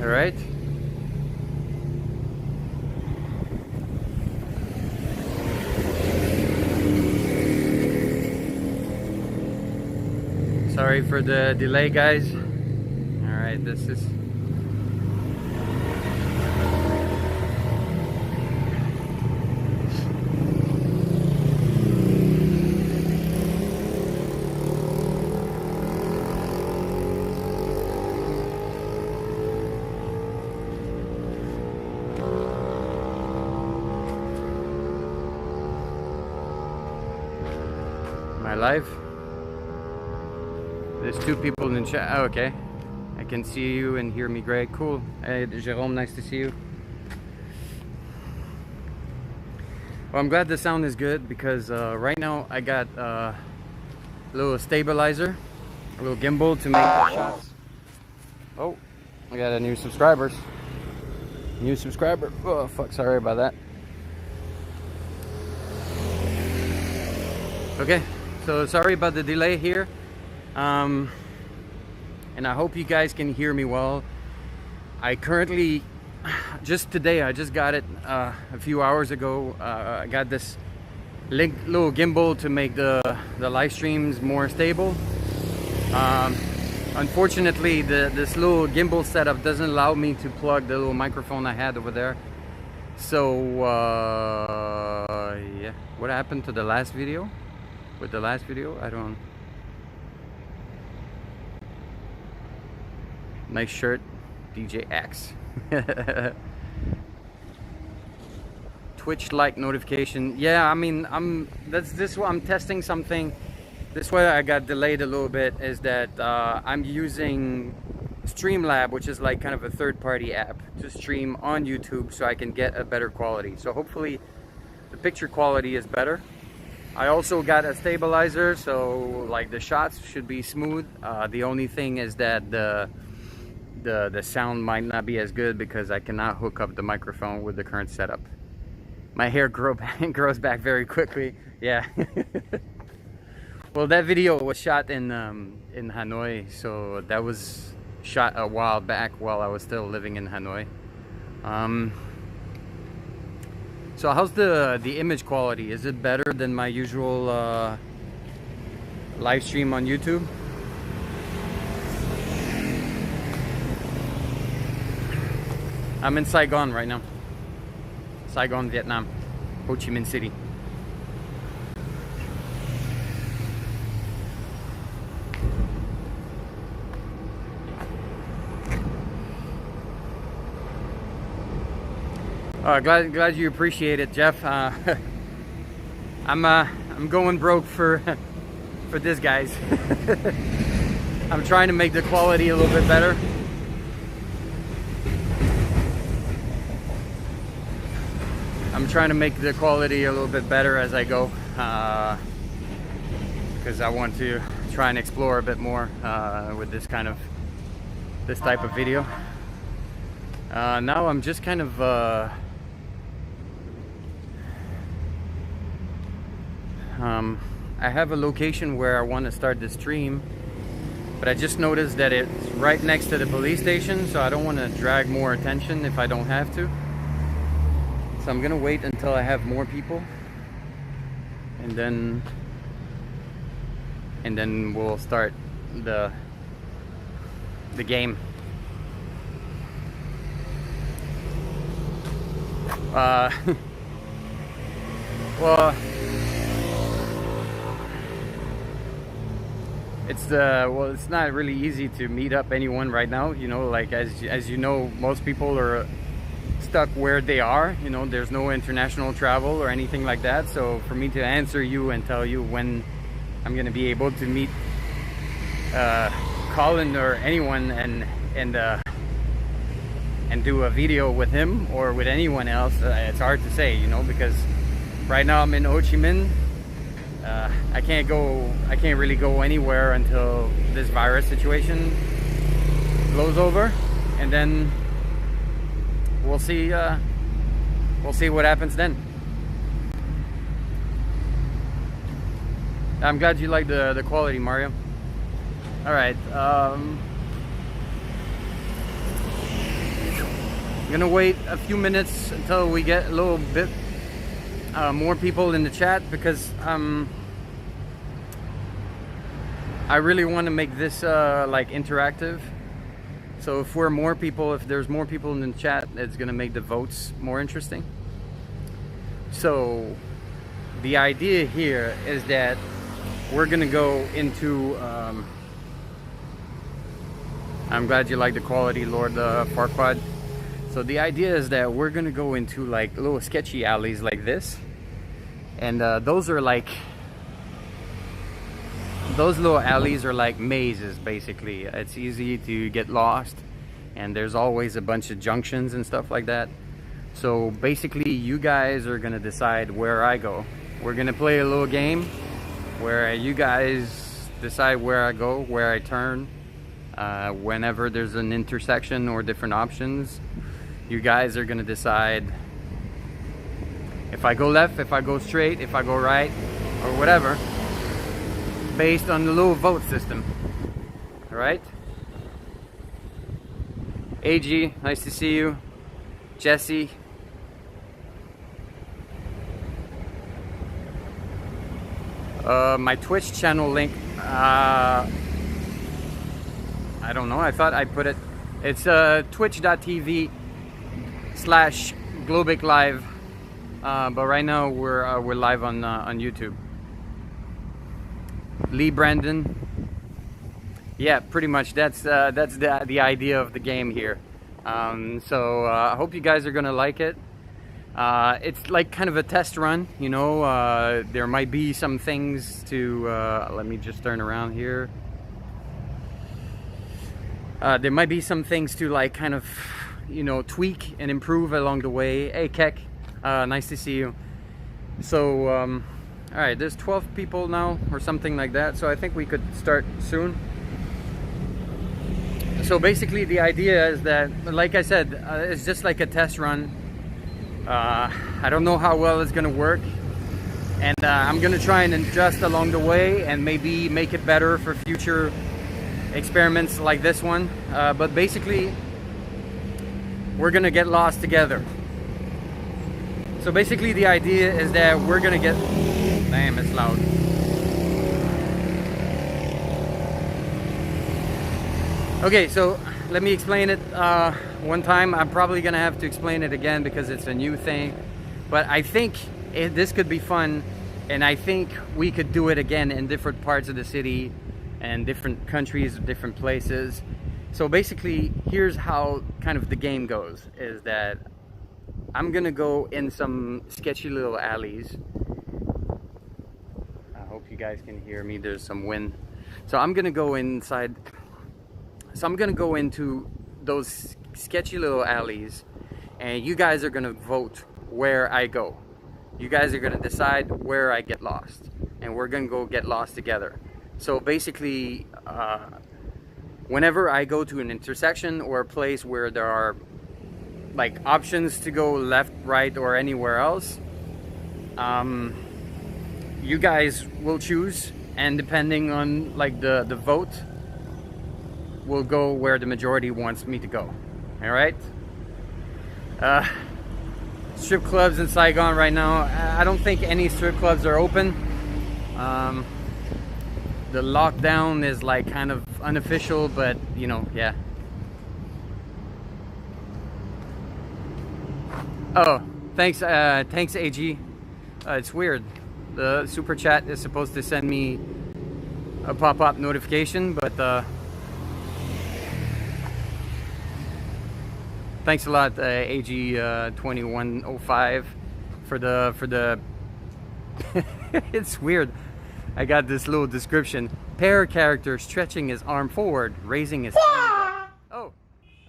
All right. Sorry for the delay, guys. All right, this is my live. There's two people in the chat. Oh, okay. I can see you and hear me great. Cool. Hey, Jerome, nice to see you. Well, I'm glad the sound is good because right now I got a little stabilizer, a little gimbal to make the shots. Oh, I got a new subscriber. New subscriber. Oh, fuck. Sorry about that. Okay. So sorry about the delay here. And I hope you guys can hear me well. I currently, just today, I just got it a few hours ago. I got this little gimbal to make the live streams more stable. Unfortunately, this little gimbal setup doesn't allow me to plug the little microphone I had over there. So, yeah. What happened to the last video? With the last video, I don't... Nice shirt, DJ X. Twitch like notification. Yeah, I mean, I'm testing something. This way I got delayed a little bit is that I'm using Streamlab, which is like kind of a third-party app to stream on YouTube so I can get a better quality. So hopefully the picture quality is better. I also got a stabilizer, so like the shots should be smooth. The only thing is that the sound might not be as good because I cannot hook up the microphone with the current setup. My hair grows back very quickly. Yeah. Well, that video was shot in Hanoi, so that was shot a while back while I was still living in Hanoi. So how's the image quality? Is it better than my usual live stream on YouTube? I'm in Saigon right now. Saigon, Vietnam. Ho Chi Minh City. Glad you appreciate it, Jeff. I'm going broke for this, guys. I'm trying to make the quality a little bit better. I'm trying to make the quality a little bit better as I go, because I want to try and explore a bit more with this type of video. Now I'm just kind of I have a location where I want to start the stream, but I just noticed that it's right next to the police station, so I don't want to drag more attention if I don't have to. So I'm gonna wait until I have more people, and then we'll start the game. Well, it's not really easy to meet up anyone right now. You know, like as you know, most people are stuck where they are. You know, there's no international travel or anything like that. So for me to answer you and tell you when I'm gonna be able to meet Colin or anyone and do a video with him or with anyone else, it's hard to say, you know, because right now I'm in Ho Chi Minh. I can't really go anywhere until this virus situation blows over, and then we'll see what happens then. I'm glad you like the quality, Mario. All right. I'm gonna wait a few minutes until we get a little bit more people in the chat, because I really want to make this like interactive. So if there's more people in the chat, it's gonna make the votes more interesting. So the idea here is that we're gonna go into I'm glad you like the quality, Lord Farquaad. So the idea is that we're gonna go into like little sketchy alleys like this, and those little alleys are like mazes basically. It's easy to get lost, and there's always a bunch of junctions and stuff like that. So basically you guys are gonna decide where I go. We're gonna play a little game where you guys decide where I go, where I turn, whenever there's an intersection or different options. You guys are gonna decide if I go left, if I go straight, if I go right, or whatever, based on the little vote system. All right? AG, nice to see you. Jesse. My Twitch channel link, I don't know, I thought I put it. It's twitch.tv/GLOBIK live, but right now we're live on YouTube. Lee Brandon, yeah, pretty much that's the idea of the game here. So I hope you guys are gonna like it. It's like kind of a test run, you know. There might be some things to let me just turn around here. There might be some things to like kind of, you know, tweak and improve along the way. Hey Keck, nice to see you. So all right, there's 12 people now or something like that, so I think we could start soon. So basically the idea is that, like I said, it's just like a test run. I don't know how well it's gonna work, and I'm gonna try and adjust along the way and maybe make it better for future experiments like this one. But basically we're gonna get lost together. So basically the idea is that we're gonna get, damn, it's loud. Okay, so let me explain it one time. I'm probably gonna have to explain it again because it's a new thing, but I think this could be fun, and I think we could do it again in different parts of the city and different countries, different places. So basically here's how kind of the game goes, is that I'm gonna go in some sketchy little alleys. I hope you guys can hear me, there's some wind. So I'm gonna go inside, so I'm gonna go into those sketchy little alleys, and you guys are gonna vote where I go. You guys are gonna decide where I get lost, and we're gonna go get lost together. So basically, whenever I go to an intersection or a place where there are like options to go left, right, or anywhere else, you guys will choose, and depending on like the vote, will go where the majority wants me to go. All right? Strip clubs in Saigon right now, I don't think any strip clubs are open. The lockdown is like kind of unofficial, but you know, yeah. Oh, thanks AG. It's weird. The super chat is supposed to send me a pop-up notification, but thanks a lot, AG 2105 for the it's weird. I got this little description. Pair character stretching his arm forward, raising his hand. Oh,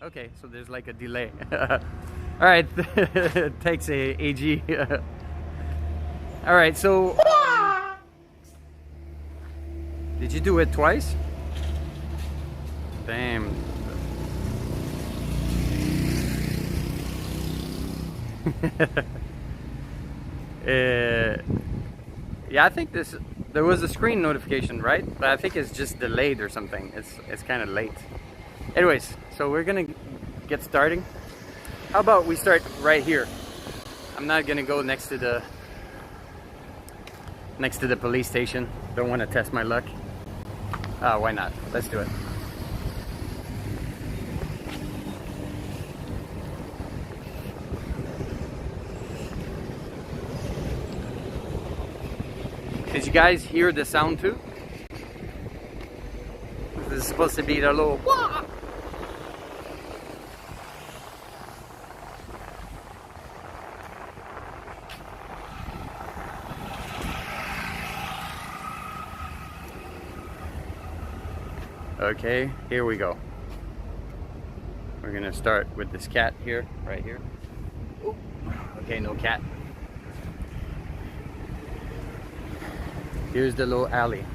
okay, so there's like a delay. All right, thanks AG. All right, so did you do it twice? Damn. Yeah, I think there was a screen notification, right? But I think it's just delayed or something. It's kind of late. Anyways, so we're gonna get starting. How about we start right here? I'm not gonna go next to the police station. Don't want to test my luck. Why not? Let's do it. Did you guys hear the sound too? This is supposed to be the little wah! Okay, here we go. We're gonna start with this cat here, right here. Ooh. Okay, no cat. Here's the little alley.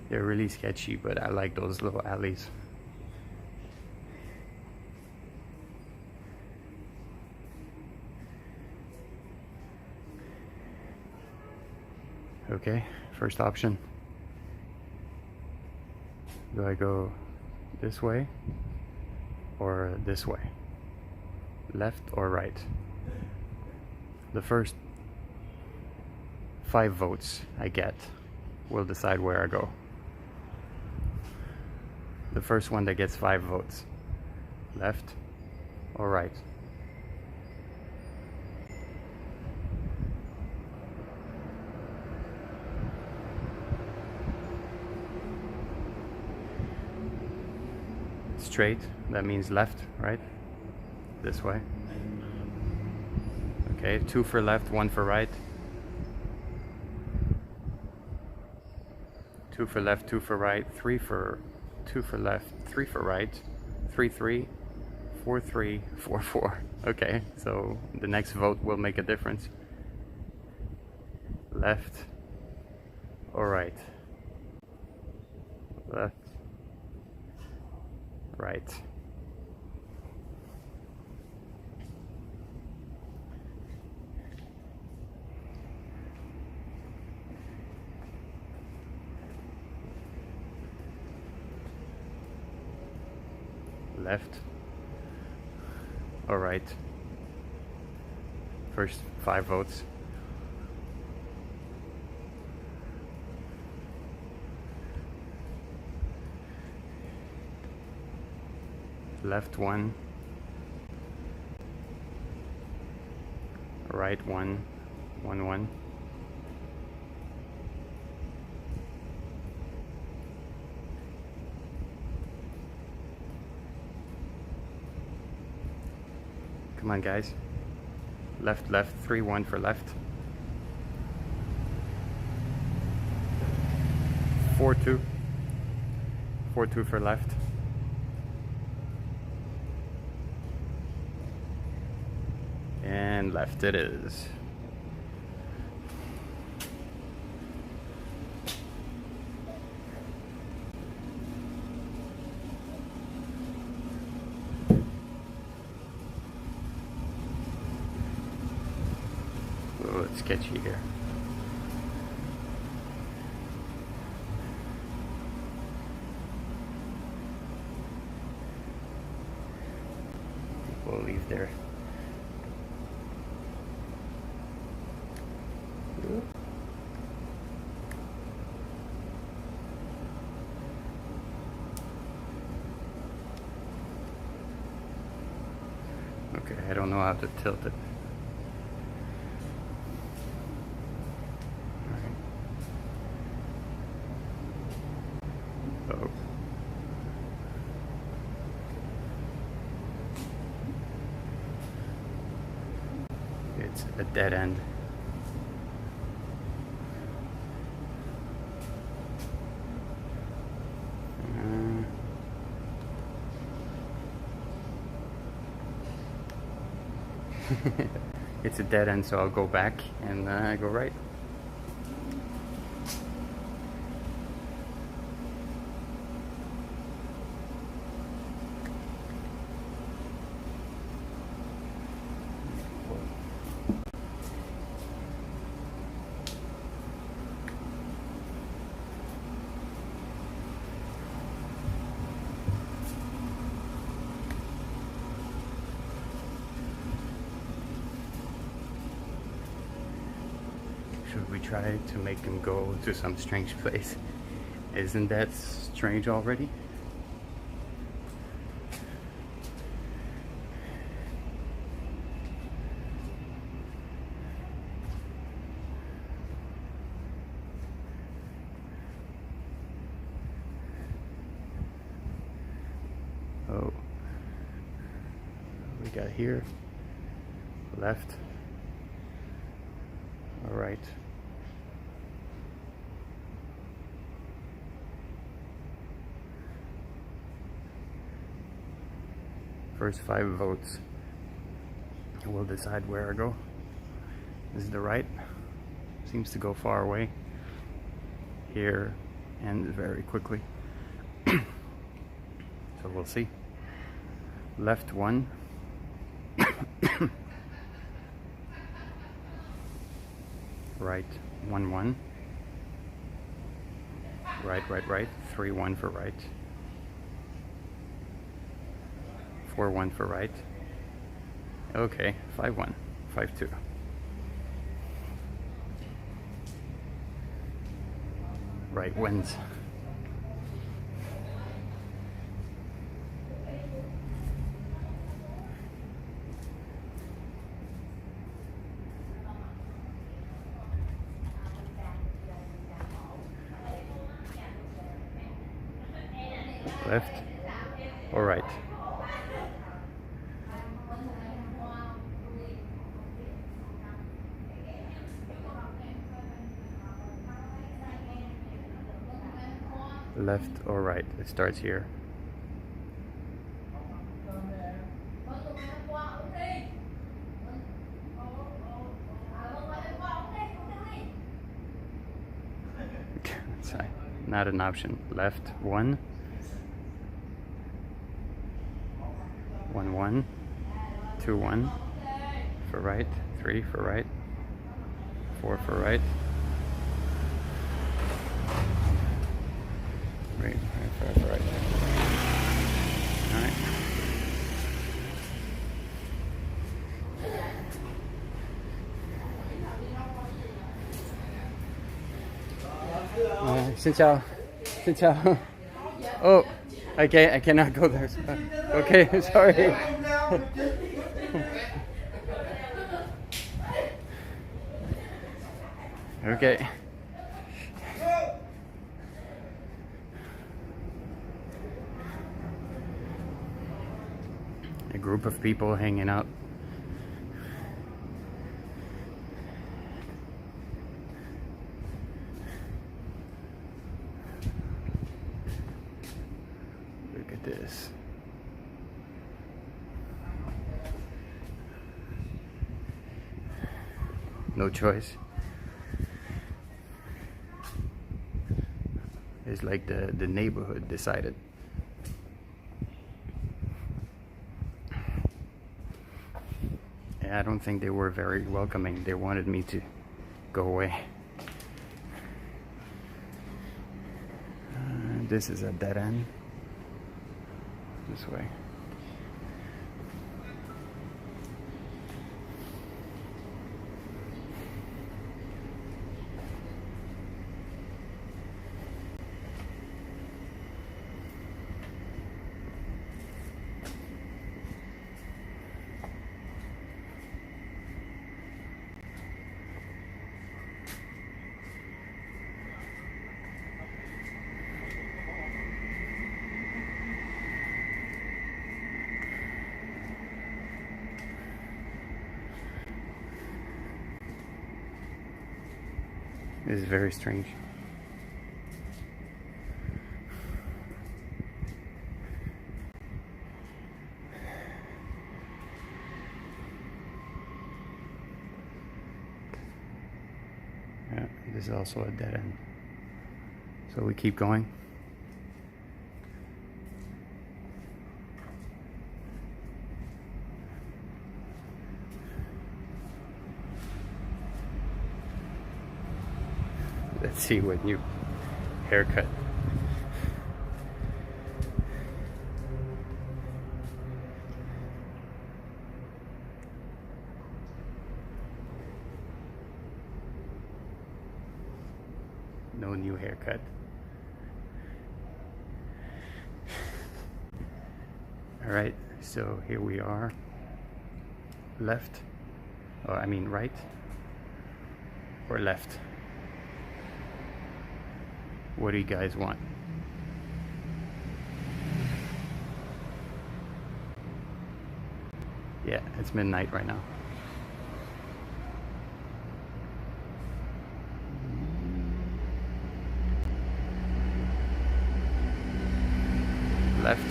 They're really sketchy, but I like those little alleys. Okay, first option. Do I go this way or this way? Left or right? The first 5 votes I get will decide where I go. The first one that gets 5 votes. Left or right? Straight, that means left, right? This way. Okay, 2 for left, 1 for right. 2 for left, 2 for right, 2 for left, 3 for right, 3, 3, 4, 3, 4, 4. Okay, so the next vote will make a difference. Left or right? Left, right. Left or right? First 5 votes. Left 1, right 1, 1, 1. Come on, guys. Left, left, 3, 1 for left. 4, 2. 4, 2 for left. And left it is. Oh, it's sketchy here. We'll leave there. Okay, I don't know how to tilt it. All right. Oh. It's a dead end. It's a dead end, so I'll go back and go right. Should we try to make him go to some strange place? Isn't that strange already? Oh, we got here, left, all right. First 5 votes will decide where I go. This is the right. Seems to go far away. Here and very quickly. So we'll see. Left 1. Right 1 1. Right. 3 1 for right. 4 1 for right. Okay, 5 1, 5 2. Right wins. Left or right? Left or right? It starts here. Sorry, not an option. Left 1. 1 1. 2 1 for right. 3 for right. 4 for right. Right, 5 for right. All right. Xin chào. Xin chào. Oh, I cannot go there. Okay, sorry. Okay. A group of people hanging out. Look at this. No choice. It's like the neighborhood decided. I don't think they were very welcoming. They wanted me to go away. This is a dead end. This way. This is very strange. this is also a dead end. So we keep going. Let's see what new haircut. No new haircut. All right, so here we are. Left, or I mean right, or left. What do you guys want? Yeah, it's midnight right now. Left.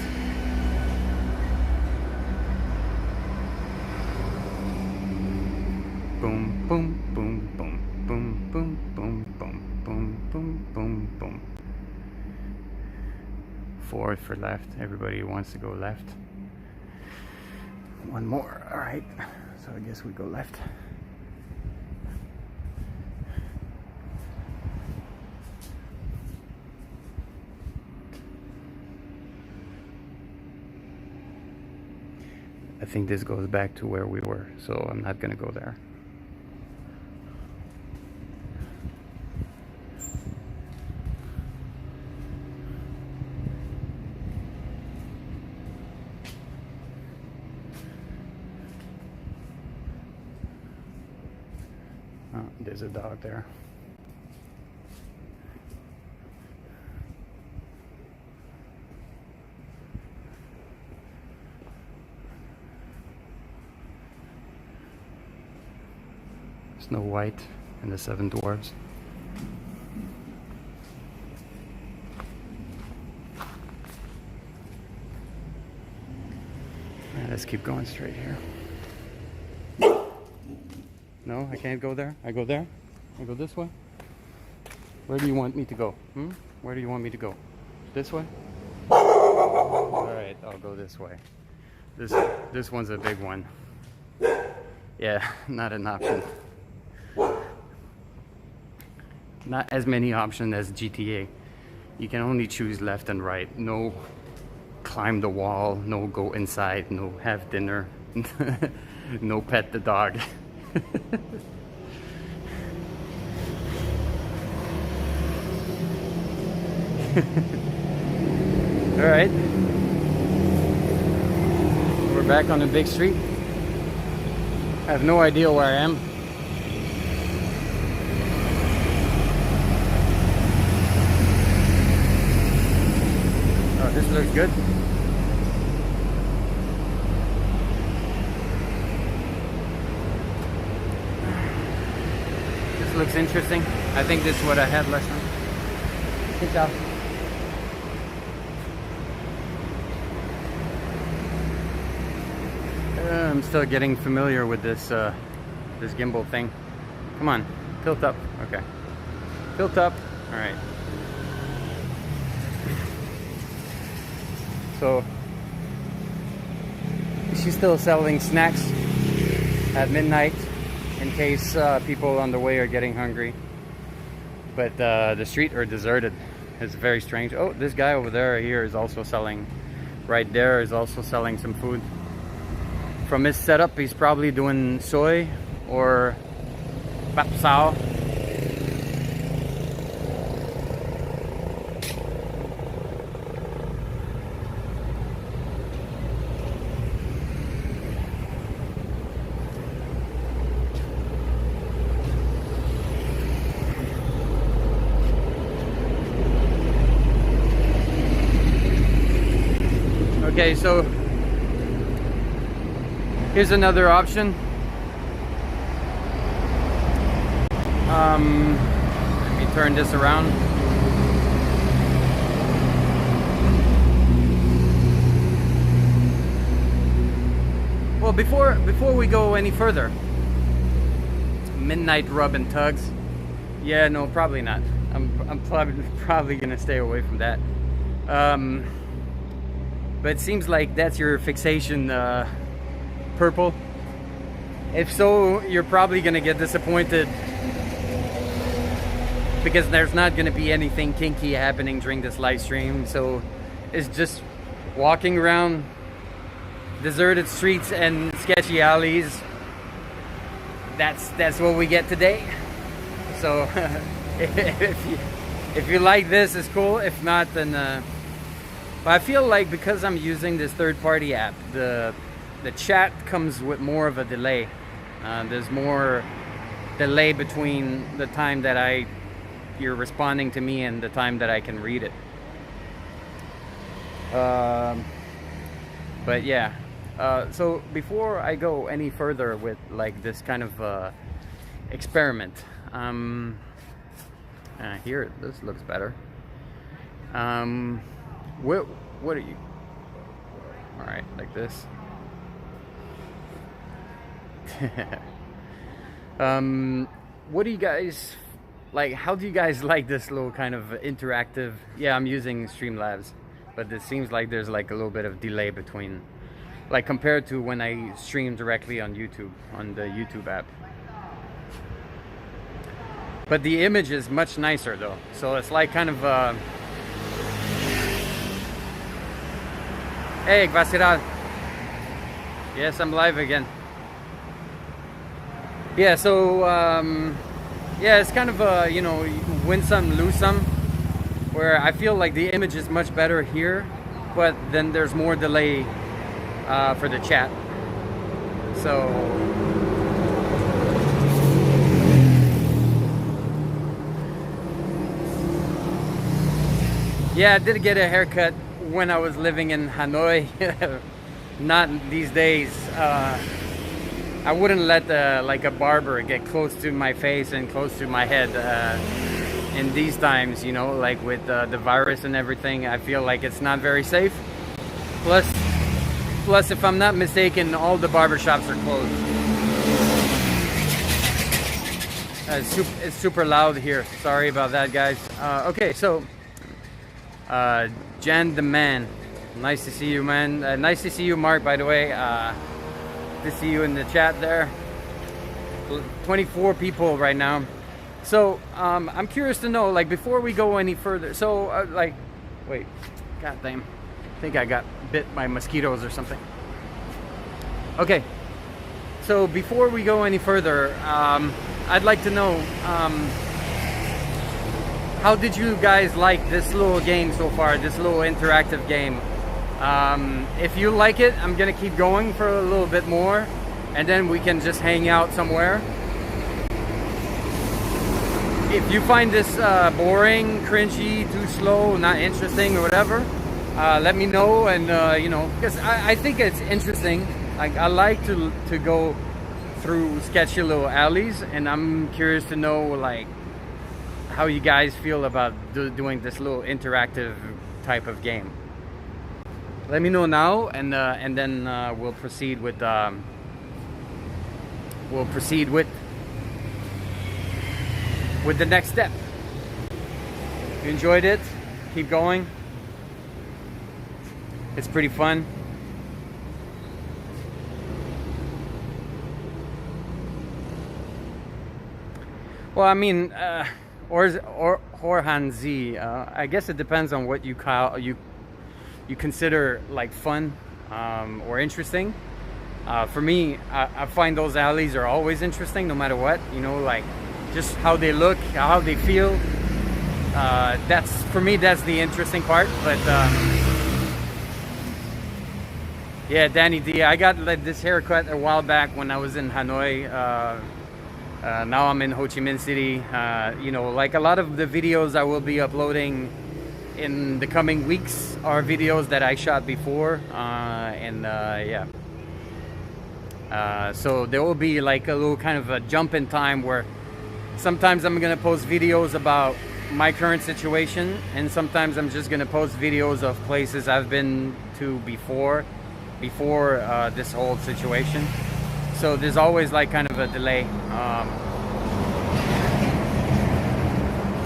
Boom, boom, boom, boom, boom, boom, boom, boom, boom, boom, boom, boom. Forward for left. Everybody wants to go left. One more. All right. So I guess we go left. I think this goes back to where we were, so I'm not gonna go there. Oh, there's a dog there. Snow White and the Seven Dwarves. Right, let's keep going straight here. No, I can't go there. I go there. I go this way. Where do you want me to go? Where do you want me to go? This way? All right, I'll go this way. This one's a big one. Yeah, not an option. Not as many options as GTA. You can only choose left and right. No climb the wall, no go inside, no have dinner, no pet the dog. All right. We're back on the big street. I have no idea where I am. Oh, this looks good. This looks interesting. I think this is what I had last time. Good job. I'm still getting familiar with this this gimbal thing. Come on, tilt up. Okay, tilt up. All right. So she's still selling snacks at midnight in case people on the way are getting hungry. But the street are deserted. It's very strange. Oh, this guy over there here is also selling. Right there is also selling some food. From his setup, he's probably doing soy or bap sao. Okay, so here's another option. Let me turn this around. Well, before we go any further, midnight rub and tugs. Yeah, no, probably not. I'm probably gonna stay away from that. But it seems like that's your fixation, purple. If so, you're probably gonna get disappointed because there's not gonna be anything kinky happening during this live stream. So it's just walking around deserted streets and sketchy alleys. That's what we get today. So if you like this, it's cool. If not, then but I feel like because I'm using this third-party app, the chat comes with more of a delay. There's more delay between the time that you're responding to me and the time that I can read it. But yeah. So before I go any further with like this kind of experiment, here this looks better. What are you? All right, like this. What do you guys like? How do you guys like this little kind of interactive? Yeah, I'm using Streamlabs, but it seems like there's like a little bit of delay between, like compared to when I stream directly on YouTube, on the YouTube app. But the image is much nicer though, so it's like kind of hey, Gvasiral. Yes, I'm live again. Yeah, so yeah, it's kind of you know, win some, lose some, where I feel like the image is much better here, but then there's more delay for the chat. So yeah, I did get a haircut when I was living in Hanoi. Not these days. I wouldn't let like a barber get close to my face and close to my head in these times, you know, like with the virus and everything. I feel like it's not very safe. Plus, if I'm not mistaken, all the barbershops are closed. It's super loud here. Sorry about that, guys. Okay, so Jan the Man, nice to see you, man. Nice to see you, Mark, by the way. To see you in the chat there. 24 people right now. So I'm curious to know, like, before we go any further, so like, wait, god damn, I think I got bit by mosquitoes or something. Okay, so before we go any further, I'd like to know, how did you guys like this little game so far, this little interactive game? If you like it, I'm gonna keep going for a little bit more, and then we can just hang out somewhere. If you find this boring, cringy, too slow, not interesting or whatever, let me know. And you know, because I think it's interesting. Like, I like to go through sketchy little alleys, and I'm curious to know like how you guys feel about doing this little interactive type of game. Let me know now, and then we'll proceed with the next step. If you enjoyed it, keep going. It's pretty fun. Well, I mean, or Horhanzi. I guess it depends on what you consider like fun or interesting. For me, I find those alleys are always interesting, no matter what. You know, like just how they look, how they feel. That's, for me, that's the interesting part. But yeah, Danny D, I got like this haircut a while back when I was in Hanoi. Now I'm in Ho Chi Minh City. You know, like a lot of the videos I will be uploading in the coming weeks are videos that I shot before, yeah. So there will be like a little kind of a jump in time where sometimes I'm gonna post videos about my current situation, and sometimes I'm just gonna post videos of places I've been to before this whole situation. So there's always like kind of a delay.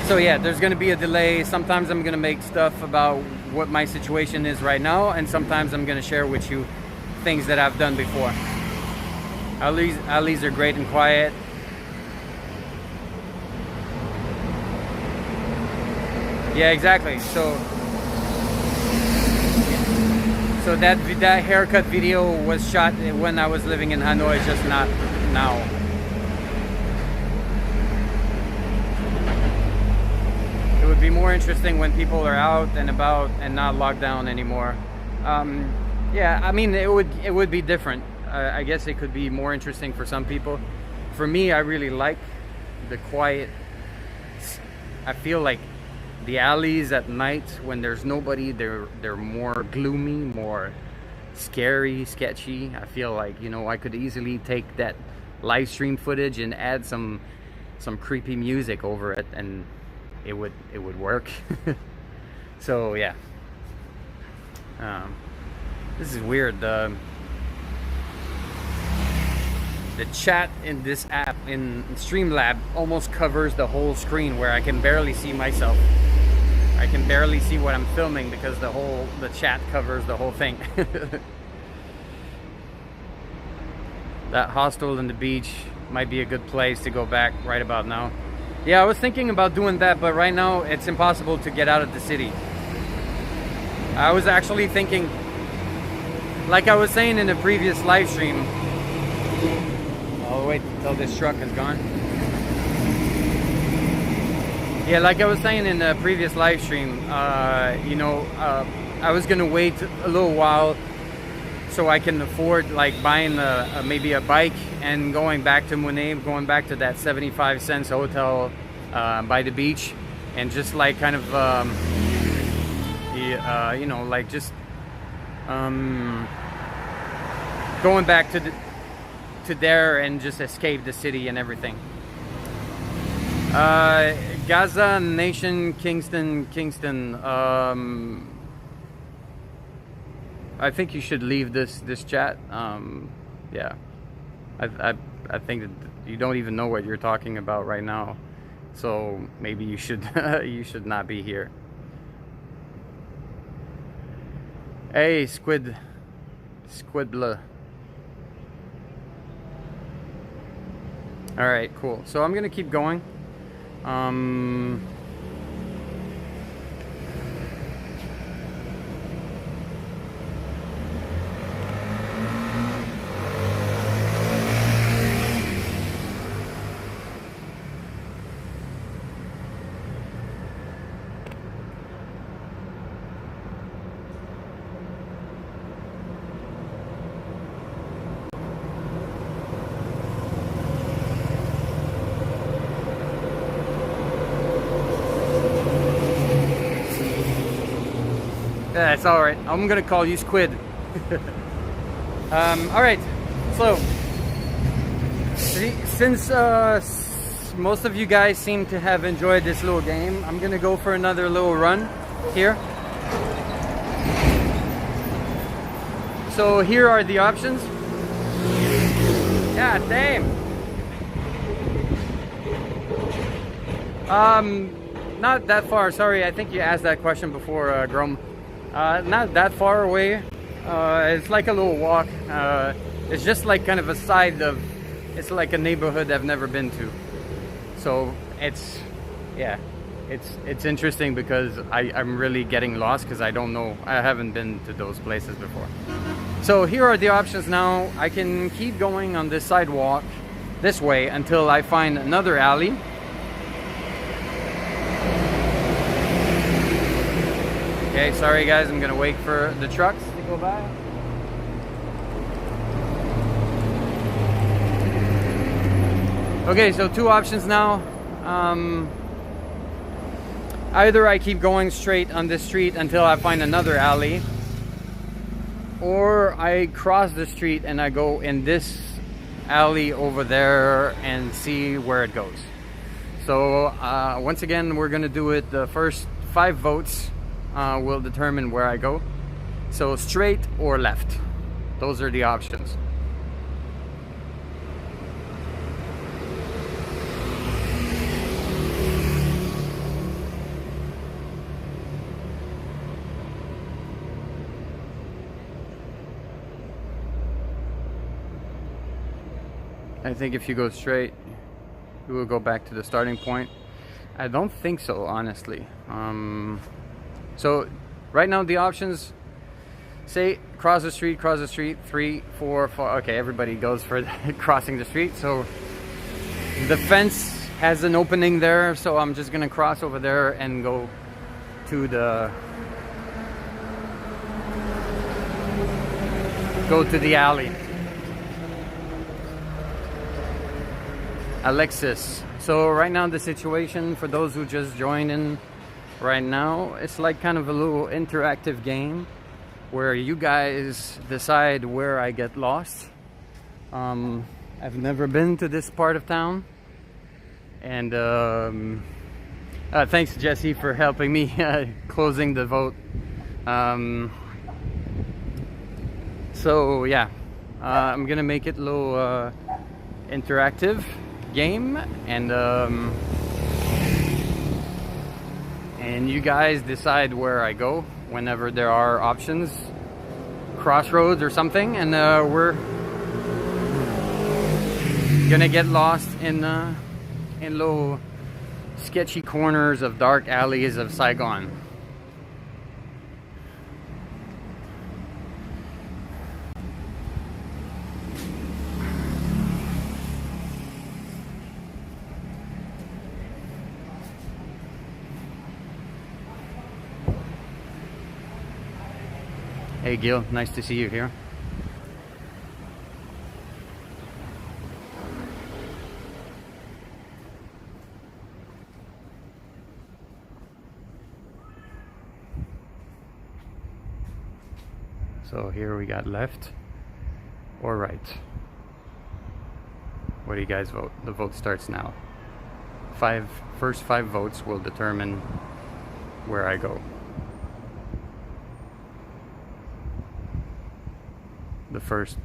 So yeah, there's gonna be a delay. Sometimes I'm gonna make stuff about what my situation is right now, and sometimes I'm gonna share with you things that I've done before. Alleys are great and quiet. Yeah, exactly. So that haircut video was shot when I was living in Hanoi, just not now. It would be more interesting when people are out and about and not locked down anymore. Yeah, I mean, it would be different. I guess it could be more interesting for some people. For me, I really like the quiet. I feel like the alleys at night when there's nobody, they're more gloomy, more scary, sketchy. I feel like, you know, I could easily take that live stream footage and add some creepy music over it, and it would work. So yeah, this is weird. The chat in this app, in Streamlab, almost covers the whole screen, where I can barely see myself. I can barely see what I'm filming because the chat covers the whole thing. That hostel in the beach might be a good place to go back right about now. Yeah, I was thinking about doing that, but right now it's impossible to get out of the city. I was actually thinking, like I was saying in the previous live stream. I'll wait until this truck is gone. Yeah, like I was saying in the previous live stream, you know, I was gonna wait a little while so I can afford like buying maybe a bike and going back to Monet, going back to that 75 cents hotel by the beach, and just like kind of you know, like just going back to there and just escape the city and everything. Gaza Nation, Kingston. I think you should leave this chat. Yeah, I think that you don't even know what you're talking about right now, so maybe you should you should not be here. Hey, Squidbla. All right, cool. So I'm gonna keep going. That's all right. I'm gonna call you Squid. All right. So, since most of you guys seem to have enjoyed this little game, I'm gonna go for another little run here. So here are the options. God damn. Not that far. Sorry, I think you asked that question before, Grom. Not that far away. It's like a little walk. It's just like kind of a side of, it's like a neighborhood I've never been to. So it's, yeah, it's interesting because I'm really getting lost because I don't know. I haven't been to those places before. So here are the options now. I can keep going on this sidewalk this way until I find another alley. Okay, sorry guys, I'm gonna wait for the trucks to go by. Okay, so two options now. Either I keep going straight on this street until I find another alley, or I cross the street and I go in this alley over there and see where it goes. So once again, we're gonna do it. The first 5 votes will determine where I go. So straight or left, those are the options. I think if you go straight, you will go back to the starting point. I don't think so, honestly. So right now the options say cross the street, 3, 4, 4. Okay, everybody goes for crossing the street. So the fence has an opening there, so I'm just gonna cross over there and go to the alley. Alexis. So right now the situation, for those who just joined in right now, it's like kind of a little interactive game where you guys decide where I get lost. I've never been to this part of town, and thanks Jesse for helping me closing the vote. So yeah, I'm gonna make it a little interactive game, and you guys decide where I go whenever there are options, crossroads or something, and we're gonna get lost in little sketchy corners of dark alleys of Saigon. Hey Gil, nice to see you here. So here we got left or right. What do you guys vote? The vote starts now. First 5 votes will determine where I go. The first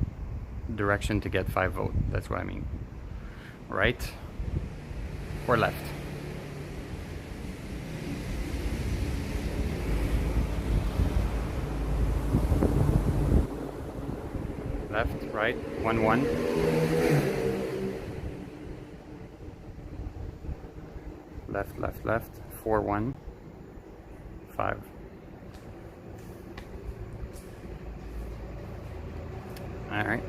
direction to get 5 votes, that's what I mean. Right or left? Left, right, 1, 1. Left, left, left, 4, 1, 5. All right.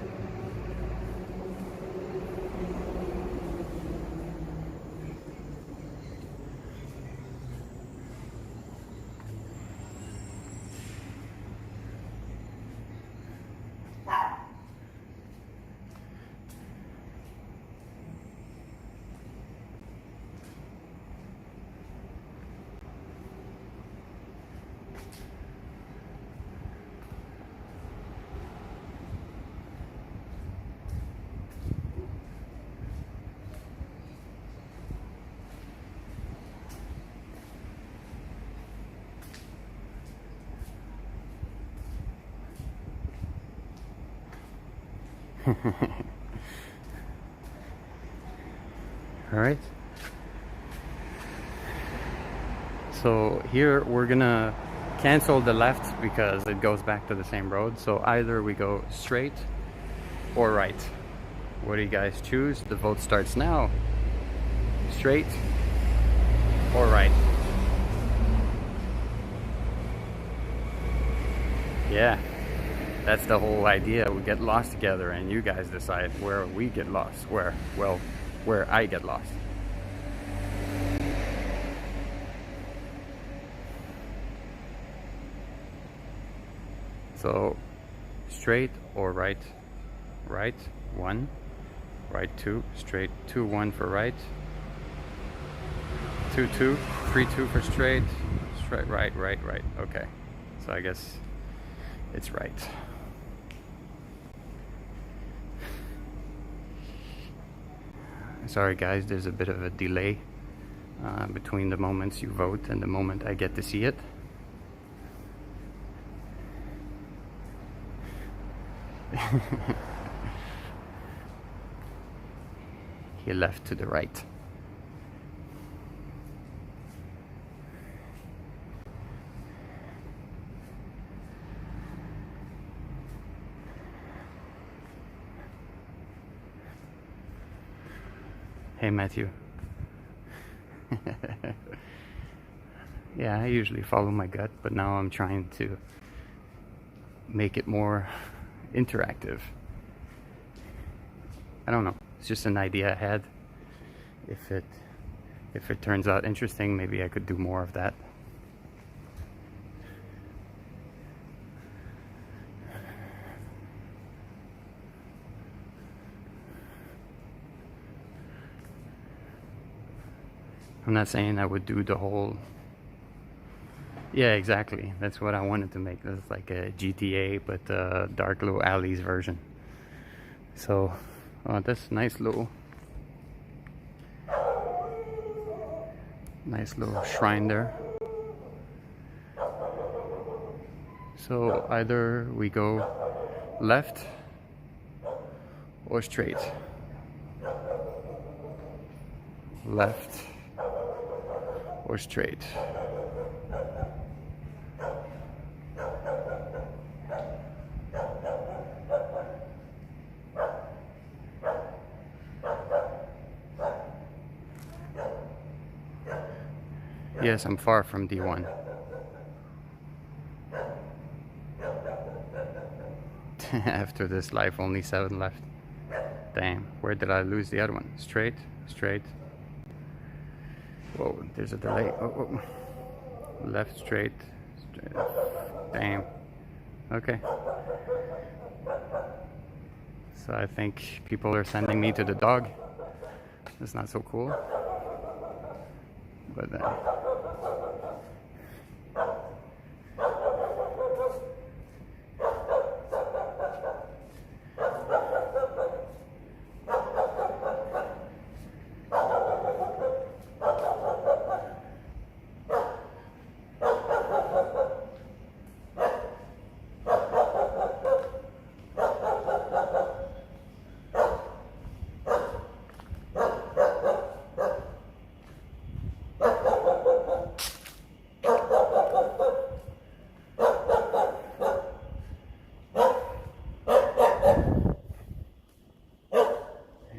All right. So here we're gonna cancel the left because it goes back to the same road. So either we go straight or right. What do you guys choose? The vote starts now. Straight or right? Yeah. That's the whole idea. We get lost together and you guys decide where we get lost. Where I get lost. So, straight or right? Right, 1. Right, 2. Straight, 2, 1 for right. 2, 2. 3, 2 for straight. Straight, right, right, right. Okay. So I guess it's right. Sorry guys, there's a bit of a delay between the moments you vote and the moment I get to see it. He left to the right. Hey Matthew. Yeah, I usually follow my gut, but now I'm trying to make it more interactive. I don't know. It's just an idea I had. If it turns out interesting, maybe I could do more of that. I'm not saying I would do the whole... Yeah, exactly. That's what I wanted to make. It's like a GTA, but Dark Little Alleys version. So, that's nice little shrine there. So either we go left or straight. Left or straight. Yes, I'm far from D1. After this life, only 7 left. Damn, where did I lose the other one? Straight, straight. Whoa, there's a delay. Oh. Left, straight, straight. Damn. Okay. So I think people are sending me to the dog. That's not so cool. But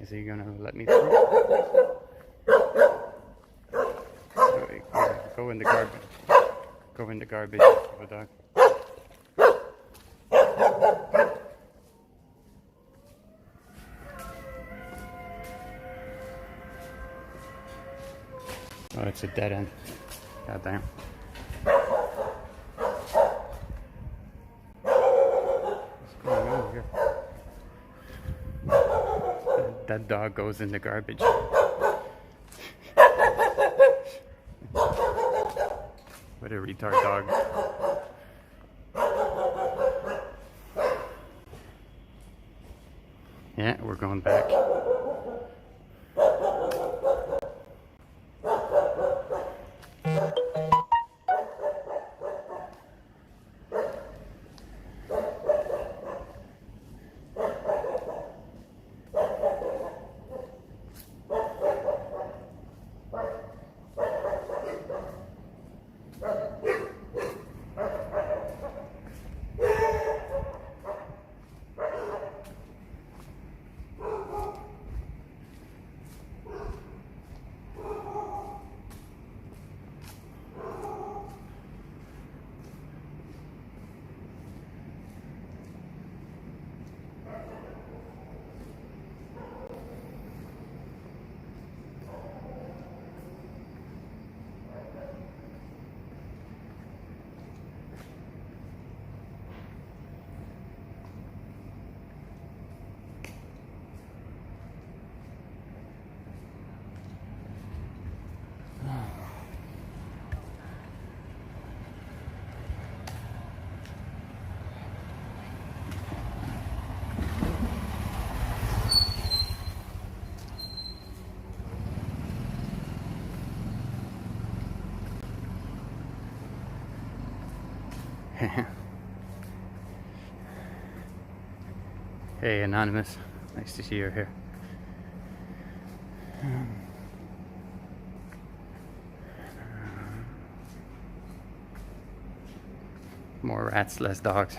is he gonna let me through? Go in the garbage. Go in the garbage, little dog. Oh, it's a dead end. God damn. What's going on here? That dog goes in the garbage. What a retard dog. Yeah, we're going back. Hey, Anonymous. Nice to see you here. More rats, less dogs.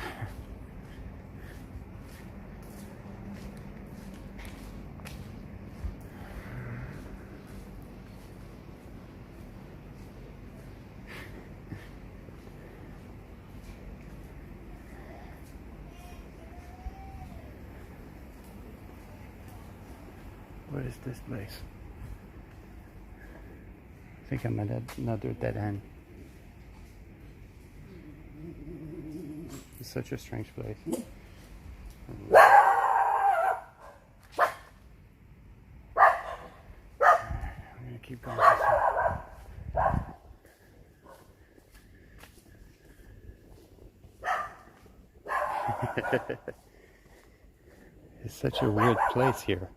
What is this place? I think I'm at another dead end. It's such a strange place. I'm gonna keep going this way. It's such a weird place here.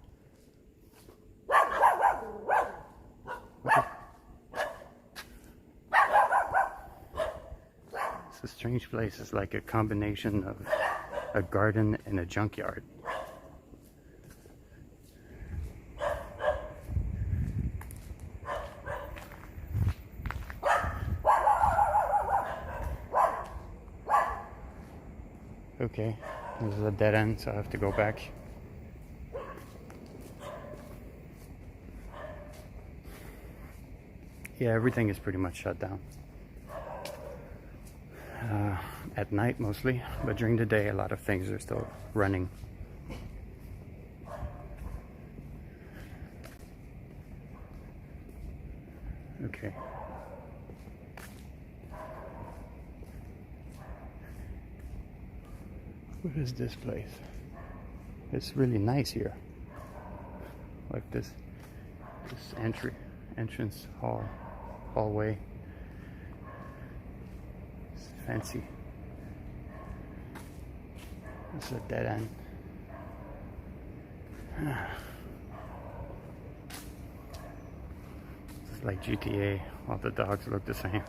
It's a strange place. It's like a combination of a garden and a junkyard. Okay, this is a dead end, so I have to go back. Yeah, everything is pretty much shut down. At night mostly, but during the day a lot of things are still running. Okay. What is this place? It's really nice here. Like this entrance hallway. It's fancy. It's a dead end. It's like GTA. All the dogs look the same.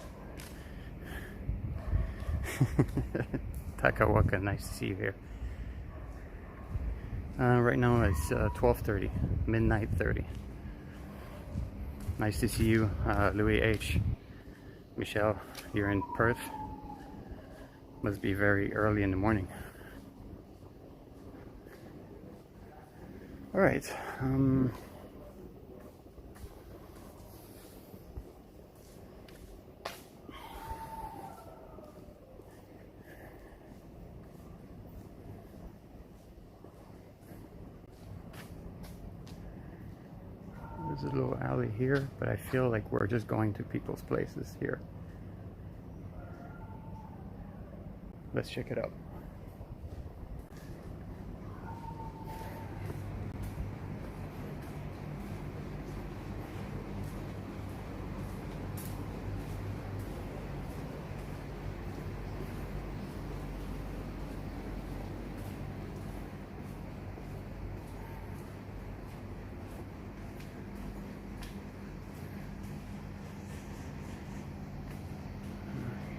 Takawaka, nice to see you here. Right now it's 12:30, midnight 30. Nice to see you, Louis H. Michelle, you're in Perth. Must be very early in the morning. All right. There's a little alley here, but I feel like we're just going to people's places here. Let's check it out.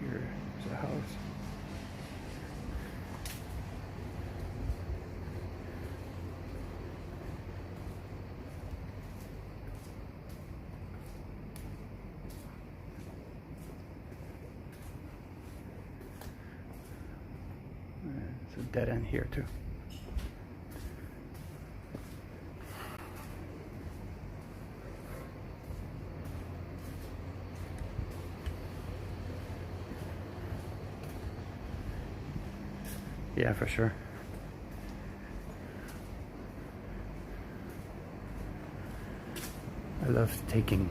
Here's a house. It's a dead end here too. Yeah, for sure. I love taking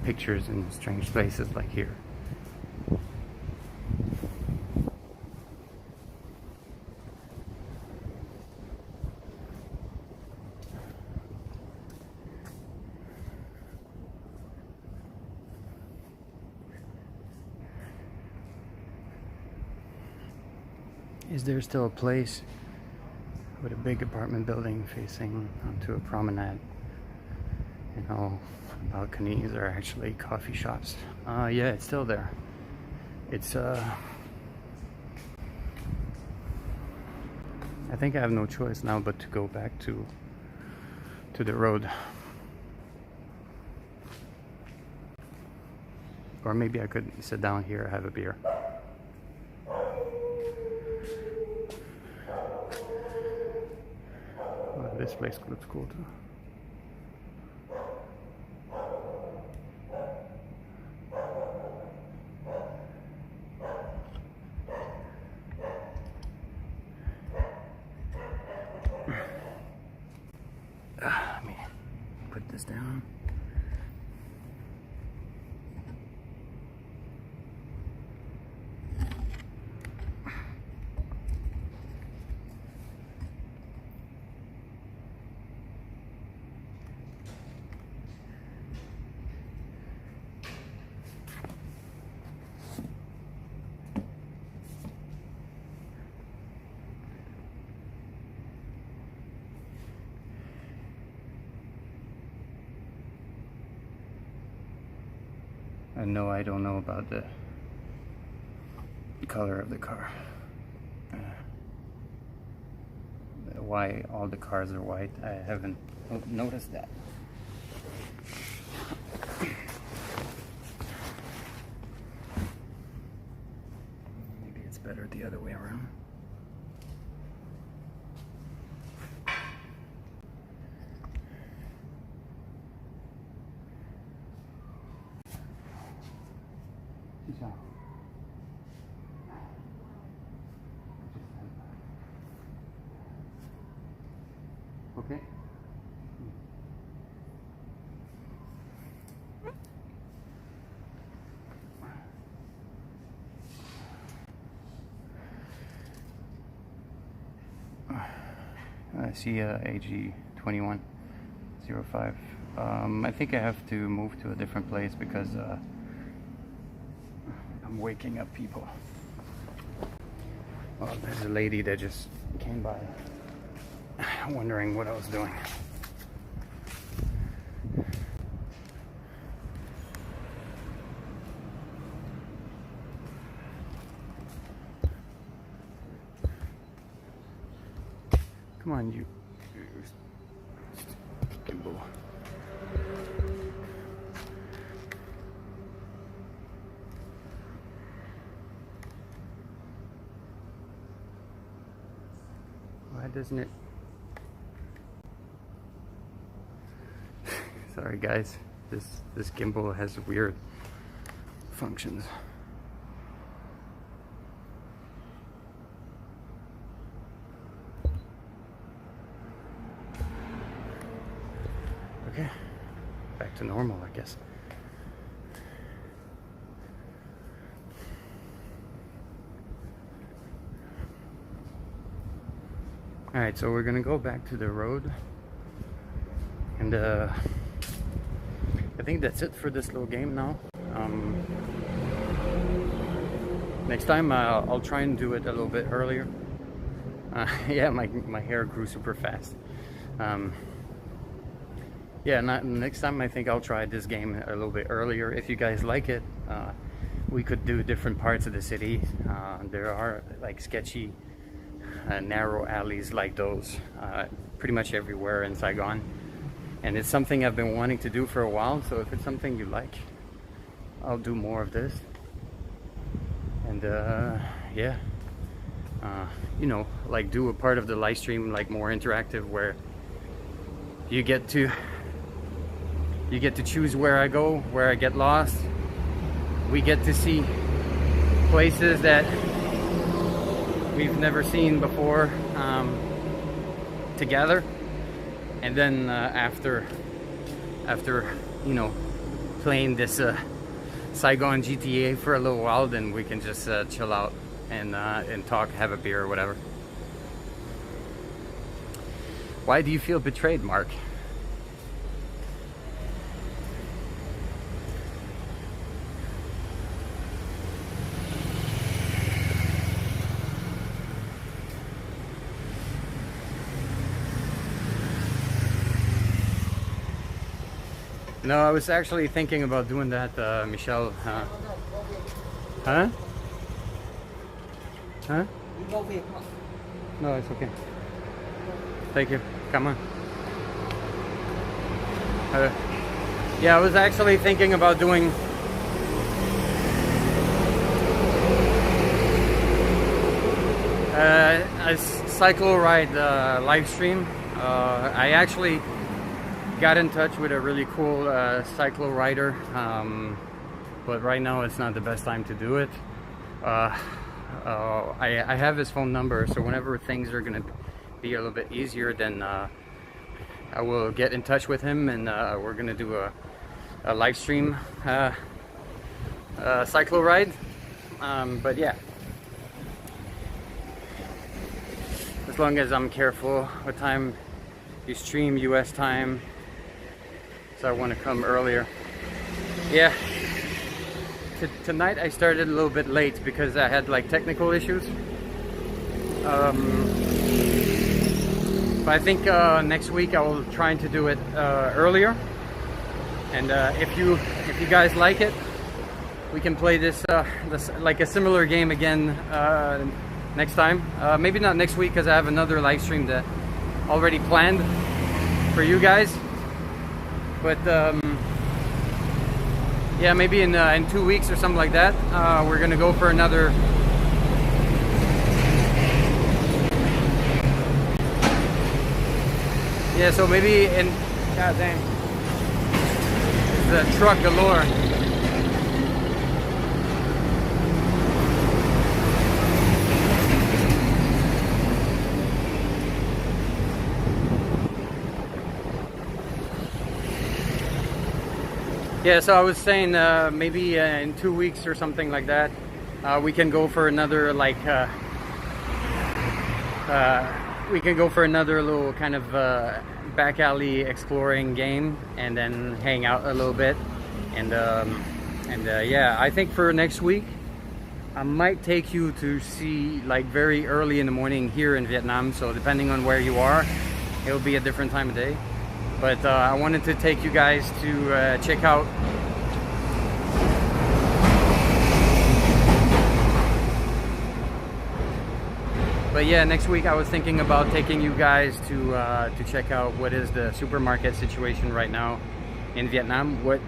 pictures in strange places like here. Is there still a place with a big apartment building facing onto a promenade? And all balconies are actually coffee shops. Yeah, it's still there. It's I think I have no choice now but to go back to the road. Or maybe I could sit down here, have a beer. Oh, this place looks cool too. Let me this down. No, I don't know about the color of the car. Why all the cars are white, I haven't noticed that. Maybe it's better the other way around. Okay. I see AG 2105. I think I have to move to a different place because I'm waking up people. Well, there's a lady that just came by wondering what I was doing. Come on, you gimbal. Why doesn't it? Sorry guys, this gimbal has weird functions. Okay, back to normal, I guess. All right, so we're gonna go back to the road, and I think that's it for this little game now. Next time I'll try and do it a little bit earlier. Yeah, my hair grew super fast. Yeah, next time I think I'll try this game a little bit earlier. If you guys like it, we could do different parts of the city. There are like sketchy, narrow alleys like those pretty much everywhere in Saigon. And it's something I've been wanting to do for a while, so if it's something you like, I'll do more of this. And yeah, you know, like do a part of the live stream like more interactive, where you get to choose where I go, where I get lost. We get to see places that we've never seen before together. And then after you know, playing this Saigon GTA for a little while, then we can just chill out and talk, have a beer or whatever. Why do you feel betrayed, Mark? No, I was actually thinking about doing that, Michelle. Huh? Huh? No, it's okay. Thank you. Come on. Yeah, I was actually thinking about doing a cycle ride live stream. I actually got in touch with a really cool cyclo rider, but right now it's not the best time to do it. I have his phone number, so whenever things are gonna be a little bit easier, then I will get in touch with him, and we're gonna do a live stream cyclo ride. But yeah, as long as I'm careful what time you stream, US time, so I want to come earlier. Yeah, tonight I started a little bit late because I had like technical issues. But I think next week I will try to do it earlier. And if you guys like it, we can play this like a similar game again next time. Maybe not next week because I have another live stream that already planned for you guys. But yeah, maybe in 2 weeks or something like that, we're gonna go for another. Yeah, so maybe in, god dang, the truck galore. Yeah, so I was saying maybe in 2 weeks or something like that, we can go for another like we can go for another little kind of back alley exploring game, and then hang out a little bit. And yeah, I think for next week I might take you to see like very early in the morning here in Vietnam. So depending on where you are, it'll be a different time of day. But I wanted to take you guys to check out But yeah, next week I was thinking about taking you guys to check out what is the supermarket situation right now in Vietnam, what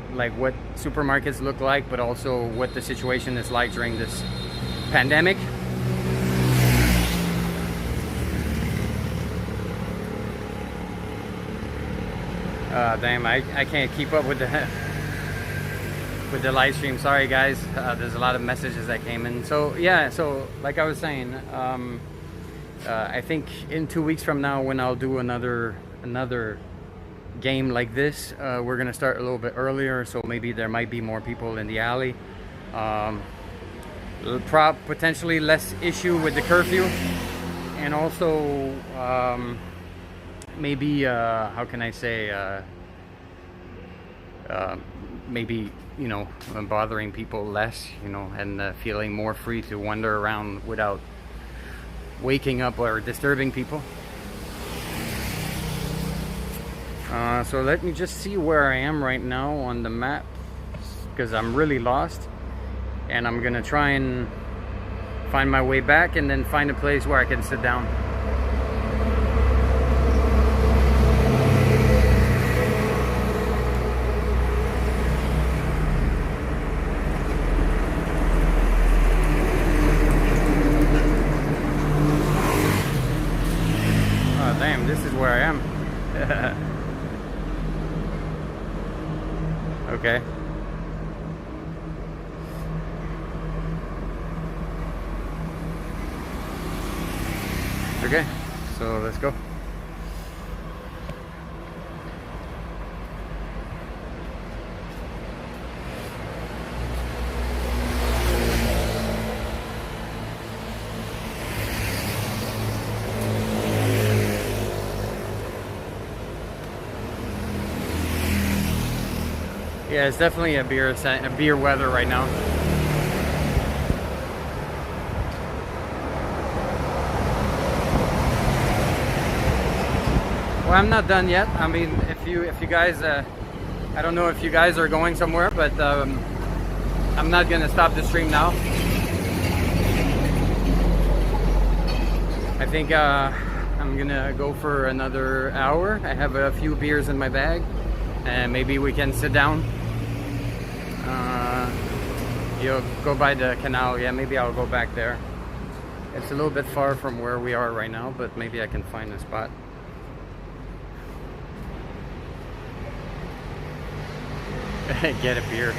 supermarkets look like, but also what the situation is like during this pandemic. Damn, I can't keep up with the live stream. Sorry guys, there's a lot of messages that came in. So yeah, so like I was saying, I think in 2 weeks from now, when I'll do another game like this, we're gonna start a little bit earlier, so maybe there might be more people in the alley. Potentially less issue with the curfew, and also maybe how can I say, maybe, you know, bothering people less, you know, and feeling more free to wander around without waking up or disturbing people. So let me just see where I am right now on the map, because I'm really lost, and I'm gonna try and find my way back and then find a place where I can sit down. Damn, this is where I am. Okay. Okay, so let's go. Yeah, it's definitely a beer weather right now. Well, I'm not done yet. I mean, if you guys, I don't know if you guys are going somewhere, but I'm not gonna stop the stream now. I think I'm gonna go for another hour. I have a few beers in my bag, and maybe we can sit down. You'll go by the canal. Yeah, maybe I'll go back there. It's a little bit far from where we are right now, but maybe I can find a spot. Get a beer.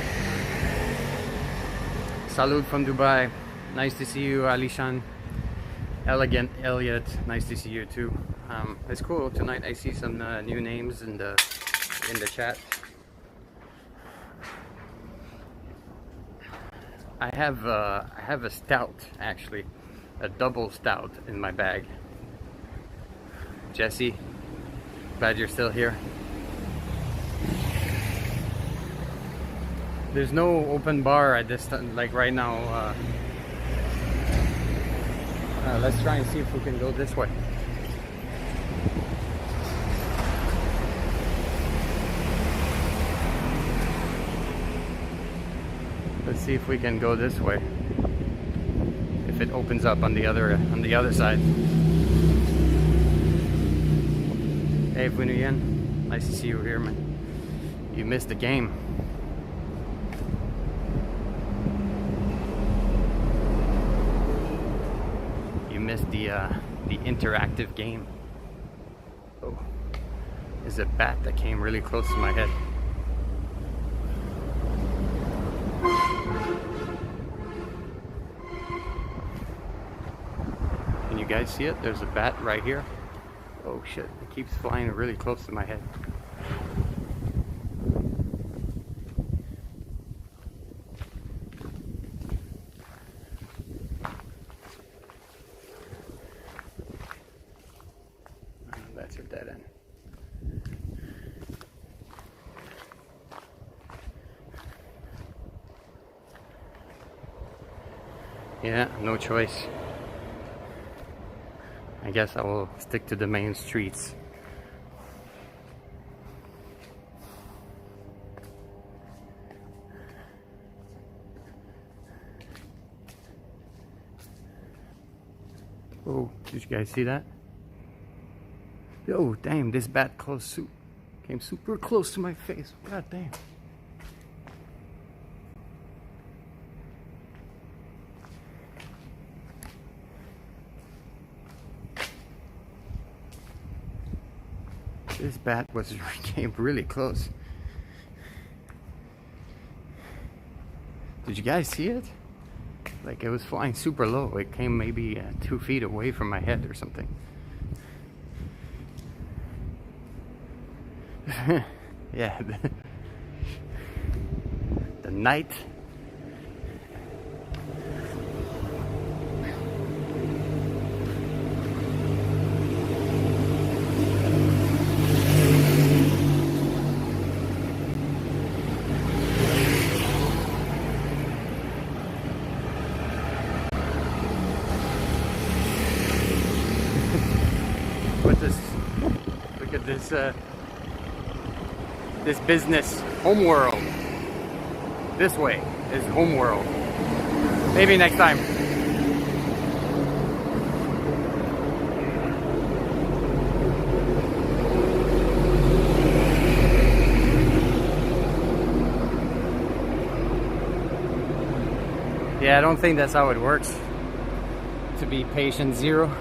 Salud from Dubai. Nice to see you, Alishan. Elegant Elliot, nice to see you too. It's cool. Tonight I see some new names in the chat. I have a stout, actually, a double stout in my bag. Jesse, glad you're still here. There's no open bar at this time, like right now. Let's try and see if we can go this way. Let's see if we can go this way. If it opens up on the other side. Hey, Vunuyen, nice to see you here, man. You missed the game. You missed the interactive game. Oh, there's a bat that came really close to my head. Can you guys see it? There's a bat right here. Oh shit, it keeps flying really close to my head. That's a dead end. Yeah, no choice. I guess I will stick to the main streets. Oh, did you guys see that? Oh, damn, this bat came super close to my face. God damn. This bat came really close. Did you guys see it? Like, it was flying super low. It came maybe 2 feet away from my head or something. Yeah, the night. Look at this business, homeworld. This way is homeworld. Maybe next time. Yeah, I don't think that's how it works. To be patient zero.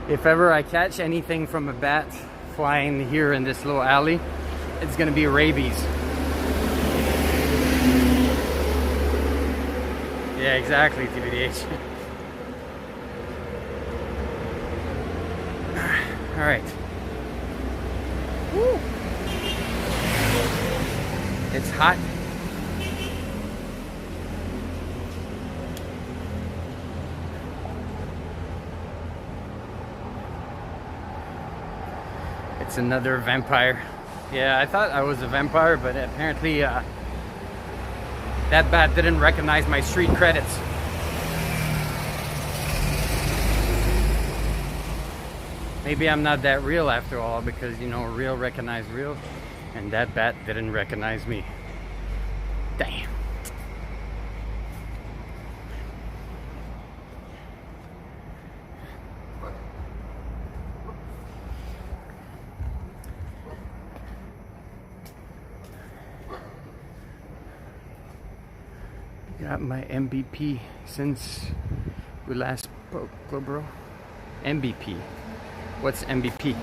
If ever I catch anything from a bat flying here in this little alley, it's gonna be rabies. Yeah, exactly, TBDH. All right. Woo. It's hot. It's another vampire. Yeah, I thought I was a vampire, but apparently that bat didn't recognize my street credits. Maybe I'm not that real after all, because, you know, real recognize real, and that bat didn't recognize me. Damn. Got my MVP since we last spoke, bro. MVP. What's MVP?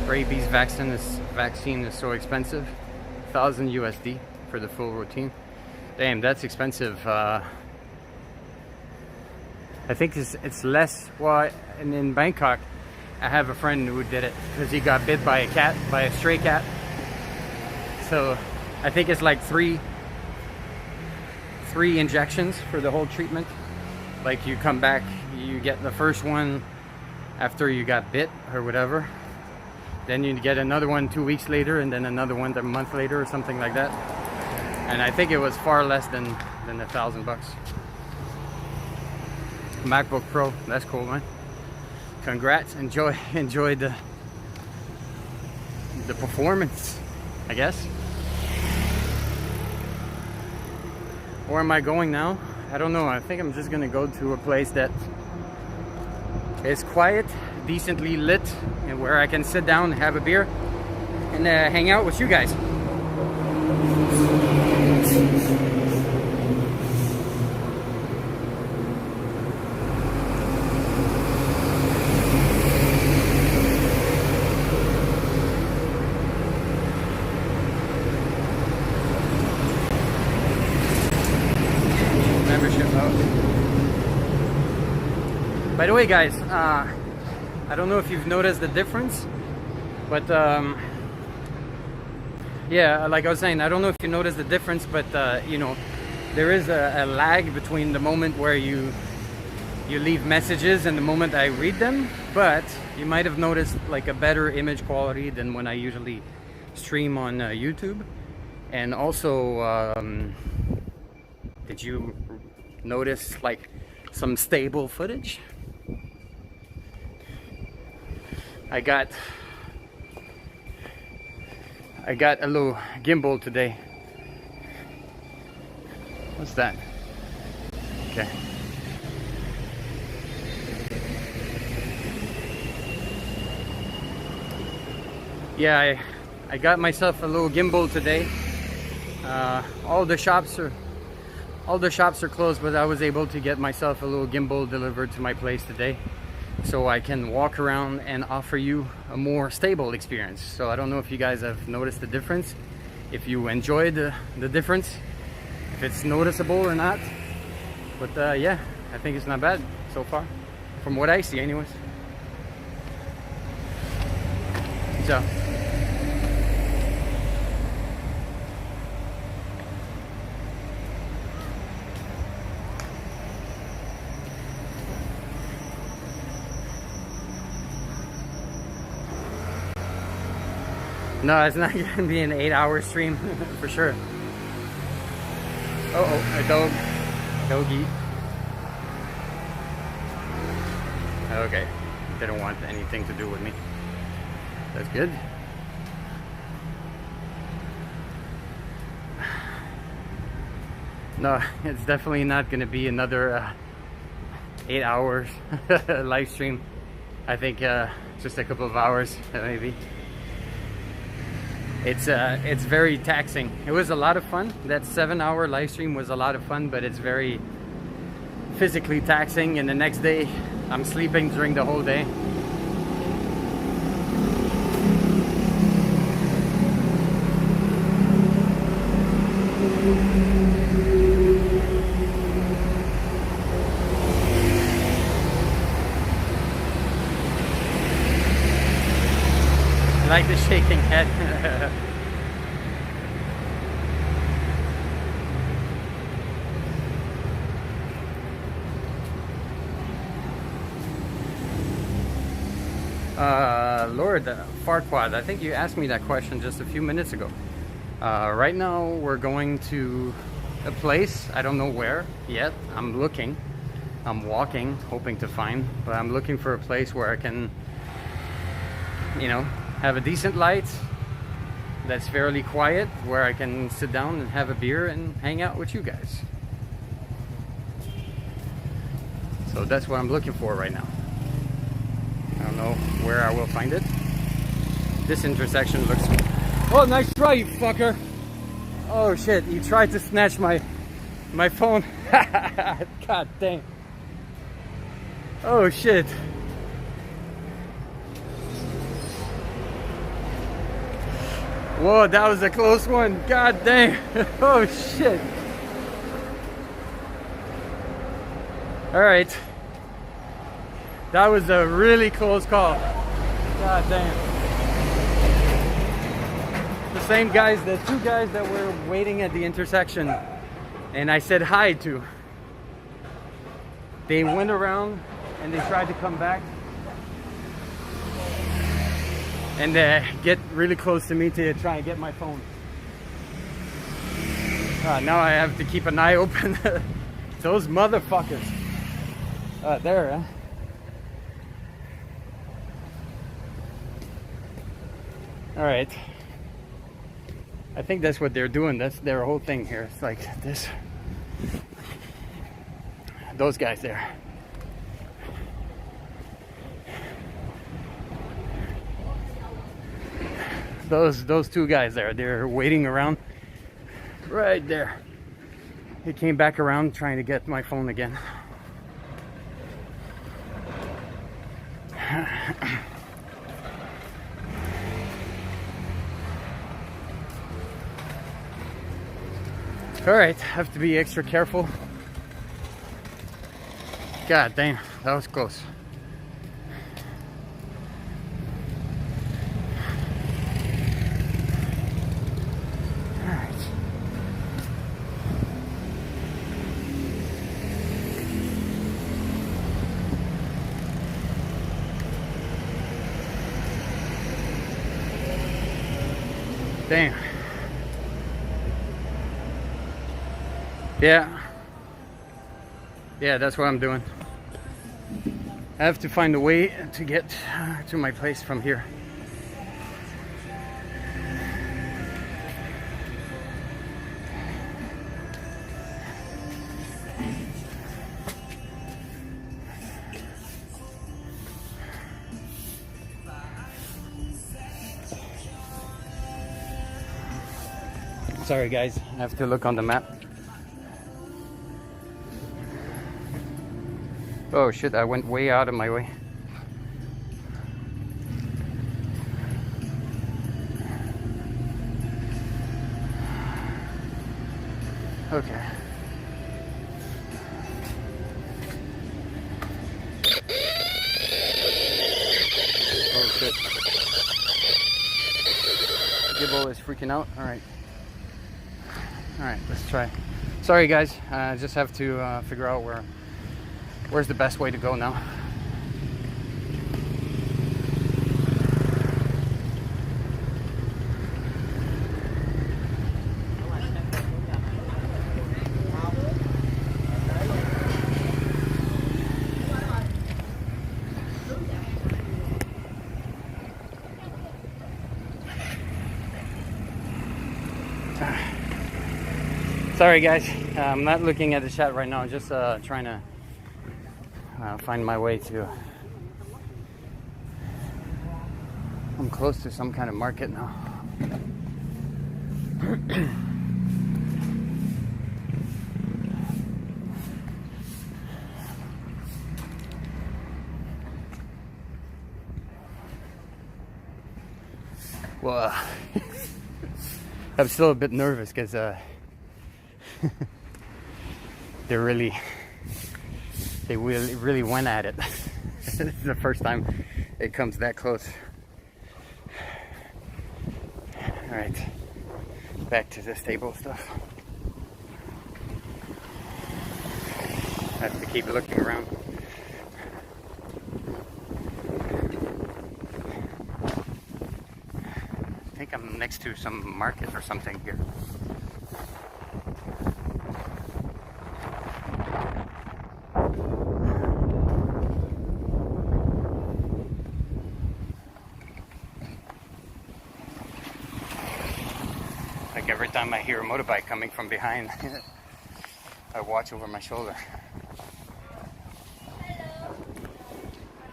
Rabies vaccine is so expensive. 1,000 USD for the full routine. Damn, that's expensive. I think it's less. Well, in Bangkok, I have a friend who did it because he got bit by a cat, by a stray cat. So I think it's like three injections for the whole treatment. Like you come back, you get the first one after you got bit or whatever. Then you get another one 2 weeks later, and then another one a month later or something like that. And I think it was far less than $1,000. MacBook Pro, that's cool, man. Congrats, enjoy the performance, I guess. Where am I going now? I don't know. I think I'm just gonna go to a place that is quiet, decently lit, and where I can sit down, have a beer, and hang out with you guys. By the way, guys, I don't know if you've noticed the difference, but yeah, like I was saying, I don't know if you noticed the difference, but you know, there is a lag between the moment where you leave messages and the moment I read them. But you might have noticed like a better image quality than when I usually stream on YouTube. And also, did you notice like some stable footage? I got a little gimbal today. What's that? Okay. Yeah, I got myself a little gimbal today. All the shops are closed, but I was able to get myself a little gimbal delivered to my place today, so I can walk around and offer you a more stable experience. So I don't know if you guys have noticed the difference, if you enjoyed the difference, if it's noticeable or not. But yeah, I think it's not bad so far, from what I see anyways. So no, it's not gonna be an 8-hour stream for sure. Uh-oh, a doggy. Okay, they don't want anything to do with me. That's good. No, it's definitely not gonna be another 8 hours live stream. I think just a couple of hours maybe. It's very taxing. It was a lot of fun. That 7-hour live stream was a lot of fun, but it's very physically taxing, and the next day I'm sleeping during the whole day. I like the shaking head. Lord Farquaad, I think you asked me that question just a few minutes ago. Right now we're going to a place, I don't know where yet. I'm looking, I'm walking, hoping to find, but I'm looking for a place where I can, you know, have a decent light that's fairly quiet, where I can sit down and have a beer and hang out with you guys. So that's what I'm looking for right now. I don't know where I will find it. This intersection looks... Oh, nice try, you fucker! Oh shit, he tried to snatch my phone. God dang. Oh shit. Whoa, that was a close one. God dang. Oh shit. Alright. That was a really close call. God damn. The same guys, the two guys that were waiting at the intersection and I said hi to, they went around and they tried to come back and get really close to me to try and get my phone. Now I have to keep an eye open. Those motherfuckers. There, huh? All right. I think that's what they're doing. That's their whole thing here. It's like this. Those guys there. Those two guys there. They're waiting around right there. He came back around trying to get my phone again. All right, have to be extra careful. God damn, that was close. All right. Damn. Yeah, that's what I'm doing. I have to find a way to get to my place from here. Sorry guys, I have to look on the map. Oh shit, I went way out of my way. Okay. Oh shit. Gibble is freaking out. Alright. Alright, let's try. Sorry guys, I just have to figure out where's the best way to go now. Sorry guys, I'm not looking at the chat right now, just trying to find my way to. I'm close to some kind of market now. Well, I'm still a bit nervous because they really went at it. This is the first time it comes that close. All right, back to this table stuff. I have to keep looking around. I think I'm next to some market or something here. Like every time I hear a motorbike coming from behind, I watch over my shoulder.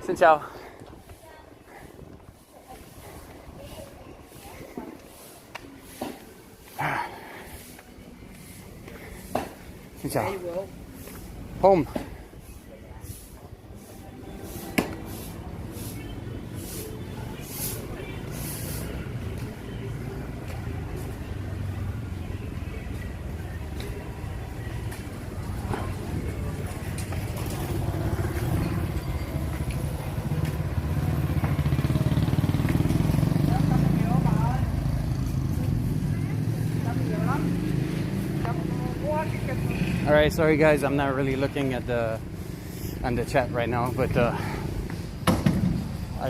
Xin chào. Xin chào. Home. right, sorry guys, I'm not really looking at the chat right now, but I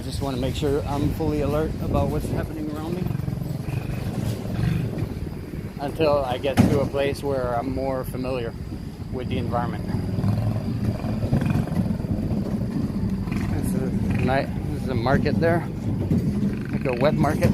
just want to make sure I'm fully alert about what's happening around me until I get to a place where I'm more familiar with the environment. This is a market there, like a wet market.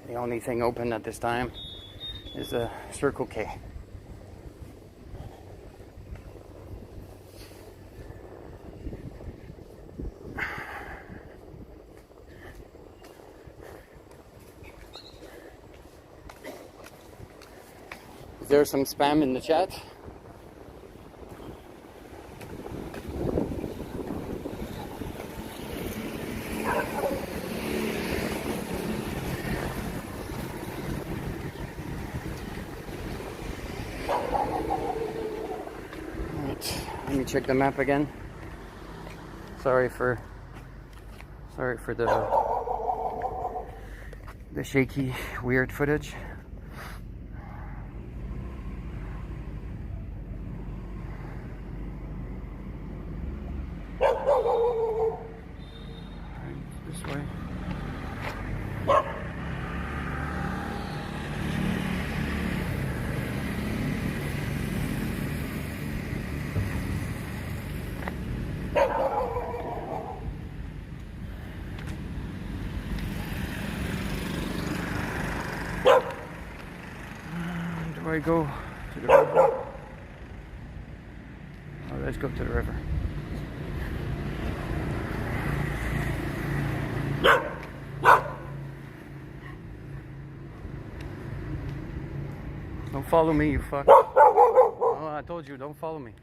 The only thing open at this time is a Circle K. Is there some spam in the chat? Let me check the map again. Sorry for the shaky, weird footage. All right, this way. Do I go to the river? Oh, let's go to the river. Don't follow me, you fuck. Oh, I told you, don't follow me.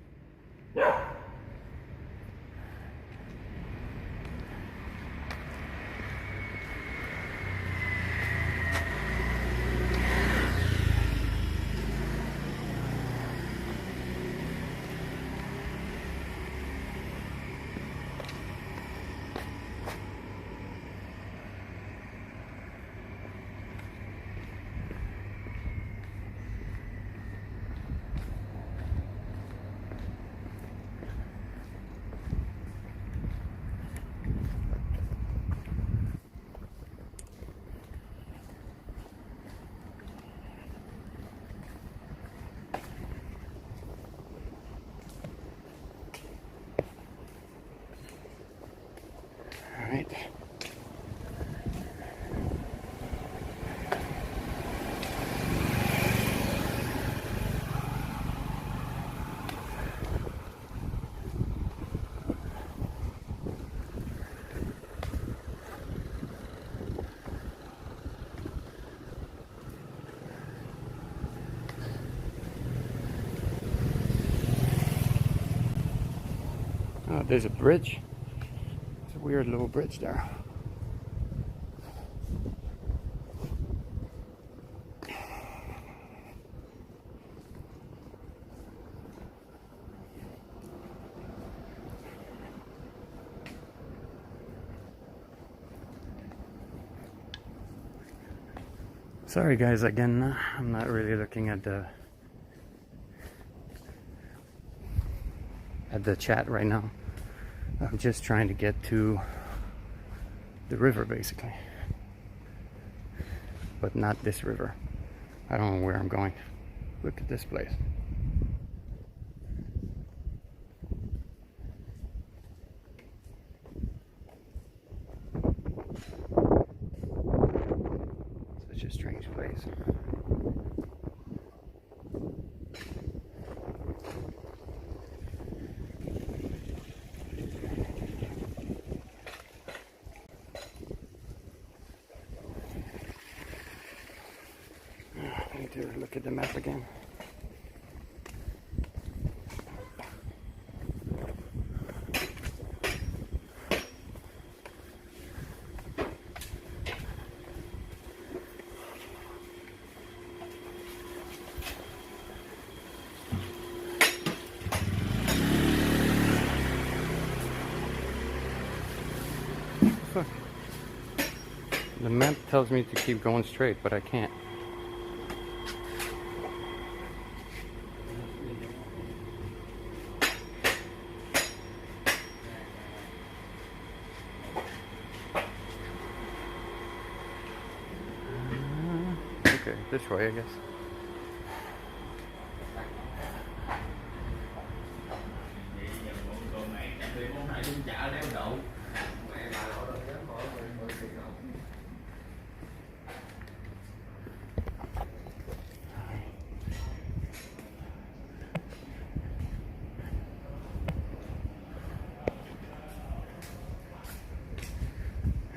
All right. Oh, there's a bridge. It's a weird little bridge there. Sorry guys, again, I'm not really looking at the chat right now. I'm just trying to get to the river basically, but not this river. I don't know where I'm going. Look at this place. look at the map again. The map tells me to keep going straight, but I can't. Okay, this way, I guess.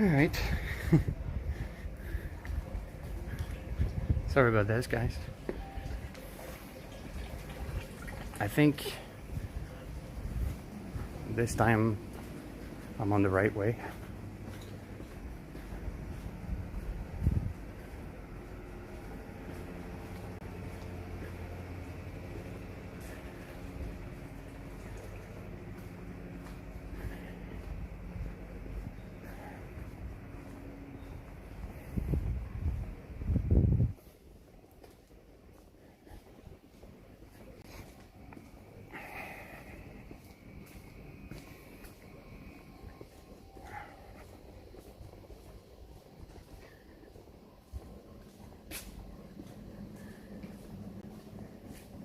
All right. Sorry about this, guys. I think this time I'm on the right way.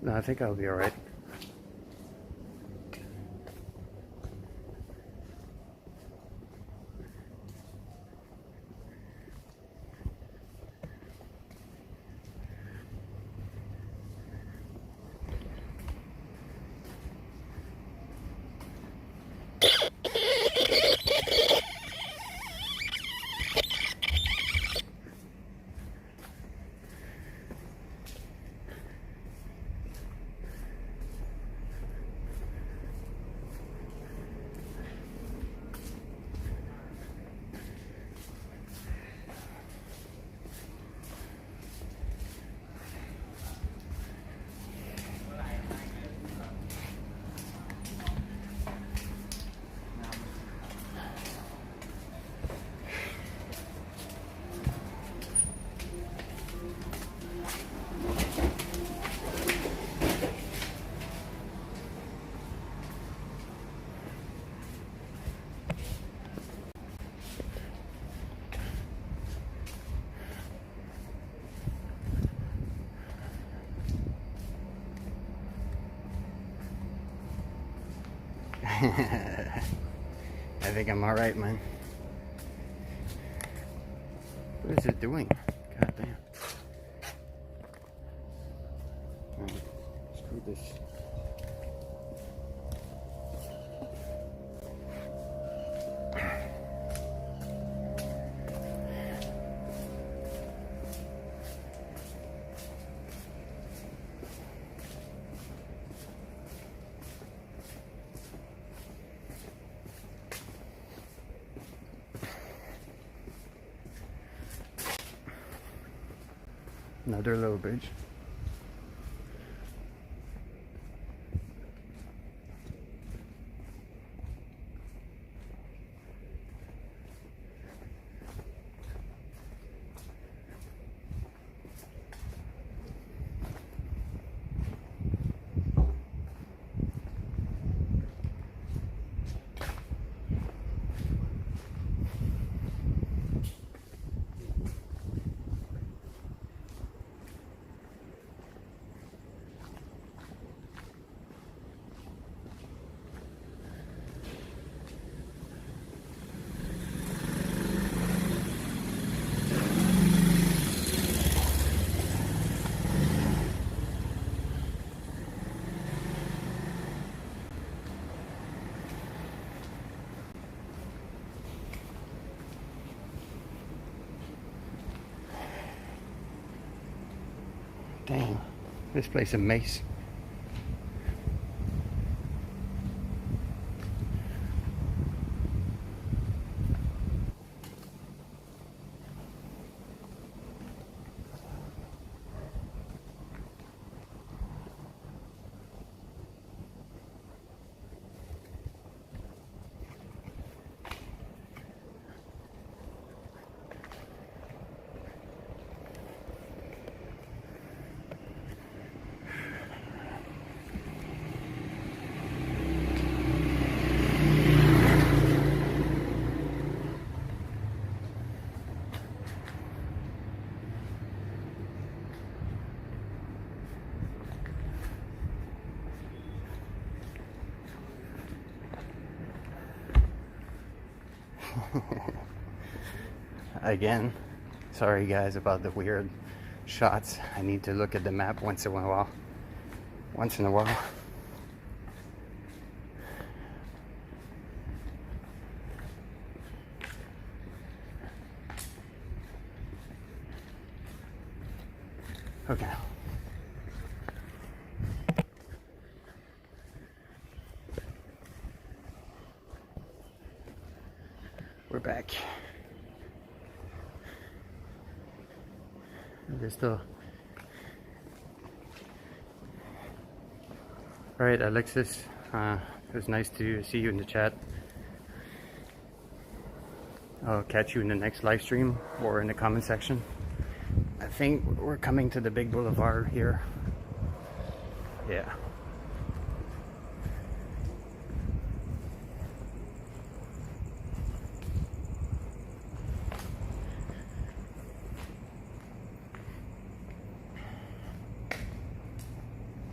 No, I think I'll be all right. I think I'm all right, man. What is it doing? God damn. All right, screw this. Another little bridge. Dang, this place is a maze. Again, sorry guys about the weird shots. I need to look at the map once in a while. Okay. We're back. There's still. Alright, Alexis, it was nice to see you in the chat. I'll catch you in the next live stream or in the comment section. I think we're coming to the big boulevard here. Yeah.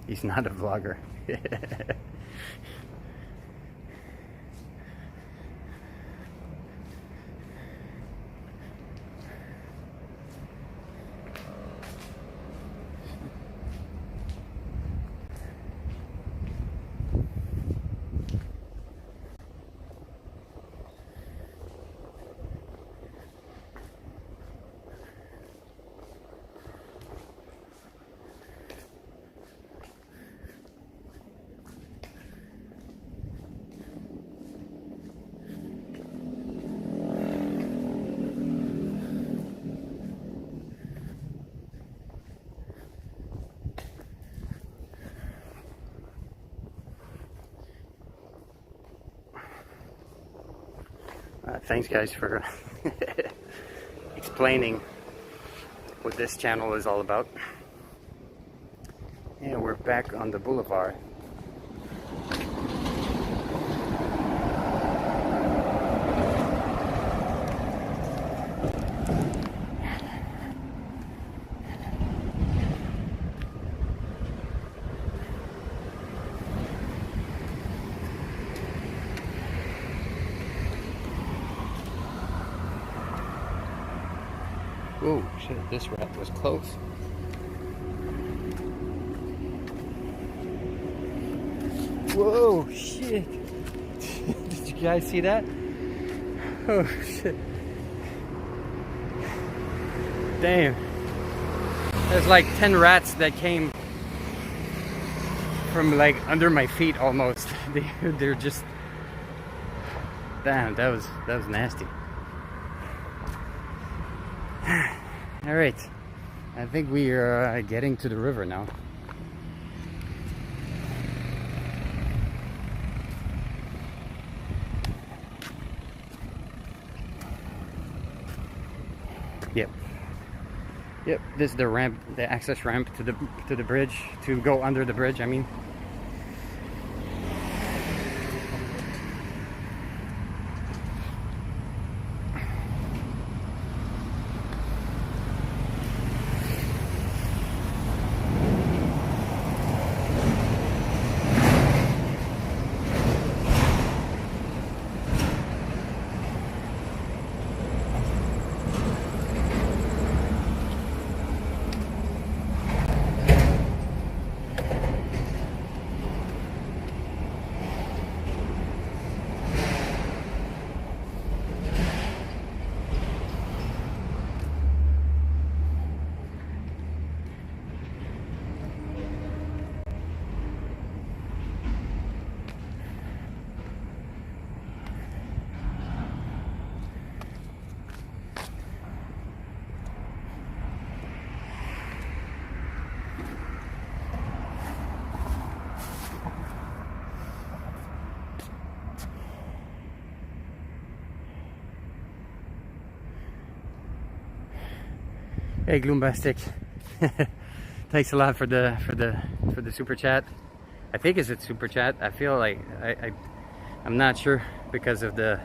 He's not a vlogger. Thanks guys for explaining what this channel is all about. Yeah, we're back on the boulevard. Oh shit, this rat was close. Whoa, shit. Did you guys see that? Oh shit. Damn. There's like 10 rats that came from like under my feet almost. They're just... Damn, that was nasty. All right, I think we are getting to the river now. Yep, this is the ramp, the access ramp to the bridge, to go under the bridge, I mean. Hey Gloombastic. Thanks a lot for the super chat. I think it's a super chat. I feel like I'm not sure because of I'm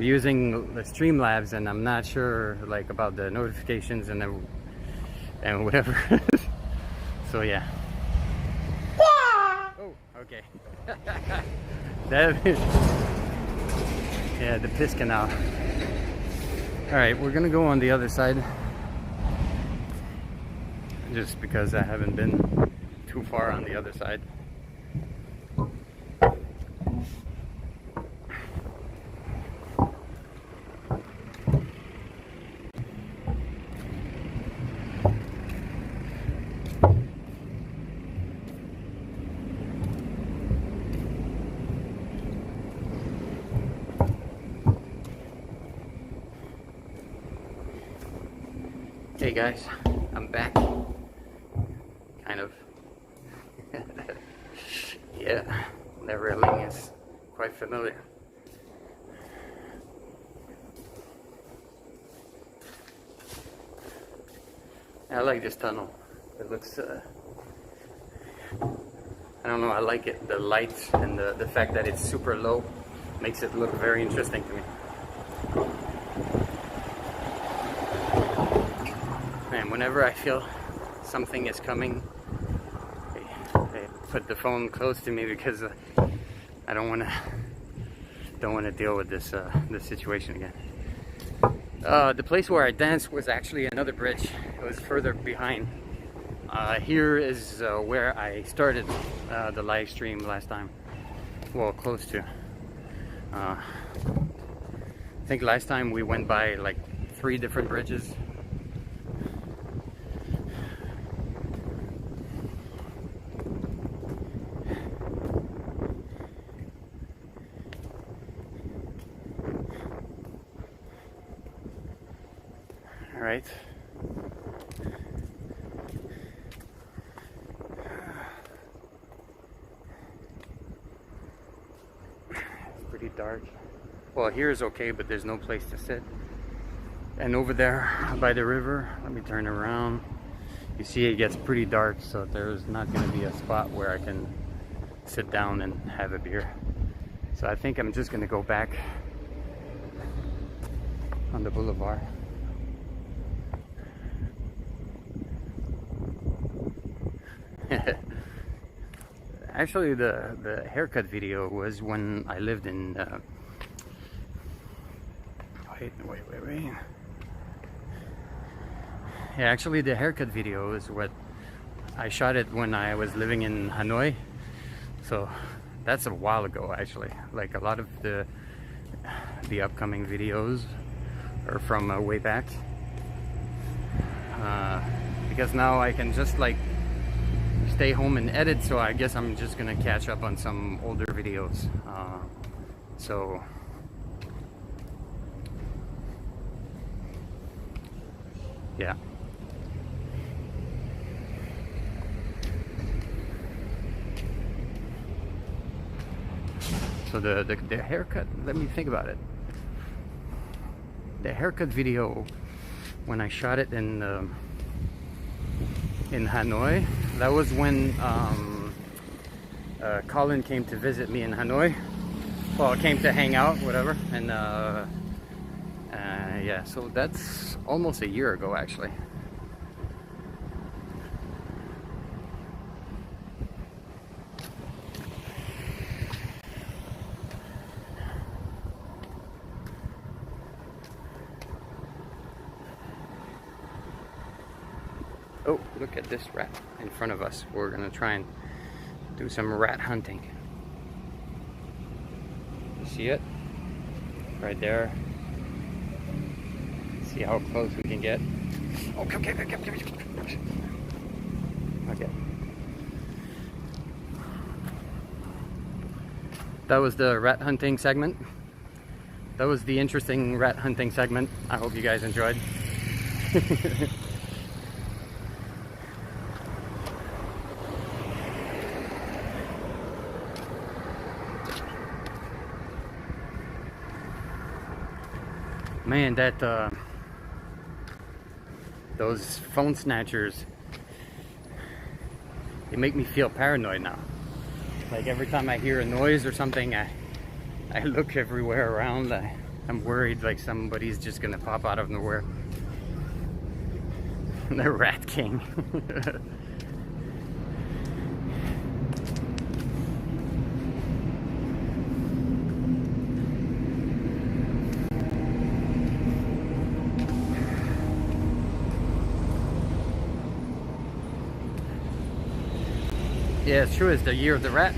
using the Streamlabs and I'm not sure like about the notifications and whatever. So yeah. Oh, okay. Yeah, the piss canal. All right, we're gonna go on the other side, just because I haven't been too far on the other side. Hey guys, I'm back. Kind of. Yeah, that railing is quite familiar. I like this tunnel. It looks, I don't know, I like it. The lights and the fact that it's super low makes it look very interesting to me. And whenever I feel something is coming, I put the phone close to me because I don't want to deal with this situation again. The place where I danced was actually another bridge. It was further behind. Here is where I started the live stream last time. Well, close to. I think last time we went by like 3 different bridges. All right. It's pretty dark. Well, here is okay, but there's no place to sit. And over there by the river, let me turn around. You see it gets pretty dark, so there's not going to be a spot where I can sit down and have a beer. So I think I'm just going to go back on the boulevard. Actually, the haircut video was when I lived in wait. Yeah, actually the haircut video is what I shot it when I was living in Hanoi. So that's a while ago actually. Like a lot of the upcoming videos are from way back. Because now I can just like stay home and edit, so I guess I'm just gonna catch up on some older videos. So yeah. So the haircut, let me think about it. The haircut video, when I shot it in Hanoi, that was when Colin came to visit me in Hanoi. Well, came to hang out, whatever, and yeah, so that's almost a year ago actually. Oh, look at this rat in front of us. We're gonna try and do some rat hunting. You see it? Right there. See how close we can get. Oh, come. Okay. That was the rat hunting segment. That was the interesting rat hunting segment. I hope you guys enjoyed. Man, that Those phone snatchers, they make me feel paranoid now. Like every time I hear a noise or something, I look everywhere around. I'm worried like somebody's just gonna pop out of nowhere. The Rat King. Yeah, it's true. It's the year of the rat.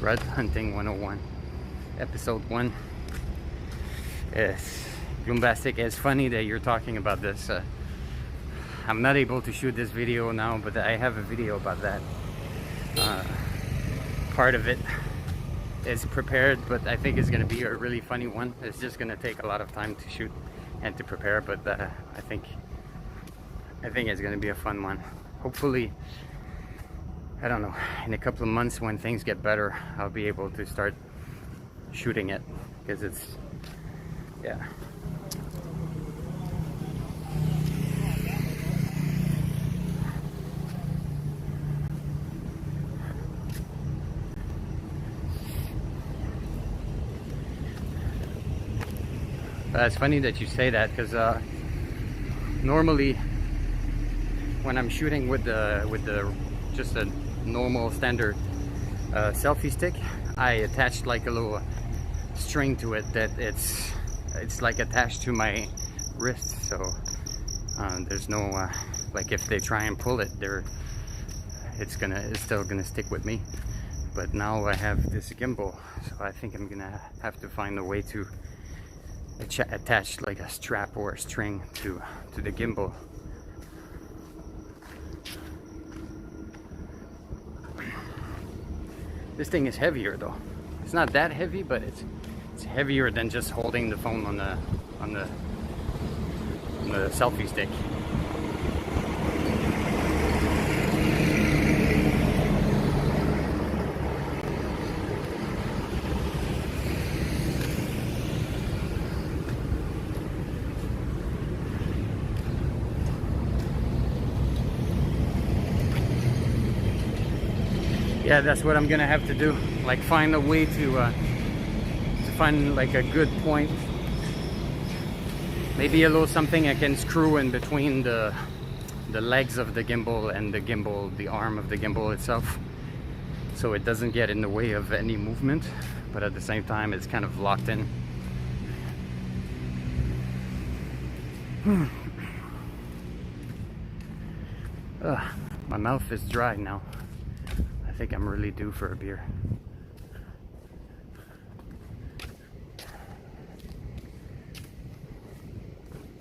Rat Hunting 101, episode 1. Yes, Gloombastic, it's funny that you're talking about this. I'm not able to shoot this video now, but I have a video about that. Part of it is prepared, but I think it's going to be a really funny one. It's just going to take a lot of time to shoot and to prepare, but I think it's going to be a fun one. Hopefully, I don't know, in a couple of months when things get better, I'll be able to start shooting it, because it's, yeah. It's funny that you say that, because normally when I'm shooting with the just a normal standard selfie stick, I attached like a little string to it that it's like attached to my wrist, so there's no like if they try and pull it, it's still gonna stick with me. But now I have this gimbal, so I think I'm gonna have to find a way to attach like a strap or a string to the gimbal. This thing is heavier though. It's not that heavy, but it's heavier than just holding the phone on the selfie stick. Yeah, that's what I'm gonna have to do. Like find a way to find like a good point. Maybe a little something I can screw in between the legs of the gimbal and the arm of the gimbal itself, so it doesn't get in the way of any movement, but at the same time it's kind of locked in. My mouth is dry now. I think I'm really due for a beer.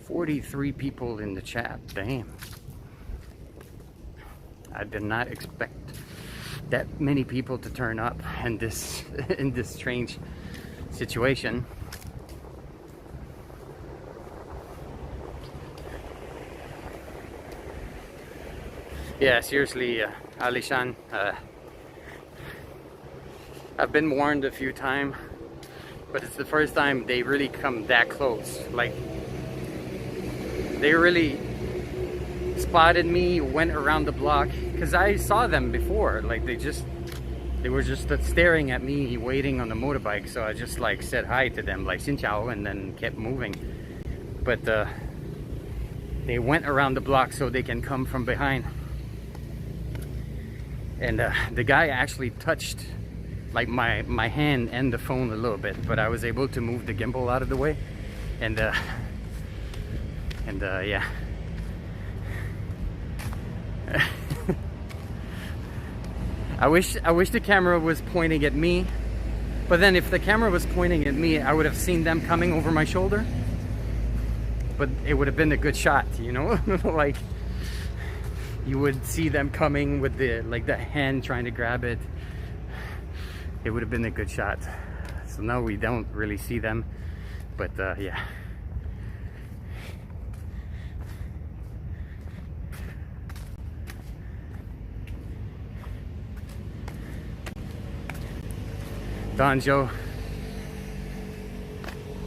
"43 people in the chat, damn. I did not expect that many people to turn up in this in this strange situation. Yeah, seriously, Alishan, I've been warned a few times, but it's the first time they really come that close. Like, they really spotted me, went around the block, because I saw them before. Like, they were just staring at me, waiting on the motorbike, so I just like said hi to them, like "Xin chào," and then kept moving. But they went around the block so they can come from behind. And the guy actually touched like my hand and the phone a little bit, but I was able to move the gimbal out of the way, and yeah. I wish the camera was pointing at me, but then if the camera was pointing at me, I would have seen them coming over my shoulder, but it would have been a good shot, you know. Like, you would see them coming with the hand trying to grab it. It would have been a good shot. So now we don't really see them, but yeah. Don Joe.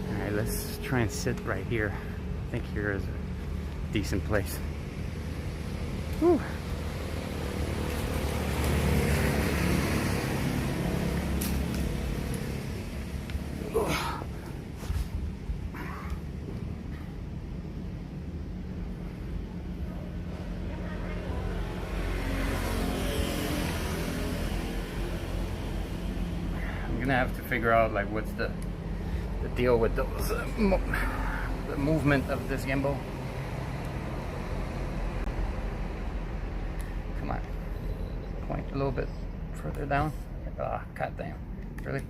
Alright, let's try and sit right here. I think here is a decent place. Whew. I'm gonna have to figure out like what's the deal with those the movement of this gimbal. Come on, point a little bit further down. Ah, god damn, really?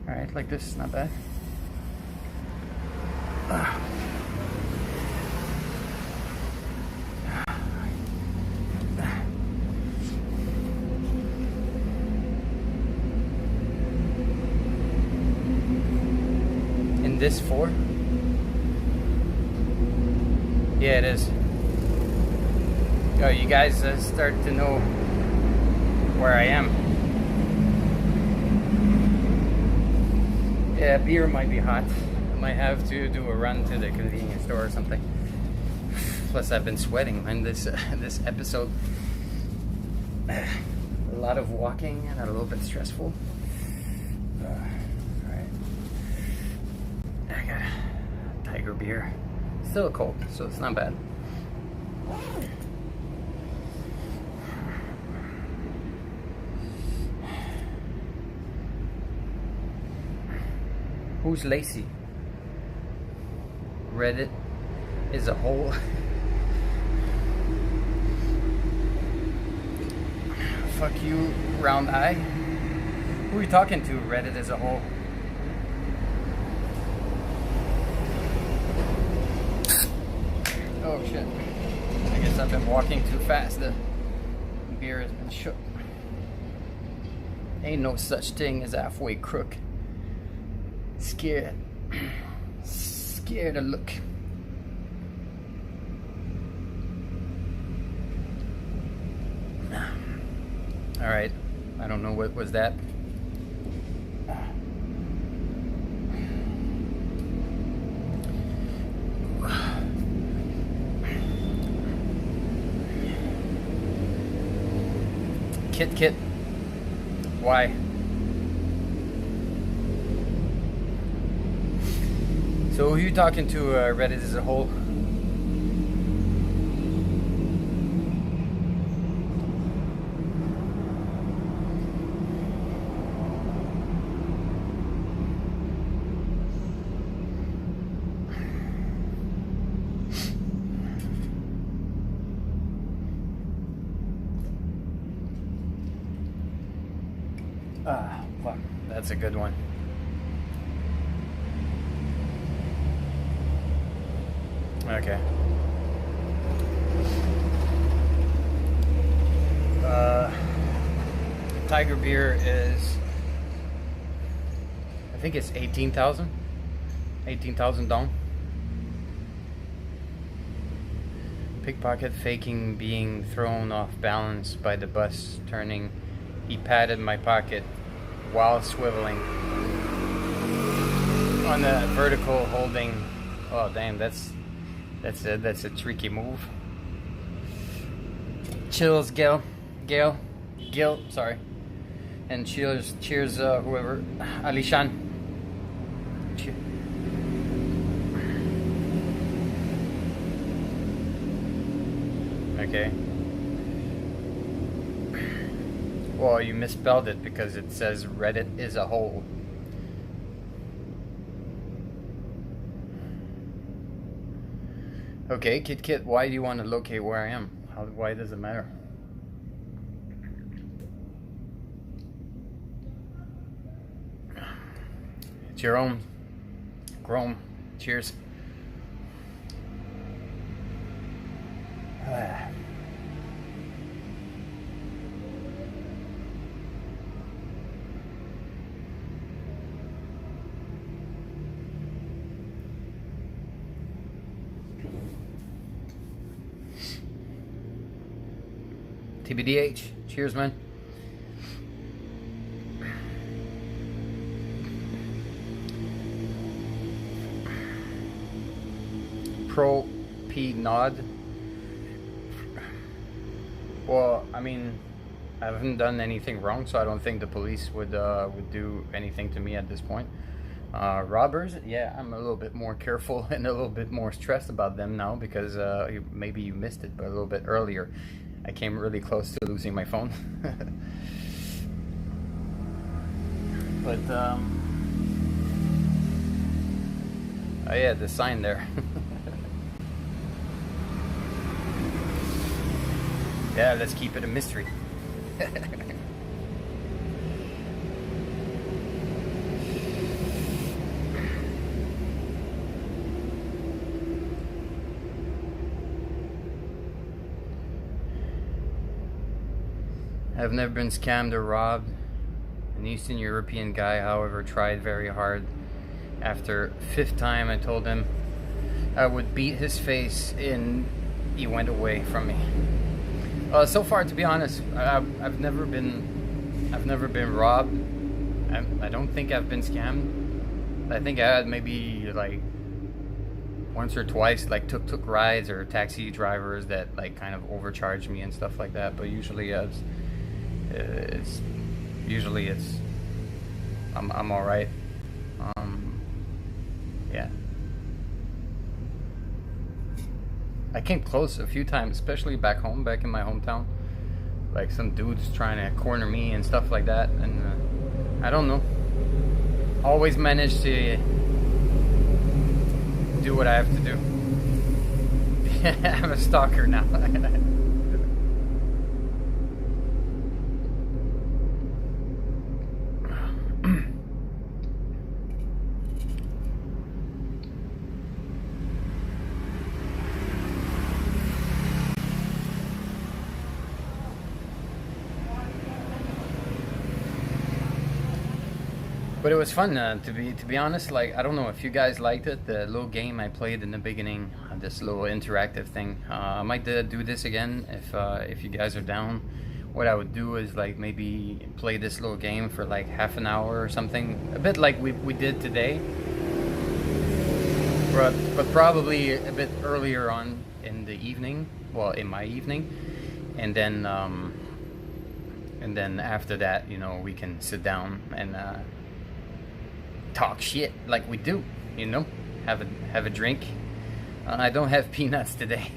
All right, like this is not bad. In this 4? Yeah, it is. Oh, you guys start to know where I am. Yeah, beer might be hot. I might have to do a run to the convenience store or something. Plus, I've been sweating in this this episode. A lot of walking and a little bit stressful. Alright. I got Tiger beer. Still cold, so it's not bad. Who's Lacey? Reddit is a whole. Fuck you, round eye. Who are you talking to? Reddit as a whole. Oh shit. I guess I've been walking too fast. The beer has been shook. Ain't no such thing as halfway crook. Scared. Scared to look. Alright. I don't know what was that. Kit. Why? So who are you talking to, Reddit as a whole? Ah, fuck. That's a good one. Okay. Tiger beer is, I think it's 18,000. 18,000 dong. Pickpocket faking being thrown off balance by the bus turning. He patted my pocket while swiveling on the vertical holding. Oh damn, that's a tricky move. Chills, Gil, sorry, and cheers, whoever, Alishan. Okay. Well, you misspelled it because it says Reddit is a whole. Okay, Kit, why do you want to locate where I am? Why does it matter? It's your own. Chrome. Cheers. TBDH. Cheers, man. Pro P nod. Well, I mean, I haven't done anything wrong, so I don't think the police would do anything to me at this point. Robbers, yeah, I'm a little bit more careful and a little bit more stressed about them now because maybe you missed it, but a little bit earlier I came really close to losing my phone. But oh yeah, the sign there. Yeah, let's keep it a mystery. I've never been scammed or robbed. An Eastern European guy, however, tried very hard. After 5th time, I told him I would beat his face and he went away from me. So far, to be honest, I've never been robbed. I don't think I've been scammed. I think I had maybe like once or twice, like tuk-tuk rides or taxi drivers that like kind of overcharged me and stuff like that. But usually, I'm all right. Yeah. I came close a few times, especially back home, back in my hometown. Like some dudes trying to corner me and stuff like that, and I don't know. Always managed to do what I have to do. I'm a stalker now. But it was fun, to be honest. Like, I don't know if you guys liked it, the little game I played in the beginning, this little interactive thing. I might do this again if you guys are down. What I would do is like maybe play this little game for like half an hour or something, a bit like we did today, but probably a bit earlier on in the evening. Well, in my evening, and then after that, you know, we can sit down and talk shit like we do, you know, have a drink. I don't have peanuts today.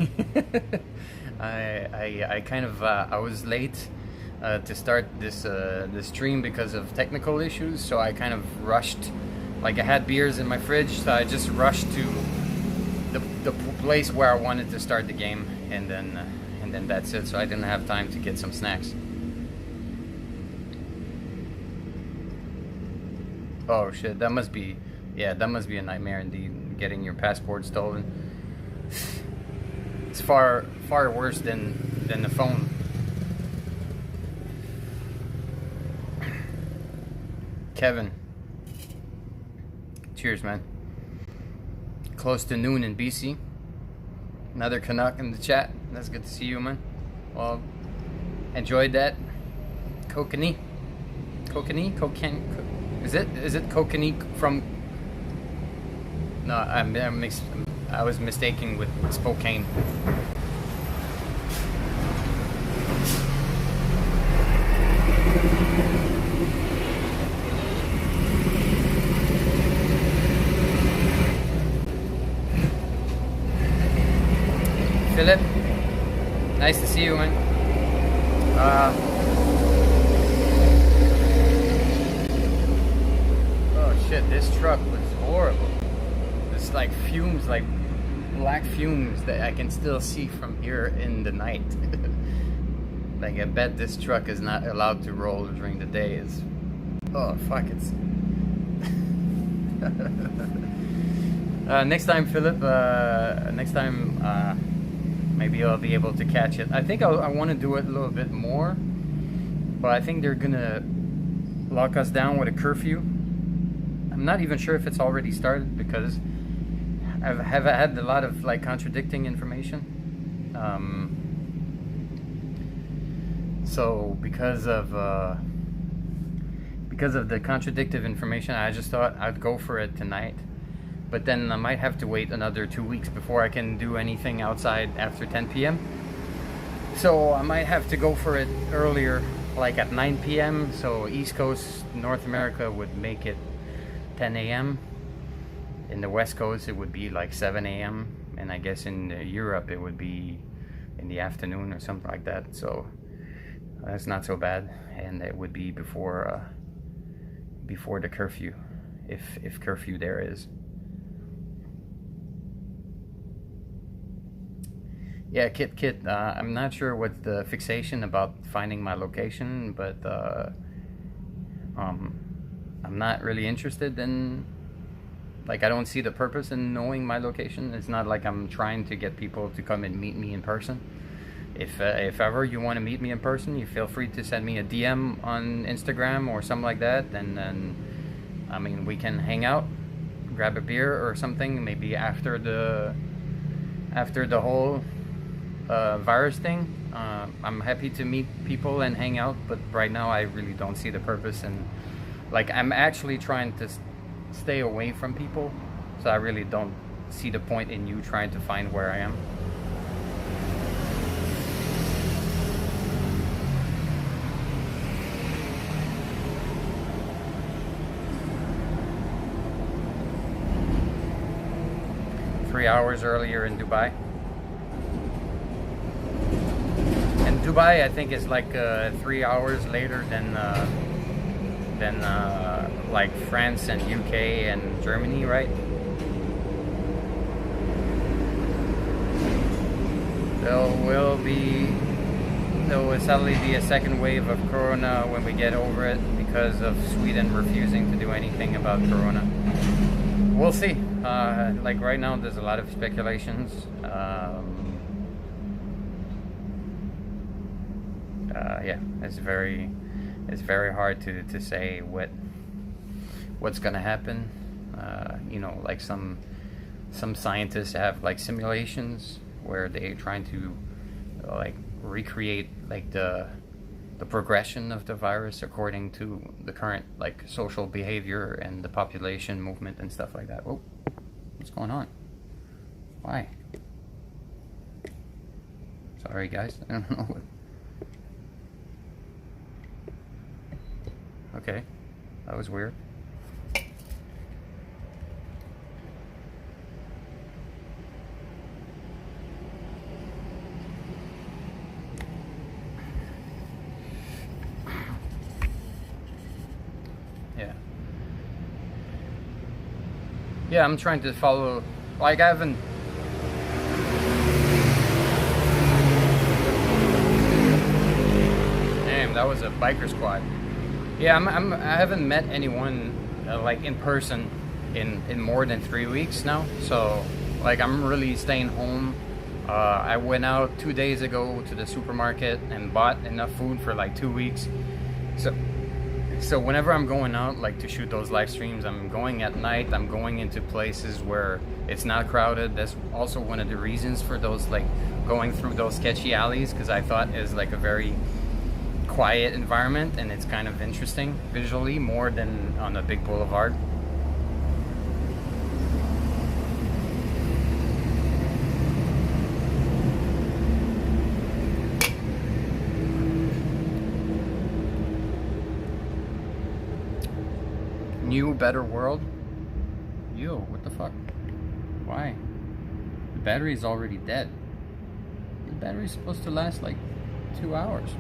I kind of I was late to start this stream because of technical issues, so I kind of rushed. Like, I had beers in my fridge, so I just rushed to the place where I wanted to start the game, and then that's it. So I didn't have time to get some snacks. Oh shit, that must be a nightmare indeed, getting your passport stolen. It's far worse than the phone. Kevin, cheers, man. Close to noon in BC. Another Canuck in the chat. That's good to see you, man. Well, enjoyed that. Kokanee. Is it Kokanee from? No, I was mistaken with Spokane. Philip, nice to see you, man. Shit, this truck was horrible. It's like fumes, like black fumes that I can still see from here in the night. Like, I bet this truck is not allowed to roll during the day. It's, oh fuck, it's next time, Philip, next time maybe I'll be able to catch it. I think I want to do it a little bit more, but I think they're gonna lock us down with a curfew. I'm not even sure if it's already started because I've had a lot of like contradicting information. So because of the contradictive information, I just thought I'd go for it tonight. But then I might have to wait another 2 weeks before I can do anything outside after 10 p.m. So I might have to go for it earlier, like at 9 p.m. So East Coast, North America would make it 10 a.m. In the West Coast, it would be like 7 a.m. And I guess in Europe, it would be in the afternoon or something like that. So that's not so bad. And it would be before the curfew, if curfew there is. Yeah, Kit, I'm not sure what's the fixation about finding my location, but I'm not really interested in, like, I don't see the purpose in knowing my location. It's not like I'm trying to get people to come and meet me in person. If ever you want to meet me in person, you feel free to send me a DM on Instagram or something like that, and then, I mean, we can hang out, grab a beer or something, maybe after the whole virus thing. I'm happy to meet people and hang out, but right now I really don't see the purpose, and like, I'm actually trying to stay away from people, so I really don't see the point in you trying to find where I am. Three hours earlier in Dubai. And Dubai, I think, is like 3 hours later than like France and UK and Germany, right? There will sadly be a second wave of Corona when we get over it, because of Sweden refusing to do anything about Corona. We'll see. Like right now, there's a lot of speculations. Yeah, it's very hard to say what's gonna happen. You know, like some scientists have like simulations where they're trying to like recreate like the progression of the virus according to the current like social behavior and the population movement and stuff like that. Oh, what's going on? Why? Sorry guys, I don't know what. Okay, that was weird. Yeah, I'm trying to follow, like, I haven't. Damn, that was a biker squad. Yeah, I haven't met anyone like in person in more than 3 weeks now. So like, I'm really staying home. I went out 2 days ago to the supermarket and bought enough food for like 2 weeks. So whenever I'm going out, like, to shoot those live streams, I'm going at night. I'm going into places where it's not crowded. That's also one of the reasons for those, like, going through those sketchy alleys, because I thought is like a very quiet environment, and it's kind of interesting visually more than on a big boulevard. New better world? Yo, what the fuck? Why? The battery's already dead. The battery's supposed to last like 2 hours.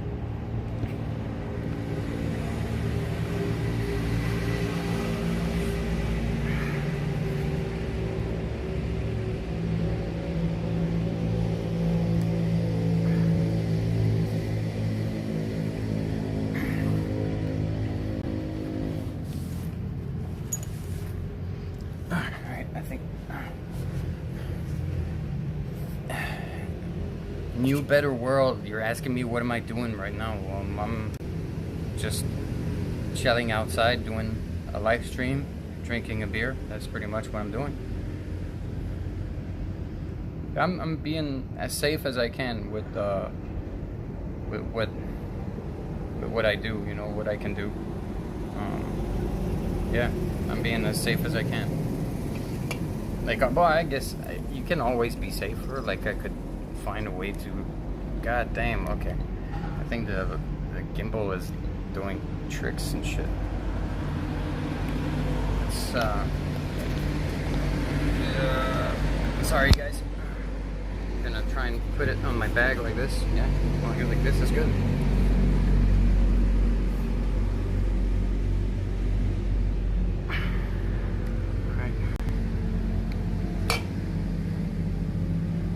New better world. You're asking me what am I doing right now? I'm just chilling outside doing a live stream, drinking a beer. That's pretty much what I'm doing. I'm being as safe as I can with what I do, you know, what I can do. Yeah, I'm being as safe as I can. Like, well, I guess you can always be safer. Like, I could find a way to... God damn, okay. I think the gimbal is doing tricks and shit. It's, sorry, guys. I'm gonna try and put it on my bag like this. Yeah, like this is good.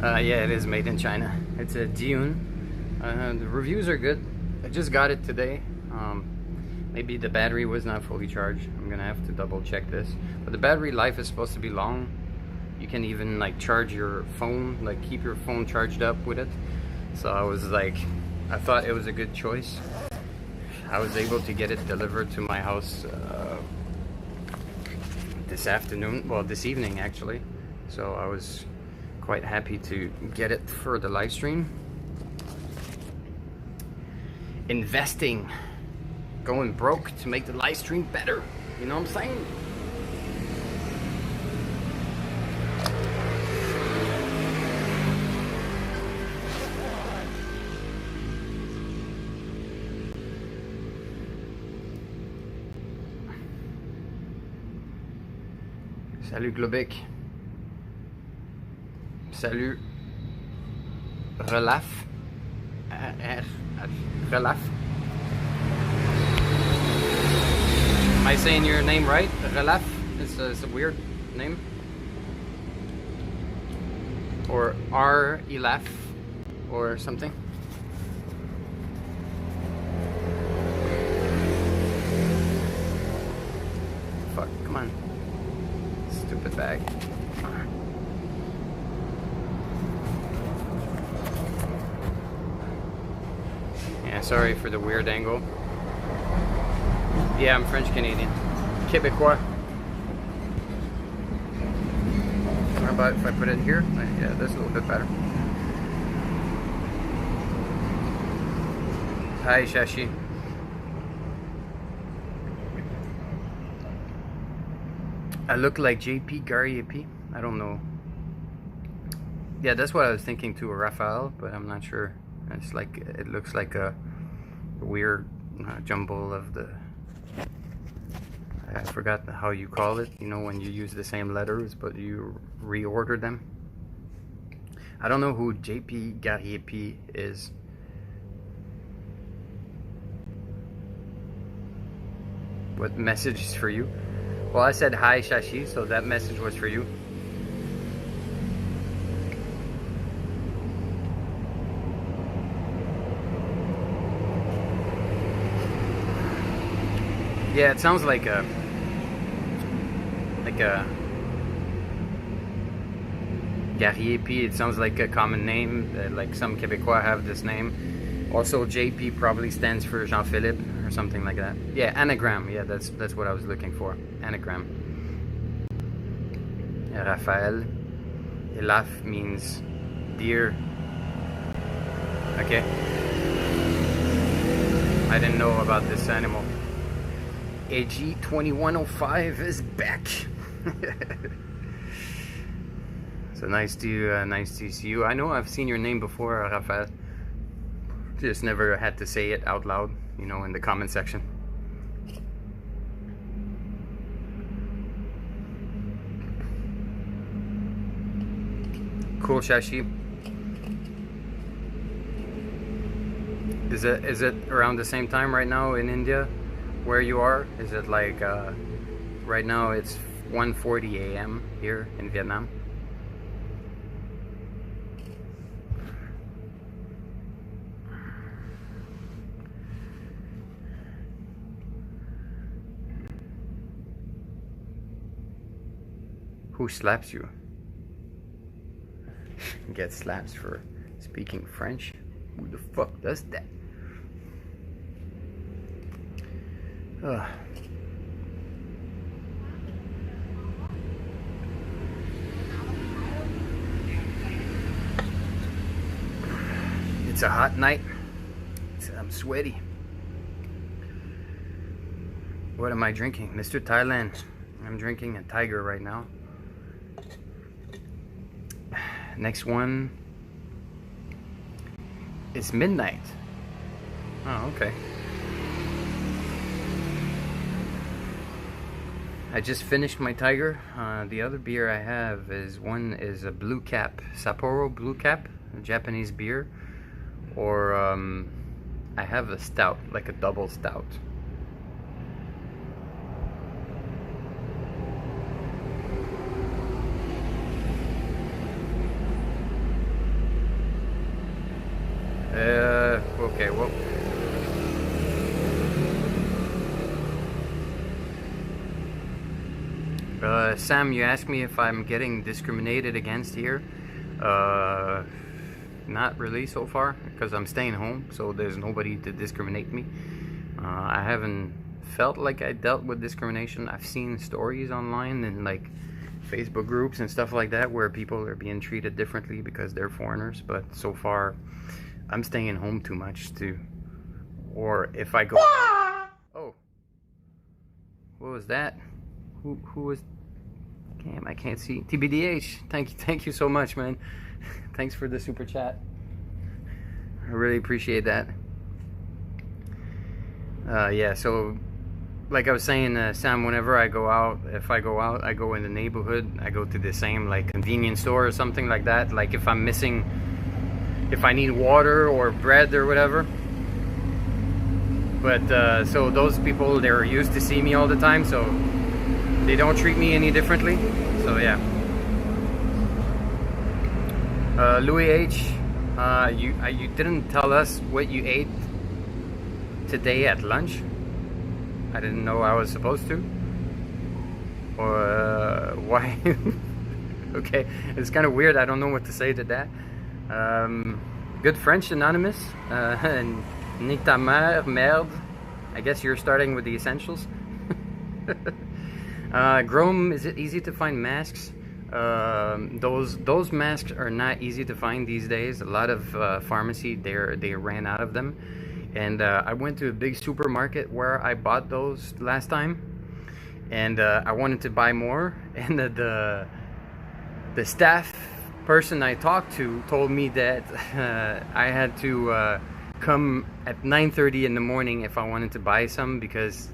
Yeah, it is made in China. It's a Dune. The reviews are good. I just got it today. Maybe the battery was not fully charged. I'm gonna have to double check this. But the battery life is supposed to be long. You can even like charge your phone, like keep your phone charged up with it. So I was like, I thought it was a good choice. I was able to get it delivered to my house this afternoon, well, this evening actually. So I was quite happy to get it for the live stream. Investing, going broke to make the live stream better. You know what I'm saying? Salut GLOBIK. Salut Relaf. Relaf. Am I saying your name right? Relaf? It's a weird name. Or R-Elaf or something. Fuck, come on. Stupid bag. Yeah, sorry for the weird angle. Yeah, I'm French Canadian. Québécois. How about if I put it here? Yeah, that's a little bit better. Hi, Shashi. I look like JP Gariepi. I don't know. Yeah, that's what I was thinking too, Raphael, but I'm not sure. It's like, it looks like a weird jumble of the... I forgot how you call it, you know, when you use the same letters but you reorder them. I don't know who JP Gariepi is. What message is for you? Well, I said hi, Shashi, so that message was for you. Yeah, it sounds like a Gariepi. It sounds like a common name. Like some Québécois have this name. Also, JP probably stands for Jean-Philippe or something like that. Yeah, anagram. Yeah, that's what I was looking for. Anagram. Yeah, Raphael. Elaf means deer. Okay. I didn't know about this animal. AG2105 is back. So nice to see you. I know I've seen your name before, Raphael. Just never had to say it out loud, you know, in the comment section. Cool, Shashi. Is it around the same time right now in India where you are? Is it like right now it's 1:40 a.m. here in Vietnam? Who slaps you? Get slaps for speaking French? Who the fuck does that? Ugh. It's a hot night. I'm sweaty. What am I drinking? Mr. Thailand. I'm drinking a Tiger right now. Next one is Midnight. Oh, okay. I just finished my Tiger. The other beer I have is a Blue Cap, Sapporo Blue Cap, a Japanese beer. Or I have a stout, like a double stout. Okay, well. Sam, you asked me if I'm getting discriminated against here. Not really so far, because I'm staying home, so there's nobody to discriminate me. I haven't felt like I dealt with discrimination. I've seen stories online and like Facebook groups and stuff like that where people are being treated differently because they're foreigners, but so far I'm staying home too much to, or if I go out, oh, what was that? Who was, damn, I can't see. TBDH, thank you so much, man. Thanks for the super chat. I really appreciate that. Yeah, so like I was saying, Sam, whenever I go out, if I go out, I go in the neighborhood, I go to the same like convenience store or something like that. Like if I'm missing, if I need water or bread or whatever. But so those people, they're used to see me all the time, so they don't treat me any differently. So yeah. Louis H, you didn't tell us what you ate today at lunch. I didn't know I was supposed to. Or why? Okay, it's kind of weird. I don't know what to say to that. Good French Anonymous. Nique ta mère, merde. I guess you're starting with the essentials. Grom, is it easy to find masks? Those masks are not easy to find these days. A lot of pharmacy, they ran out of them. And I went to a big supermarket where I bought those last time, and I wanted to buy more, and the staff person I talked to told me that I had to come at 9:30 in the morning if I wanted to buy some, because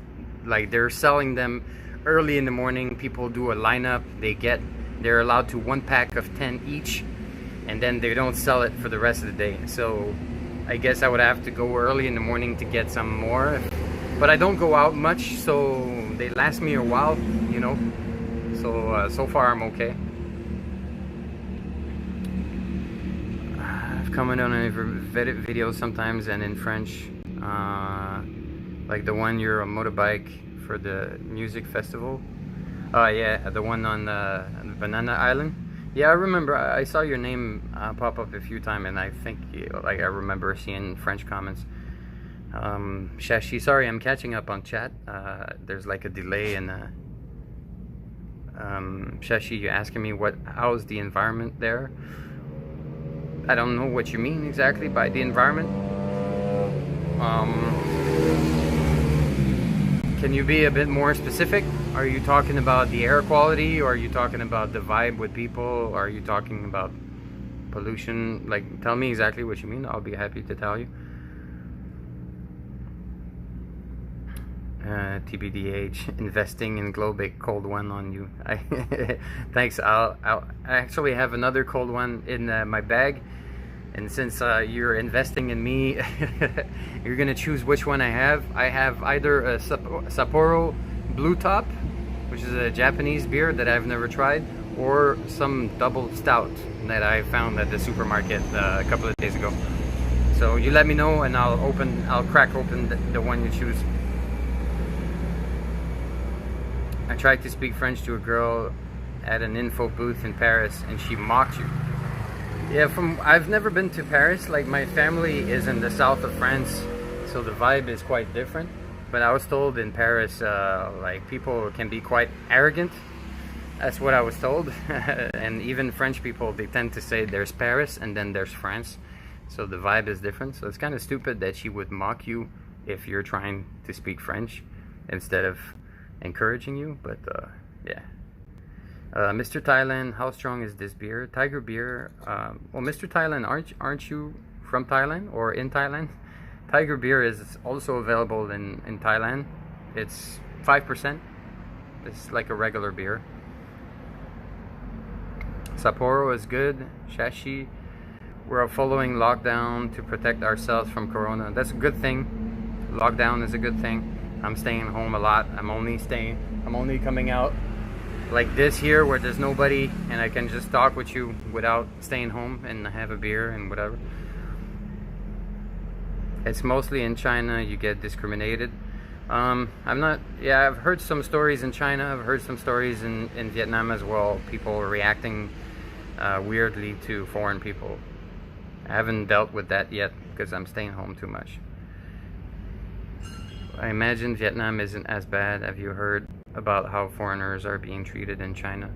like they're selling them early in the morning. People do a lineup, they're allowed to 1 pack of 10 each, and then they don't sell it for the rest of the day. So I guess I would have to go early in the morning to get some more, but I don't go out much, so they last me a while, you know. So so far I'm okay. I've commented on a video sometimes and in French, like the one you're on motorbike for the music festival. Yeah, the one on Banana Island. Yeah, I remember. I saw your name pop up a few times, and I think like I remember seeing French comments. Shashi, sorry, I'm catching up on chat. There's like a delay, and Shashi, you're asking me how's the environment there? I don't know what you mean exactly by the environment. Can you be a bit more specific? Are you talking about the air quality, or are you talking about the vibe with people, or are you talking about pollution? Like, tell me exactly what you mean. I'll be happy to tell you. TBDH, investing in GLOBIK, cold one on you. Thanks. I actually have another cold one in my bag. And since you're investing in me, you're gonna choose which one I have. I have either a Sapporo Blue Top, which is a Japanese beer that I've never tried, or some double stout that I found at the supermarket a couple of days ago. So you let me know, and I'll crack open the one you choose. I tried to speak French to a girl at an info booth in Paris, and she mocked you. Yeah, I've never been to Paris. Like, my family is in the south of France, so the vibe is quite different. But I was told in Paris, like, people can be quite arrogant. That's what I was told. And even French people, they tend to say there's Paris and then there's France. So the vibe is different. So it's kind of stupid that she would mock you if you're trying to speak French. instead of encouraging you. But yeah. Mr. Thailand, how strong is this beer? Tiger beer. Well, Mr. Thailand, aren't you from Thailand or in Thailand? Tiger beer is also available in Thailand. It's 5%. It's like a regular beer. Sapporo is good. Shashi. We're following lockdown to protect ourselves from corona. That's a good thing. Lockdown is a good thing. I'm staying home a lot. I'm only coming out like this here where there's nobody and I can just talk with you without staying home and have a beer and whatever. It's mostly in China you get discriminated. I've heard some stories in China. I've heard some stories in Vietnam as well. People reacting weirdly to foreign people. I haven't dealt with that yet because I'm staying home too much. I imagine Vietnam isn't as bad. Have you heard about how foreigners are being treated in China?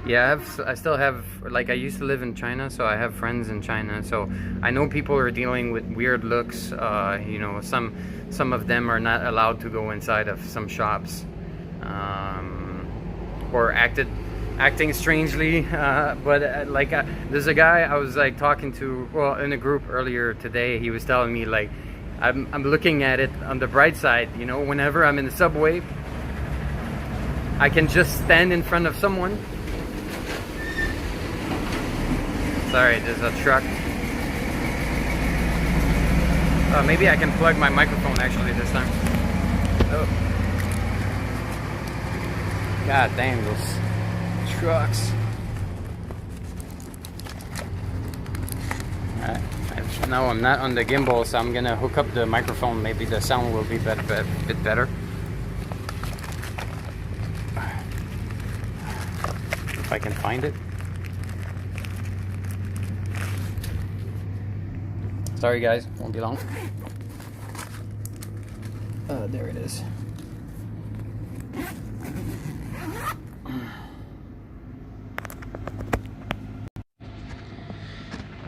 Yeah, I still have, like, I used to live in China, so I have friends in China, so I know people are dealing with weird looks. You know, some of them are not allowed to go inside of some shops, or acting strangely, but there's a guy I was like talking to, well, in a group earlier today. He was telling me, like, I'm looking at it on the bright side, you know, whenever I'm in the subway, I can just stand in front of someone. Sorry, there's a truck. Maybe I can plug my microphone actually this time. Oh. God damn those trucks. Alright. Now I'm not on the gimbal, so I'm gonna hook up the microphone. Maybe the sound will be a bit better. If I can find it. Sorry guys, won't be long. There it is.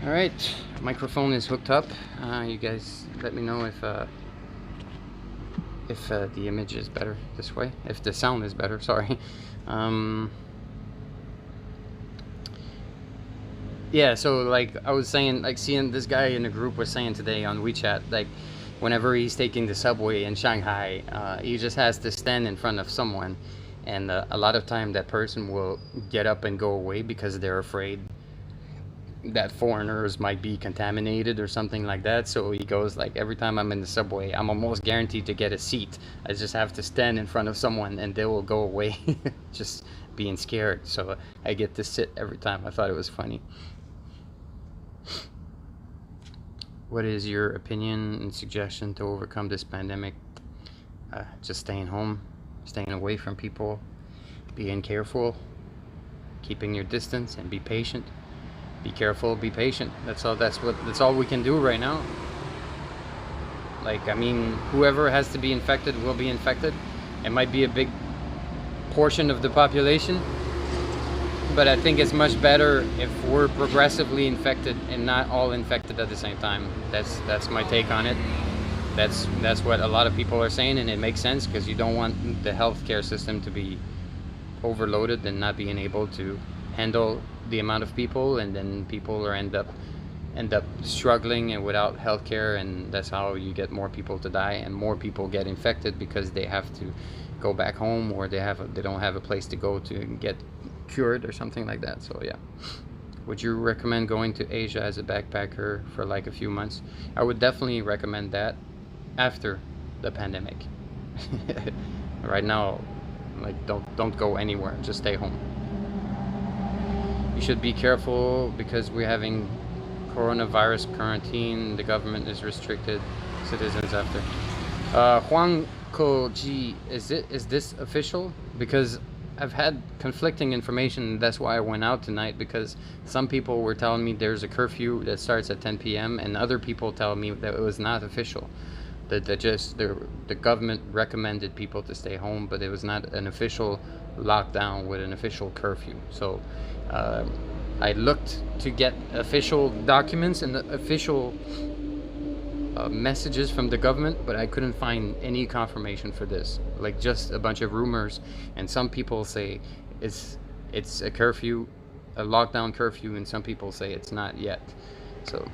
Alright, microphone is hooked up. You guys let me know if the image is better this way, if the sound is better, sorry. Yeah, so like I was saying, like seeing this guy in the group was saying today on WeChat, like whenever he's taking the subway in Shanghai, he just has to stand in front of someone, and a lot of time that person will get up and go away because they're afraid that foreigners might be contaminated or something like that. So he goes, like, every time I'm in the subway, I'm almost guaranteed to get a seat. I just have to stand in front of someone and they will go away just being scared. So I get to sit every time. I thought it was funny. What is your opinion and suggestion to overcome this pandemic? Just staying home, staying away from people, being careful, keeping your distance, and be patient. Be careful, be patient. That's all we can do right now. Like, I mean, whoever has to be infected will be infected. It might be a big portion of the population, but I think it's much better if we're progressively infected and not all infected at the same time. That's my take on it. That's what a lot of people are saying, and it makes sense because you don't want the healthcare system to be overloaded and not being able to handle the amount of people, and then people end up struggling and without healthcare, and that's how you get more people to die and more people get infected because they have to go back home, or they don't have a place to go to get cured or something like that. So yeah. Would you recommend going to Asia as a backpacker for like a few months? I would definitely recommend that after the pandemic. Right now, like, don't go anywhere, just stay home. You should be careful because we're having coronavirus quarantine. The government is restricted citizens after. Huang Ko-ji, is this official? Because I've had conflicting information. That's why I went out tonight, because some people were telling me there's a curfew that starts at 10 p.m. and other people tell me that it was not official. That the government recommended people to stay home, but it was not an official lockdown with an official curfew. So I looked to get official documents, and the official messages from the government, but I couldn't find any confirmation for this. Like just a bunch of rumors, and some people say it's a curfew, a lockdown curfew, and some people say it's not yet. So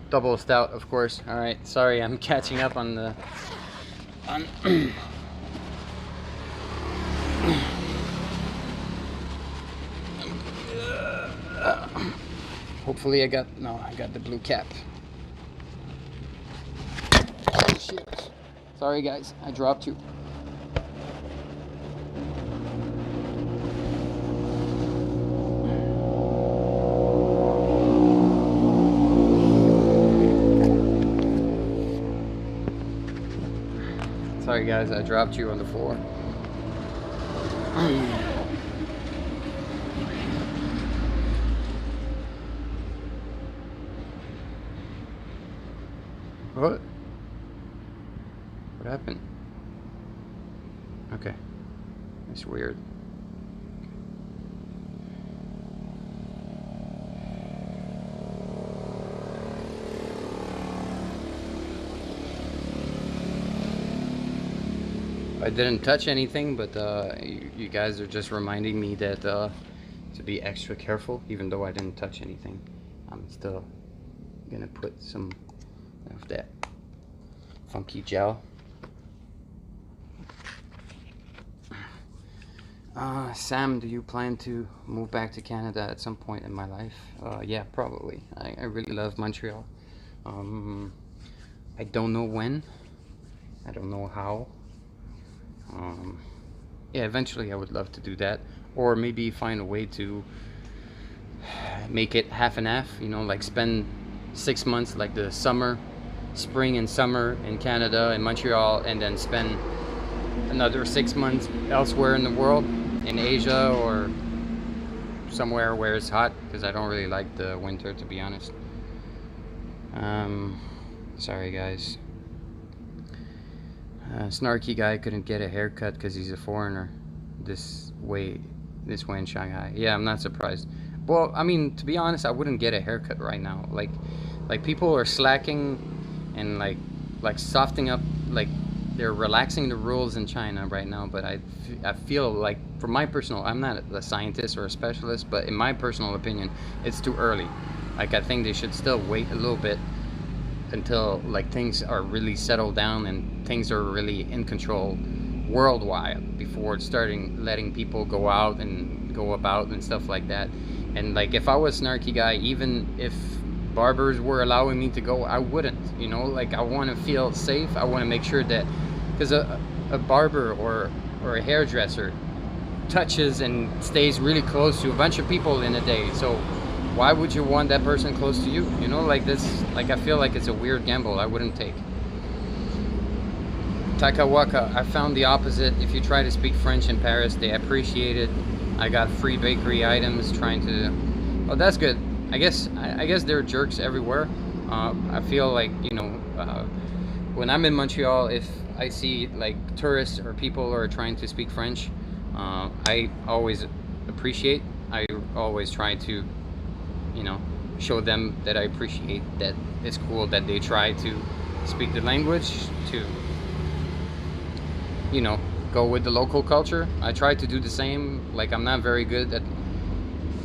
double stout, of course. All right, sorry, I'm catching up on the hopefully I got the blue cap. Oh, shit. Sorry guys, I dropped you. Sorry guys, I dropped you on the floor. What? What happened? Okay. That's weird. I didn't touch anything, but you guys are just reminding me that to be extra careful. Even though I didn't touch anything, I'm still gonna put some of that funky gel. Sam, do you plan to move back to Canada at some point in my life? Yeah, probably. I really love Montreal. I don't know when. I don't know how. Yeah, eventually I would love to do that, or maybe find a way to make it half and half, you know, like spend 6 months, like the spring and summer in Canada and Montreal, and then spend another 6 months elsewhere in the world, in Asia or somewhere where it's hot, because I don't really like the winter, to be honest. Sorry guys. Snarky guy couldn't get a haircut because he's a foreigner this way in Shanghai. Yeah, I'm not surprised. Well, I mean, to be honest, I wouldn't get a haircut right now. Like people are slacking and like softening up, like they're relaxing the rules in China right now. But I feel like, for my personal, I'm not a scientist or a specialist, but in my personal opinion, it's too early. Like, I think they should still wait a little bit until like things are really settled down and things are really in control worldwide before starting letting people go out and go about and stuff like that. And like, if I was Snarky guy, even if barbers were allowing me to go, I wouldn't, you know, like I want to feel safe. I want to make sure that, because a barber or a hairdresser touches and stays really close to a bunch of people in a day, so why would you want that person close to you? You know, like this, like I feel like it's a weird gamble I wouldn't take. Takawaka, I found the opposite. If you try to speak French in Paris, they appreciate it. I got free bakery items trying to... Oh, that's good. I guess there are jerks everywhere. I feel like, you know, when I'm in Montreal, if I see like tourists or people are trying to speak French, I always appreciate. I always try to, you know, show them that I appreciate that it's cool that they try to speak the language, to, you know, go with the local culture. I try to do the same. Like, I'm not very good at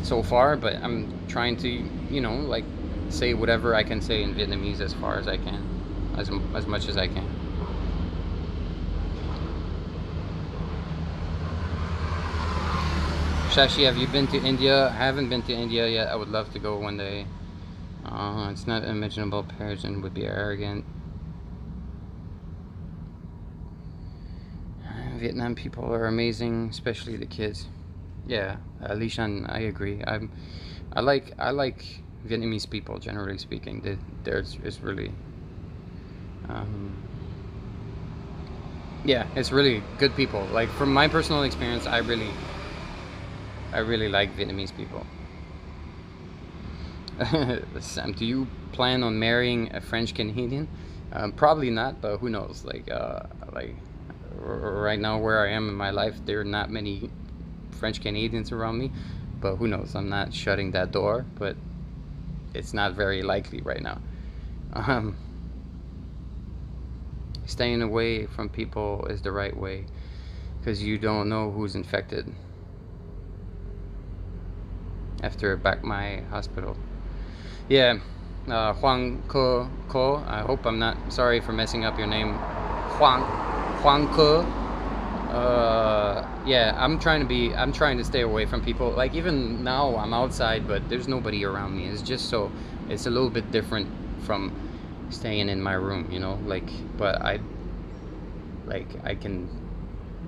so far, but I'm trying to, you know, like say whatever I can say in Vietnamese as far as I can, as much as I can. Shashi, have you been to India? I haven't been to India yet. I would love to go one day. It's not imaginable. Parisian would be arrogant. Vietnam people are amazing, especially the kids. Yeah, Lishan, I agree. I like Vietnamese people, generally speaking. It's really, yeah, it's really good people. Like, from my personal experience, I really like Vietnamese people. Sam, do you plan on marrying a French Canadian? Probably not, but who knows? Like right now where I am in my life, there are not many French Canadians around me, but who knows? I'm not shutting that door, but it's not very likely right now. Um, Staying away from people is the right way because you don't know who's infected. After back my hospital. Yeah, Huang Ko. I hope I'm not sorry for messing up your name. Huang Ko. Yeah, I'm trying to stay away from people. Like even now I'm outside, but there's nobody around me. It's a little bit different from staying in my room, you know, like, but I can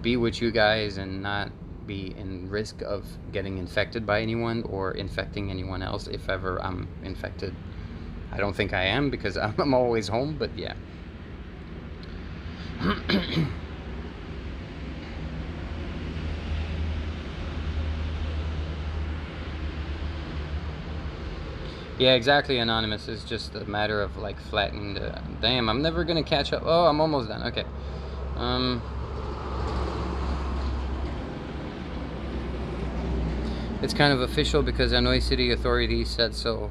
be with you guys and not be in risk of getting infected by anyone or infecting anyone else if ever I'm infected. I don't think I am because I'm always home, but yeah. Yeah, exactly, Anonymous. It's just a matter of like flattening the... Damn, I'm never gonna catch up. Oh, I'm almost done. Okay. It's kind of official because Hanoi City authorities said so,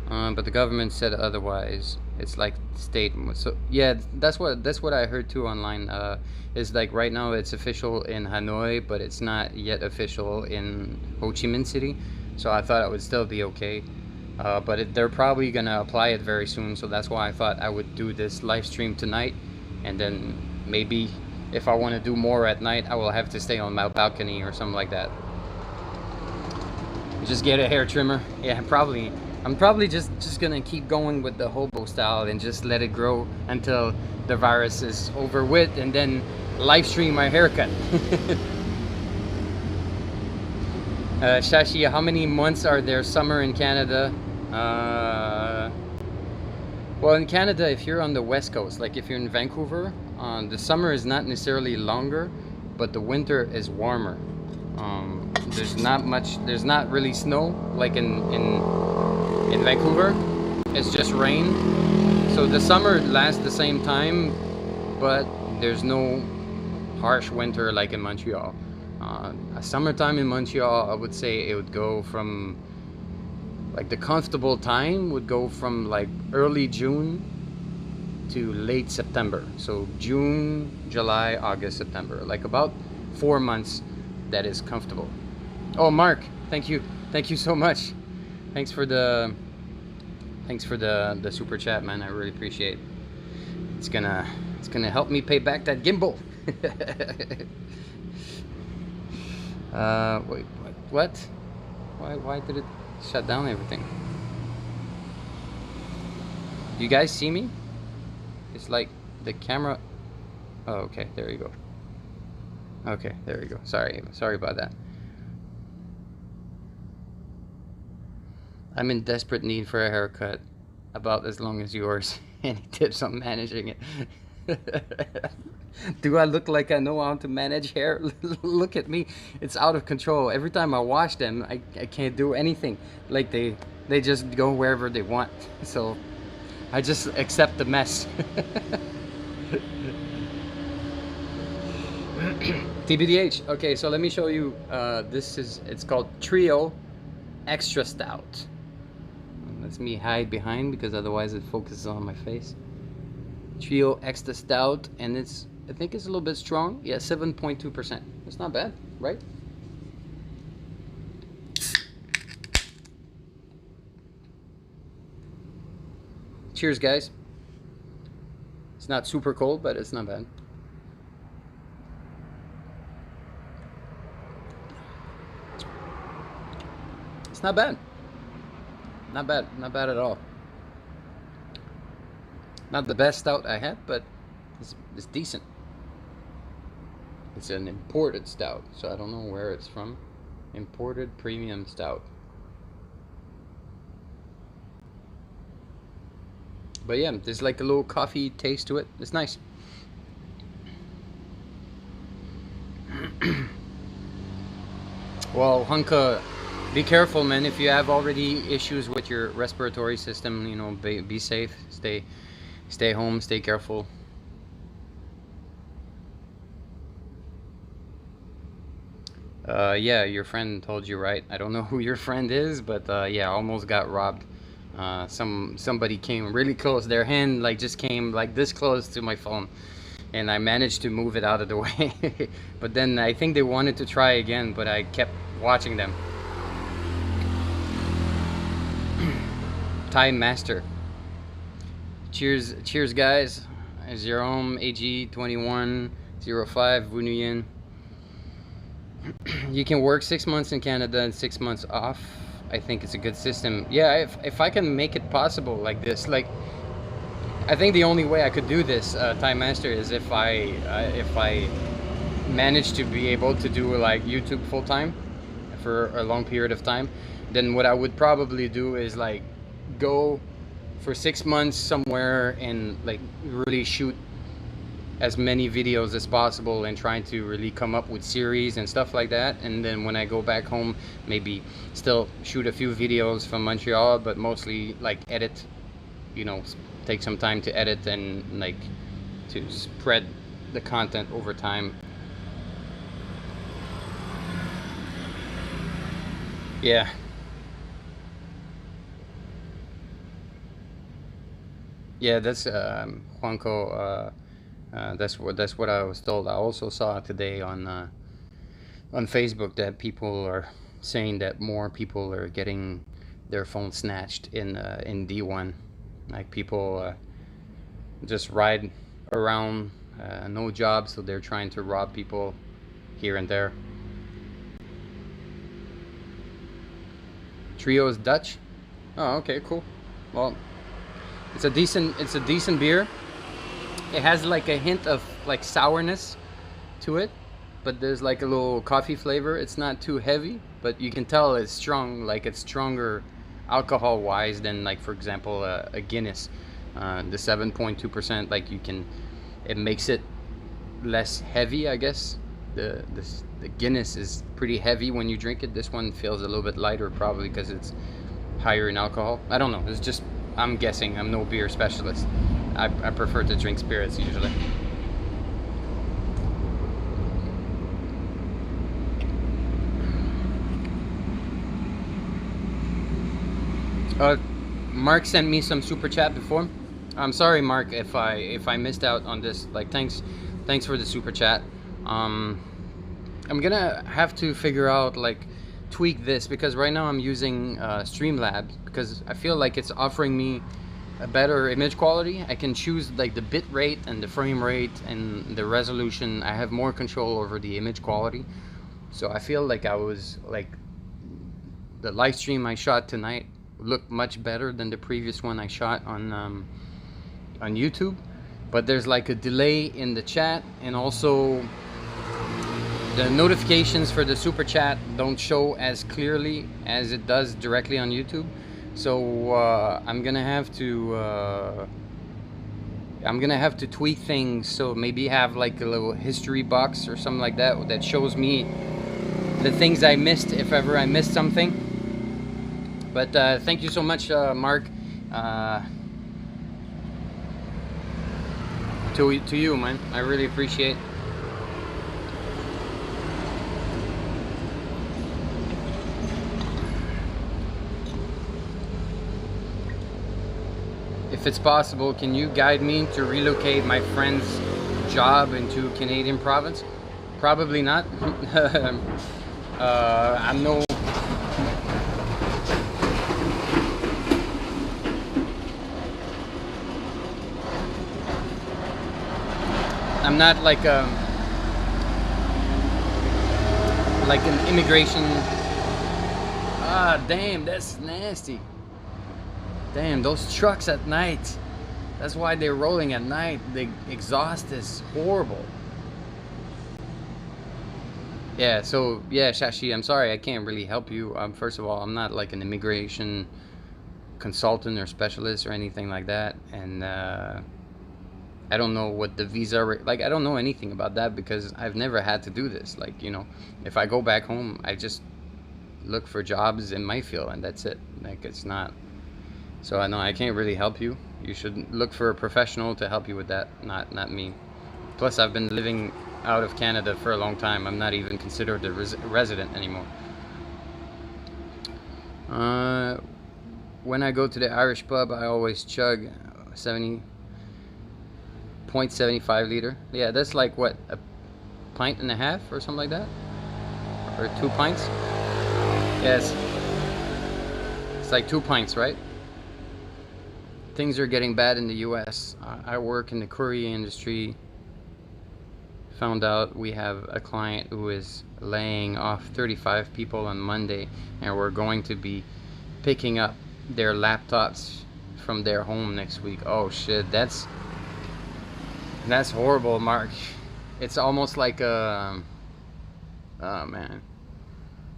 but the government said otherwise. It's like state. So yeah, that's what I heard too online. Is like right now it's official in Hanoi, but it's not yet official in Ho Chi Minh City. So I thought it would still be okay. But they're probably gonna apply it very soon, so that's why I thought I would do this live stream tonight, and then maybe if I want to do more at night, I will have to stay on my balcony or something like that. Just get a hair trimmer. Yeah, probably. I'm probably just gonna keep going with the hobo style and just let it grow until the virus is over with, and then live stream my haircut. Shashi, how many months are there summer in Canada? Well, in Canada, if you're on the west coast, like if you're in Vancouver, the summer is not necessarily longer, but the winter is warmer. There's not really snow like in Vancouver. It's just rain. So the summer lasts the same time, but there's no harsh winter like in Montreal. A summertime in Montreal, I would say it would go from, like, the comfortable time would go from like early June to late September. So June, July, August, September, like about 4 months that is comfortable. Oh, Mark, thank you so much. Thanks for the super chat, man. I really appreciate it. It's gonna help me pay back that gimbal. Wait, what? Why did it shut down everything? Do you guys see me? It's like the camera. Oh, okay, there you go. Okay, there you go. Sorry about that. I'm in desperate need for a haircut, about as long as yours. Any tips on managing it? Do I look like I know how to manage hair? Look at me. It's out of control. Every time I wash them, I can't do anything. Like they just go wherever they want. So I just accept the mess. TBDH. Okay, so let me show you. It's called Trio Extra Stout. Let's me hide behind because otherwise it focuses on my face. Trio Extra Stout, and I think it's a little bit strong. Yeah, 7.2%. It's not bad, right? Cheers, guys. It's not super cold, but it's not bad. It's not bad. Not bad at all. Not the best stout I had, but it's decent. It's an imported stout, so I don't know where it's from. Imported premium stout. But yeah, there's like a little coffee taste to it. It's nice. Well, Hunka, be careful, man. If you have already issues with your respiratory system, you know, be safe. Stay home, stay careful. Yeah, your friend told you, right? I don't know who your friend is, but yeah, almost got robbed. Somebody came really close. Their hand like just came like this close to my phone, and I managed to move it out of the way. But then I think they wanted to try again, but I kept watching them. Time Master. Cheers, cheers, guys. Jerome AG 2105 Vunuyen. You can work 6 months in Canada and 6 months off. I think it's a good system. Yeah, if I can make it possible like this, like I think the only way I could do this, Time Master, is if I manage to be able to do like YouTube full time for a long period of time. Then what I would probably do is like go for 6 months somewhere and like really shoot as many videos as possible and trying to really come up with series and stuff like that. And then when I go back home, maybe still shoot a few videos from Montreal, but mostly like edit, you know, take some time to edit and like to spread the content over time. Yeah. Yeah, that's Juanco. That's what I was told. I also saw today on Facebook that people are saying that more people are getting their phone snatched in D1. Like people just ride around, no job, so they're trying to rob people here and there. Trio is Dutch. Oh, okay, cool. Well, it's a decent beer. It has like a hint of like sourness to it, but there's like a little coffee flavor. It's not too heavy, but you can tell it's strong, like it's stronger alcohol wise than like, for example, a Guinness. The 7.2%, like it makes it less heavy, I guess. The Guinness is pretty heavy when you drink it. This one feels a little bit lighter, probably because it's higher in alcohol. I don't know, it's just, I'm guessing. I'm no beer specialist. I prefer to drink spirits usually. Mark sent me some super chat before. I'm sorry, Mark, if I missed out on this. Like, thanks for the super chat. I'm gonna have to figure out, like, tweak this, because right now I'm using Streamlabs because I feel like it's offering me a better image quality. I can choose like the bit rate and the frame rate and the resolution. I have more control over the image quality. So I feel like I was like, the live stream I shot tonight looked much better than the previous one I shot on YouTube. But there's like a delay in the chat, and also the notifications for the super chat don't show as clearly as it does directly on YouTube. So I'm gonna have to tweak things. So maybe have like a little history box or something like that that shows me the things I missed, if ever I missed something. But thank you so much, Mark. To you, man. I really appreciate. If it's possible, can you guide me to relocate my friend's job into Canadian province? Probably not. I'm no... I'm not like an immigration... Ah, damn, that's nasty. Damn, those trucks at night. That's why they're rolling at night. The exhaust is horrible. Yeah, so, yeah, Shashi, I'm sorry, I can't really help you. First of all, I'm not like an immigration consultant or specialist or anything like that. And I don't know what the visa... Like, I don't know anything about that because I've never had to do this. Like, you know, if I go back home, I just look for jobs in my field and that's it. Like, it's not... So I know I can't really help you. You should look for a professional to help you with that, not me. Plus, I've been living out of Canada for a long time. I'm not even considered a resident anymore. When I go to the Irish pub, I always chug 70.75 liter. Yeah, that's like what, a pint and a half or something like that, or 2 pints. Yes, it's like 2 pints, right? Things are getting bad in the US. I work in the courier industry. Found out we have a client who is laying off 35 people on Monday, and we're going to be picking up their laptops from their home next week. Oh shit, that's horrible, Mark. It's almost like a, oh man.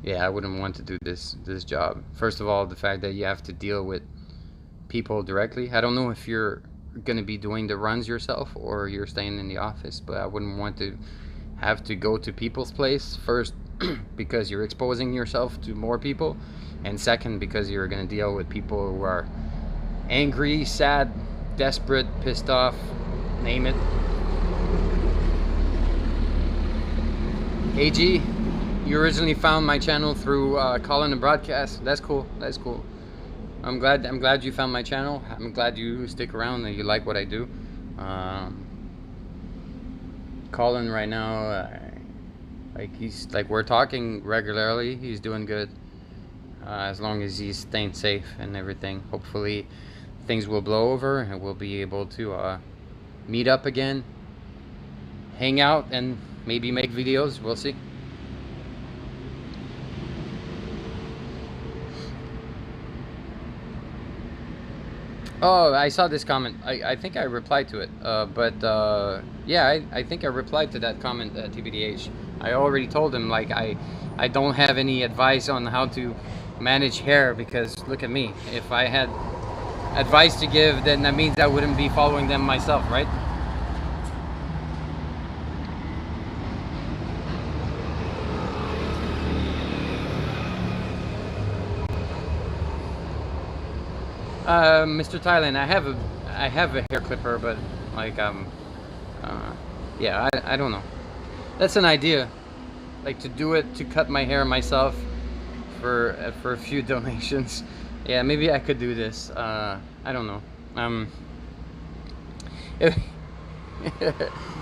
Yeah, I wouldn't want to do this job. First of all, the fact that you have to deal with people directly. I don't know if you're gonna be doing the runs yourself or you're staying in the office, but I wouldn't want to have to go to people's place first because you're exposing yourself to more people, and second because you're gonna deal with people who are angry, sad, desperate, pissed off, name it. AG, you originally found my channel through Colin and Broadcast. That's cool. That's cool. I'm glad you found my channel. I'm glad you stick around and you like what I do. Colin right now, he's like, we're talking regularly. He's doing good, as long as he's staying safe and everything. Hopefully things will blow over and we'll be able to meet up again, hang out, and maybe make videos. We'll see. Oh, I saw this comment. I think I replied to it. Yeah, I think I replied to that comment, TBDH. I already told him, like, I don't have any advice on how to manage hair, because look at me. If I had advice to give, then that means I wouldn't be following them myself, right? Mr. Thailand, I have a hair clipper, but like yeah, I don't know. That's an idea, like to do it, to cut my hair myself for a few donations. Yeah, maybe I could do this. I don't know. If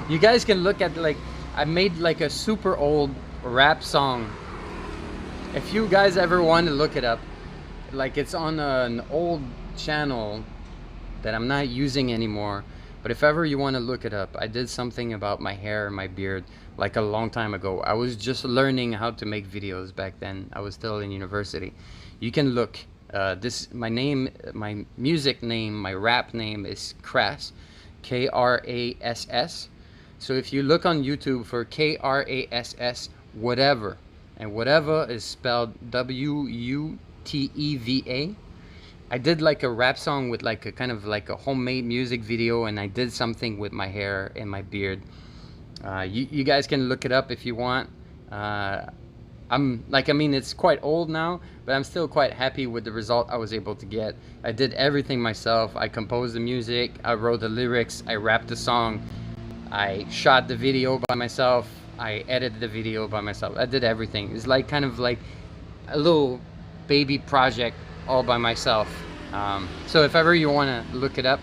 you guys can look at, like, I made like a super old rap song. If you guys ever want to look it up, like, it's on an old channel that I'm not using anymore, but if ever you want to look it up, I did something about my hair and my beard like a long time ago. I was just learning how to make videos back then. I was still in university. You can look, my music name, my rap name is Krass, Krass. So if you look on YouTube for Krass whatever, and whatever is spelled WUTEVA. I did like a rap song with like a kind of like a homemade music video, and I did something with my hair and my beard. You guys can look it up if you want. I'm like, I mean, it's quite old now, but I'm still quite happy with the result I was able to get. I did everything myself. I composed the music, I wrote the lyrics, I rapped the song, I shot the video by myself, I edited the video by myself. I did everything. It's like kind of like a little baby project all by myself. So if ever you want to look it up,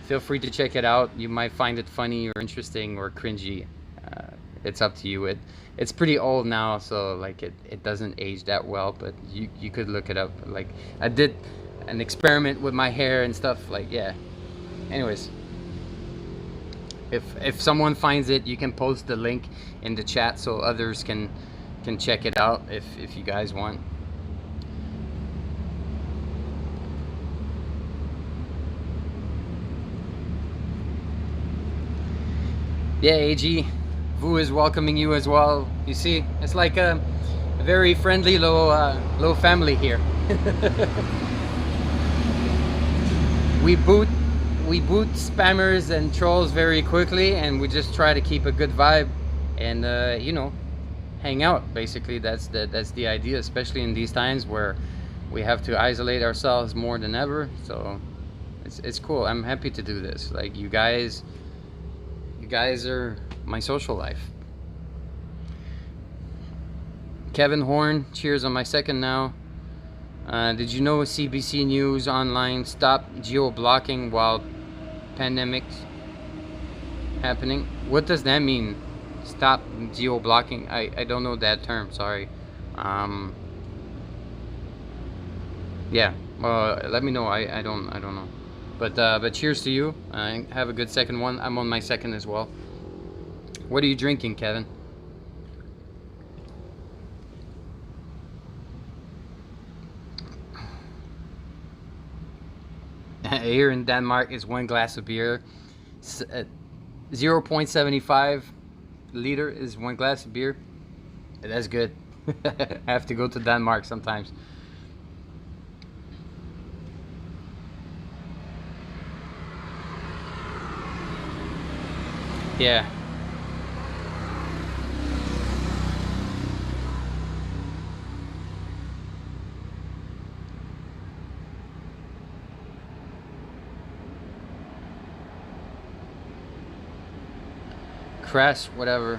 feel free to check it out. You might find it funny or interesting or cringy. It's up to you. It's pretty old now, so like it doesn't age that well, but you could look it up. Like, I did an experiment with my hair and stuff, like, yeah. Anyways, if someone finds it, you can post the link in the chat so others can check it out if you guys want. Yeah, AG, Vu is welcoming you as well. You see, it's like a very friendly little family here. we boot spammers and trolls very quickly, and we just try to keep a good vibe and you know, hang out. Basically, that's the idea, especially in these times where we have to isolate ourselves more than ever. So It's cool. I'm happy to do this. Like you guys are my social life. Kevin Horn, cheers on my second now. Did you know CBC News Online stopped geo-blocking while pandemics happening? What does that mean? Stop geo-blocking? I don't know that term, sorry. Yeah, let me know. I don't know. But cheers to you. Have a good second one. I'm on my second as well. What are you drinking, Kevin? Here in Denmark is 1 glass of beer. 0.75 liter is 1 glass of beer. That's good. I have to go to Denmark sometimes. Yeah. Crest, whatever.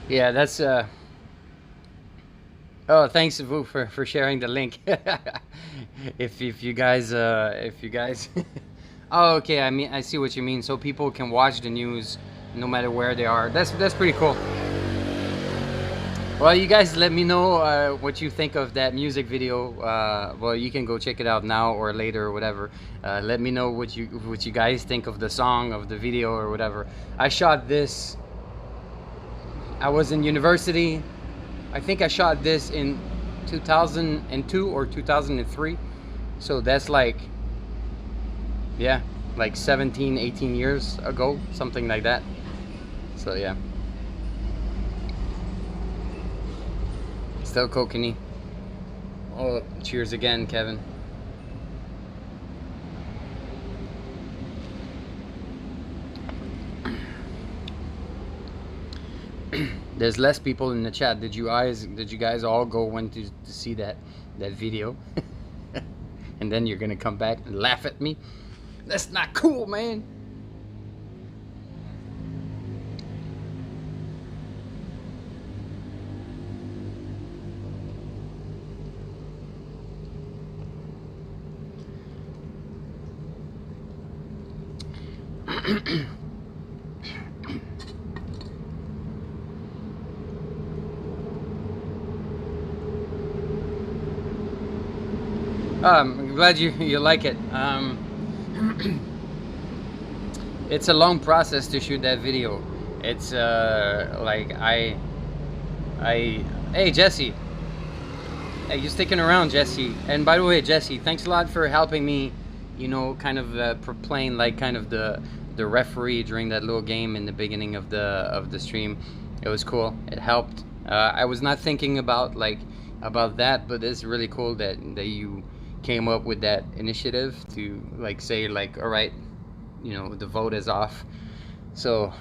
Yeah, that's oh, thanks Vu for sharing the link. if you guys oh, okay, I mean I see what you mean. So people can watch the news no matter where they are. That's pretty cool. Well, you guys let me know what you think of that music video. Well, you can go check it out now or later or whatever. Let me know what you guys think of the song, of the video or whatever. I shot this. I was in university. I think I shot this in 2002 or 2003. So that's like, yeah, like 17, 18 years ago, something like that. So yeah. Still kokanee. Oh, cheers again, Kevin. There's less people in the chat. Did you guys all go went to see that video? And then you're gonna come back and laugh at me? That's not cool, man. I'm glad you like it. It's a long process to shoot that video. It's like hey Jesse, hey, you sticking around, Jesse? And by the way, Jesse, thanks a lot for helping me, you know, kind of playing like kind of the referee during that little game in the beginning of the stream. It was cool. It helped. I was not thinking about that, but it's really cool that you came up with that initiative to like say like, all right, you know, the vote is off. So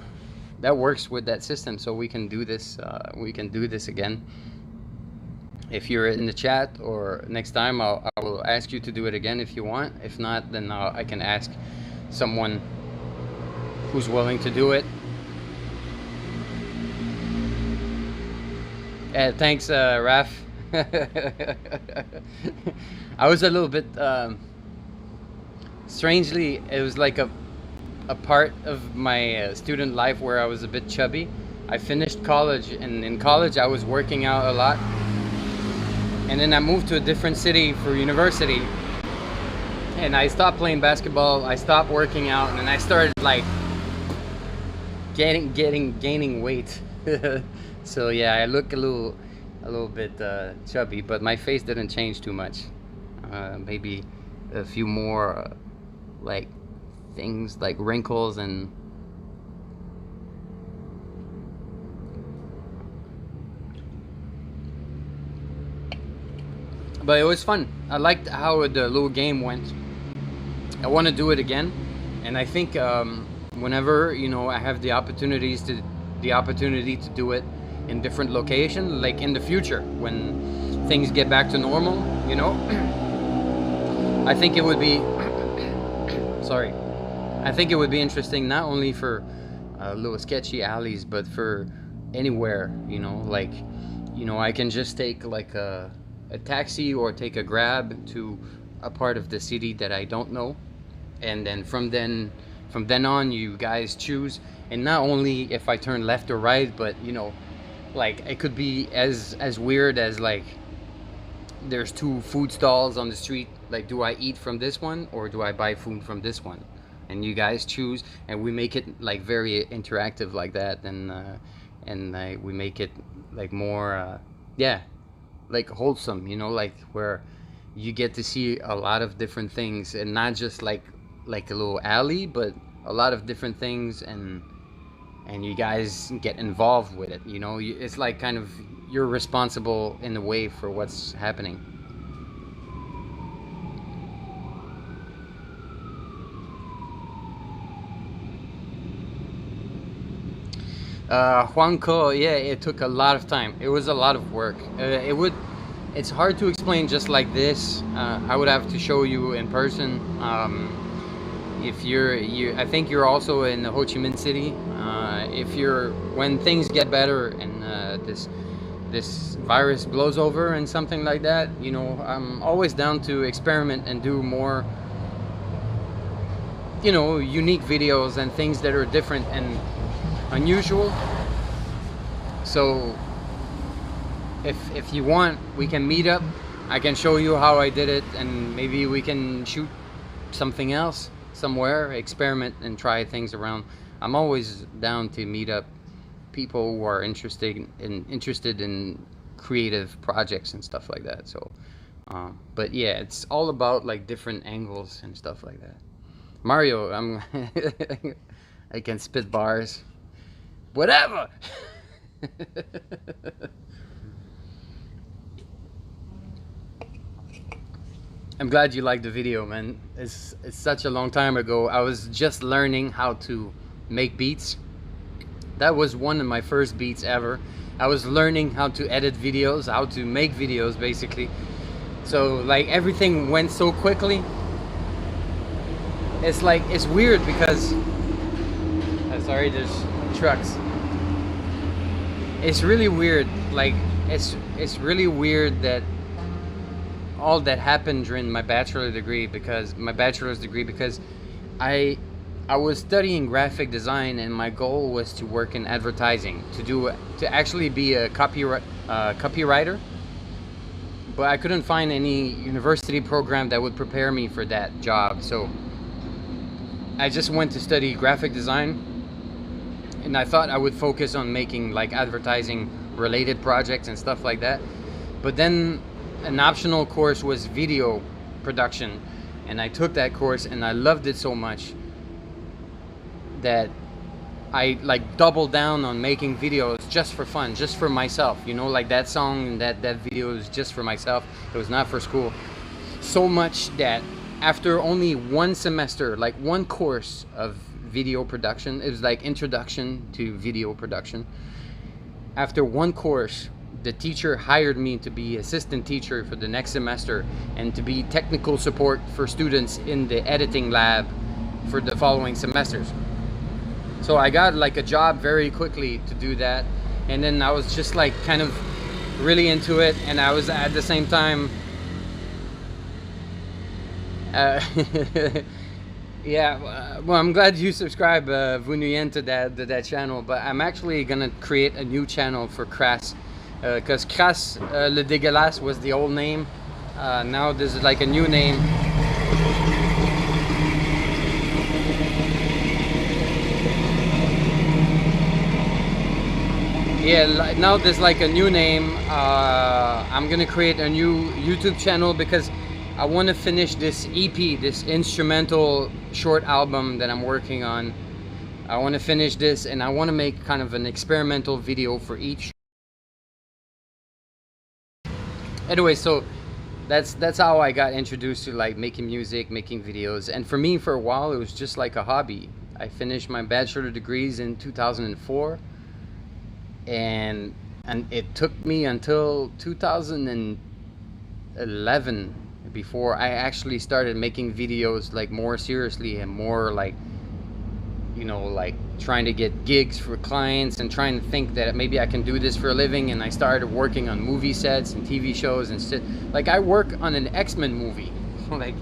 that works with that system. So we can do this. We can do this again. If you're in the chat, or next time I will ask you to do it again if you want. If not, then I can ask someone who's willing to do it. Thanks, Raf. I was a little bit strangely, it was like a part of my student life where I was a bit chubby. I finished college, and in college I was working out a lot, and then I moved to a different city for university, and I stopped playing basketball, I stopped working out, and then I started like gaining weight. So yeah, I look a little bit chubby, but my face didn't change too much. Maybe a few more like things like wrinkles and but it was fun. I liked how the little game went. I want to do it again, and I think whenever, you know, I have the opportunity to do it in different locations, like in the future when things get back to normal, you know. I think it would be sorry, I think it would be interesting not only for little sketchy alleys, but for anywhere, you know, like, you know, I can just take like a taxi or take a grab to a part of the city that I don't know, and then from then on you guys choose. And not only if I turn left or right, but you know, like it could be as weird as like there's two food stalls on the street, like do I eat from this one or do I buy food from this one, and you guys choose, and we make it like very interactive like that, and we make it like more yeah, like wholesome, you know, like where you get to see a lot of different things, and not just like a little alley, but a lot of different things, and you guys get involved with it, you know. It's like kind of you're responsible in a way for what's happening. Huanco, yeah, it took a lot of time. It was a lot of work. It's hard to explain just like this. I would have to show you in person. If I think you're also in Ho Chi Minh City. When things get better and this virus blows over and something like that, you know, I'm always down to experiment and do more, you know, unique videos and things that are different and unusual. So if you want, we can meet up. I can show you how I did it, and maybe we can shoot something else somewhere, experiment and try things around. I'm always down to meet up people who are interested in creative projects and stuff like that. So but yeah, it's all about like different angles and stuff like that. Mario, I'm I can spit bars, whatever. I'm glad you liked the video, man. It's such a long time ago. I was just learning how to make beats. That was one of my first beats ever. I was learning how to edit videos, how to make videos, basically. So like everything went so quickly. It's like, it's weird because sorry, there's trucks. It's really weird. Like it's really weird that all that happened during my bachelor's degree, because I was studying graphic design, and my goal was to work in advertising, to actually be a copywriter. But I couldn't find any university program that would prepare me for that job, so I just went to study graphic design, and I thought I would focus on making like advertising related projects and stuff like that. But then an optional course was video production, and I took that course and I loved it so much that I like doubled down on making videos just for fun, just for myself, you know, like that song and that video is just for myself. It was not for school. So much that after only one semester, like one course of video production, it was like introduction to video production. After one course, the teacher hired me to be assistant teacher for the next semester and to be technical support for students in the editing lab for the following semesters. So I got like a job very quickly to do that, and then I was just like kind of really into it, and I was at the same time yeah, well, I'm glad you subscribe, Vous Nuyen, to that channel, but I'm actually gonna create a new channel for Crass, because Crass Le Dégueulasse was the old name. Now this is like a new name. Yeah, now there's like a new name. I'm gonna create a new YouTube channel because I want to finish this EP, this instrumental short album that I'm working on. I want to finish this, and I want to make kind of an experimental video for each. Anyway, so that's how I got introduced to like making music, making videos. And for me, for a while, it was just like a hobby. I finished my bachelor degrees in 2004, and it took me until 2011 before I actually started making videos like more seriously and more like, you know, like trying to get gigs for clients and trying to think that maybe I can do this for a living. And I started working on movie sets and TV shows and shit. Like I work on an X-Men movie. Like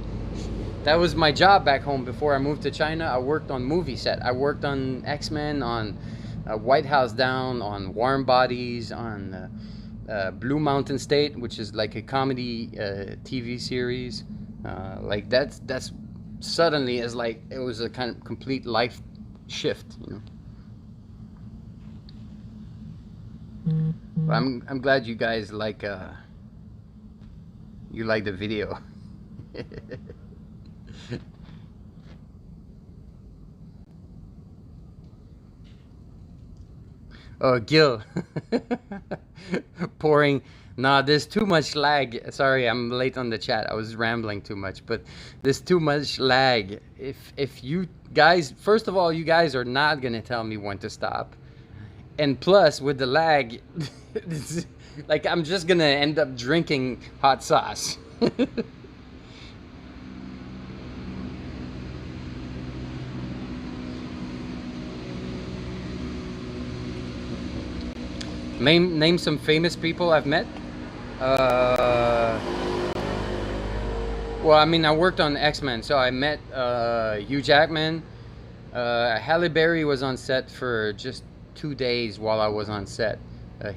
that was my job back home before I moved to China. I worked on movie set. I worked on X-Men, on White House Down, on Warm Bodies, on Blue Mountain State, which is like a comedy TV series. Like that's suddenly is like it was a kind of complete life shift, you know. But I'm glad you guys like you like the video. Oh, Gil. Pouring. Nah, there's too much lag. Sorry, I'm late on the chat. I was rambling too much, but there's too much lag. If you guys, first of all, you guys are not gonna tell me when to stop. And plus, with the lag, like I'm just gonna end up drinking hot sauce. Name some famous people I've met. Well, I mean, I worked on X-Men, so I met Hugh Jackman. Halle Berry was on set for just 2 days while I was on set.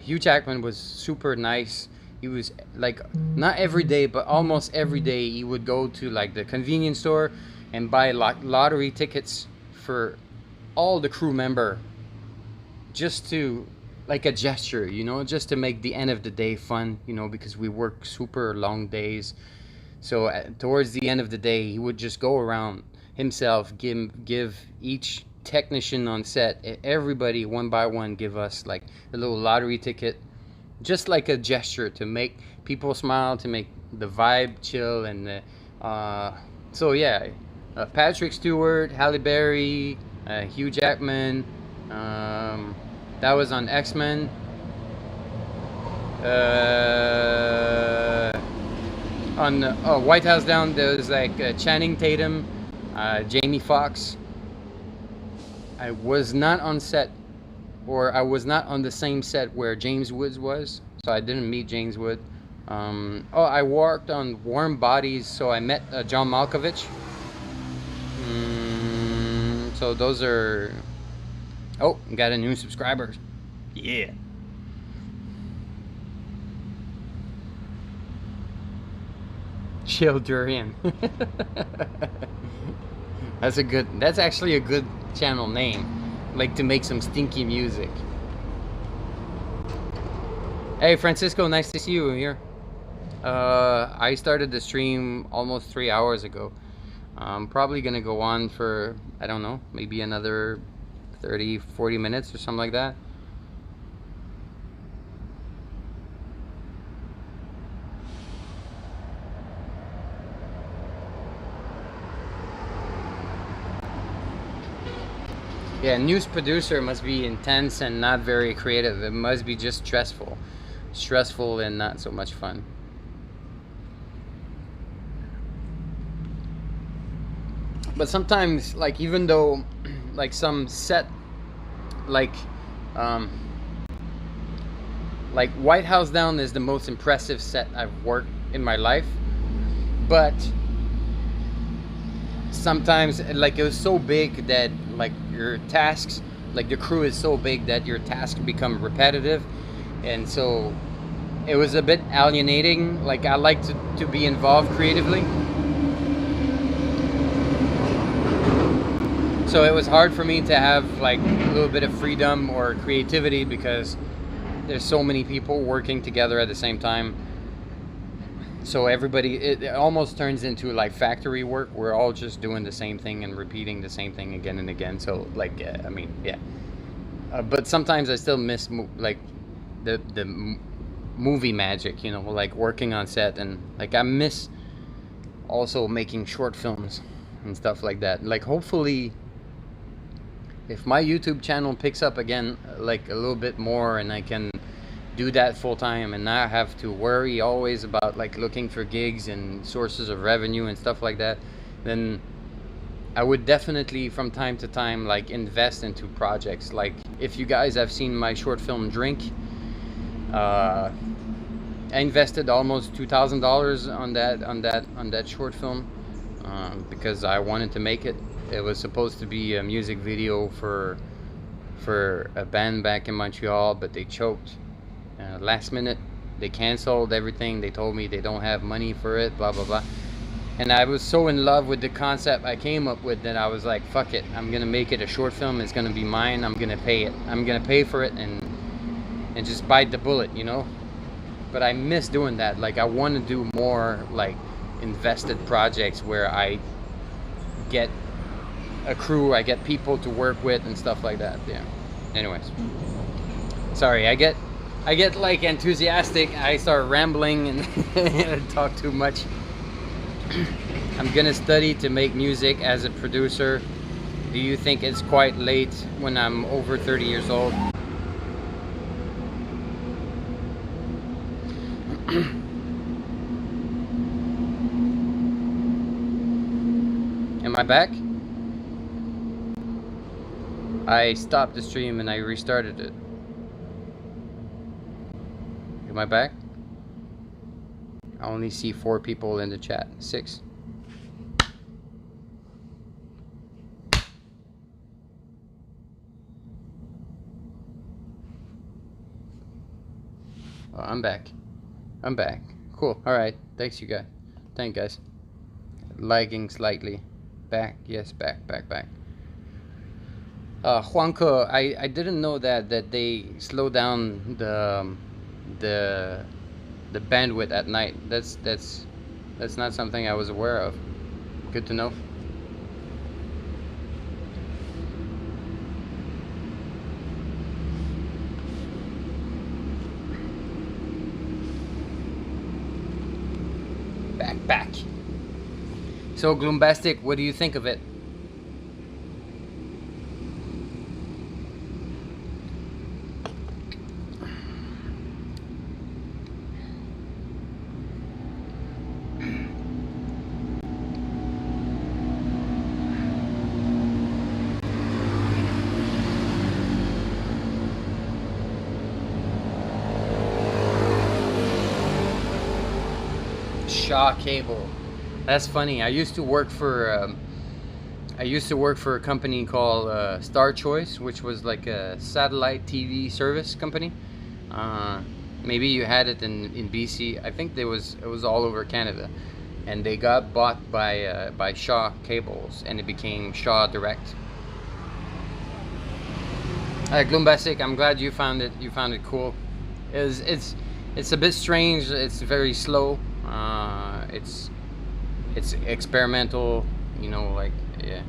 Hugh Jackman was super nice. He was like, not every day, but almost every day, he would go to like the convenience store and buy lottery tickets for all the crew member, just to, like a gesture, you know, just to make the end of the day fun, you know, because we work super long days. So towards the end of the day, he would just go around himself, give each technician on set, everybody one by one, give us like a little lottery ticket, just like a gesture to make people smile, to make the vibe chill. And so yeah, Patrick Stewart, Halle Berry, Hugh Jackman, that was on X-Men. On White House Down, there was like Channing Tatum, Jamie Foxx. I was not on set, or I was not on the same set where James Woods was, so I didn't meet James Wood. Oh, I worked on Warm Bodies, so I met John Malkovich. So those are... Oh, got a new subscriber. Yeah. Chill Durian. That's actually a good channel name. Like to make some stinky music. Hey Francisco, nice to see you here. I started the stream almost 3 hours ago. I'm probably gonna go on for, I don't know, maybe another 30-40 minutes or something like that. Yeah, news producer must be intense and not very creative. It must be just stressful and not so much fun. But sometimes, like, even though like some set, like White House Down is the most impressive set I've worked in my life, but sometimes like it was so big that like your tasks, like the crew is so big that your tasks become repetitive, and so it was a bit alienating. Like I like to be involved creatively. So it was hard for me to have like a little bit of freedom or creativity because there's so many people working together at the same time. So everybody, it almost turns into like factory work. We're all just doing the same thing and repeating the same thing again and again. So like, I mean, yeah. But sometimes I still miss like the movie magic, you know, like working on set, and like I miss also making short films and stuff like that. Like hopefully, if my YouTube channel picks up again, like a little bit more, and I can do that full time and not have to worry always about like looking for gigs and sources of revenue and stuff like that, then I would definitely from time to time like invest into projects. Like if you guys have seen my short film Drink, I invested almost $2,000 on that short film because I wanted to make it. It was supposed to be a music video for a band back in Montreal, but they choked last minute. They canceled everything. They told me they don't have money for it, blah blah blah. And I was so in love with the concept I came up with that I was like, fuck it, I'm gonna make it a short film. It's gonna be mine. I'm gonna pay it. I'm gonna pay for it and just bite the bullet, you know. But I miss doing that. Like I want to do more like invested projects where I get a crew, I get people to work with and stuff like that. Yeah. Anyways, sorry, I get like enthusiastic. I start rambling and talk too much. I'm gonna study to make music as a producer. Do you think it's quite late when I'm over 30 years old? Am I back? I stopped the stream and I restarted it. Am I back? I only see 4 people in the chat. 6. Oh, I'm back. I'm back. Cool. Alright. Thanks, you guys. Thank you, guys. Lagging slightly. Back. Yes, back. Juanco, I didn't know that they slow down the bandwidth at night. That's not something I was aware of. Good to know. Back. So Gloombastic, what do you think of it? Shaw Cable. That's funny. I used to work for a company called Star Choice, which was like a satellite TV service company. Maybe you had it in BC. I think it was all over Canada, and they got bought by Shaw Cables, and it became Shaw Direct. Gloombastic, I'm glad you found it. You found it cool. It's a bit strange. It's very slow. It's experimental, you know, like, yeah.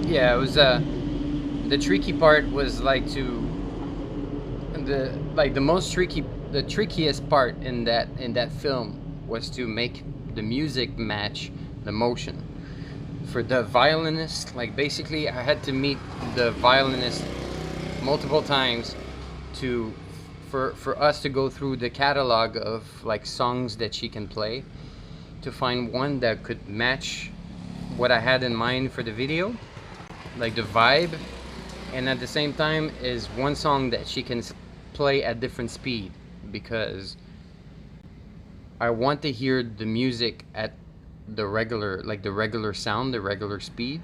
Yeah, it was the tricky part was like the trickiest part in that film was to make the music match the motion. For the violinist, like basically I had to meet the violinist multiple times for us to go through the catalog of like songs that she can play to find one that could match what I had in mind for the video, like the vibe, and at the same time is one song that she can play at different speed, because I want to hear the music at the regular sound, the regular speed,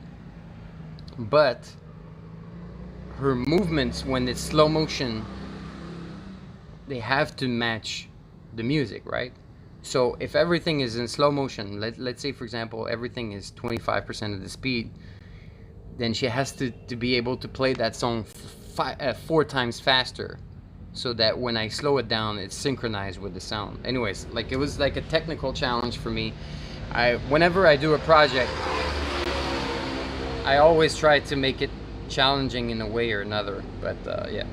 but her movements when it's slow motion, they have to match the music, right? So if everything is in slow motion, let's say for example everything is 25% of the speed, then she has to be able to play that song 4 times faster, so that when I slow it down it's synchronized with the sound. Anyways, like it was like a technical challenge for me. Whenever I do a project, I always try to make it challenging in a way or another, but yeah.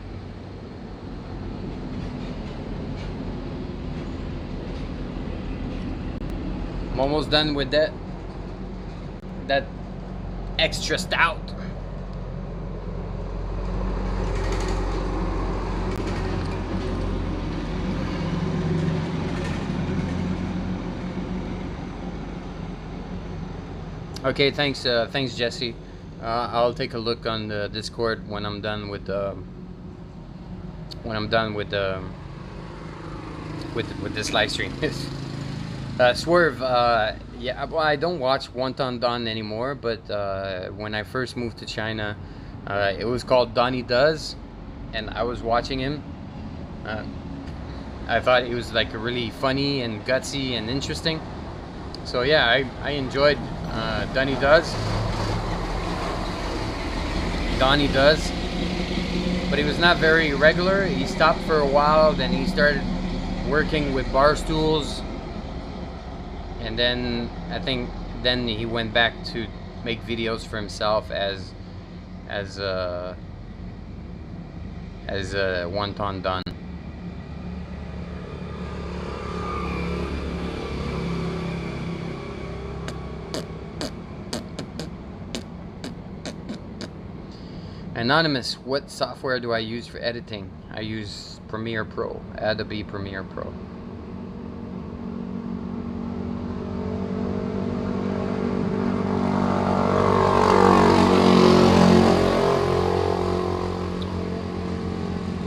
I'm almost done with that extra stout. Okay, thanks Jesse. I'll take a look on the Discord when I'm done with with this live stream. Swerve, yeah, well, I don't watch Wonton Don anymore, but when I first moved to China, it was called Donnie Does, and I was watching him. I thought he was like really funny and gutsy and interesting. So yeah, I enjoyed Donnie Does, but he was not very regular. He stopped for a while, then he started working with bar stools, and then I think then he went back to make videos for himself as Wonton Don. Anonymous, what software do I use for editing? I use Premiere Pro, Adobe Premiere Pro.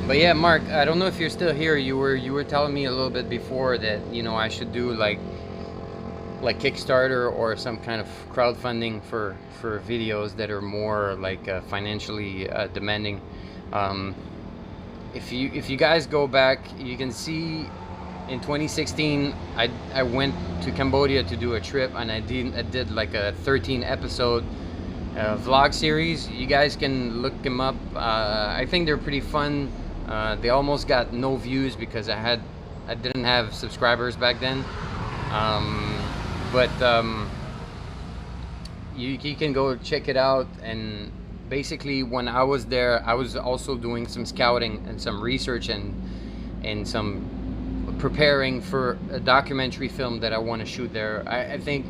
But yeah, Mark, I don't know if you're still here. You were telling me a little bit before that, you know, I should do like Kickstarter or some kind of crowdfunding for videos that are more like financially demanding. If you guys go back, you can see in 2016 I went to Cambodia to do a trip, and I did like a 13 episode vlog series. You guys can look them up. I think they're pretty fun. They almost got no views because I didn't have subscribers back then. But you can go check it out. And basically when I was there, I was also doing some scouting and some research and some preparing for a documentary film that I want to shoot there. I think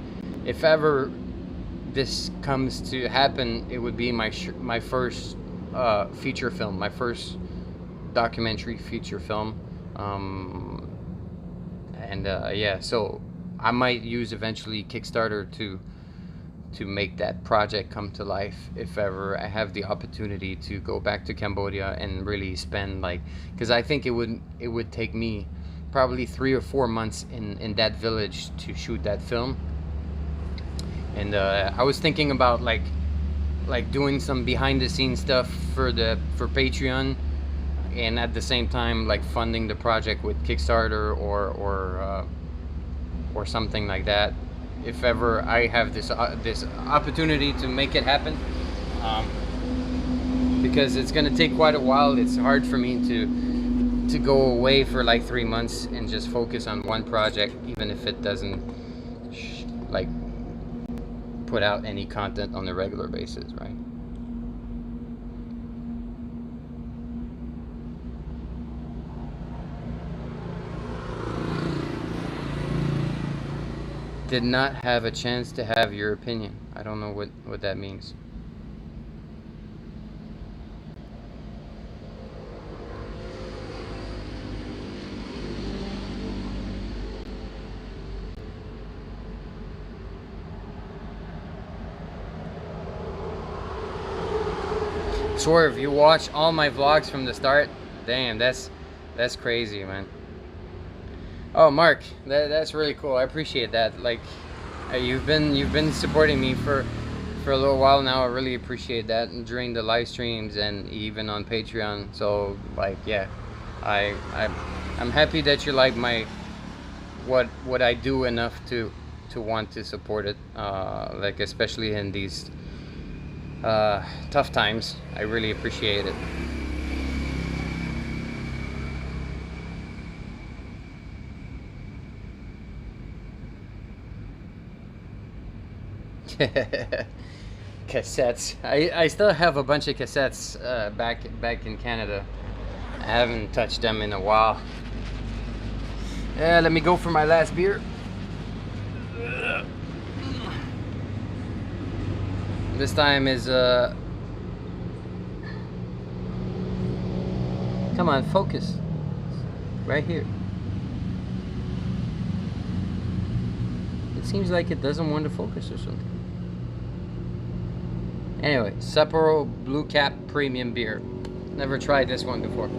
if ever this comes to happen, it would be my first feature film, my first documentary feature film. Yeah, so I might use eventually Kickstarter to make that project come to life if ever I have the opportunity to go back to Cambodia and really spend because I think it would take me probably 3 or 4 months in that village to shoot that film. And I was thinking about like doing some behind the scenes stuff for Patreon, and at the same time like funding the project with Kickstarter or something like that if ever I have this opportunity to make it happen, because it's gonna take quite a while. It's hard for me to go away for like 3 months and just focus on one project, even if it doesn't put out any content on a regular basis, right? Did not have a chance to have your opinion. I don't know what that means. Swerve, you watch all my vlogs from the start? Damn, that's crazy, man. Oh, Mark, that's really cool. I appreciate that. Like, you've been supporting me for a little while now. I really appreciate that, and during the live streams and even on Patreon. So, like, yeah, I'm happy that you like my what I do enough to want to support it. Like, especially in these tough times. I really appreciate it. Cassettes. I still have a bunch of cassettes back in Canada. I haven't touched them in a while. Yeah, let me go for my last beer. This time is come on, focus. Right here. It seems like it doesn't want to focus or something. Anyway, Sapporo Blue Cap Premium Beer. Never tried this one before.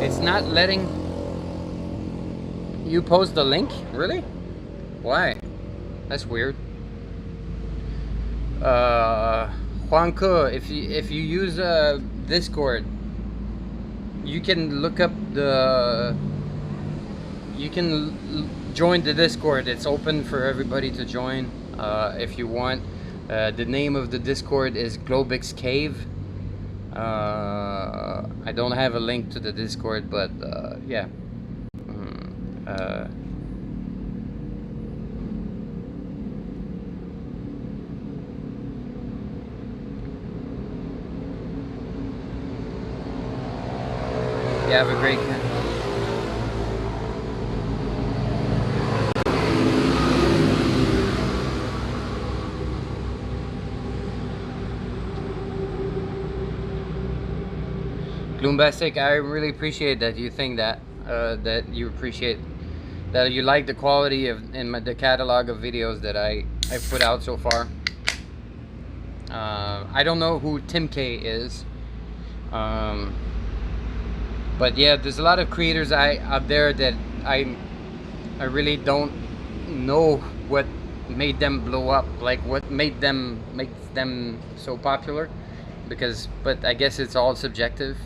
It's not letting you post the link? Really? Why? That's weird. Juanco, if you use Discord, you can look up the. You can join the Discord. It's open for everybody to join if you want. The name of the Discord is GLOBIK's Cave. I don't have a link to the Discord, but yeah. Yeah, have a great Gloombastic, I really appreciate that you think that that you appreciate that you like the quality of the catalog of videos that I put out so far. I don't know who Tim K is, but yeah, there's a lot of creators out there that I really don't know what made them blow up, like what makes them so popular, but I guess it's all subjective.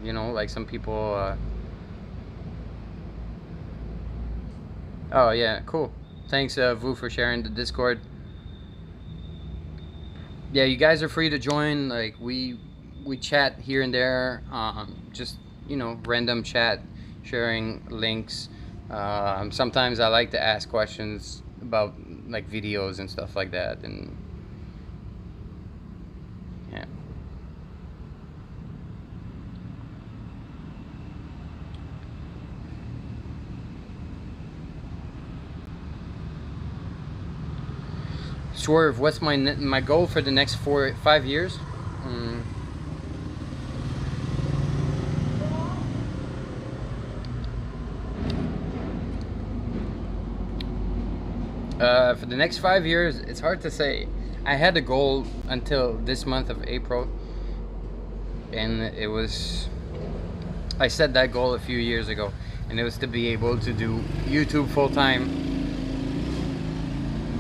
You know, like some people oh yeah, cool. Thanks Vu for sharing the Discord. Yeah, you guys are free to join. Like we chat here and there, just, you know, random chat, sharing links. Sometimes I like to ask questions about like videos and stuff like that, and yeah. Swerve, what's my goal for the next 5 years? For the next 5 years, it's hard to say. I had a goal until this month of April, and it was, I set that goal a few years ago, and it was to be able to do YouTube full-time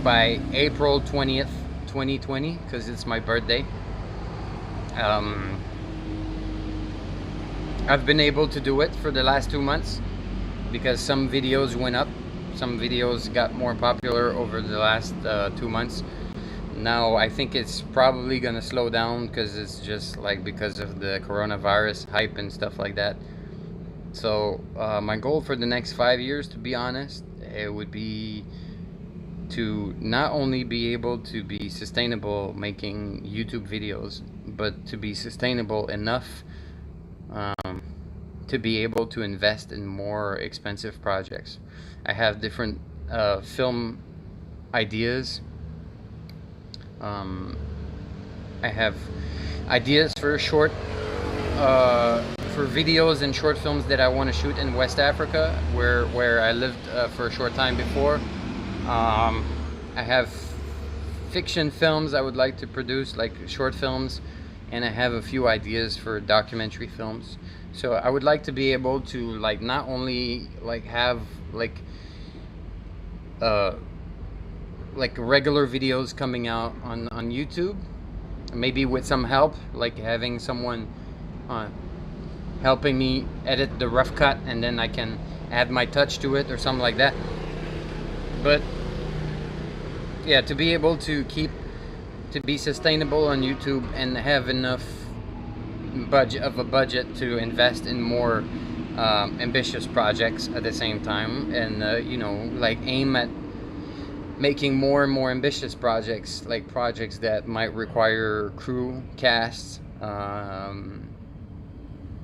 by April 20th, 2020, because it's my birthday. I've been able to do it for the last 2 months because some videos went up. Some videos got more popular over the last 2 months. Now I think it's probably gonna slow down because it's just like because of the coronavirus hype and stuff like that. So my goal for the next 5 years, to be honest, it would be to not only be able to be sustainable making YouTube videos, but to be sustainable enough to be able to invest in more expensive projects. I have different film ideas. I have ideas for for videos and short films that I want to shoot in West Africa, where I lived for a short time before. I have fiction films I would like to produce, like short films, and I have a few ideas for documentary films. So I would like to be able to like not only like have like regular videos coming out on YouTube, maybe with some help, like having someone helping me edit the rough cut, and then I can add my touch to it or something like that. But yeah, to be able to be sustainable on YouTube and have enough budget to invest in more ambitious projects at the same time, and you know, like aim at making more and more ambitious projects, like projects that might require crew, casts,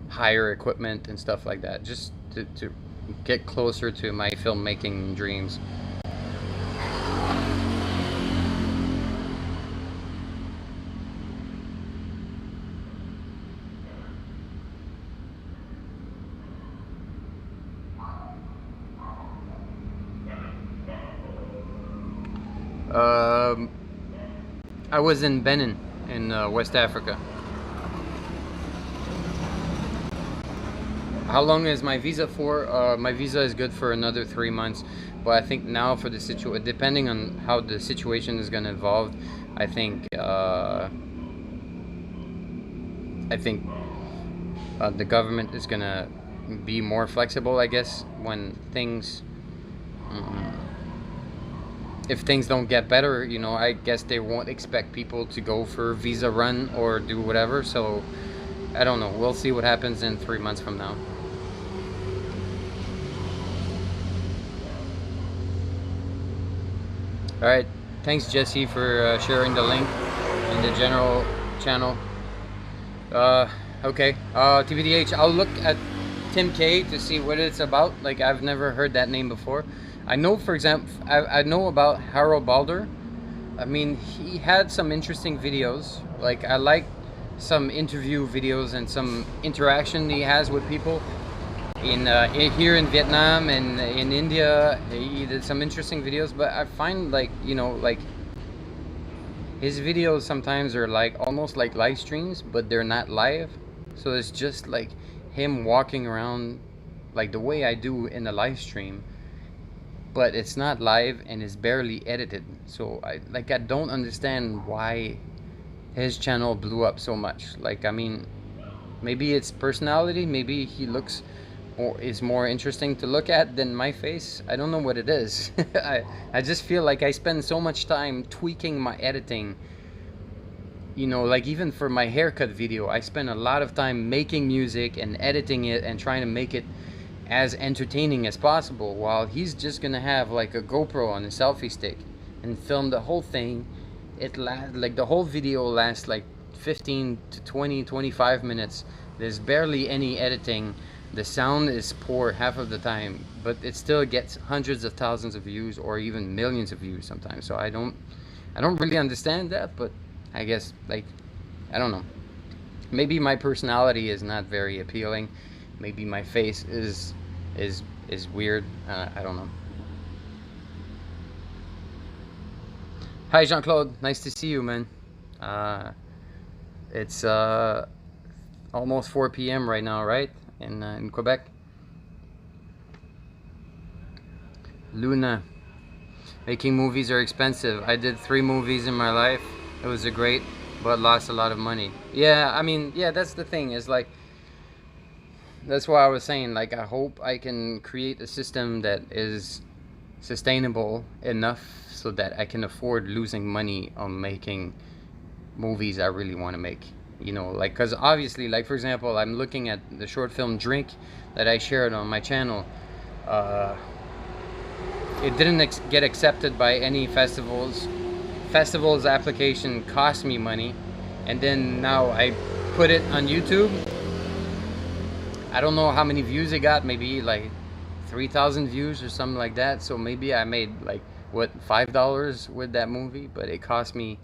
higher equipment and stuff like that, just to get closer to my filmmaking dreams. Um, I was in Benin in West Africa. How long is my visa for? My visa is good for another 3 months, but I think now for the situation, depending on how the situation is going to evolve, I think the government is going to be more flexible, I guess, when things if things don't get better, you know, I guess they won't expect people to go for visa run or do whatever. So I don't know, we'll see what happens in 3 months from now. All right, thanks Jesse for sharing the link in the general channel. Okay, TBDH, I'll look at Tim K to see what it's about. Like, I've never heard that name before. I know, for example, I know about Harold Balder. I mean, he had some interesting videos. Like, I like some interview videos and some interaction he has with people in here in Vietnam and in India. He did some interesting videos, but I find, like, you know, like, his videos sometimes are like almost like live streams, but they're not live. So it's just like him walking around like the way I do in a live stream, but it's not live and it's barely edited. So I don't understand why his channel blew up so much. Like, I mean, maybe it's personality, maybe he looks or is more interesting to look at than my face. I don't know what it is. I just feel like I spend so much time tweaking my editing. You know, like even for my haircut video, I spend a lot of time making music and editing it and trying to make it as entertaining as possible, while he's just gonna have like a GoPro on a selfie stick and film the whole thing. Like the whole video lasts like 15 to 20, 25 minutes. There's barely any editing. The sound is poor half of the time, but it still gets hundreds of thousands of views or even millions of views sometimes. So I don't really understand that, but I guess, like, I don't know. Maybe my personality is not very appealing. Maybe my face is weird. I don't know. Hi Jean-Claude, nice to see you, man. It's almost 4 p.m. right now, right? In Quebec. Luna, making movies are expensive. I did 3 movies in my life. It was great, but lost a lot of money. Yeah, I mean, yeah, that's the thing, is like, that's why I was saying, like, I hope I can create a system that is sustainable enough so that I can afford losing money on making movies I really want to make. You know, like, because obviously, like, for example, I'm looking at the short film Drink that I shared on my channel. It didn't get accepted by any festivals. Festivals application cost me money, and then now I put it on YouTube. I don't know how many views it got, maybe like 3,000 views or something like that. So maybe I made like, what, $5 with that movie, but it cost me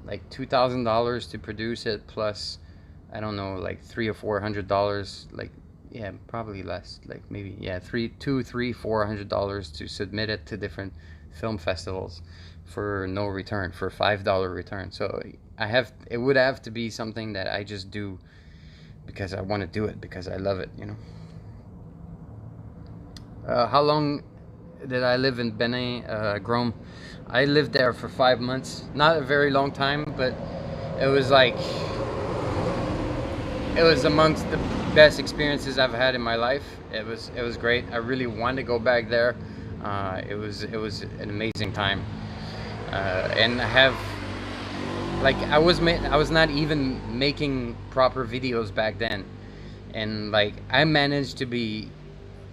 like $2,000 to produce it, plus I don't know, like $300 or $400, like, yeah, probably less, like maybe, yeah, $400 to submit it to different film festivals for no return, for $5 return. So it would have to be something that I just do because I want to do it, because I love it, you know. How long did I live in Benin, Grom? I lived there for 5 months. Not a very long time, but it was like, it was amongst the best experiences I've had in my life. It was great. I really wanted to go back there. It was an amazing time. And I have, like, I was not even making proper videos back then, and like I managed to be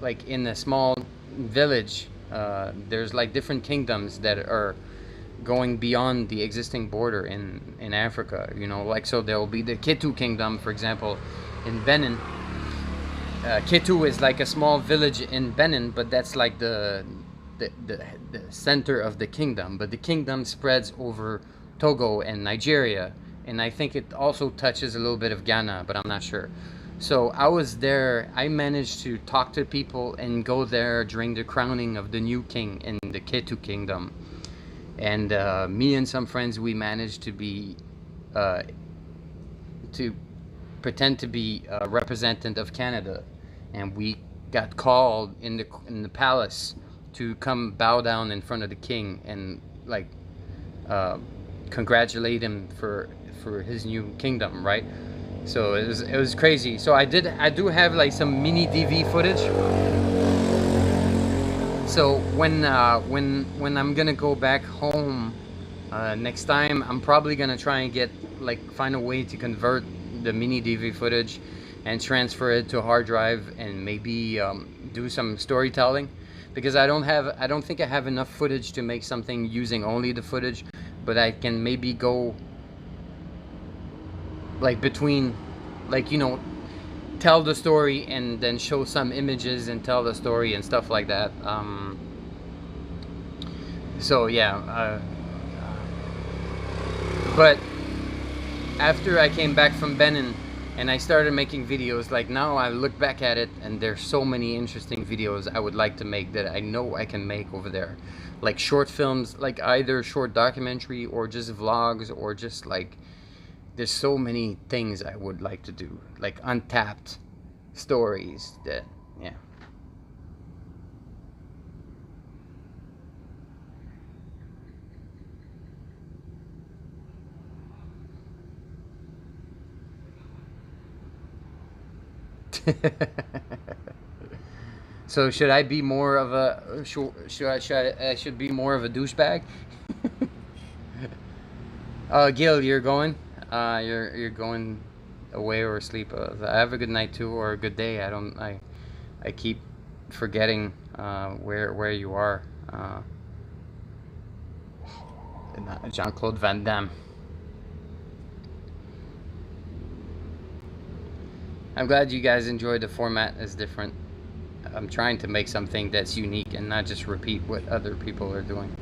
like in a small village. There's like different kingdoms that are going beyond the existing border in Africa, you know, like, so there will be the Ketu kingdom, for example, in Benin. Ketu is like a small village in Benin, but that's like the center of the kingdom, but the kingdom spreads over Togo and Nigeria, and I think it also touches a little bit of Ghana, but I'm not sure. So I was there. I managed to talk to people and go there during the crowning of the new king in the Ketu kingdom, and me and some friends, we managed to be to pretend to be a representative of Canada, and we got called in the palace to come bow down in front of the king and like uh, congratulate him for his new kingdom, right? So it was crazy. So I do have like some mini DV footage. So when I'm gonna go back home next time, I'm probably gonna try and find a way to convert the mini DV footage and transfer it to a hard drive, and maybe do some storytelling, because I don't think I have enough footage to make something using only the footage, but I can maybe go like between, like, you know, tell the story and then show some images and tell the story and stuff like that. So yeah, but after I came back from Benin and I started making videos, like now I look back at it and there's so many interesting videos I would like to make that I know I can make over there, like short films, like either short documentary or just vlogs, or just like, there's so many things I would like to do, like untapped stories that, yeah. So should I be more of a I should be more of a douchebag? Gil, you're going? You're going away or asleep? Have a good night too, or a good day. I keep forgetting where you are. Jean-Claude Van Damme. I'm glad you guys enjoyed the format. It's different. I'm trying to make something that's unique and not just repeat what other people are doing.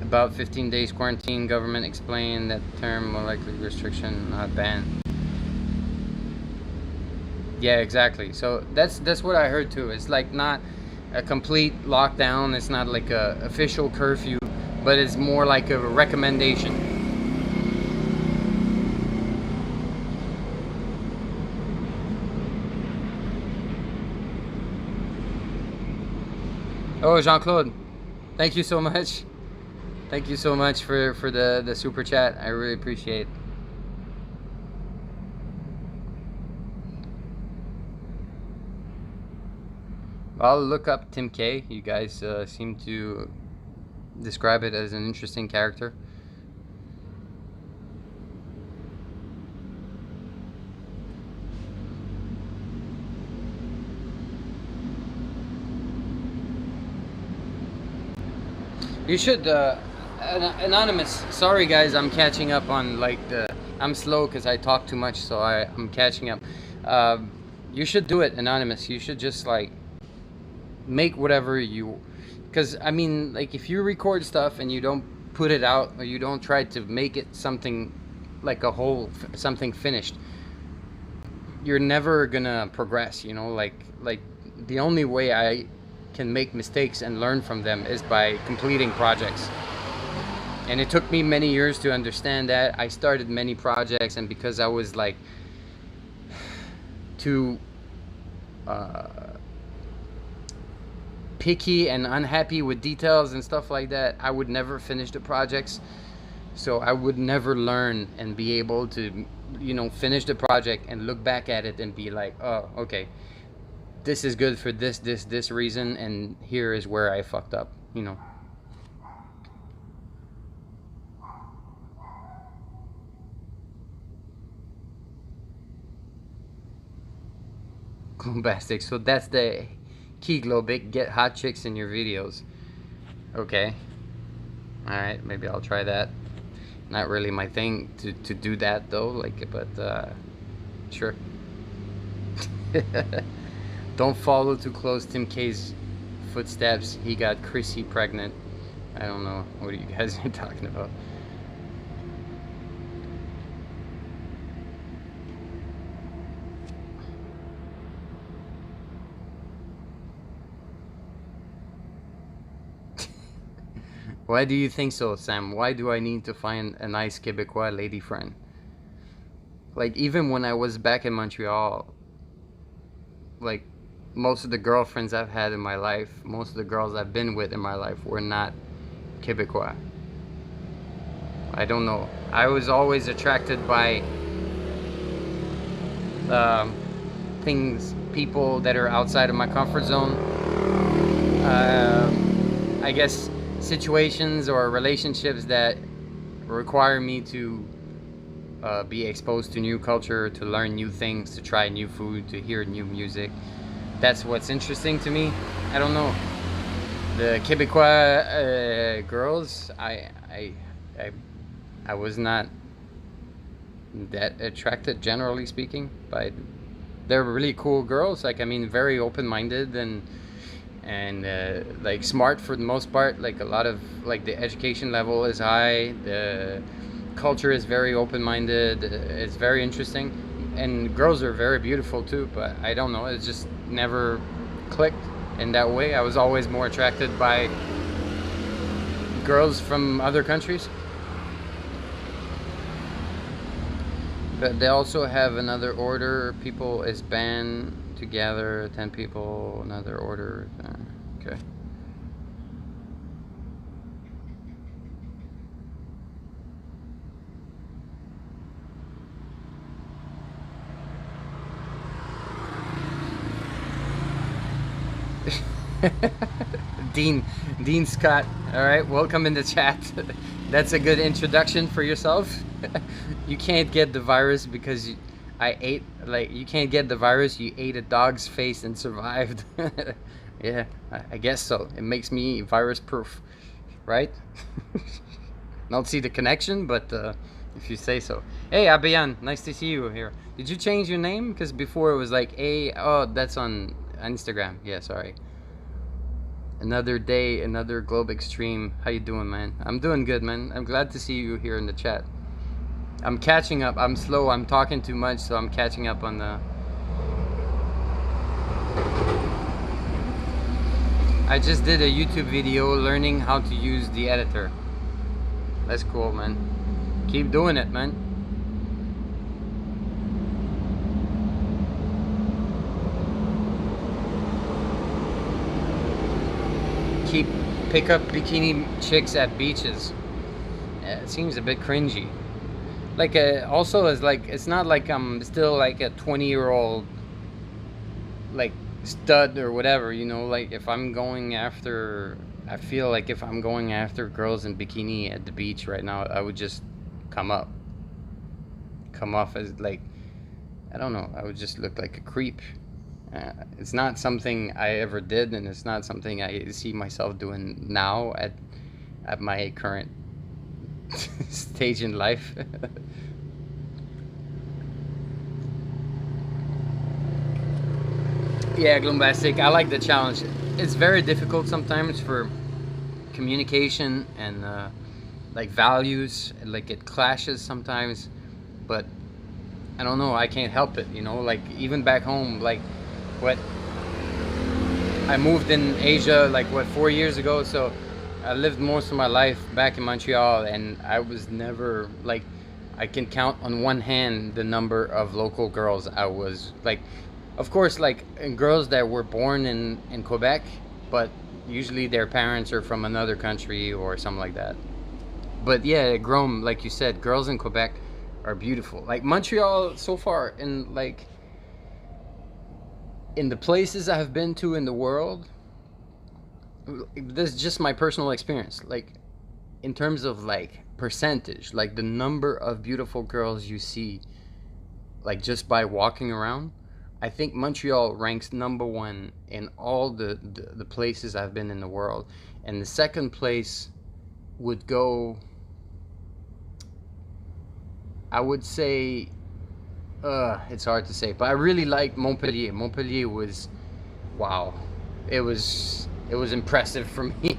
About 15 days quarantine, government explained that term more likely restriction, not ban. Yeah, exactly. So that's what I heard too. It's like not a complete lockdown. It's not like a official curfew, but it's more like a recommendation. Oh, Jean-Claude, thank you so much. Thank you so much for the super chat. I really appreciate it. I'll look up Tim K. You guys seem to describe it as an interesting character. You should, Anonymous, sorry guys, I'm catching up on like I'm slow because I talk too much, so I'm catching up. You should do it, Anonymous. You should just like make whatever you, because I mean, like if you record stuff and you don't put it out, or you don't try to make it something like a whole, something finished, you're never gonna progress, you know. Like the only way I can make mistakes and learn from them is by completing projects. And it took me many years to understand that. I started many projects, and because I was like too picky and unhappy with details and stuff like that, I would never finish the projects. So I would never learn and be able to, you know, finish the project and look back at it and be like, oh, okay, this is good for this reason, and here is where I fucked up, you know. Bombastic. So that's the key, GLOBIK. Get hot chicks in your videos. Okay. Alright, maybe I'll try that. Not really my thing to do that though, like, but sure. Don't follow too close Tim K's footsteps. He got Chrissy pregnant. I don't know what you guys are talking about. Why do you think so, Sam? Why do I need to find a nice Quebecois lady friend? Like, even when I was back in Montreal, like, most of the girlfriends I've had in my life, most of the girls I've been with in my life were not Quebecois. I don't know. I was always attracted by things, people that are outside of my comfort zone. I guess situations or relationships that require me to be exposed to new culture, to learn new things, to try new food, to hear new music. That's what's interesting to me. I don't know. The Quebecois girls, I was not that attracted, generally speaking, but they're really cool girls. Like, I mean, very open-minded and like smart for the most part. Like, a lot of, like, the education level is high. The culture is very open-minded. It's very interesting, and girls are very beautiful too. But I don't know. It just never clicked in that way. I was always more attracted by girls from other countries. But they also have another order. People is banned to gather 10 people. Another order. Okay. Dean Scott. All right, welcome in the chat. That's a good introduction for yourself. You can't get the virus because I ate, like, you can't get the virus. You ate a dog's face and survived. Yeah, I guess so. It makes me virus proof, right? Don't see the connection, but if you say so. Hey, Abiyan, nice to see you here. Did you change your name? Because before it was like, oh, that's on Instagram. Yeah, sorry. Another day, another GLOBIK stream. How you doing, man? I'm doing good, man. I'm glad to see you here in the chat. I'm catching up. I'm slow. I'm talking too much, so I'm catching up on the... I just did a YouTube video learning how to use the editor. That's cool, man. Keep doing it, man. Pick up bikini chicks at beaches. Yeah, it seems a bit cringy. Like, also, is like, it's not like I'm still like a 20-year-old like stud or whatever, you know. Like, if I'm going after, I feel like if I'm going after girls in bikini at the beach right now, I would just come off as, like, I don't know, I would just look like a creep. It's not something I ever did, and it's not something I see myself doing now at my current stage in life. Yeah, Gloombastic, I like the challenge. It's very difficult sometimes for communication and like values, like it clashes sometimes, but I don't know, I can't help it, you know. Like, even back home, like, what, I moved in Asia like, what, 4 years ago, so I lived most of my life back in Montreal, and I was never, like, I can count on one hand the number of local girls I was, like, of course, like, girls that were born in Quebec, but usually their parents are from another country or something like that. But yeah, grown, like you said, girls in Quebec are beautiful. Like, Montreal so far, in, like, in the places I've been to in the world, this is just my personal experience, like, in terms of, like, percentage, like, the number of beautiful girls you see, like, just by walking around, I think Montreal ranks #1 in all the places I've been in the world. And the second place would go, I would say, it's hard to say, but I really like Montpellier. Montpellier was, wow, it was impressive for me.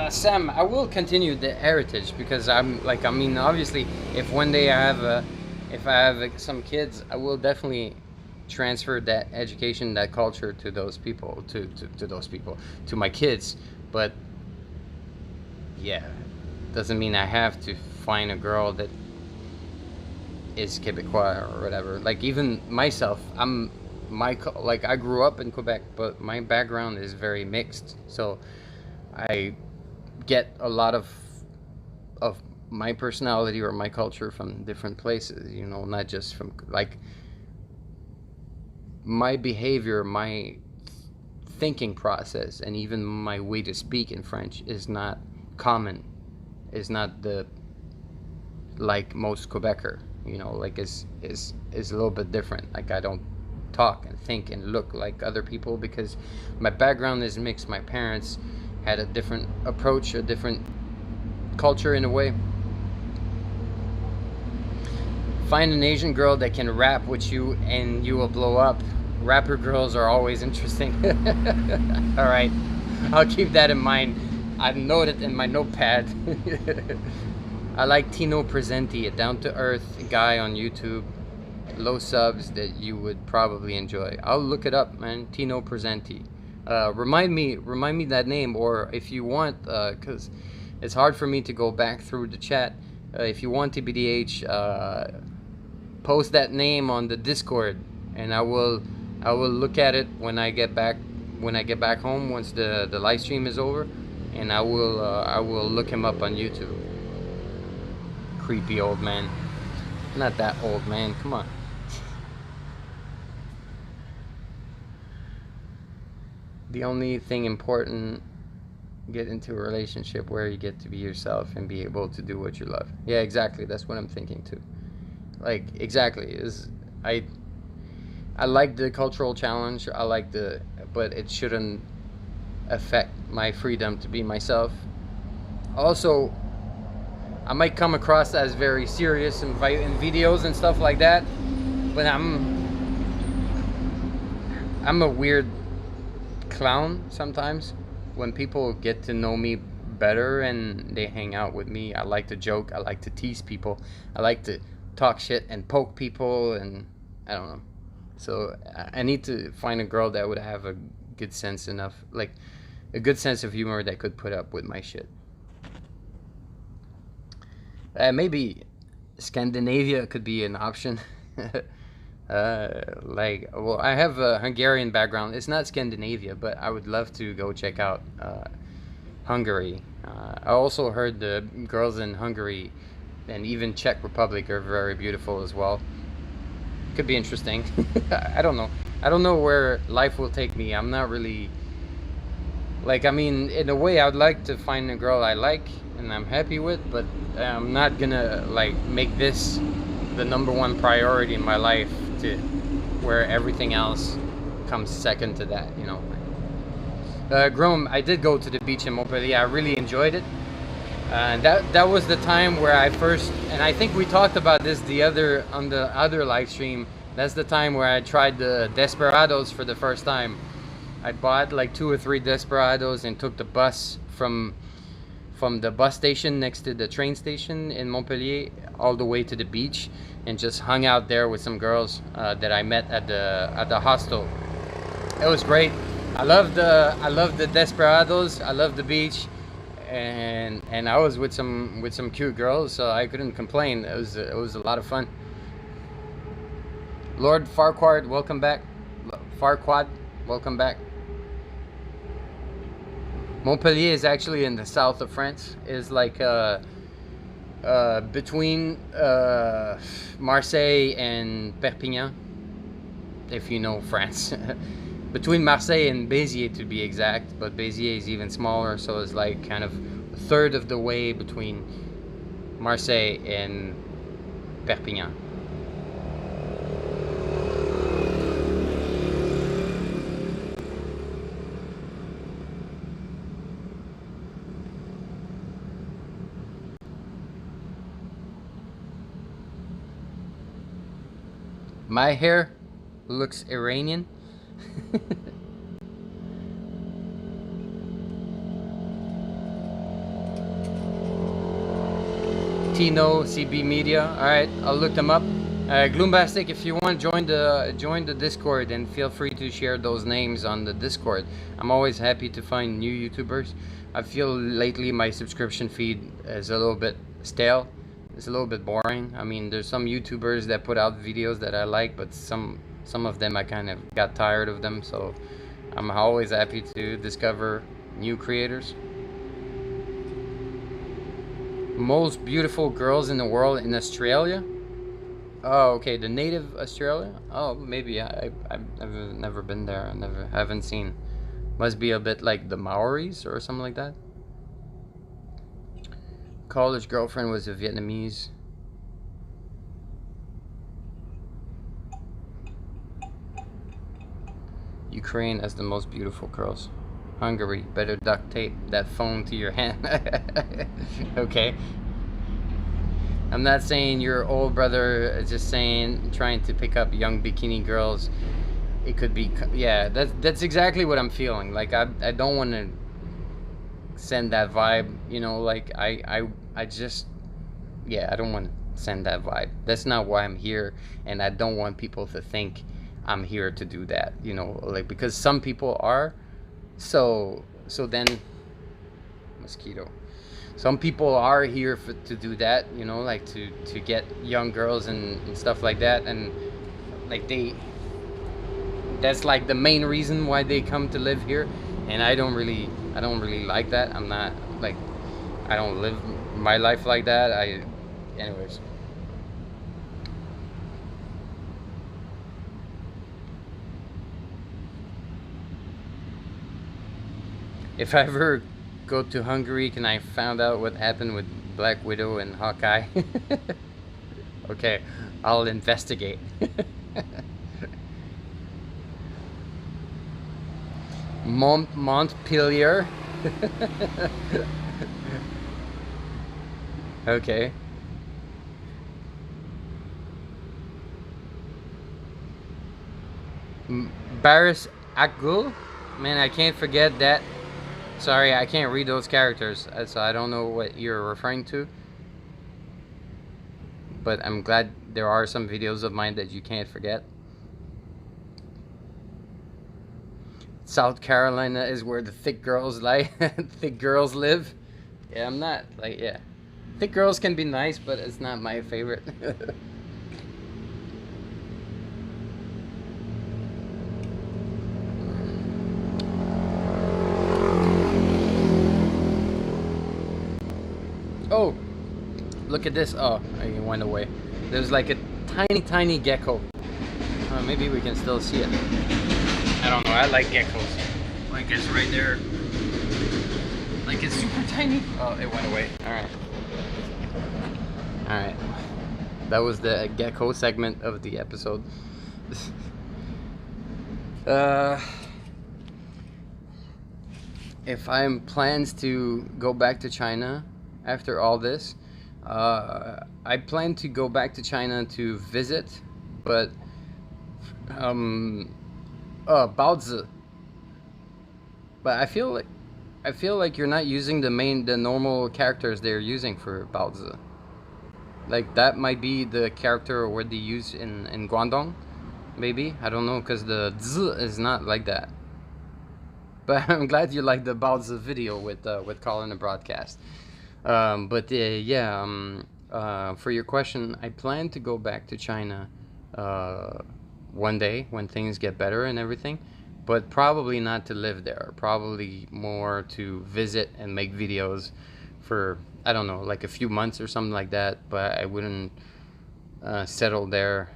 Sam, I will continue the heritage, because I'm like, I mean, obviously, if one day I have some kids, I will definitely transfer that education, that culture to those people, to those people, to my kids. But yeah, doesn't mean I have to find a girl that is Quebecois or whatever. Like even myself, like I grew up in Quebec, but my background is very mixed. So I get a lot of my personality or my culture from different places, you know, not just from, like, my behavior, my thinking process, and even my way to speak in French is not common, is not the, like most Quebecer, you know, like is a little bit different. Like I don't talk and think and look like other people because my background is mixed. My parents had a different approach, a different culture in a way. Find an Asian girl that can rap with you and you will blow up. Rapper girls are always interesting. All right, I'll keep that in mind. I've noted in my notepad. I like Tino Presenti, a down-to-earth guy on YouTube. Low subs that you would probably enjoy. I'll look it up, man. Tino Presenti. Remind me that name, or if you want, because it's hard for me to go back through the chat. If you want TBDH, post that name on the Discord, and I will look at it when I get back home, once the live stream is over, and I will look him up on YouTube. Creepy old man. Not that old, man. Come on. The only thing important, get into a relationship where you get to be yourself and be able to do what you love. Yeah, exactly. That's what I'm thinking too. Like, exactly. I like the cultural challenge. I like but it shouldn't affect my freedom to be myself. Also, I might come across as very serious in videos and stuff like that, but I'm a weird clown sometimes. When people get to know me better and they hang out with me, I like to joke, I like to tease people, I like to talk shit and poke people, and I don't know. So I need to find a girl that would have a good sense a good sense of humor that could put up with my shit. Maybe Scandinavia could be an option. Well, I have a Hungarian background. It's not Scandinavia, but I would love to go check out Hungary. I also heard the girls in Hungary and even Czech Republic are very beautiful as well. Could be interesting. I don't know. I don't know where life will take me. I'm not really, like, I mean, in a way, I'd like to find a girl I like and I'm happy with, but I'm not gonna like make this the #1 priority in my life, to where everything else comes second to that, you know. Grom, I did go to the beach in Montpellier. I really enjoyed it. That was the time where I first, and I think we talked about this on the other live stream. That's the time where I tried the Desperados for the first time. I bought like 2 or 3 Desperados and took the bus from the bus station next to the train station in Montpellier all the way to the beach, and just hung out there with some girls that I met at the hostel. It was great. I love the Desperados. I love the beach, and I was with some cute girls, so I couldn't complain. It was a lot of fun. Lord Farquaad, welcome back. Farquaad, welcome back. Montpellier is actually in the south of France. It's like between Marseille and Perpignan, if you know France. Between Marseille and Béziers, to be exact, but Béziers is even smaller, so it's like kind of a third of the way between Marseille and Perpignan. My hair looks Iranian. Tino CB Media. All right, I'll look them up. Gloombastic, if you want, join the Discord and feel free to share those names on the Discord. I'm always happy to find new YouTubers. I feel lately my subscription feed is a little bit stale. It's a little bit boring. I mean, there's some YouTubers that put out videos that I like, but some of them I kind of got tired of them. So I'm always happy to discover new creators. Most beautiful girls in the world in Australia. Oh, okay, the native Australia. Oh, maybe I've never been there. Haven't seen. Must be a bit like the Maoris or something like that. College girlfriend was a Vietnamese. Ukraine has the most beautiful girls. Hungary, better duct tape that phone to your hand. Okay. I'm not saying your old brother, just saying trying to pick up young bikini girls. It could be, yeah, that's exactly what I'm feeling. Like I don't want to send that vibe, you know, like I just, yeah, I don't want to send that vibe. That's not why I'm here, and I don't want people to think I'm here to do that, you know, like, because some people are, so then, mosquito. Some people are here to do that, you know, like to get young girls and stuff like that, and like that's like the main reason why they come to live here, and I don't really like that. I'm not like, I don't live my life like that. Anyways. If I ever go to Hungary, can I find out what happened with Black Widow and Hawkeye? Okay, I'll investigate. Montpellier. Okay. Baris Akgul? Man, I can't forget that. Sorry, I can't read those characters, so I don't know what you're referring to. But I'm glad there are some videos of mine that you can't forget. South Carolina is where the thick girls thick girls live. Yeah, I'm not like, yeah. Thick girls can be nice, but it's not my favorite. Oh, look at this. Oh, it went away. There's like a tiny gecko. Maybe we can still see it. I don't know. I like geckos. Like it's right there. Like it's super tiny. Oh, it went away. Alright. Alright. That was the gecko segment of the episode. If I'm plans to go back to China after all this, I plan to go back to China to visit, but Baozi. But I feel like you're not using the normal characters they're using for Baozi. Like that might be the character or word they use in Guangdong, maybe, I don't know, because the Z is not like that. But I'm glad you liked the Baozi video with Colin the broadcast. Yeah, for your question, I plan to go back to China one day when things get better and everything, but probably not to live there. Probably more to visit and make videos for, I don't know, like a few months or something like that, but I wouldn't settle there.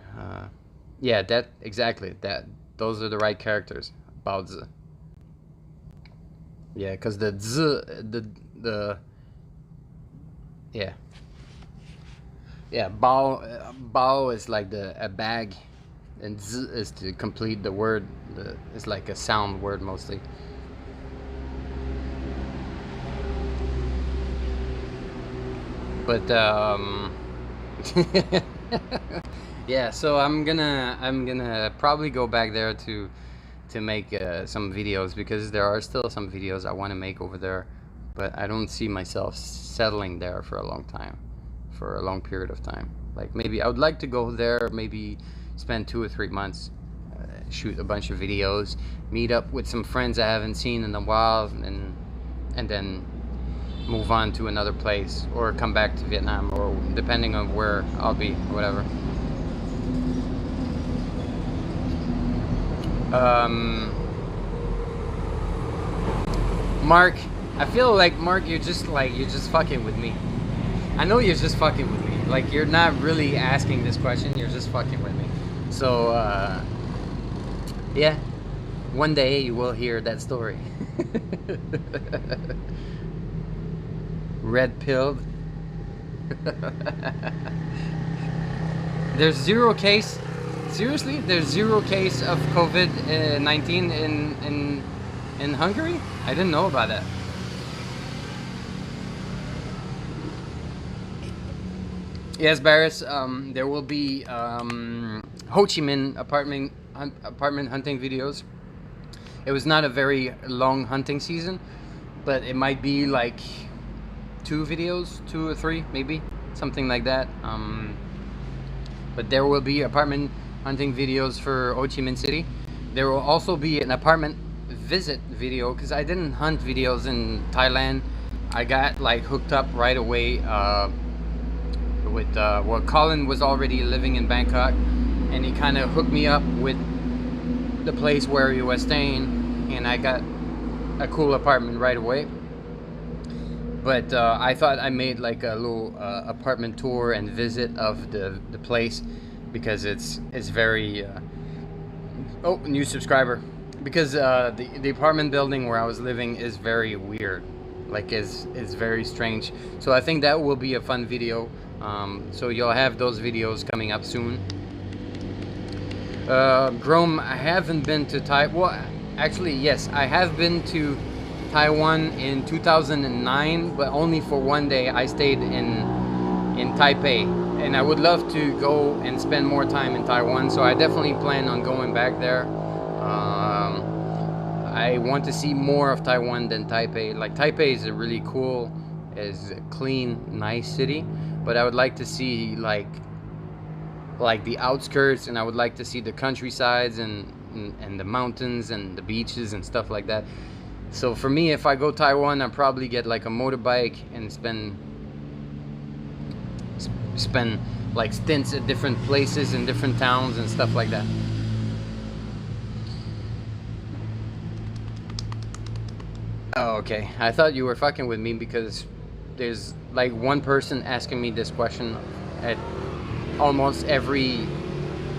Yeah, that, exactly, that, those are the right characters, Baozi. Yeah, because the Z, the yeah. Yeah, bao is like a bag, and z is to complete the word. It's like a sound word mostly. But yeah, so I'm gonna probably go back there to make some videos, because there are still some videos I want to make over there, but I don't see myself settling there for a long time, for a long period of time. Like maybe I would like to go there, maybe spend 2 or 3 months, shoot a bunch of videos, meet up with some friends I haven't seen in a while, and then move on to another place or come back to Vietnam, or depending on where I'll be or whatever. Mark, I feel like, Mark, you're just fucking with me. I know you're just fucking with me. Like, you're not really asking this question, you're just fucking with me. So yeah, one day you will hear that story. Red pilled. There's 0 case. Seriously, there's 0 case of COVID-19 in Hungary. I didn't know about that. Yes, Barris. There will be Ho Chi Minh apartment hunting videos. It was not a very long hunting season, but it might be like 2 videos, 2 or 3 maybe, something like that. But there will be apartment hunting videos for Ho Chi Minh City. There will also be an apartment visit video, because I didn't hunt videos in Thailand. I got like hooked up right away with well, Colin was already living in Bangkok, and he kind of hooked me up with the place where he was staying, and I got a cool apartment right away. But I thought I made like a little apartment tour and visit of the place, because it's very oh, new subscriber, because the apartment building where I was living is very weird, like is very strange. So I think that will be a fun video. So you'll have those videos coming up soon. Grom, I haven't been to well, actually yes, I have been to Taiwan in 2009, but only for 1 day. I stayed in Taipei, and I would love to go and spend more time in Taiwan, so I definitely plan on going back there. I want to see more of Taiwan than Taipei. Like, Taipei is a really cool, is a clean, nice city, but I would like to see like the outskirts, and I would like to see the countrysides and the mountains and the beaches and stuff like that. So for me, if I go Taiwan, I'll probably get like a motorbike and spend like stints at different places in different towns and stuff like that. Oh, okay. I thought you were fucking with me, because there's like one person asking me this question at almost every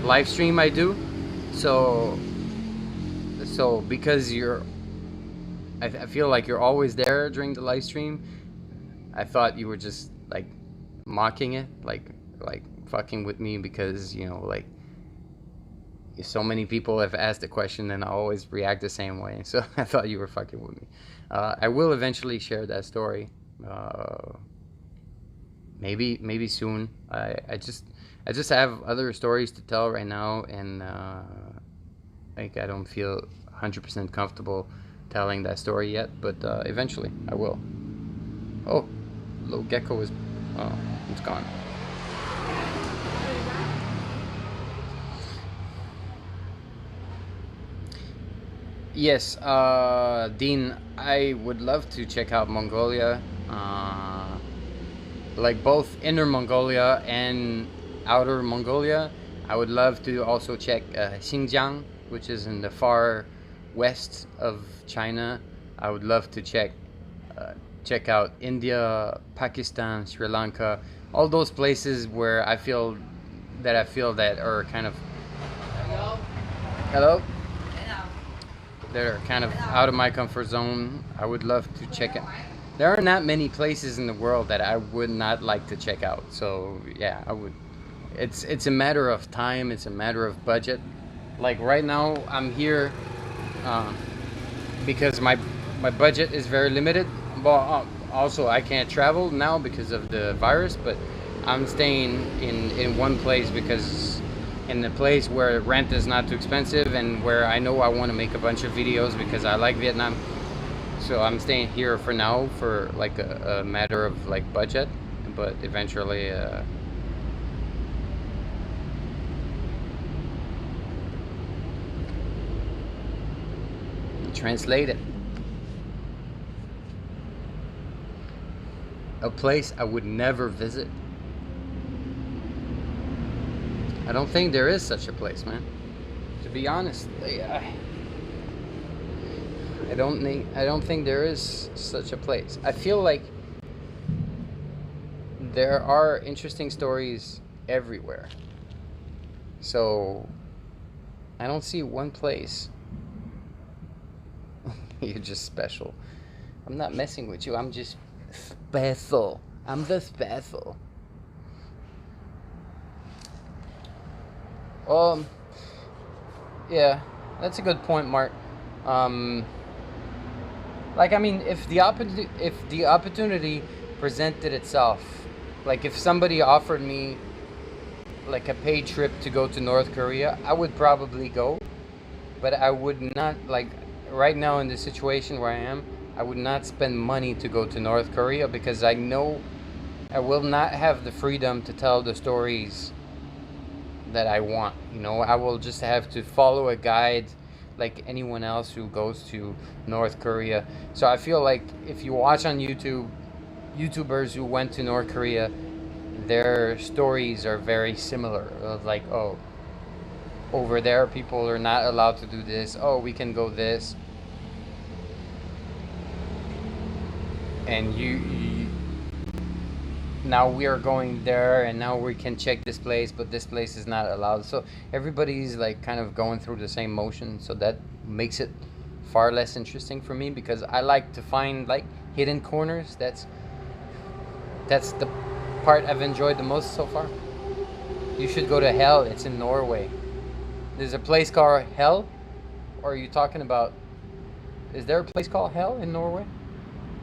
live stream I do. So because I feel like you're always there during the live stream, I thought you were just like mocking it, like fucking with me, because, you know, like so many people have asked the question and I always react the same way. So I thought you were fucking with me. I will eventually share that story. Maybe soon. I just have other stories to tell right now, and like I don't feel 100% comfortable telling that story yet, but eventually I will. Oh, little gecko is, oh, it's gone. Yes, Dean, I would love to check out Mongolia, like both Inner Mongolia and Outer Mongolia. I would love to also check Xinjiang, which is in the far west of China. I would love to check out India, Pakistan, Sri Lanka, all those places where I feel that are kind of, hello? They're kind of out of my comfort zone. I would love to check it. There are not many places in the world that I would not like to check out. So yeah, I would. It's a matter of time. It's a matter of budget. Like right now, I'm here because my budget is very limited. But also I can't travel now because of the virus. But I'm staying in one place because, in the place where rent is not too expensive and where I know I want to make a bunch of videos because I like Vietnam. So I'm staying here for now for like a matter of like budget, but eventually Translate it. A place I would never visit. I don't think there is such a place, man. To be honest, I don't think there is such a place. I feel like there are interesting stories everywhere. So I don't see one place. You're just special. I'm not messing with you. I'm just special. I'm the special. Yeah, that's a good point, Mark. Like, I mean, if the opportunity presented itself, like if somebody offered me like a paid trip to go to North Korea, I would probably go, but I would not, like right now in the situation where I am, I would not spend money to go to North Korea because I know I will not have the freedom to tell the stories that I want. You know, I will just have to follow a guide like anyone else who goes to North Korea. So I feel like if you watch on YouTube, YouTubers who went to North Korea, their stories are very similar. Of like, oh, over there people are not allowed to do this. Oh, we can go this. And you now we are going there, and now we can check this place, but this place is not allowed. So everybody's like kind of going through the same motion, so that makes it far less interesting for me, because I like to find like hidden corners. That's the part I've enjoyed the most so far. You should go to Hell. It's in Norway. There's a place called Hell, or are you talking about, is there a place called Hell in Norway?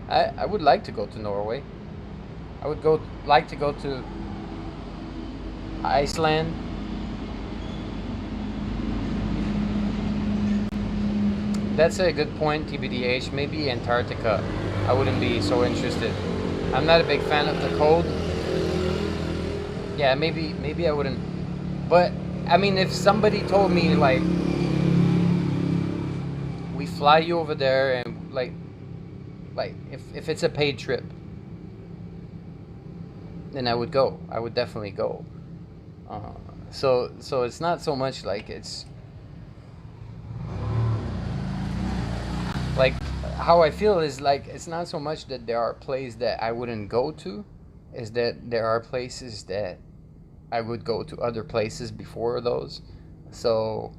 I would like to go to Norway. I would like to go to Iceland. That's a good point, TBDH. Maybe Antarctica. I wouldn't be so interested. I'm not a big fan of the cold. Yeah, maybe I wouldn't. But I mean, if somebody told me like, we fly you over there, and like if it's a paid trip, then I would go. I would definitely go. So it's not so much like it's like how I feel is like, it's not so much that there are places that I wouldn't go to, is that there are places that I would go to other places before those. So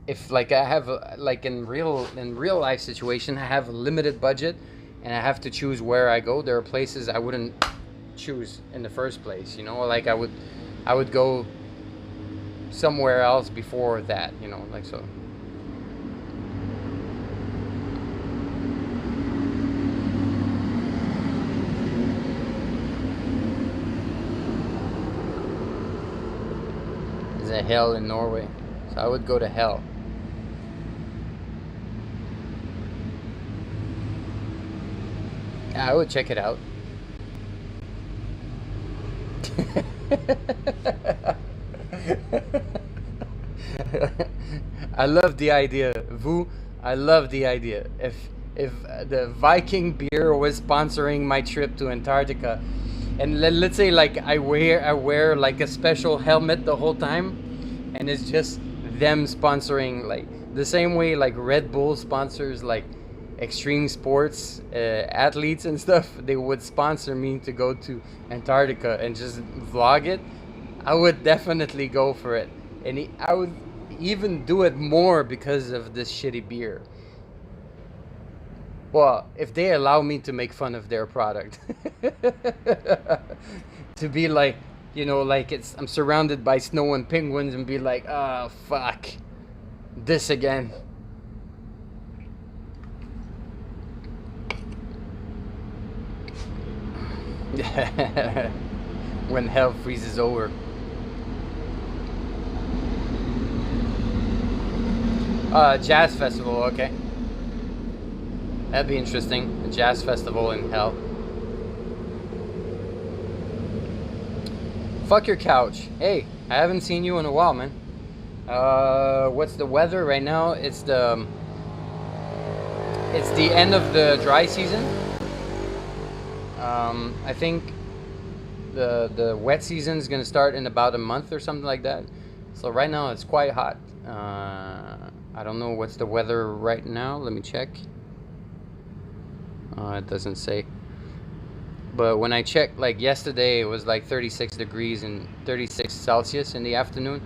if like I have like in real life situation, I have a limited budget and I have to choose where I go, there are places I wouldn't choose in the first place, you know, like I would go somewhere else before that, you know, like so. There's a Hell in Norway, so I would go to Hell. I would check it out. I love the idea. I love the idea. If the Viking beer was sponsoring my trip to Antarctica, and let's say like I wear like a special helmet the whole time, and it's just them sponsoring, like the same way like Red Bull sponsors like extreme sports athletes and stuff, they would sponsor me to go to Antarctica and just vlog it. I would definitely go for it, and I would even do it more because of this shitty beer. Well, if they allow me to make fun of their product. To be like, you know, like I'm surrounded by snow and penguins and be like, oh fuck, this again. When hell freezes over. Jazz festival, okay. That'd be interesting. A jazz festival in Hell. Fuck your couch. Hey, I haven't seen you in a while, man. What's the weather right now? It's the end of the dry season. I think the wet season is gonna start in about a month or something like that. So right now it's quite hot. I don't know what's the weather right now. Let me check. It doesn't say. But when I checked, like yesterday, it was like 36 degrees and 36 Celsius in the afternoon.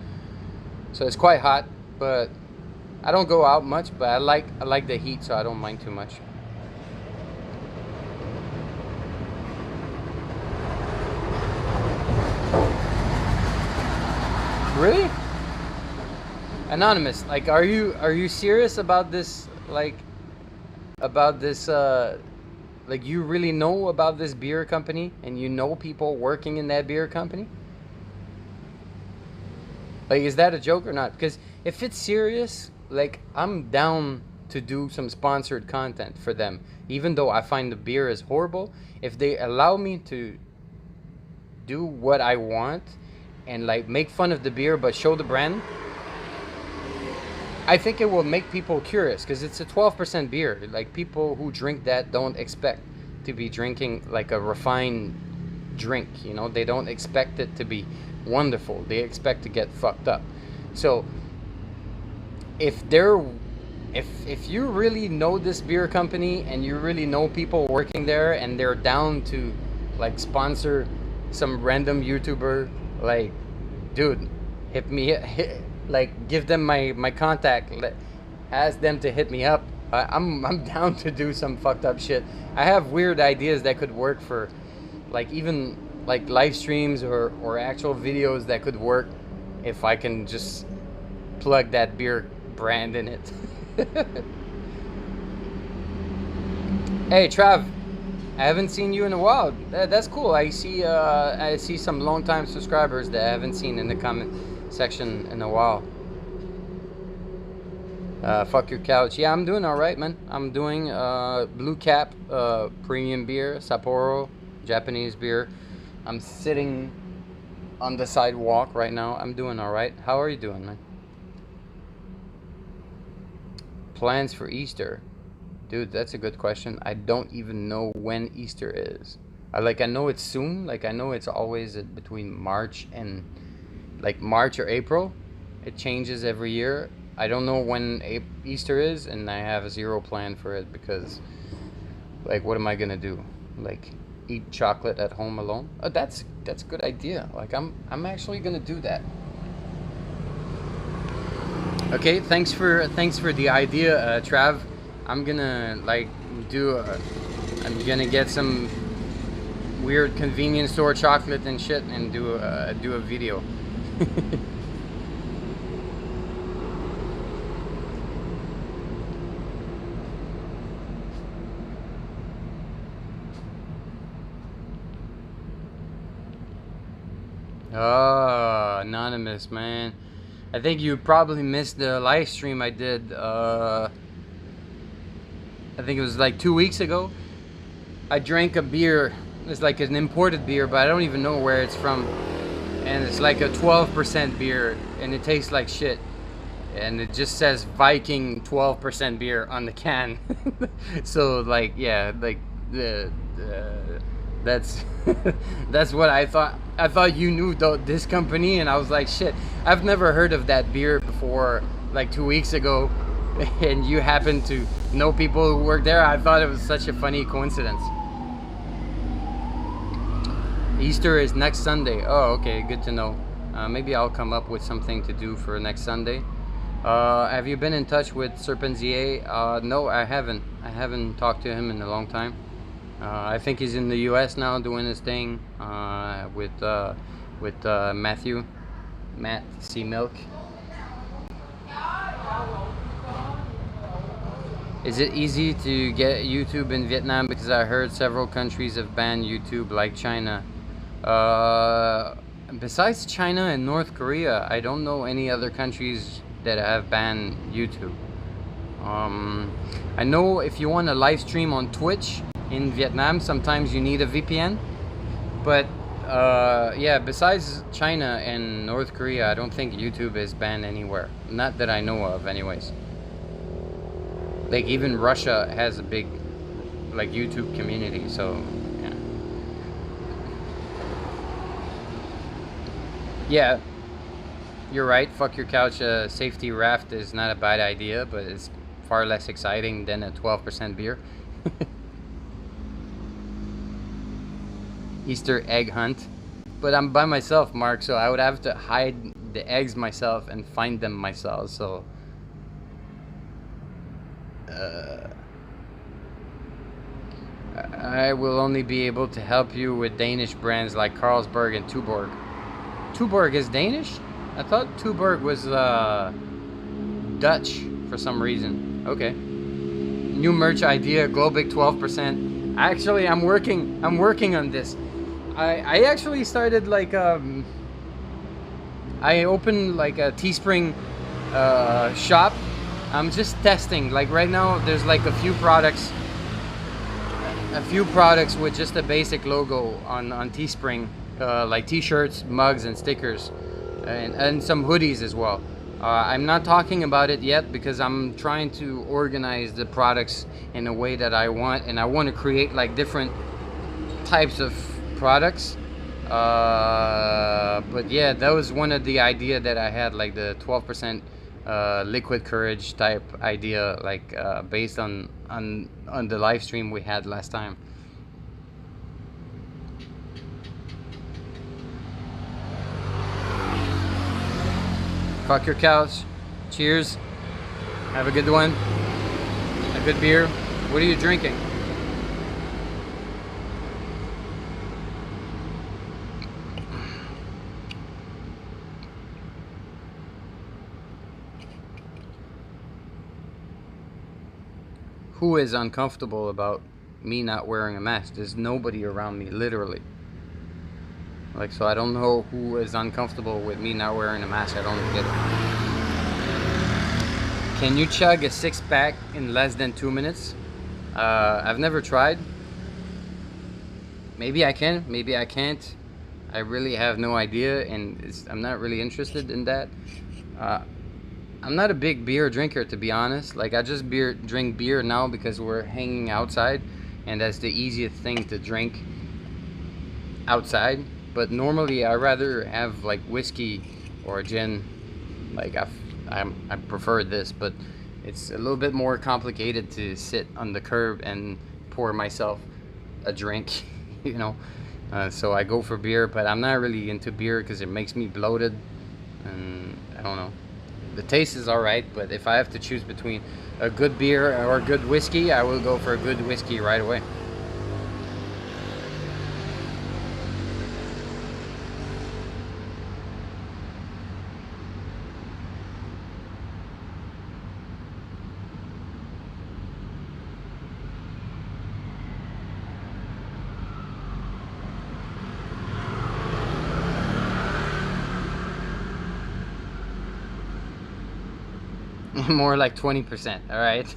So it's quite hot, but I don't go out much. But I like the heat, so I don't mind too much. Really? Anonymous, like, are you serious about this? Like, about this? Like, you really know about this beer company, and you know people working in that beer company? Like, is that a joke or not? Because if it's serious, like, I'm down to do some sponsored content for them, even though I find the beer is horrible. If they allow me to do what I want and like make fun of the beer but show the brand, I think it will make people curious because it's a 12% beer. Like, people who drink that don't expect to be drinking like a refined drink, you know? They don't expect it to be wonderful. They expect to get fucked up. So if you really know this beer company and you really know people working there and they're down to like sponsor some random YouTuber, like, dude, hit me, like, give them my contact, ask them to hit me up. I'm down to do some fucked up shit. I have weird ideas that could work for, like, even like live streams or actual videos that could work if I can just plug that beer brand in it. Hey Trav, I haven't seen you in a while. That's cool. I see some long-time subscribers that I haven't seen in the comment section in a while. Fuck your couch. Yeah, I'm doing all right, man. I'm doing Blue Cap premium beer, Sapporo, Japanese beer. I'm sitting on the sidewalk right now. I'm doing all right. How are you doing, man? Plans for Easter? Dude, that's a good question. I don't even know when Easter is. I know it's soon. Like, I know it's always between March and like March or April. It changes every year. I don't know when Easter is, and I have zero plan for it because, like, what am I gonna do? Like, eat chocolate at home alone? Oh, that's a good idea. Like, I'm actually gonna do that. Okay, thanks for the idea, Trav. I'm gonna like I'm gonna get some weird convenience store chocolate and shit and do a video. Oh, anonymous, man. I think you probably missed the live stream I did. I think it was like 2 weeks ago. I drank a beer. It's like an imported beer, but I don't even know where it's from. And it's like a 12% beer, and it tastes like shit. And it just says Viking 12% beer on the can. So, like, yeah, like that's that's what I thought. I thought you knew this company, and I was like, shit, I've never heard of that beer before, like 2 weeks ago, and you happen to know people who work there. I thought it was such a funny coincidence. Easter is next Sunday. Oh, okay, good to know. Maybe I'll come up with something to do for next Sunday. Have you been in touch with Serpenzier? No, I haven't. I haven't talked to him in a long time. I think he's in the US now doing his thing with Matt C. Milk. Is it easy to get YouTube in Vietnam? Because I heard several countries have banned YouTube, like China. Besides China and North Korea, I don't know any other countries that have banned YouTube. I know if you want to live stream on Twitch in Vietnam, sometimes you need a VPN, but yeah, besides China and North Korea, I don't think YouTube is banned anywhere. Not that I know of, anyways. Like, even Russia has a big, like, YouTube community, so, yeah. Yeah, you're right. Fuck your couch. Safety raft is not a bad idea, but it's far less exciting than a 12% beer. Easter egg hunt. But I'm by myself, Mark, so I would have to hide the eggs myself and find them myself, so... I will only be able to help you with Danish brands like Carlsberg and Tuborg. Tuborg is Danish? I thought Tuborg was Dutch for some reason. Okay. New merch idea, GLOBIK 12%. Actually, I'm working on this. I actually started like I opened like a Teespring shop. I'm just testing. Like right now there's like a few products with just a basic logo on Teespring, like t-shirts, mugs, and stickers, and some hoodies as well. I'm not talking about it yet because I'm trying to organize the products in a way that I want, and I want to create like different types of products. But yeah, that was one of the idea that I had, like the 12% liquid courage type idea, like based on the live stream we had last time. Fuck your couch. Cheers. Have a good one. A good beer. What are you drinking? Who is uncomfortable about me not wearing a mask? There's nobody around me, literally. Like, so I don't know who is uncomfortable with me not wearing a mask. I don't get it. Can you chug a 6-pack in less than 2 minutes? I've never tried. Maybe I can, maybe I can't. I really have no idea, and I'm not really interested in that. I'm not a big beer drinker, to be honest. Like, I just drink beer now because we're hanging outside, and that's the easiest thing to drink outside. But normally I rather have like whiskey or gin. Like I prefer this, but it's a little bit more complicated to sit on the curb and pour myself a drink, you know. So I go for beer, but I'm not really into beer because it makes me bloated, and I don't know. The taste is alright, but if I have to choose between a good beer or a good whiskey, I will go for a good whiskey right away. More like 20%, alright?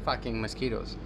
Fucking mosquitoes.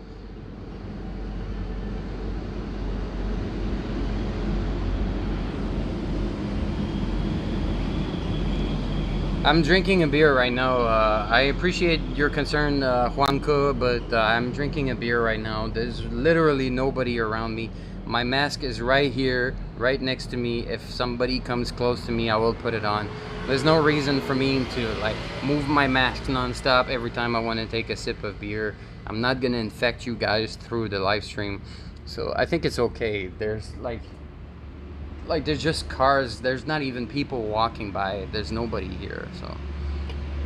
I'm drinking a beer right now. I appreciate your concern, Juanco, but I'm drinking a beer right now. There's literally nobody around me. My mask is right here, right next to me. If somebody comes close to me, I will put it on. There's no reason for me to like move my mask non-stop every time I want to take a sip of beer. I'm not gonna infect you guys through the live stream, so I think it's okay. There's like there's just cars. There's not even people walking by. There's nobody here, so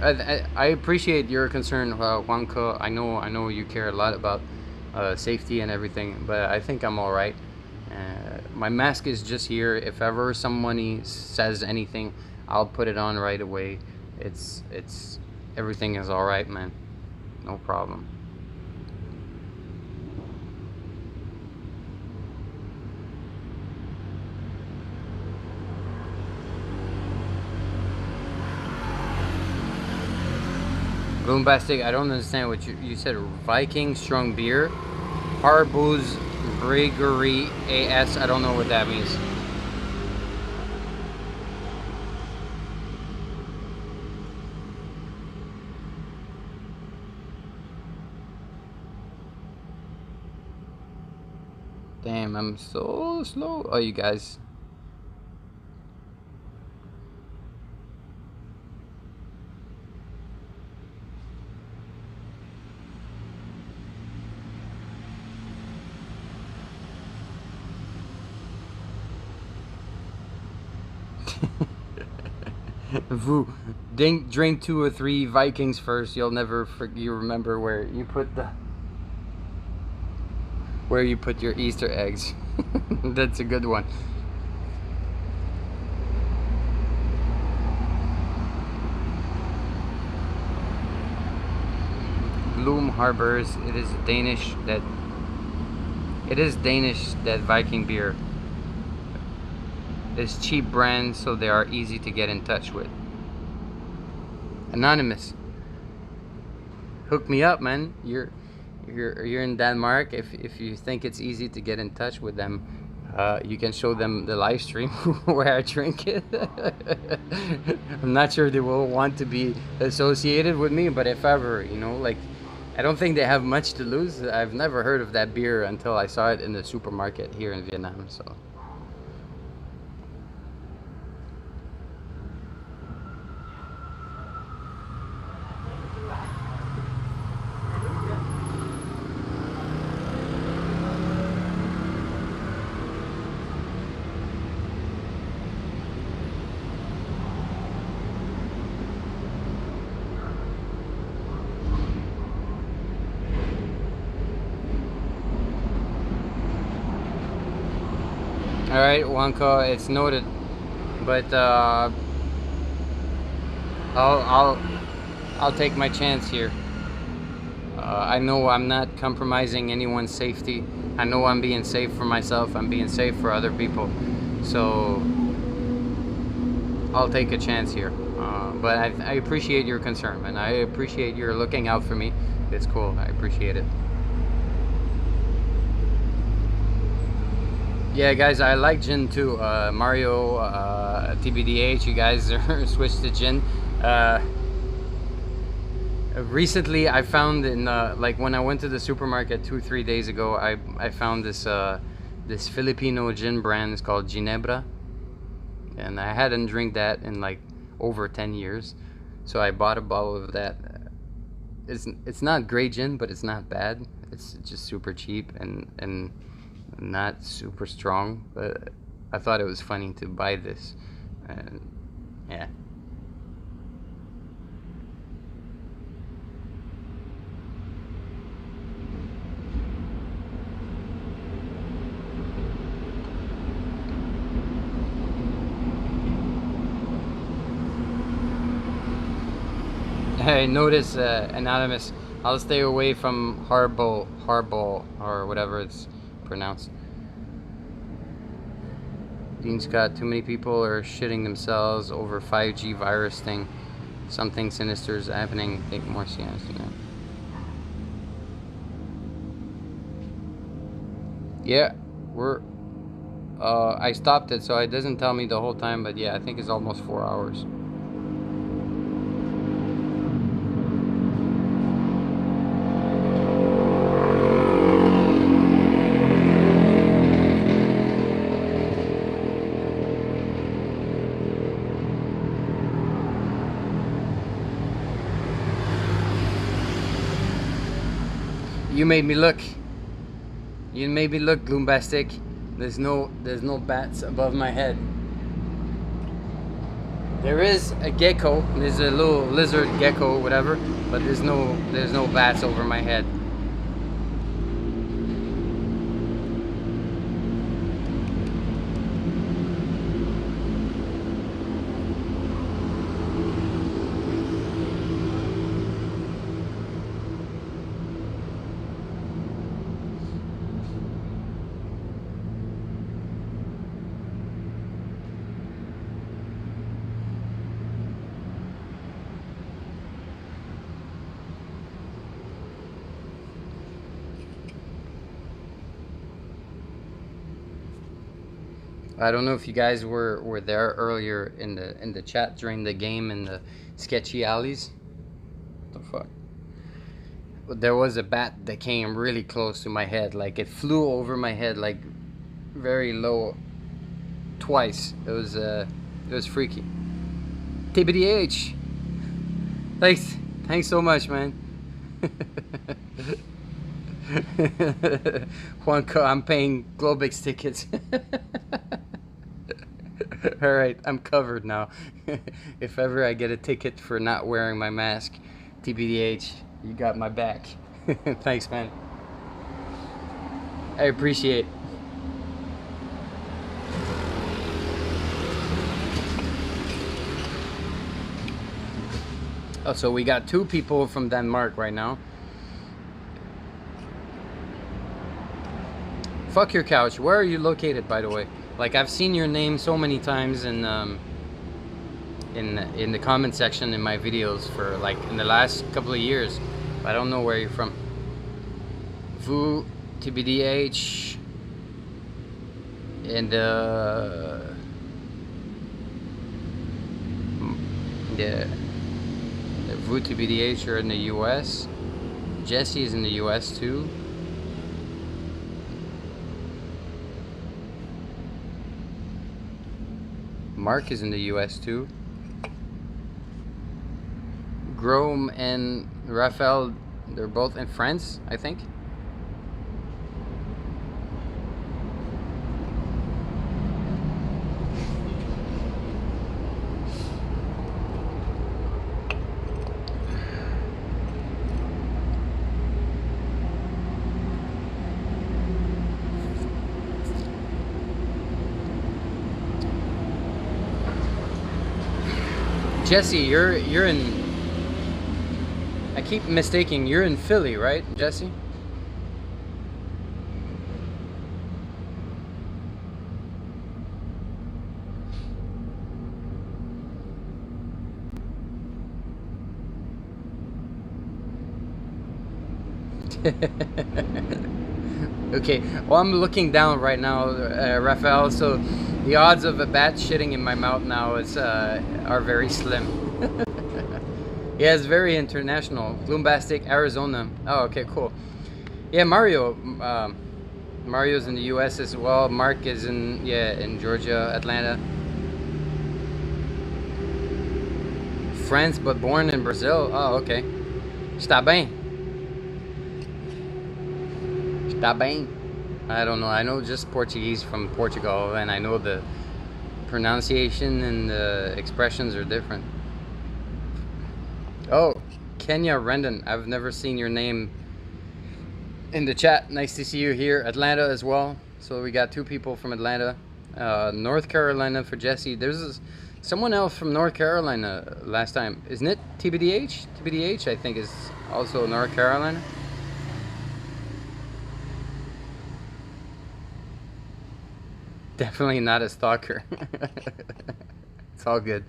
I appreciate your concern, Juanco. I know you care a lot about safety and everything, but I think I'm all right. My mask is just here. If ever somebody says anything, I'll put it on right away. It's everything is all right, man. No problem. Boombastic, I don't understand what you said. Viking strong beer, hard booze Brewery AS. I don't know what that means. Damn, I'm so slow. Oh, you guys. Vous drink 2 or 3 Vikings first. You'll never you remember where you put your Easter eggs. That's a good one. Bloom Harbors. It is Danish that Viking beer. It's cheap brand, so they are easy to get in touch with. Anonymous. Hook me up, man. You're in Denmark. If you think it's easy to get in touch with them, you can show them the live stream where I drink it. I'm not sure they will want to be associated with me, but if ever, you know, like, I don't think they have much to lose. I've never heard of that beer until I saw it in the supermarket here in Vietnam, so. All right, Wonka, it's noted, but I'll take my chance here. I know I'm not compromising anyone's safety. I know I'm being safe for myself. I'm being safe for other people. So I'll take a chance here. But I appreciate your concern, and I appreciate your looking out for me. It's cool. I appreciate it. Yeah, guys, I like gin too. Mario, TBDH, you guys are switched to gin. Recently, I found in like when I went to the supermarket 2-3 days ago, I found this this Filipino gin brand. It's called Ginebra, and I hadn't drank that in like over 10 years, so I bought a bottle of that. It's not great gin, but it's not bad. It's just super cheap and not super strong, but I thought it was funny to buy this, and yeah. Hey, notice, anonymous, I'll stay away from Harbo, or whatever it's pronounced. Dean Scott, too many people are shitting themselves over 5G virus thing. Something sinister is happening. Think more seriously now. Yeah, we're. I stopped it, so it doesn't tell me the whole time, but yeah, I think it's almost 4 hours. You made me look. You made me look, Gloombastic. There's no bats above my head. There is a gecko. There's a little lizard gecko, whatever, but there's no bats over my head. I don't know if you guys were there earlier in the chat during the game in the sketchy alleys. What the fuck? There was a bat that came really close to my head. Like it flew over my head, like very low, twice. It was freaky. TBDH. Thanks so much, man. Juanco, I'm paying GLOBIK's tickets. Alright, I'm covered now. If ever I get a ticket for not wearing my mask, TBDH, you got my back. Thanks, man. I appreciate. Oh, so we got 2 people from Denmark right now. Fuck your couch. Where are you located, by the way? Like, I've seen your name so many times in the comment section in my videos for like in the last couple of years, but I don't know where you're from. Vu TBDH and yeah, Vu TBDH are in the US. Jesse is in the US too. Mark is in the US too. Grom and Raphael, they're both in France, I think. Jesse, you're in. I keep mistaking. You're in Philly, right, Jesse? Okay. Well, I'm looking down right now, Raphael. So the odds of a bat shitting in my mouth now are very slim. Yeah, it's very international. Gloombastic, Arizona. Oh, okay, cool. Yeah, Mario. Mario's in the U.S. as well. Mark is in Georgia, Atlanta. France, but born in Brazil. Oh, okay. Está bem. Está bem. I don't know. I know just Portuguese from Portugal, and I know the pronunciation and the expressions are different. Oh, Kenya Rendon. I've never seen your name in the chat. Nice to see you here. Atlanta as well. So we got 2 people from Atlanta. North Carolina for Jesse. There's someone else from North Carolina last time. Isn't it TBDH? TBDH, I think, is also North Carolina. Definitely not a stalker. It's all good.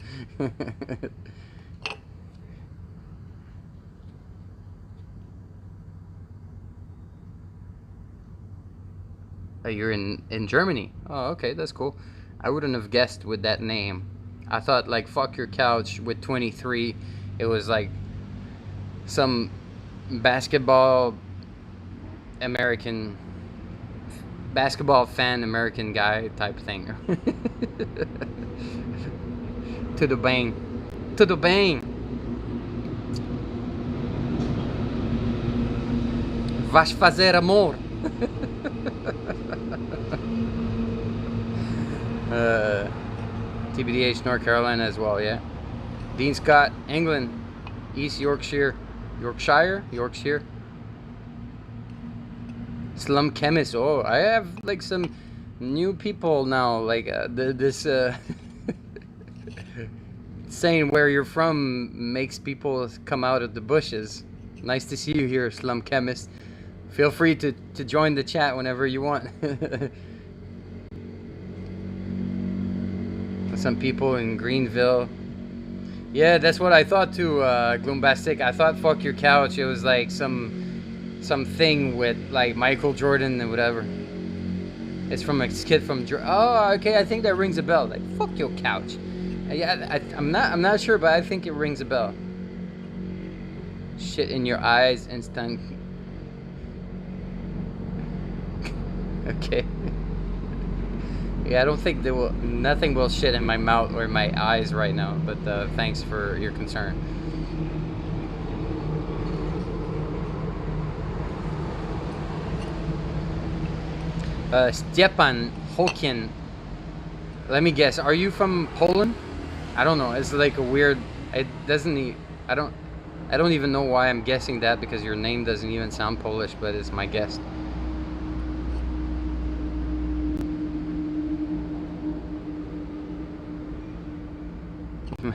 Oh, you're in Germany. Oh, okay, that's cool. I wouldn't have guessed with that name. I thought like fuck your couch with 23. It was like some basketball fan American guy type thing. To the bang. To the bang. Vas fazer amor. TBDH North Carolina as well, yeah. Dean Scott, England, East Yorkshire. Yorkshire. Slum Chemist. Oh, I have like some new people now, like this saying where you're from makes people come out of the bushes. Nice to see you here, Slum Chemist. Feel free to join the chat whenever you want. Some people in Greenville. Yeah, that's what I thought too, Gloombastic. I thought fuck your couch. It was like some thing with like Michael Jordan and whatever. It's from a kid from oh, okay, I think that rings a bell. Like, fuck your couch. Yeah, I'm not sure, but I think it rings a bell. Shit in your eyes, instant. Okay. Yeah, I don't think nothing will shit in my mouth or my eyes right now, but thanks for your concern. Stepan Hokin. Let me guess. Are you from Poland? I don't know. It's like a weird. It doesn't. I don't even know why I'm guessing that, because your name doesn't even sound Polish, but it's my guess.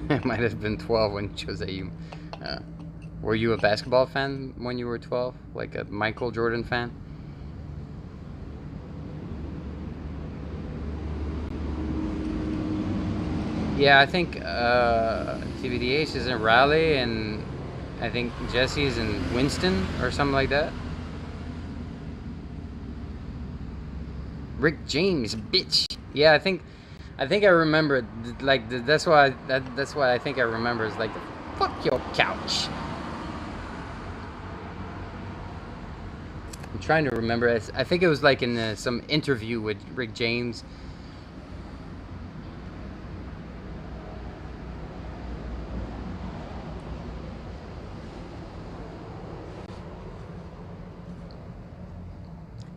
It might have been 12 when you chose AU. Were you a basketball fan when you were 12? Like a Michael Jordan fan? Yeah, I think TVDH is in Raleigh, and I think Jesse's in Winston or something like that. Rick James, bitch. Yeah, I think I remember. Like that's why I think I remember. Is like, fuck your couch. I'm trying to remember. I think it was like in some interview with Rick James.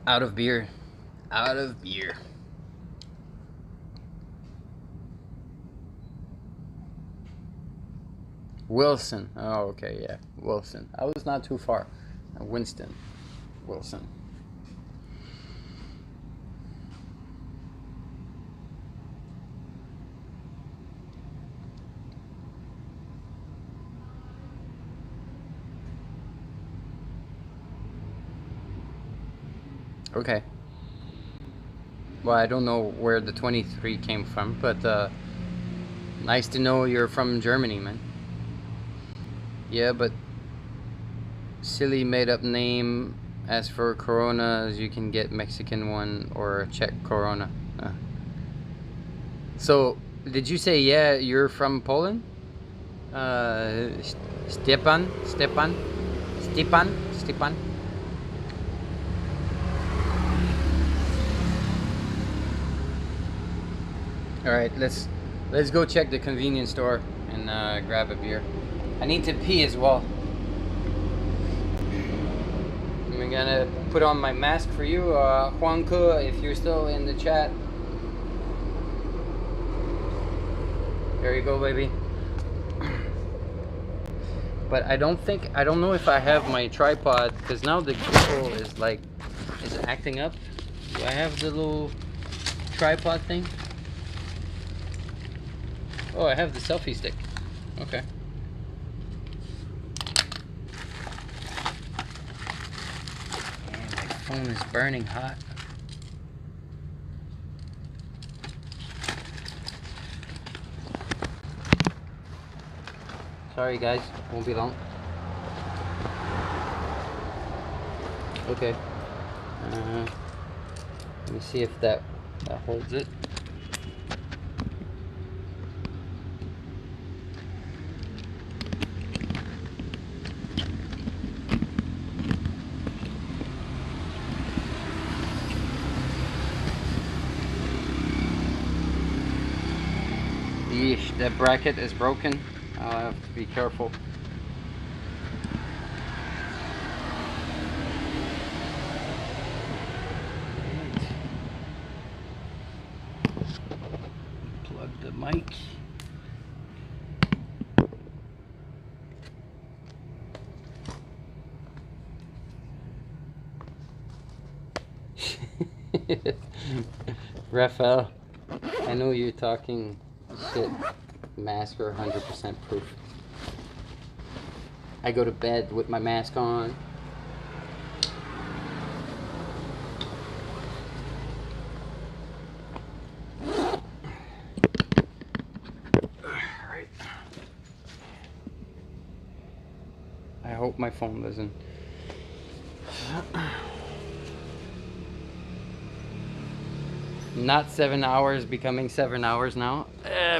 Out of beer. Out of beer. Wilson. Oh, okay, yeah. Wilson. I was not too far. Winston. Wilson. Okay. Well, I don't know where the 23 came from, but nice to know you're from Germany, man. Yeah, but silly made-up name. As for Coronas, you can get Mexican one or Czech Corona. So, did you say, yeah, you're from Poland? Stepan? All right, let's go check the convenience store and grab a beer. I need to pee as well. I'm gonna put on my mask for you, Juanco, if you're still in the chat. There you go, baby. But I don't know if I have my tripod, because now the Google is acting up. Do I have the little tripod thing? Oh, I have the selfie stick. Okay. Man, my phone is burning hot. Sorry guys, won't be long. Okay. Let me see if that holds it. Yeesh, that bracket is broken. I'll have to be careful. Plug the mic. Raphael, I know you're talking shit. Mask are 100% proof. I go to bed with my mask on. Alright. I hope my phone doesn't. Not 7 hours becoming 7 hours now.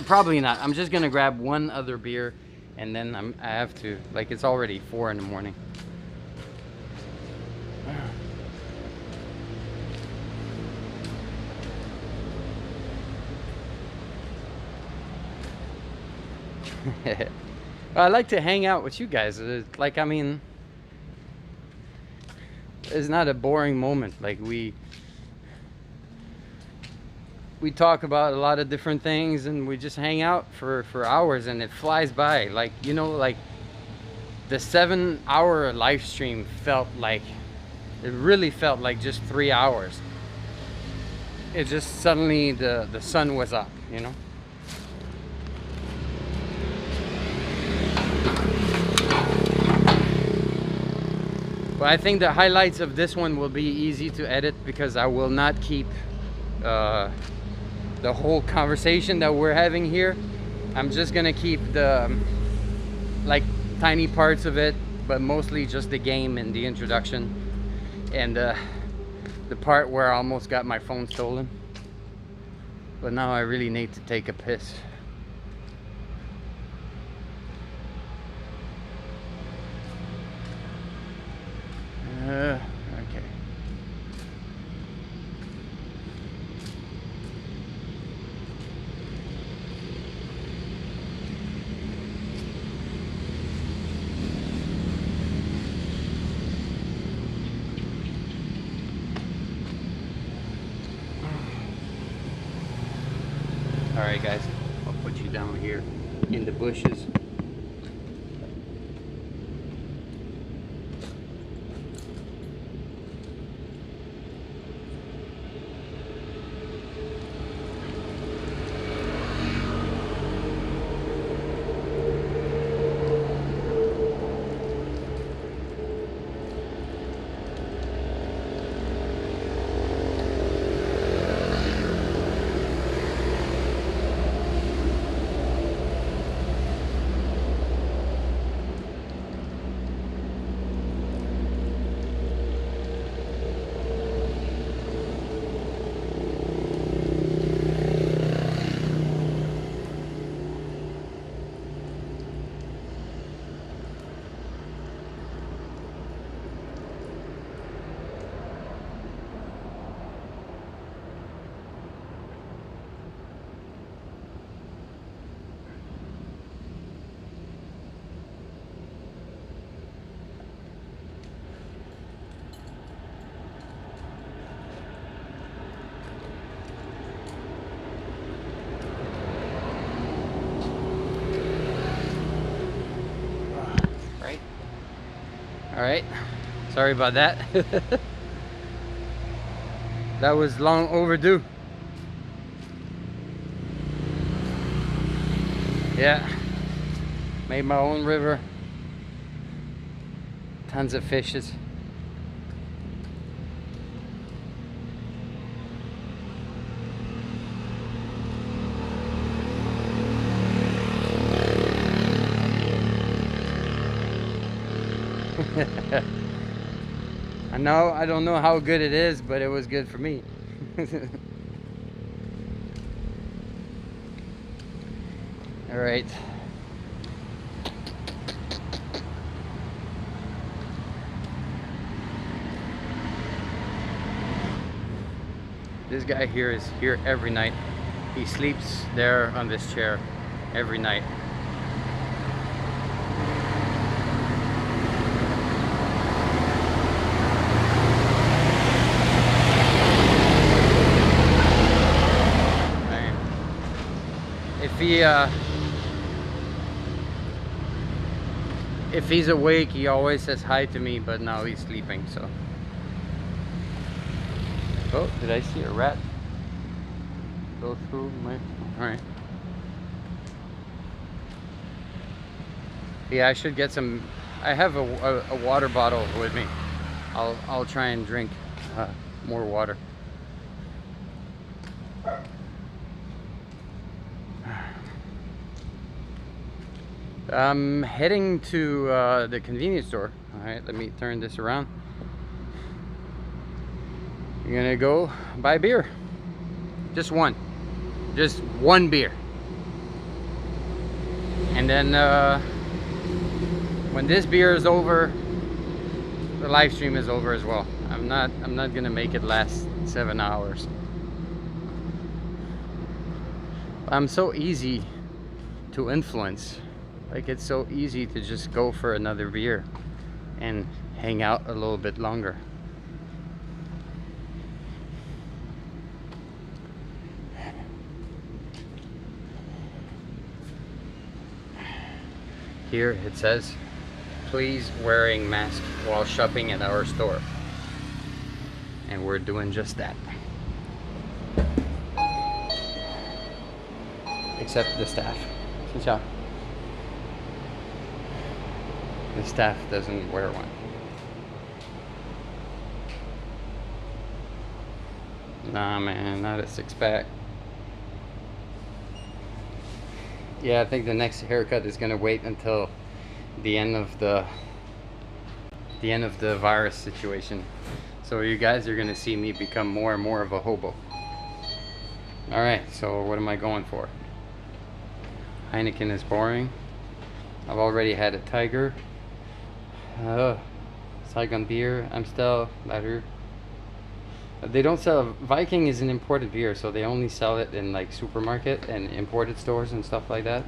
Probably not. I'm just gonna grab one other beer, and then I have to, like, it's already 4 in the morning. I like to hang out with you guys. Like, I mean, it's not a boring moment. Like, we talk about a lot of different things, and we just hang out for hours, and it flies by. Like, you know, like the 7-hour live stream felt like, it really felt like just 3 hours. It just suddenly the sun was up, you know. But I think the highlights of this one will be easy to edit, because I will not keep the whole conversation that we're having here. I'm just gonna keep the like tiny parts of it, but mostly just the game and the introduction, and the part where I almost got my phone stolen. But now I really need to take a piss. Okay. Alright guys, I'll put you down here in the bushes. All right, sorry about that. That was long overdue. Yeah, made my own river, tons of fishes. I don't know how good it is, but it was good for me. All right. This guy here is here every night. He sleeps there on this chair every night. If he's awake, he always says hi to me, but now he's sleeping, so. Oh, did I see a rat go through my... All right. Yeah, I should get some... I have a water bottle with me. I'll try and drink more water. I'm heading to the convenience store. All right, let me turn this around. You're gonna go buy beer. Just one. Just one beer. And then when this beer is over, the live stream is over as well. I'm not gonna make it last 7 hours. I'm so easy to influence. Like, it's so easy to just go for another beer and hang out a little bit longer. Here it says, please wearing mask while shopping at our store. And we're doing just that. Except the staff. Xin chào. The staff doesn't wear one. Nah, man, not a 6-pack. Yeah, I think the next haircut is gonna wait until the end of the virus situation. So you guys are gonna see me become more and more of a hobo. All right, so what am I going for? Heineken is boring. I've already had a Tiger. Saigon beer, Amstel, Ladder. They don't sell, Viking is an imported beer, so they only sell it in like supermarket and imported stores and stuff like that.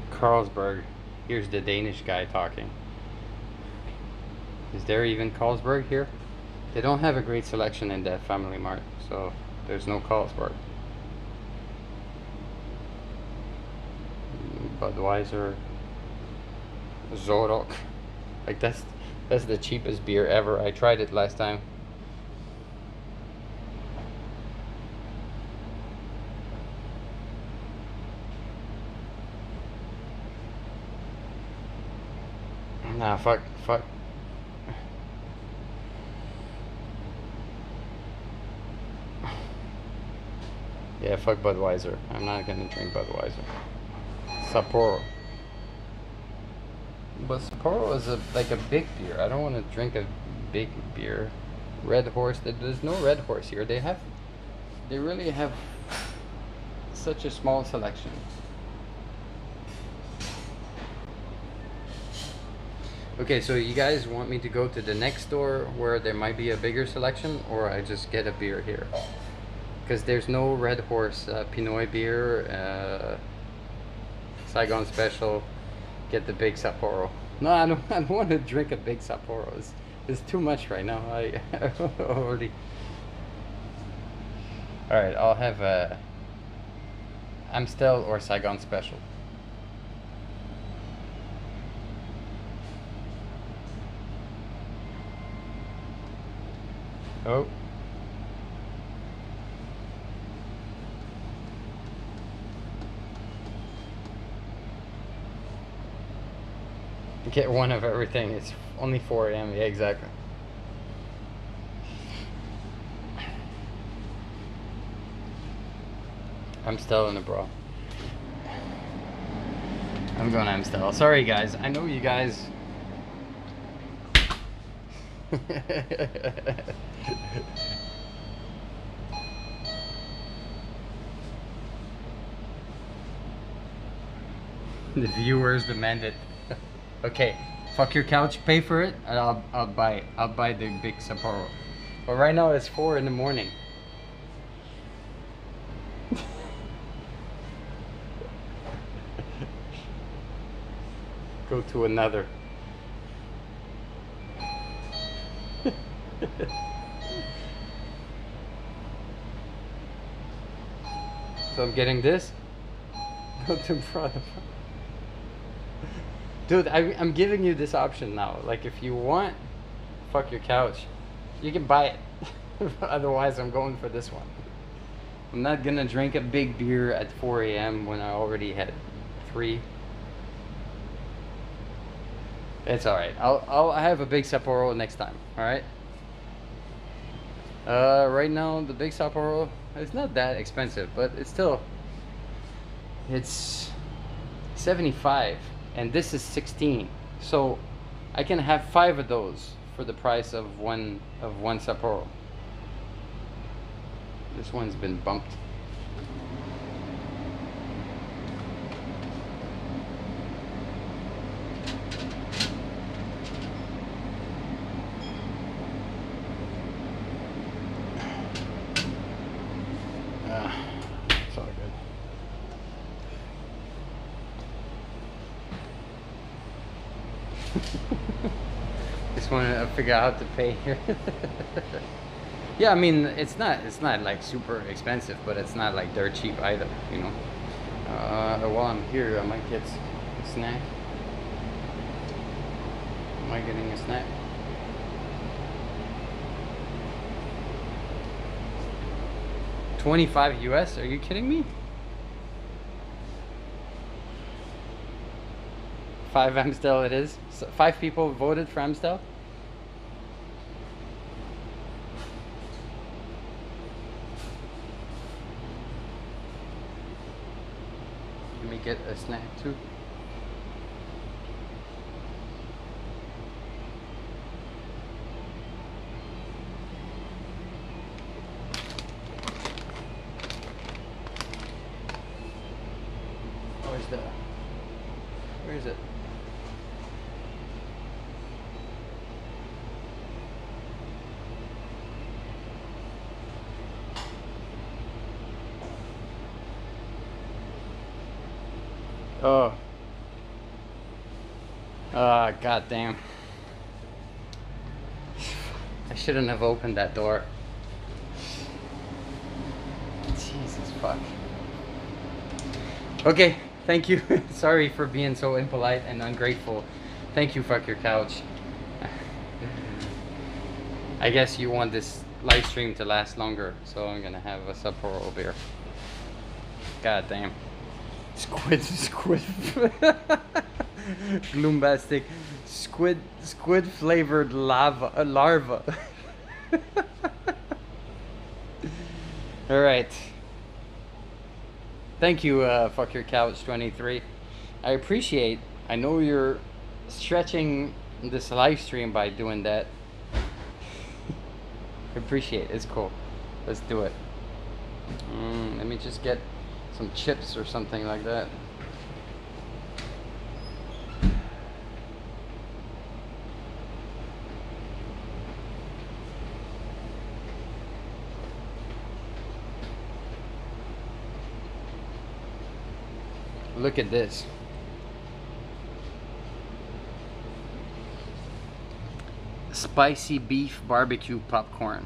Carlsberg. Here's the Danish guy talking. Is there even Carlsberg here? They don't have a great selection in that Family Mart, so there's no Carlsberg. Budweiser, Zorok. Like that's the cheapest beer ever. I tried it last time. Nah, fuck. Yeah, fuck Budweiser. I'm not gonna drink Budweiser. Sapporo. But Sapporo is like a big beer. I don't want to drink a big beer. Red Horse. There's no Red Horse here. They really have such a small selection. Okay, so you guys want me to go to the next store where there might be a bigger selection, or I just get a beer here? Because there's no Red Horse Pinoy beer, Saigon Special. Get the big Sapporo. No, I don't want to drink a big Sapporo. It's too much right now. I already. All right, I'll have a Amstel or Saigon Special. Oh. Get one of everything. It's only 4 AM. Yeah, exactly. Amstel in a bra. I'm going Amstel. Sorry guys. I know you guys. The viewers demand it. Okay, fuck your couch, pay for it, and I'll buy it. I'll buy the big Sapporo. But right now it's 4 in the morning. Go to another. So I'm getting this. Go to front. Dude, I'm giving you this option now. Like, if you want, fuck your couch, you can buy it. Otherwise, I'm going for this one. I'm not gonna drink a big beer at 4 AM when I already had 3. It's alright. I'll have a big Sapporo next time, alright? Right now, the big Sapporo, it's not that expensive, but it's still, it's 75, and this is 16. So I can have 5 of those for the price of one Sapporo. This one's been bumped. It's all good. Just want to figure out how to pay here. Yeah, I mean, it's not like super expensive, but it's not like dirt cheap either, you know. While I'm here, I might get a snack. Am I getting a snack? $25 US? Are you kidding me? 5 Amstel it is. So 5 people voted for Amstel. Let me get a snack too. Where is it? Oh. God damn. I shouldn't have opened that door. Jesus fuck. Okay, thank you. Sorry for being so impolite and ungrateful. Thank you, fuck your couch. I guess you want this live stream to last longer, so I'm gonna have a Sapporo beer. God damn. Squid gloombastic squid flavored larva. All right, thank you, fuck your couch 23. I appreciate. I know you're stretching this live stream by doing that. I appreciate it. It's cool. Let's do it. Let me just get some chips or something like that. Look at this. Spicy beef barbecue popcorn.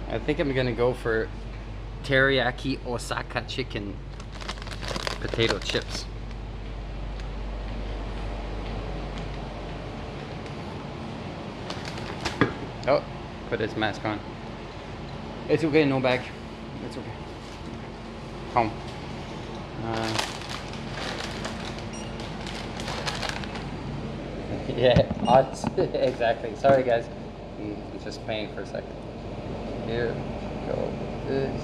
I think I'm gonna go for teriyaki Osaka chicken potato chips. Oh, put his mask on. It's okay, no bag. It's okay. Home. Yeah, odds. Exactly. Sorry, guys. I'm just paying for a second. Here, go with this.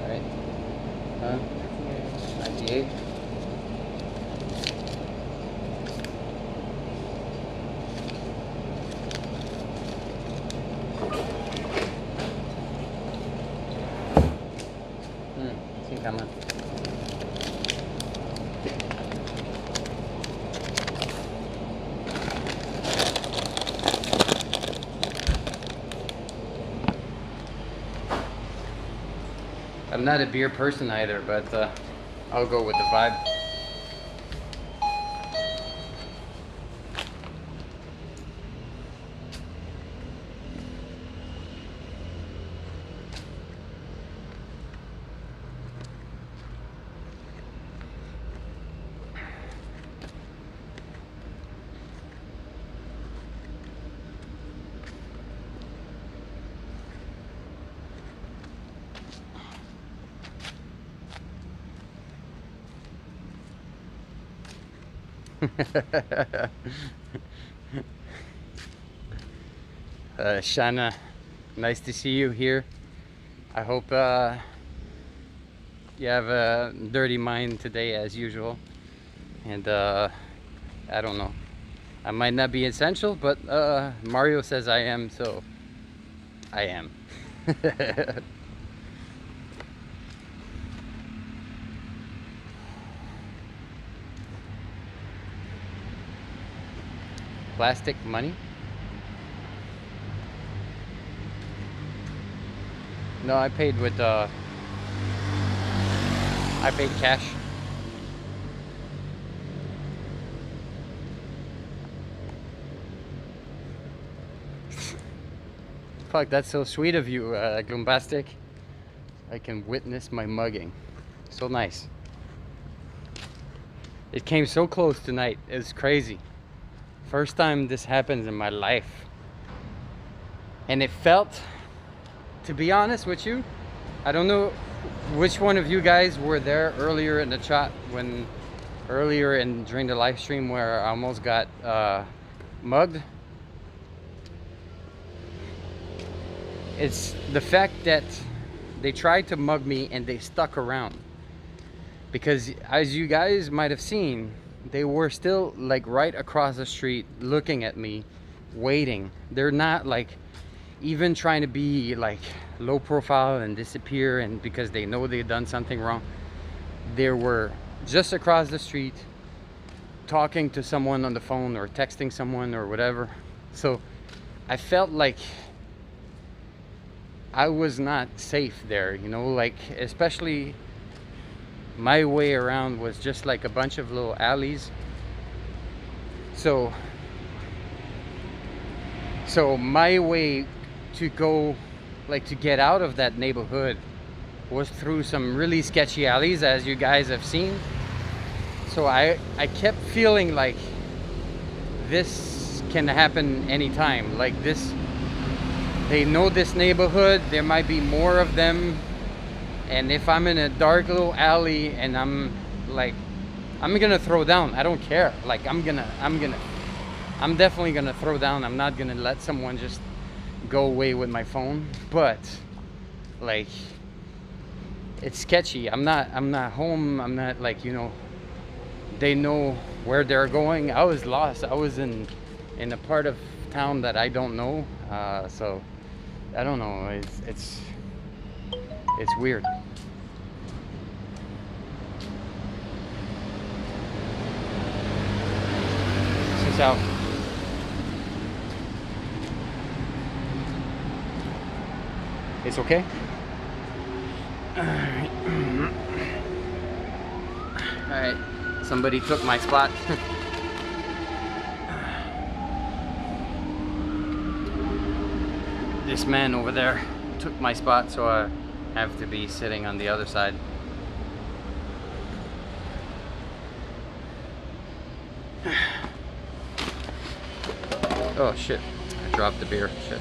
Alright. 98. Sin cama. I'm not a beer person either, but I'll go with the vibe. Shana Nice to see you here. I hope you have a dirty mind today as usual. And I don't know. I might not be essential, but Mario says I am, so I am. Plastic money? No, I paid with I paid cash. Fuck, that's so sweet of you, Glombastic. I can witness my mugging. So nice. It came so close tonight. It's crazy. First time this happens in my life. And it felt, to be honest with you, I don't know which one of you guys were there earlier in the chat when during the live stream where I almost got mugged. It's the fact that they tried to mug me and they stuck around, because as you guys might have seen, they were still like right across the street looking at me, waiting. They're not like even trying to be like low profile and disappear, and because they know they've done something wrong. They were just across the street talking to someone on the phone or texting someone or whatever. So I felt like I was not safe there, you know, like especially my way around was just like a bunch of little alleys. So my way to go, like to get out of that neighborhood, was through some really sketchy alleys, as you guys have seen. So I kept feeling like this can happen anytime. Like this, they know this neighborhood, there might be more of them, and if I'm in a dark little alley and I'm gonna throw down. I don't care. Like I'm definitely gonna throw down. I'm not gonna let someone just go away with my phone. But like, it's sketchy. I'm not home. I'm not, like, you know, they know where they're going. I was lost. I was in a part of town that I don't know. So I don't know. It's weird. This is out. It's okay? Alright. Alright. Somebody took my spot. This man over there took my spot, so I have to be sitting on the other side. Oh shit, I dropped the beer. Shit.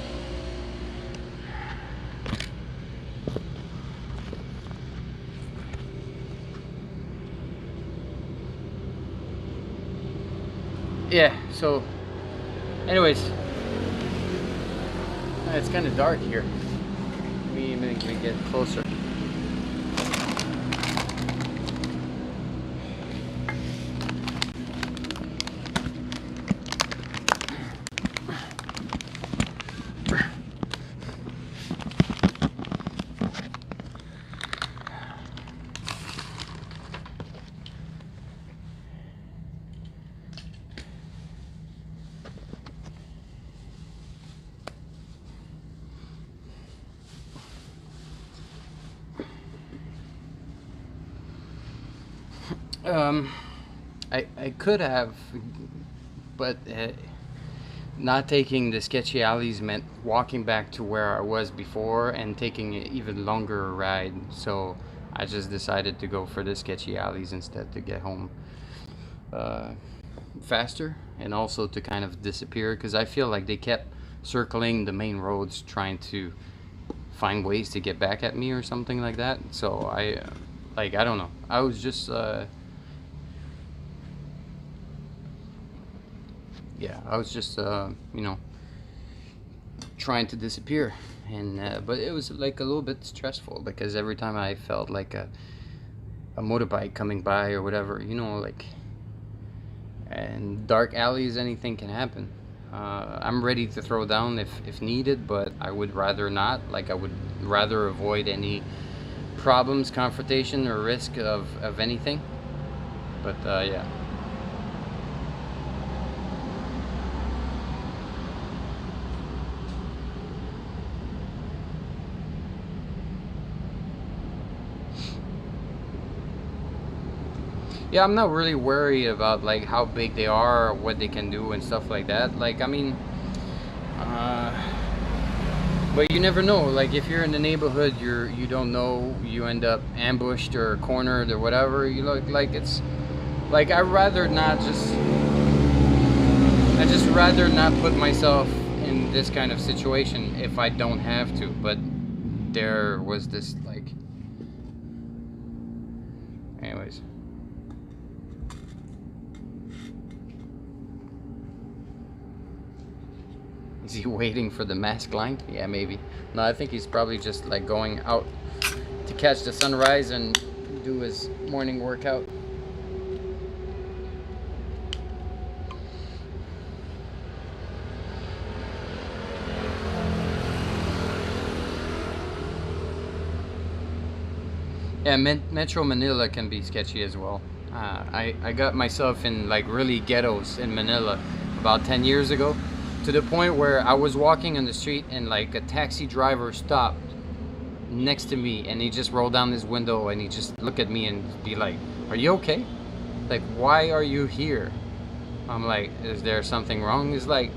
Yeah, so anyways, it's kind of dark here. Let me get closer. I could have, but not taking the sketchy alleys meant walking back to where I was before and taking an even longer ride. So I just decided to go for the sketchy alleys instead, to get home faster, and also to kind of disappear, because I feel like they kept circling the main roads trying to find ways to get back at me or something like that. So I don't know, I was just yeah, I was just you know, trying to disappear. and but it was like a little bit stressful because every time I felt like a motorbike coming by or whatever, you know, like, and dark alleys, anything can happen. I'm ready to throw down if needed, but I would rather not. Like, I would rather avoid any problems, confrontation, or risk of anything. But yeah. Yeah, I'm not really worried about like how big they are or what they can do and stuff like that. Like, I mean, but you never know. Like, if you're in the neighborhood, you don't know, you end up ambushed or cornered or whatever. You look like it's like I just rather not put myself in this kind of situation if I don't have to. But there was this like, anyways. Is he waiting for the mask line? Yeah, maybe. No, I think he's probably just like going out to catch the sunrise and do his morning workout. Yeah, Metro Manila can be sketchy as well. I got myself in like really ghettos in Manila about 10 years ago, to the point where I was walking on the street and like a taxi driver stopped next to me and he just rolled down his window and he just looked at me and be like, "Are you okay? Like, why are you here?" I'm like, "Is there something wrong?" It's like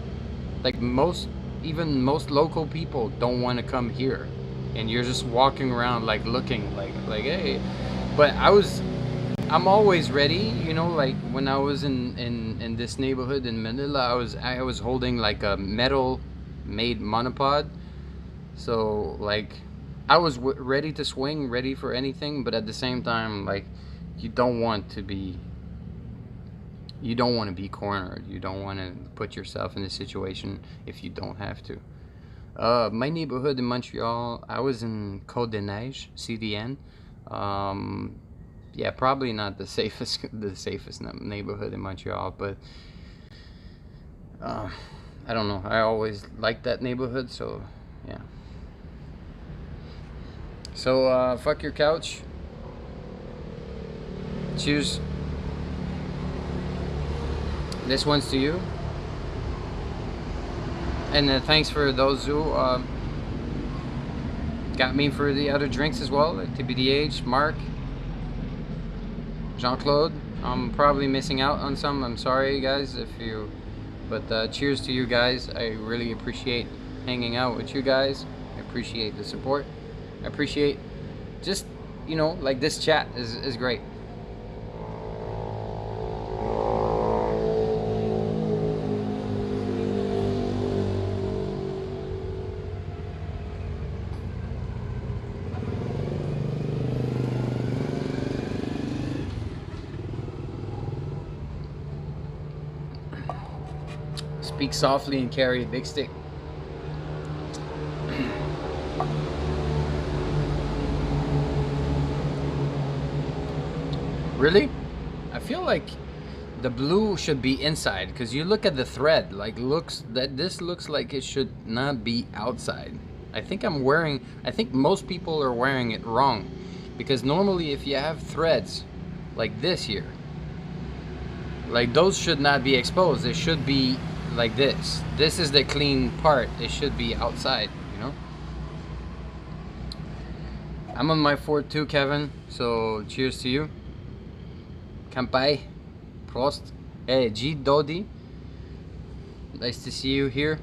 even most local people don't want to come here, and you're just walking around like looking like hey. But I'm always ready, you know. Like, when I was in this neighborhood in Manila, I was holding like a metal made monopod, so like I was ready to swing, ready for anything. But at the same time, like, you don't want to be cornered. You don't want to put yourself in a situation if you don't have to. My neighborhood in Montreal, I was in Côte des Neiges, CDN. Yeah, probably not the safest neighborhood in Montreal, but I don't know. I always liked that neighborhood, so yeah. So fuck your couch. Cheers. This one's to you. And thanks for those who got me for the other drinks as well, like TBDH, Mark, Jean-Claude. I'm probably missing out on some. I'm sorry, guys, but cheers to you guys. I really appreciate hanging out with you guys. I appreciate the support. I appreciate just, you know, like, this chat is great. Speak softly and carry a big stick. Really? I feel like the blue should be inside, because you look at the thread, like, this looks like it should not be outside. I think most people are wearing it wrong, because normally if you have threads like this here, like, those should not be exposed. They should be like this. This is the clean part. It should be outside, you know. I'm on my 4-2, Kevin, so cheers to you. Kampai. Prost. Hey, G Dodi, nice to see you here.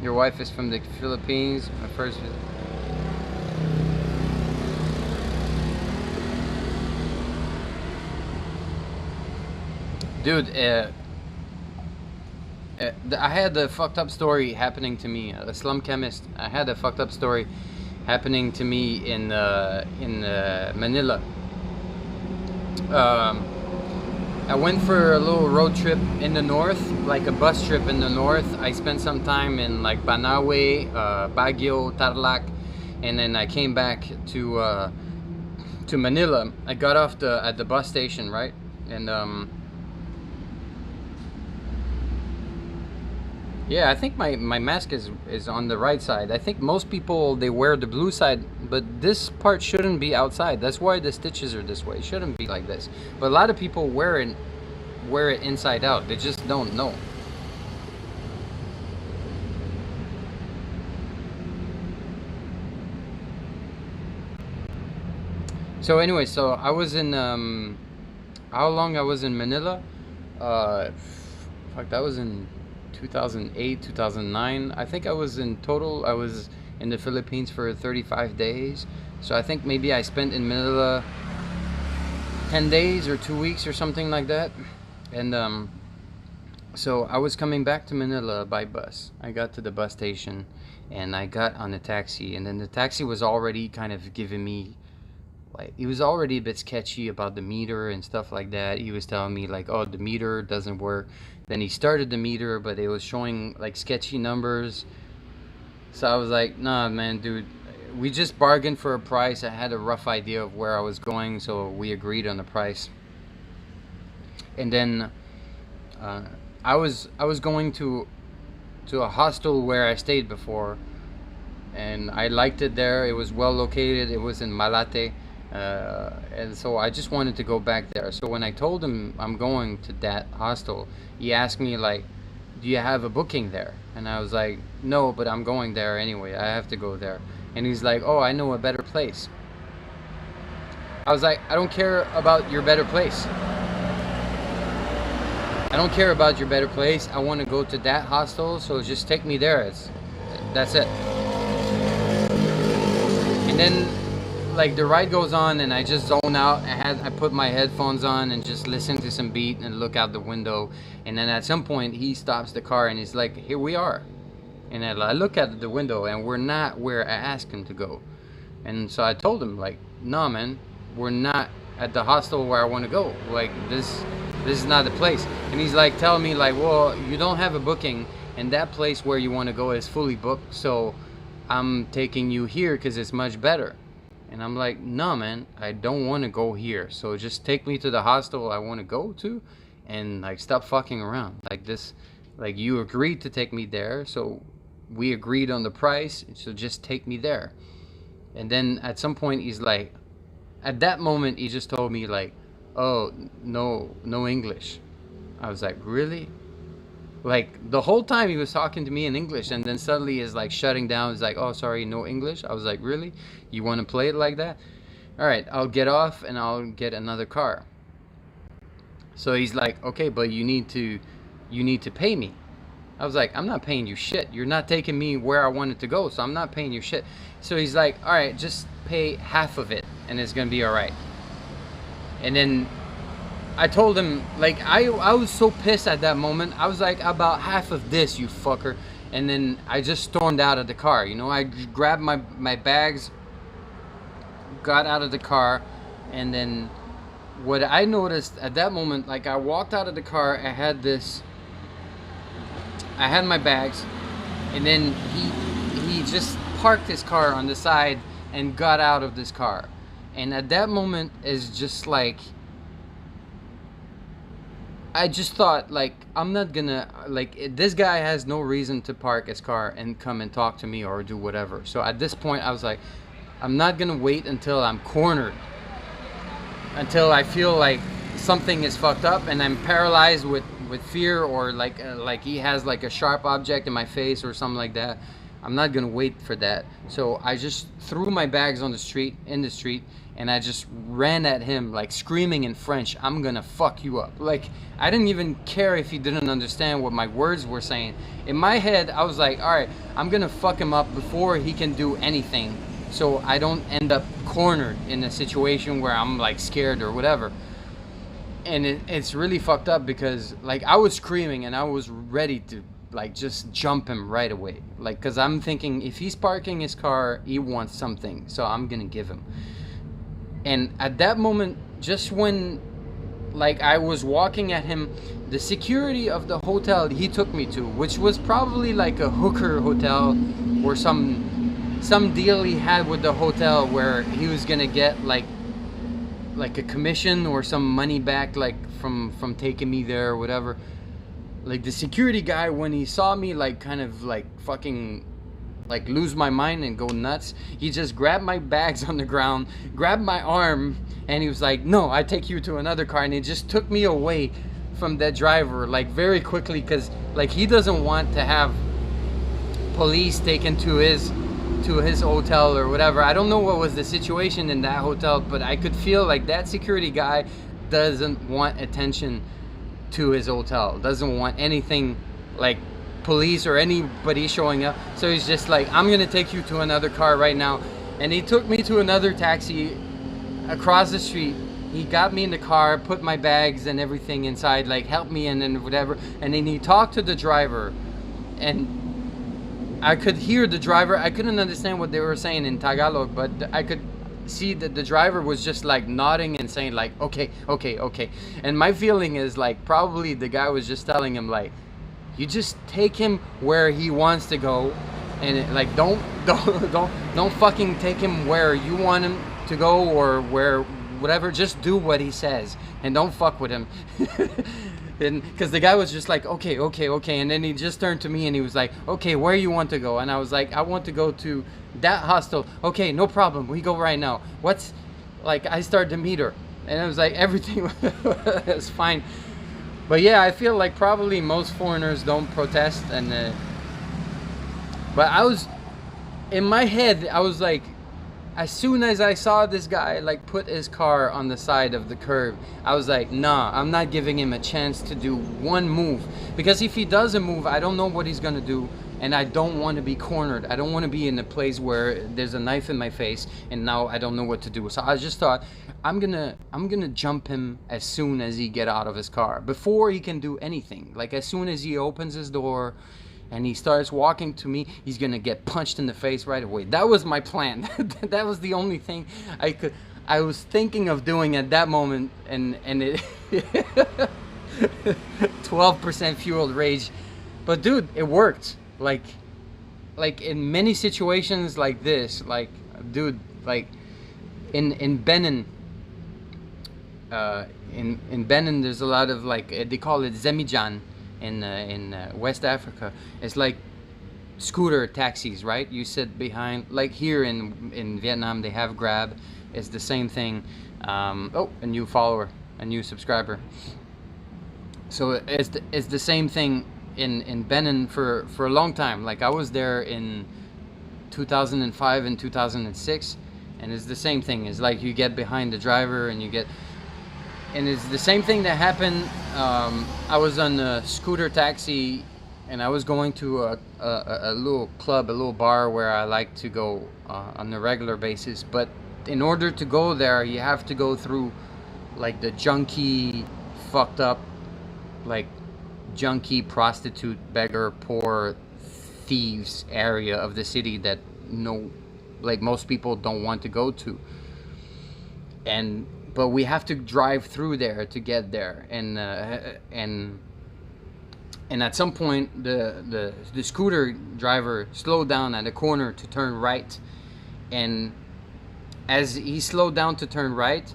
Your wife is from the Philippines. My first visit. Dude, I had a fucked up story happening to me. A slum chemist. I had a fucked up story happening to me in Manila. I went for a little road trip in the north, like a bus trip in the north. I spent some time in like Banawe, Baguio, Tarlac, and then I came back to Manila. I got off at the bus station, right? And yeah, I think my mask is on the right side. I think most people, they wear the blue side, but this part shouldn't be outside. That's why the stitches are this way. It shouldn't be like this. But a lot of people wear it inside out. They just don't know. So anyway, so I was in how long I was in Manila? Fuck, that was in 2008, 2009. I think I was in total, I was in the Philippines for 35 days. So I think maybe I spent in Manila 10 days or 2 weeks or something like that. And so I was coming back to Manila by bus. I got to the bus station and I got on a taxi, and then the taxi was already kind of giving me, like, he was already a bit sketchy about the meter and stuff like that. He was telling me like, oh, the meter doesn't work. Then he started the meter, but it was showing like sketchy numbers. So I was like, nah, man, dude, we just bargained for a price. I had a rough idea of where I was going, so we agreed on the price. And then I was going to a hostel where I stayed before, and I liked it there. It was well located. It was in Malate. And so I just wanted to go back there. So when I told him I'm going to that hostel, he asked me like, do you have a booking there? And I was like, no, but I'm going there anyway. I have to go there. And he's like, oh, I know a better place. I was like, I don't care about your better place. I don't care about your better place. I want to go to that hostel, so just take me there. That's it. And then like the ride goes on and I just zone out. I put my headphones on and just listen to some beat and look out the window. And then at some point he stops the car and he's like, here we are. And I look at the window and we're not where I asked him to go. And so I told him like, no, man, we're not at the hostel where I want to go. Like this is not the place. And he's like telling me like, well, you don't have a booking and that place where you want to go is fully booked, so I'm taking you here because it's much better. And I'm like, no, man, I don't want to go here. So just take me to the hostel I want to go to, and like stop fucking around. Like this, like you agreed to take me there, so we agreed on the price, so just take me there. And then at some point he's like, at that moment he just told me like, oh, no English. I was like, really? Like the whole time he was talking to me in English, and then suddenly is like shutting down. He's like, oh, sorry, no English. I was like, really? You want to play it like that? All right, I'll get off and I'll get another car. So he's like, okay, but you need to pay me. I was like, I'm not paying you shit. You're not taking me where I wanted to go, so I'm not paying you shit. So he's like, all right, just pay half of it and it's gonna be all right. And then I told him, like, I was so pissed at that moment. I was like, about half of this, you fucker. And then I just stormed out of the car. You know, I grabbed my bags, got out of the car, and then what I noticed at that moment, like I walked out of the car, I had my bags, and then he just parked his car on the side and got out of this car. And at that moment is just like, I just thought, like, I'm not gonna, like, this guy has no reason to park his car and come and talk to me or do whatever. So at this point I was like, I'm not gonna wait until I'm cornered, until I feel like something is fucked up and I'm paralyzed with fear, or like he has like a sharp object in my face or something like that. I'm not gonna wait for that. So I just threw my bags on the street, and I just ran at him, like screaming in French, I'm gonna fuck you up. Like, I didn't even care if he didn't understand what my words were saying. In my head, I was like, all right, I'm gonna fuck him up before he can do anything, so I don't end up cornered in a situation where I'm like scared or whatever. And it's really fucked up because like I was screaming and I was ready to like just jump him right away. Like, cause I'm thinking if he's parking his car, he wants something, so I'm gonna give him. And at that moment, just when like I was walking at him. The security of the hotel he took me to, which was probably like a hooker hotel or some deal he had with the hotel where he was gonna get like a commission or some money back, like from taking me there or whatever. Like the security guy, when he saw me like kind of like fucking like lose my mind and go nuts, he just grabbed my bags on the ground, grabbed my arm, and he was like, no, I take you to another car. And he just took me away from that driver like very quickly, because like he doesn't want to have police taken to his hotel or whatever. I don't know what was the situation in that hotel, but I could feel like that security guy doesn't want attention to his hotel, doesn't want anything like police or anybody showing up. So he's just like, I'm gonna take you to another car right now. And he took me to another taxi across the street. He got me in the car, put my bags and everything inside, like helped me in and whatever. And then he talked to the driver, and I could hear the driver. I couldn't understand what they were saying in Tagalog, but I could see that the driver was just like nodding and saying like, okay, okay, okay. And my feeling is like probably the guy was just telling him like, you just take him where he wants to go, and like don't fucking take him where you want him to go or where whatever. Just do what he says and don't fuck with him. And because the guy was just like, okay, okay, okay. And then he just turned to me and he was like, okay, where you want to go? And I was like, I want to go to that hostel. Okay, no problem. We go right now. What's like, I started to meet her and I was like, everything was fine. But yeah, I feel like probably most foreigners don't protest. And but I was, in my head, I was like, as soon as I saw this guy like put his car on the side of the curb, I was like, nah, I'm not giving him a chance to do one move, because if he does a move, I don't know what he's gonna do, and I don't want to be cornered. I don't want to be in a place where there's a knife in my face and now I don't know what to do. So I just thought, I'm gonna jump him as soon as he get out of his car, before he can do anything. Like as soon as he opens his door and he starts walking to me, he's gonna get punched in the face right away. That was my plan. That was the only thing I was thinking of doing at that moment, and it 12% fueled rage. But dude, it worked. Like in many situations like this, like dude, like in Benin, in Benin, there's a lot of like they call it Zemijan in West Africa. It's like scooter taxis, right? You sit behind, like here in Vietnam they have Grab. It's the same thing. Oh, a new follower, a new subscriber. So it's the same thing in Benin for a long time. Like I was there in 2005 and 2006, and it's the same thing. It's like you get behind the driver and you get, and it's the same thing that happened. I was on a scooter taxi and I was going to a little club, a little bar where I like to go on a regular basis. But in order to go there, you have to go through like the junkie, fucked up, like junkie, prostitute, beggar, poor, thieves area of the city that like most people don't want to go to. But we have to drive through there to get there, and at some point the scooter driver slowed down at a corner to turn right, and as he slowed down to turn right,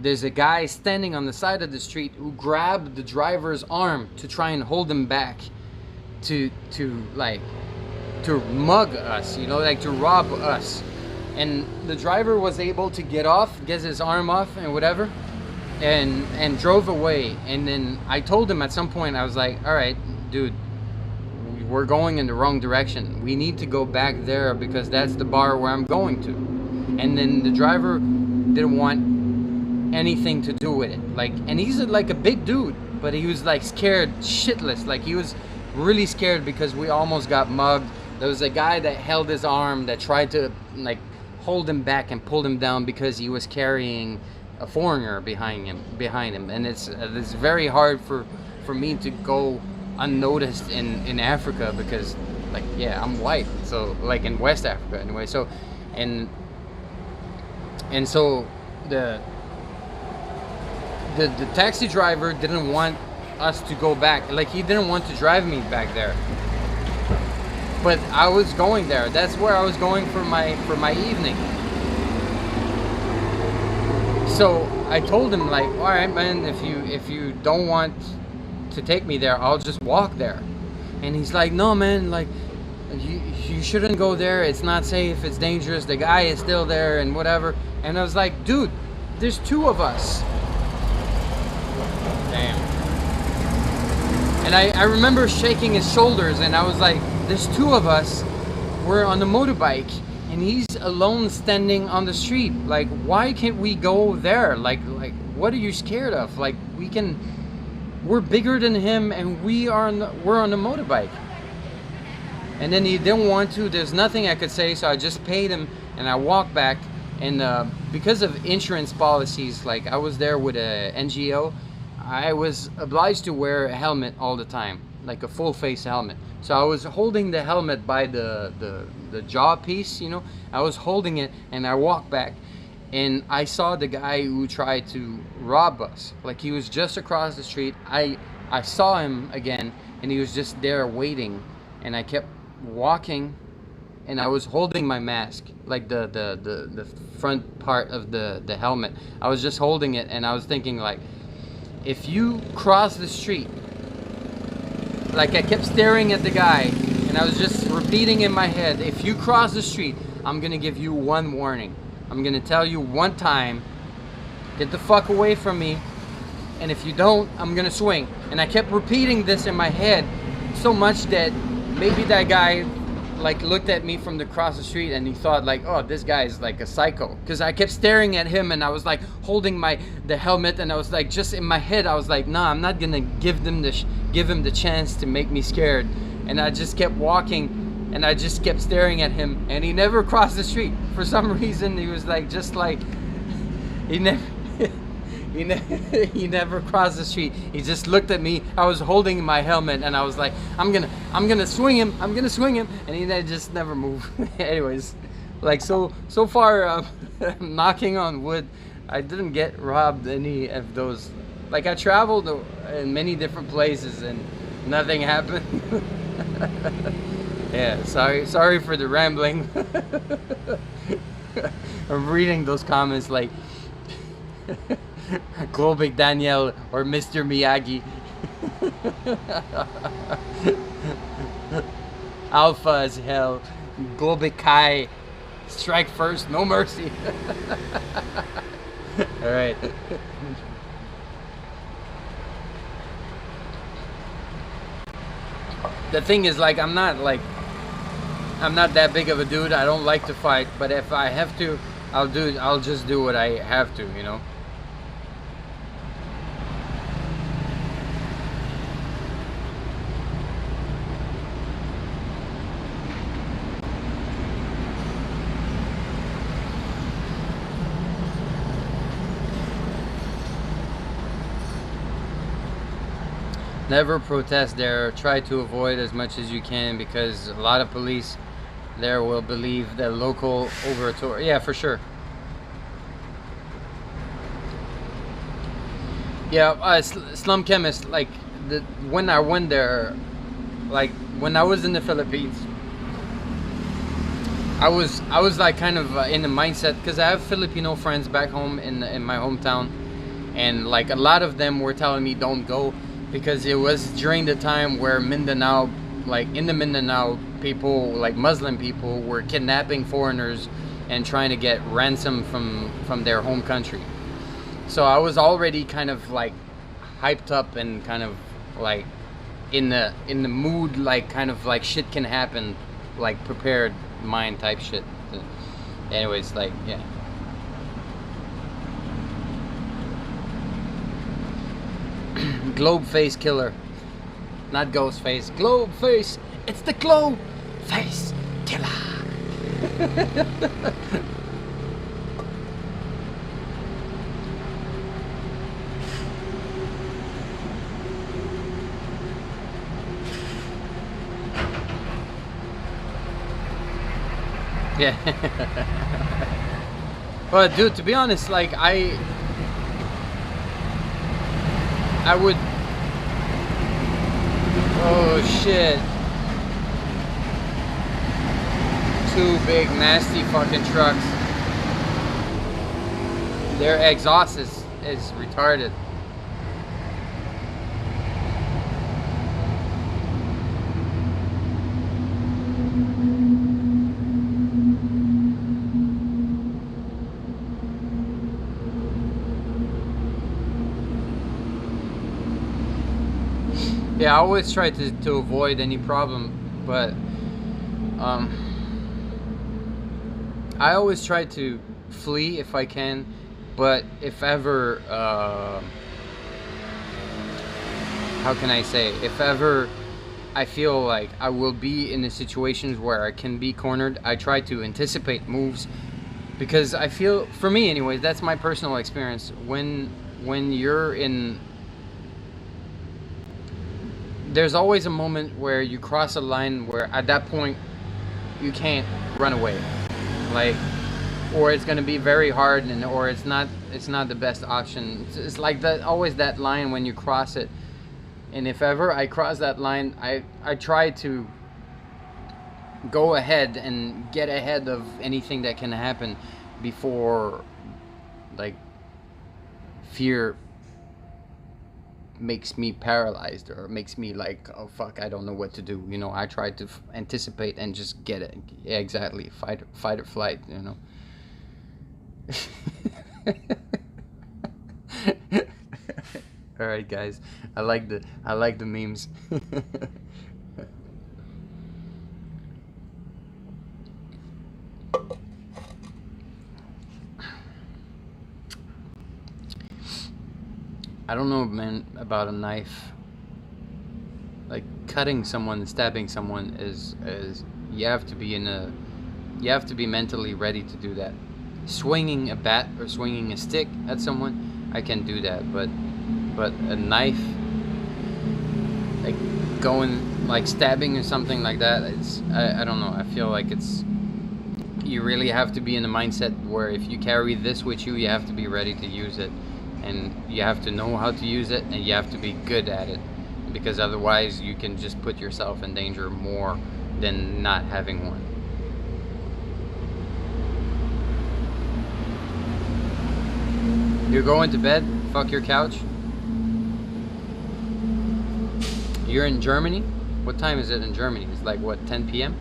there's a guy standing on the side of the street who grabbed the driver's arm to try and hold him back, to mug us, like to rob us. And the driver was able to get his arm off and whatever, and drove away. And then I told him at some point, I was like, all right, dude, we're going in the wrong direction. We need to go back there because that's the bar where I'm going to. And then the driver didn't want anything to do with it. Like, and he's like a big dude, but he was like scared shitless. Like he was really scared because we almost got mugged. There was a guy that held his arm that tried to like hold him back and pulled him down because he was carrying a foreigner behind him. And it's very hard for me to go unnoticed in Africa because, like, yeah, I'm white, so like in West Africa anyway. So and so the taxi driver didn't want us to go back. Like, he didn't want to drive me back there. But I was going there. That's where I was going for my evening. So I told him, like, all right, man, if you don't want to take me there, I'll just walk there. And he's like, no, man, like, you shouldn't go there. It's not safe. It's dangerous. The guy is still there and whatever. And I was like, dude, there's two of us. Damn. And I remember shaking his shoulders, and I was like, there's two of us. We're on a motorbike, and he's alone standing on the street. Like, why can't we go there? Like, what are you scared of? Like, we're bigger than him, and we're on a motorbike. And then he didn't want to. There's nothing I could say, so I just paid him, and I walked back. And because of insurance policies, like, I was there with a NGO, I was obliged to wear a helmet all the time, like a full face helmet. So I was holding the helmet by the jaw piece, you know. I was holding it, and I walked back, and I saw the guy who tried to rob us. Like, he was just across the street. I saw him again, and he was just there waiting, and I kept walking, and I was holding my mask, like the front part of the helmet. I was just holding it, and I was thinking, like, if you cross the street, like, I kept staring at the guy, and I was just repeating in my head, if you cross the street, I'm gonna give you one warning. I'm gonna tell you one time, get the fuck away from me, and if you don't, I'm gonna swing. And I kept repeating this in my head so much that maybe that guy, like, looked at me from across the street, and he thought, like, oh, this guy is like a psycho, because I kept staring at him, and I was like holding the helmet, and I was like, just in my head, I was like, nah, I'm not gonna give him the chance to make me scared. And I just kept walking, and I just kept staring at him, and he never crossed the street. For some reason, he was like, just like, he never he never crossed the street. He just looked at me. I was holding my helmet, and I was like, I'm gonna swing him, and he just never moved. Anyways, like, so far, knocking on wood, I didn't get robbed any of those. Like, I traveled in many different places, and nothing happened. Yeah, sorry for the rambling. I'm reading those comments like GLOBIK Daniel or Mr. Miyagi. Alpha as hell. GLOBIK Kai. Strike first, no mercy. Alright. The thing is, like, I'm not that big of a dude. I don't like to fight, but if I have to, I'll just do what I have to, you know. Never protest there. Try to avoid as much as you can, because a lot of police there will believe the local overtour. Yeah, for sure. Yeah, Slum Chemist, like, when I went there, like, when I was in the Philippines, I was like kind of in the mindset, because I have Filipino friends back home in my hometown, and like a lot of them were telling me don't go, because it was during the time where Mindanao, like in the Mindanao, people, like Muslim people, were kidnapping foreigners and trying to get ransom from their home country. So I was already kind of like hyped up and kind of like in the mood, like kind of like shit can happen, like prepared mind type shit. Anyways, like, yeah. Globe face killer, not ghost face. Globe face. It's the globe face killer. Yeah. But dude, to be honest, like, I would. Oh shit. Two big nasty fucking trucks. Their exhaust is retarded. Yeah, I always try to avoid any problem, but I always try to flee if I can, but if ever, how can I say, if ever I feel like I will be in the situations where I can be cornered, I try to anticipate moves, because I feel, for me anyways, that's my personal experience, when you're in, there's always a moment where you cross a line where at that point you can't run away, like, or it's going to be very hard, and or it's not the best option. It's like that, always that line when you cross it. And if ever I cross that line, I try to go ahead and get ahead of anything that can happen before, like, fear makes me paralyzed or makes me like, oh fuck, I don't know what to do, you know. I try to anticipate and just get it. Yeah, exactly. Fight or flight, you know. All right, guys, I like the memes. I don't know, man, about a knife. Like, cutting someone, stabbing someone is you have to be mentally ready to do that. Swinging a bat or swinging a stick at someone, I can do that, but a knife, like going, like stabbing or something like that, it's, I don't know, I feel like it's, you really have to be in a mindset where if you carry this with you, you have to be ready to use it, and you have to know how to use it, and you have to be good at it, because otherwise you can just put yourself in danger more than not having one. You're going to bed? Fuck your couch? You're in Germany? What time is it in Germany? It's like, what, 10 p.m.?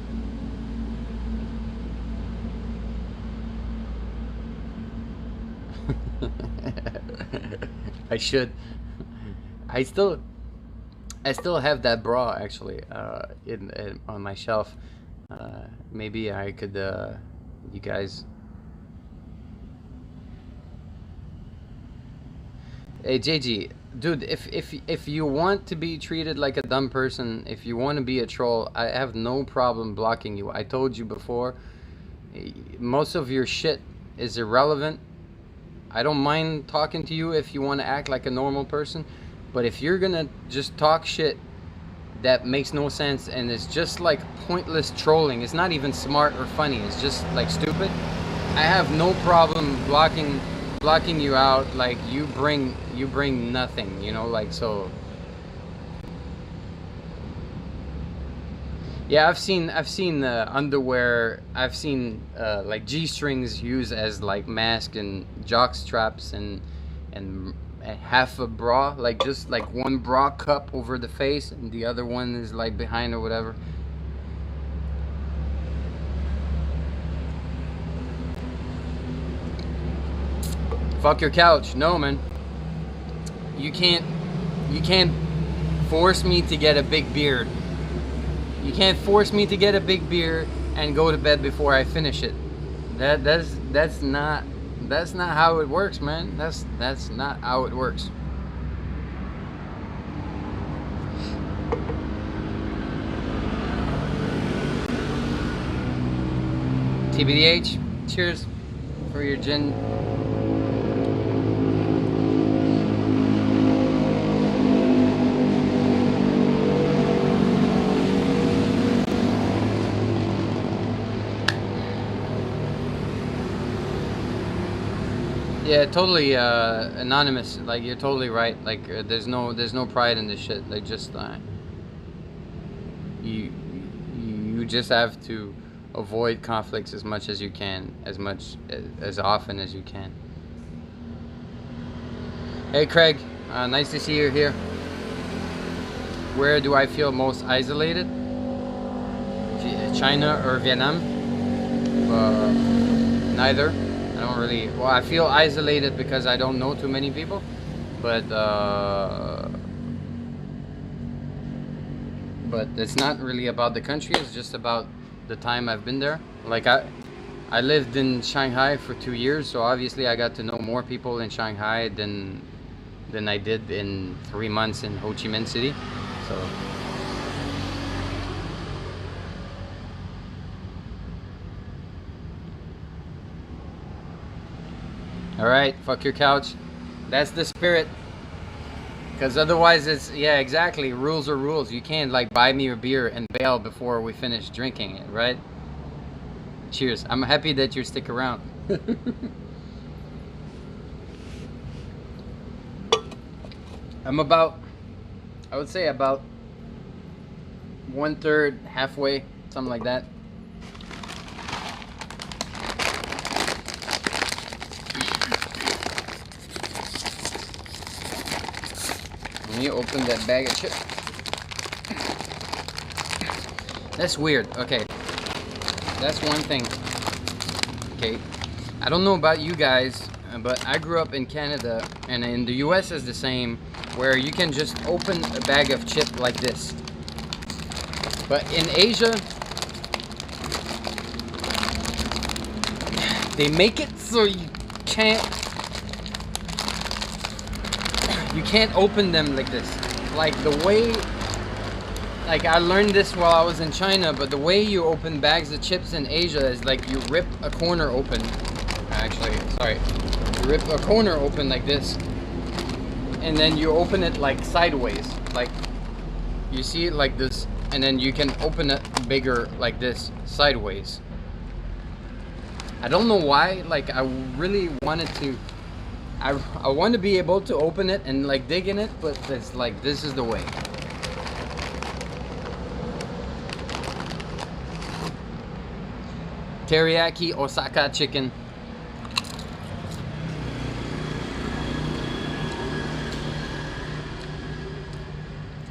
I should. I still have that bra, actually, on my shelf. Maybe I could, you guys. Hey JG, dude, if you want to be treated like a dumb person, if you want to be a troll, I have no problem blocking you. I told you before, most of your shit is irrelevant. I don't mind talking to you if you want to act like a normal person, but if you're gonna just talk shit that makes no sense and it's just like pointless trolling, it's not even smart or funny, it's just like stupid, I have no problem blocking you out. Like, you bring nothing, you know, like, so yeah, I've seen underwear, I've seen like G-strings used as like mask and jock straps, and half a bra, like just like one bra cup over the face and the other one is like behind or whatever. Fuck your couch. No, man. You can't force me to get a big beard. You can't force me to get a big beer and go to bed before I finish it. That's not how it works, man. That's not how it works. TBDH, cheers for your gin. Yeah, totally anonymous. Like you're totally right. Like there's no pride in this shit. Like just you you just have to avoid conflicts as much as you can, as often as you can. Hey Craig, nice to see you here. Where do I feel most isolated? China or Vietnam? Neither. I don't really. Well, I feel isolated because I don't know too many people, but it's not really about the country. It's just about the time I've been there. Like I lived in Shanghai for 2 years, so obviously I got to know more people in Shanghai than I did in 3 months in Ho Chi Minh City. So. All right, fuck your couch. That's the spirit. Because otherwise it's, yeah, exactly. Rules are rules. You can't like buy me a beer and bail before we finish drinking it, right? Cheers. I'm happy that you stick around. I'm about, I would say about 1/3, halfway, something like that. Let me open that bag of chips. That's weird. Okay. That's one thing. Okay. I don't know about you guys, but I grew up in Canada, and in the US is the same, where you can just open a bag of chips like this. But in Asia, they make it so you can't open them like this. Like the way, like I learned this while I was in China, but the way you open bags of chips in Asia is like you rip a corner open. Actually, sorry. You rip a corner open like this, and then you open it like sideways. Like you see it like this, and then you can open it bigger like this, sideways. I don't know why, like I really wanted to, I want to be able to open it and like dig in it, but it's like, this is the way. Teriyaki Osaka chicken.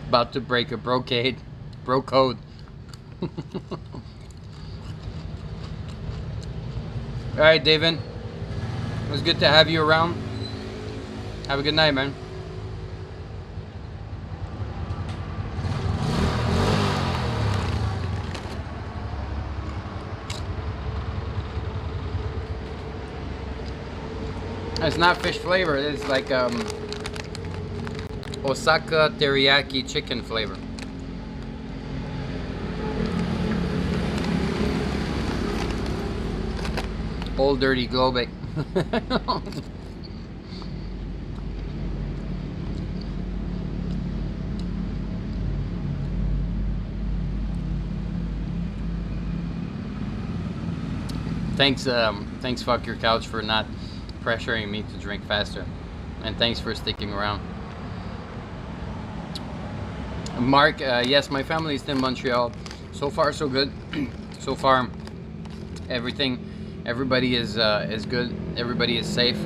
About to break a bro code. Alright, David. It was good to have you around. Have a good night, man. It's not fish flavor, it's like Osaka teriyaki chicken flavor. Old dirty GLOBIK. Thanks fuck your couch for not pressuring me to drink faster, and thanks for sticking around. Mark, yes, my family is in Montreal. So far so good. So far everybody is good. Everybody is safe.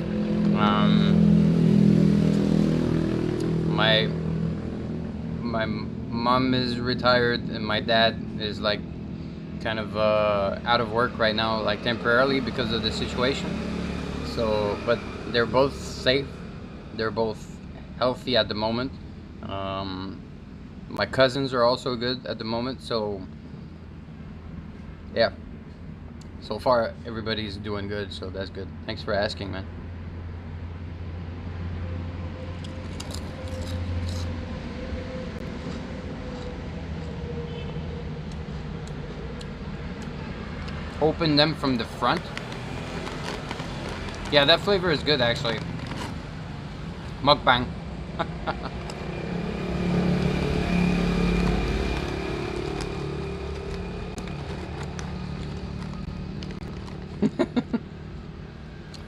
My mom is retired, and my dad is like kind of out of work right now, like temporarily because of the situation. So, but they're both safe. They're both healthy at the moment. My cousins are also good at the moment. So, yeah. So far, everybody's doing good. So that's good. Thanks for asking, man. Open them from the front. Yeah, that flavor is good actually. Mukbang.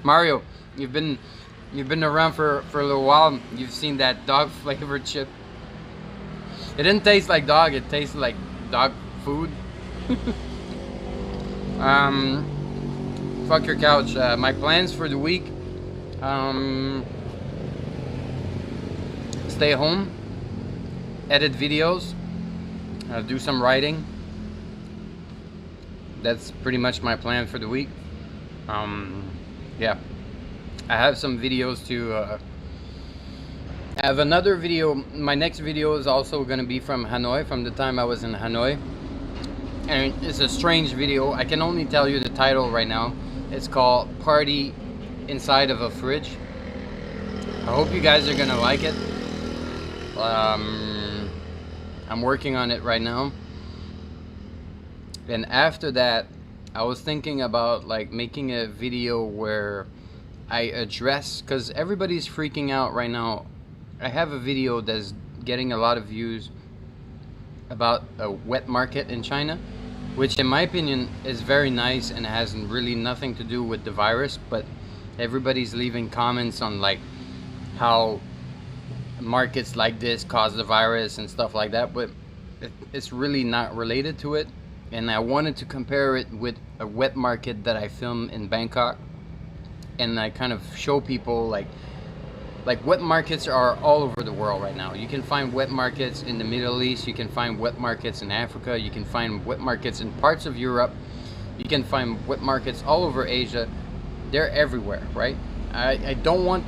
Mario, you've been around for a little while. You've seen that dog flavored chip. It didn't taste like dog. It tasted like dog food. Fuck your couch. My plans for the week. Stay home. Edit videos. Do some writing. That's pretty much my plan for the week. Yeah, I have some videos to I have another video. My next video is also going to be from Hanoi, from the time I was in Hanoi, and it's a strange video. I can only tell you the title right now. It's called Party Inside of a Fridge. I hope you guys are going to like it. I'm working on it right now. And after that, I was thinking about like making a video where I address, because everybody's freaking out right now. I have a video that's getting a lot of views about a wet market in China, which in my opinion is very nice and has really nothing to do with the virus, but everybody's leaving comments on like how markets like this cause the virus and stuff like that, but it's really not related to it. And I wanted to compare it with a wet market that I filmed in Bangkok, and I kind of show people like wet markets are all over the world right now. You can find wet markets in the Middle East, you can find wet markets in Africa, you can find wet markets in parts of Europe, you can find wet markets all over Asia. They're everywhere, right? I don't want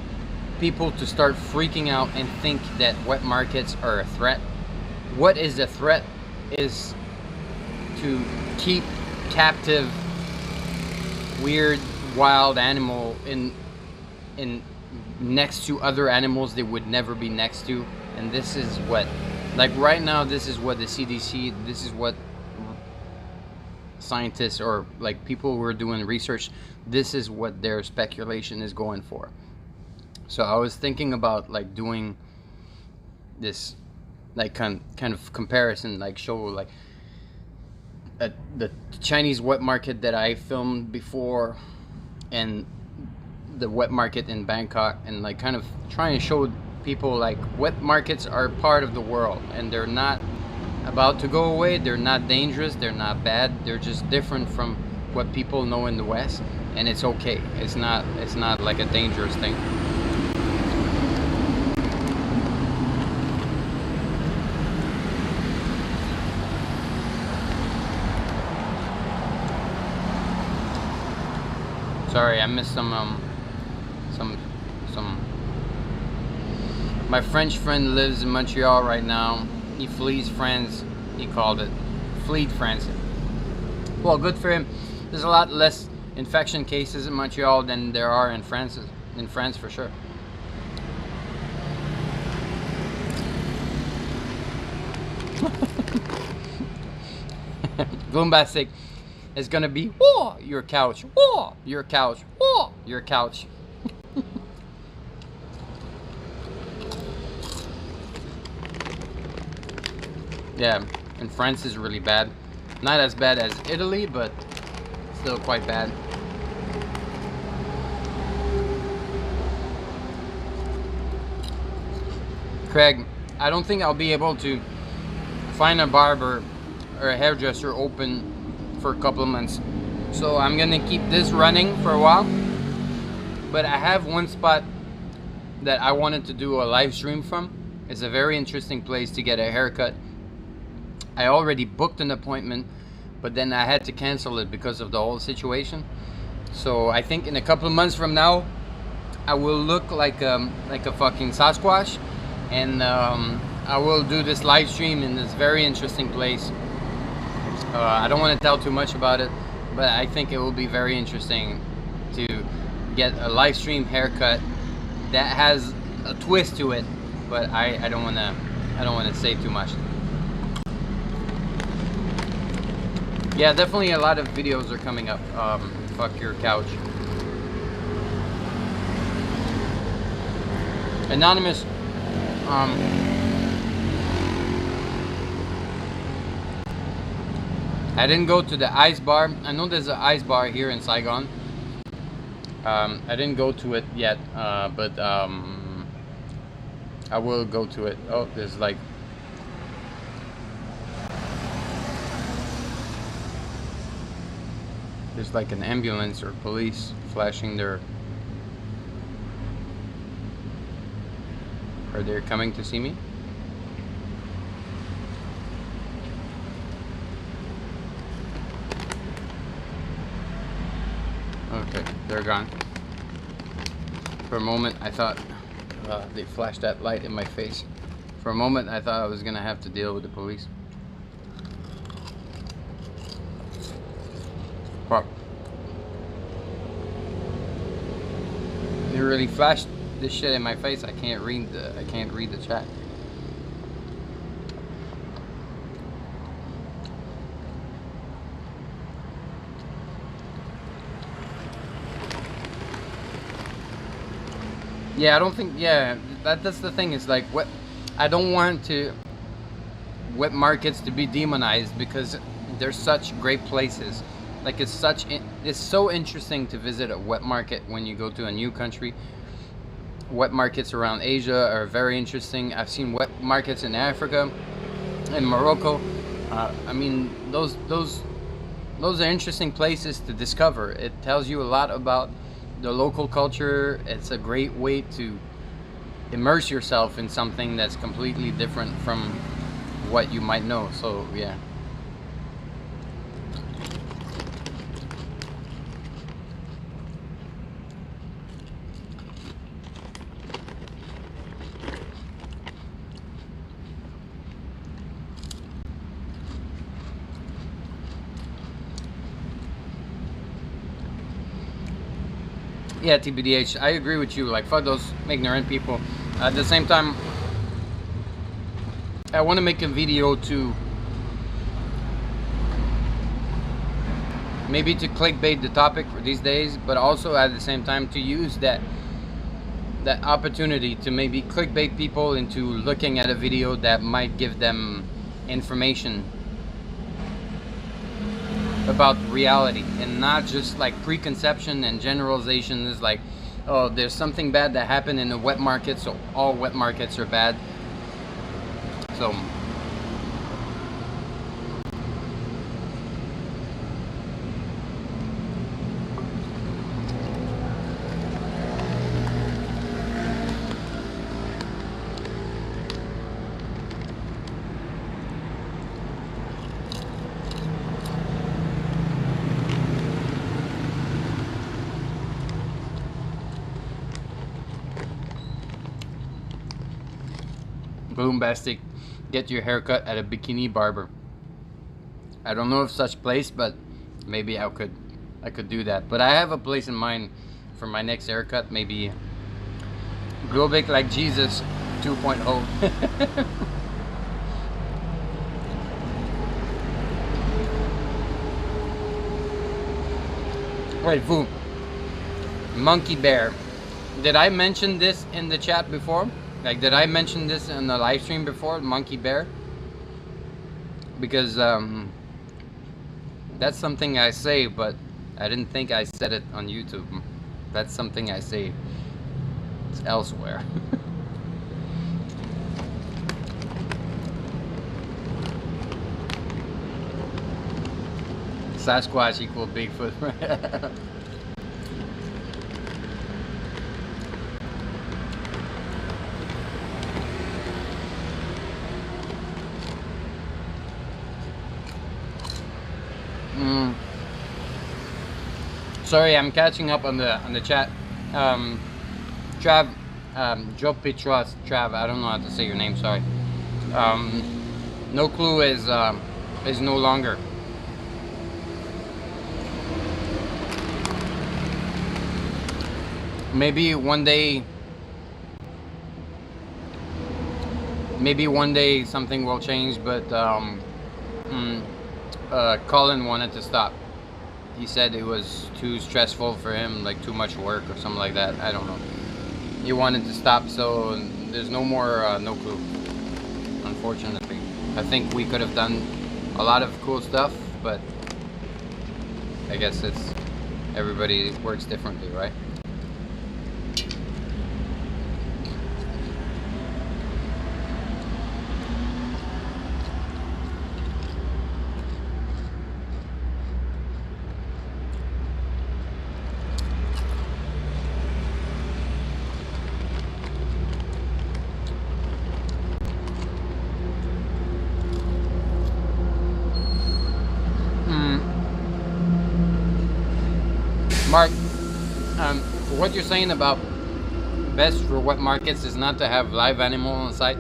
people to start freaking out and think that wet markets are a threat. What is a threat is to keep captive weird wild animal in next to other animals they would never be next to. And this is what, like right now, this is what the CDC, this is what scientists or like people who are doing research, this is what their speculation is going for. So I was thinking about like doing this like kind of comparison, like show like the Chinese wet market that I filmed before and the wet market in Bangkok, and like kind of trying to show people like wet markets are part of the world and they're not about to go away. They're not dangerous, they're not bad, they're just different from what people know in the West, and it's okay. It's not like a dangerous thing. Sorry, I missed some. My French friend lives in Montreal right now. He flees France. He called it fleed France. Well, good for him. There's a lot less infection cases in Montreal than there are in France. In France, for sure. Gloombastic is gonna be, whoa, your couch, whoa, your couch, whoa, your couch. Yeah, and France is really bad. Not as bad as Italy, but still quite bad. Craig, I don't think I'll be able to find a barber or a hairdresser open for a couple of months. So I'm gonna keep this running for a while. But I have one spot that I wanted to do a live stream from. It's a very interesting place to get a haircut. I already booked an appointment, but then I had to cancel it because of the whole situation. So I think in a couple of months from now, I will look like a fucking Sasquatch, and I will do this live stream in this very interesting place. I don't want to tell too much about it, but I think it will be very interesting to get a live stream haircut that has a twist to it, but I don't want to say too much. Yeah, definitely a lot of videos are coming up. Fuck your couch. Anonymous. I didn't go to the ice bar. I know there's an ice bar here in Saigon. I didn't go to it yet, but I will go to it. Oh, there's like an ambulance or police flashing their... Are they coming to see me? Okay, they're gone. For a moment, I thought they flashed that light in my face. For a moment, I thought I was gonna have to deal with the police. But they really flashed this shit in my face. I can't read the chat. Yeah, I don't think, yeah, that's the thing. Is like, what I don't want wet markets to be demonized, because they're such great places. Like, it's so interesting to visit a wet market when you go to a new country. Wet markets around Asia are very interesting. I've seen wet markets in Africa, in Morocco. I mean, those are interesting places to discover. It tells you a lot about the local culture. It's a great way to immerse yourself in something that's completely different from what you might know. So yeah. Yeah, TBDH, I agree with you. Like, fuck those ignorant people. At the same time, I want to make a video to maybe to clickbait the topic for these days, but also at the same time to use that opportunity to maybe clickbait people into looking at a video that might give them information about reality, and not just like preconception and generalizations like, oh, there's something bad that happened in a wet market, so all wet markets are bad. So Boombastic, get your haircut at a bikini barber. I don't know of such place, but maybe I could do that. But I have a place in mind for my next haircut. Maybe GLOBIK like Jesus 2.0. Wait, Vu, Monkey Bear. Did I mention this in the chat before? Like, did I mention this in the live stream before, Monkey Bear? Because that's something I say, but I didn't think I said it on YouTube. That's something I say elsewhere. Sasquatch equal Bigfoot. Sorry, I'm catching up on the chat. Trav, Joe Petros, Trav, I don't know how to say your name, sorry. No Clue is no longer. Maybe one day something will change, but Colin wanted to stop. He said it was too stressful for him, like too much work or something like that. I don't know. He wanted to stop, so there's no more No Clue, unfortunately. I think we could have done a lot of cool stuff, but I guess everybody works differently, right? Mark, what you're saying about best for wet markets is not to have live animal on site.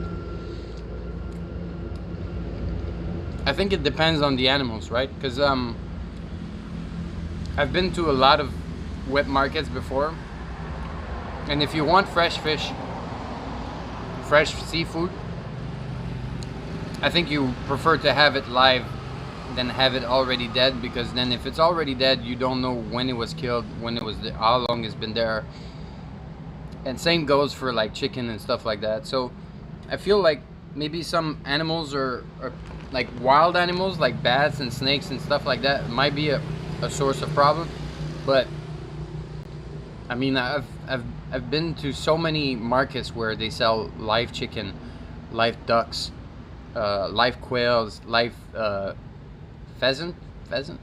I think it depends on the animals, right? Because I've been to a lot of wet markets before, and if you want fresh fish, fresh seafood, I think you prefer to have it live than have it already dead, because then if it's already dead, you don't know when it was killed, when it was how long it's been there. And same goes for like chicken and stuff like that. So I feel like maybe some animals are like wild animals like bats and snakes and stuff like that might be a source of problem. But I mean, I've been to so many markets where they sell live chicken, live ducks, live quails, live pheasant. I'm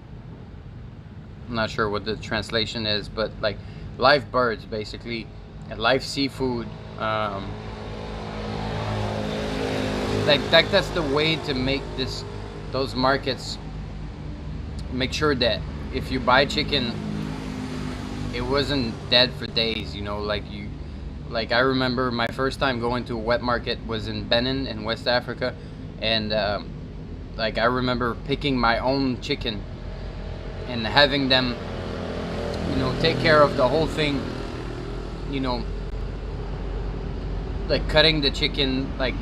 not sure what the translation is, but like live birds basically, and live seafood. Like that's the way to make those markets make sure that if you buy chicken, it wasn't dead for days, you know. Like I remember my first time going to a wet market was in Benin in West Africa, and like I remember picking my own chicken and having them, you know, take care of the whole thing, you know, like cutting the chicken, like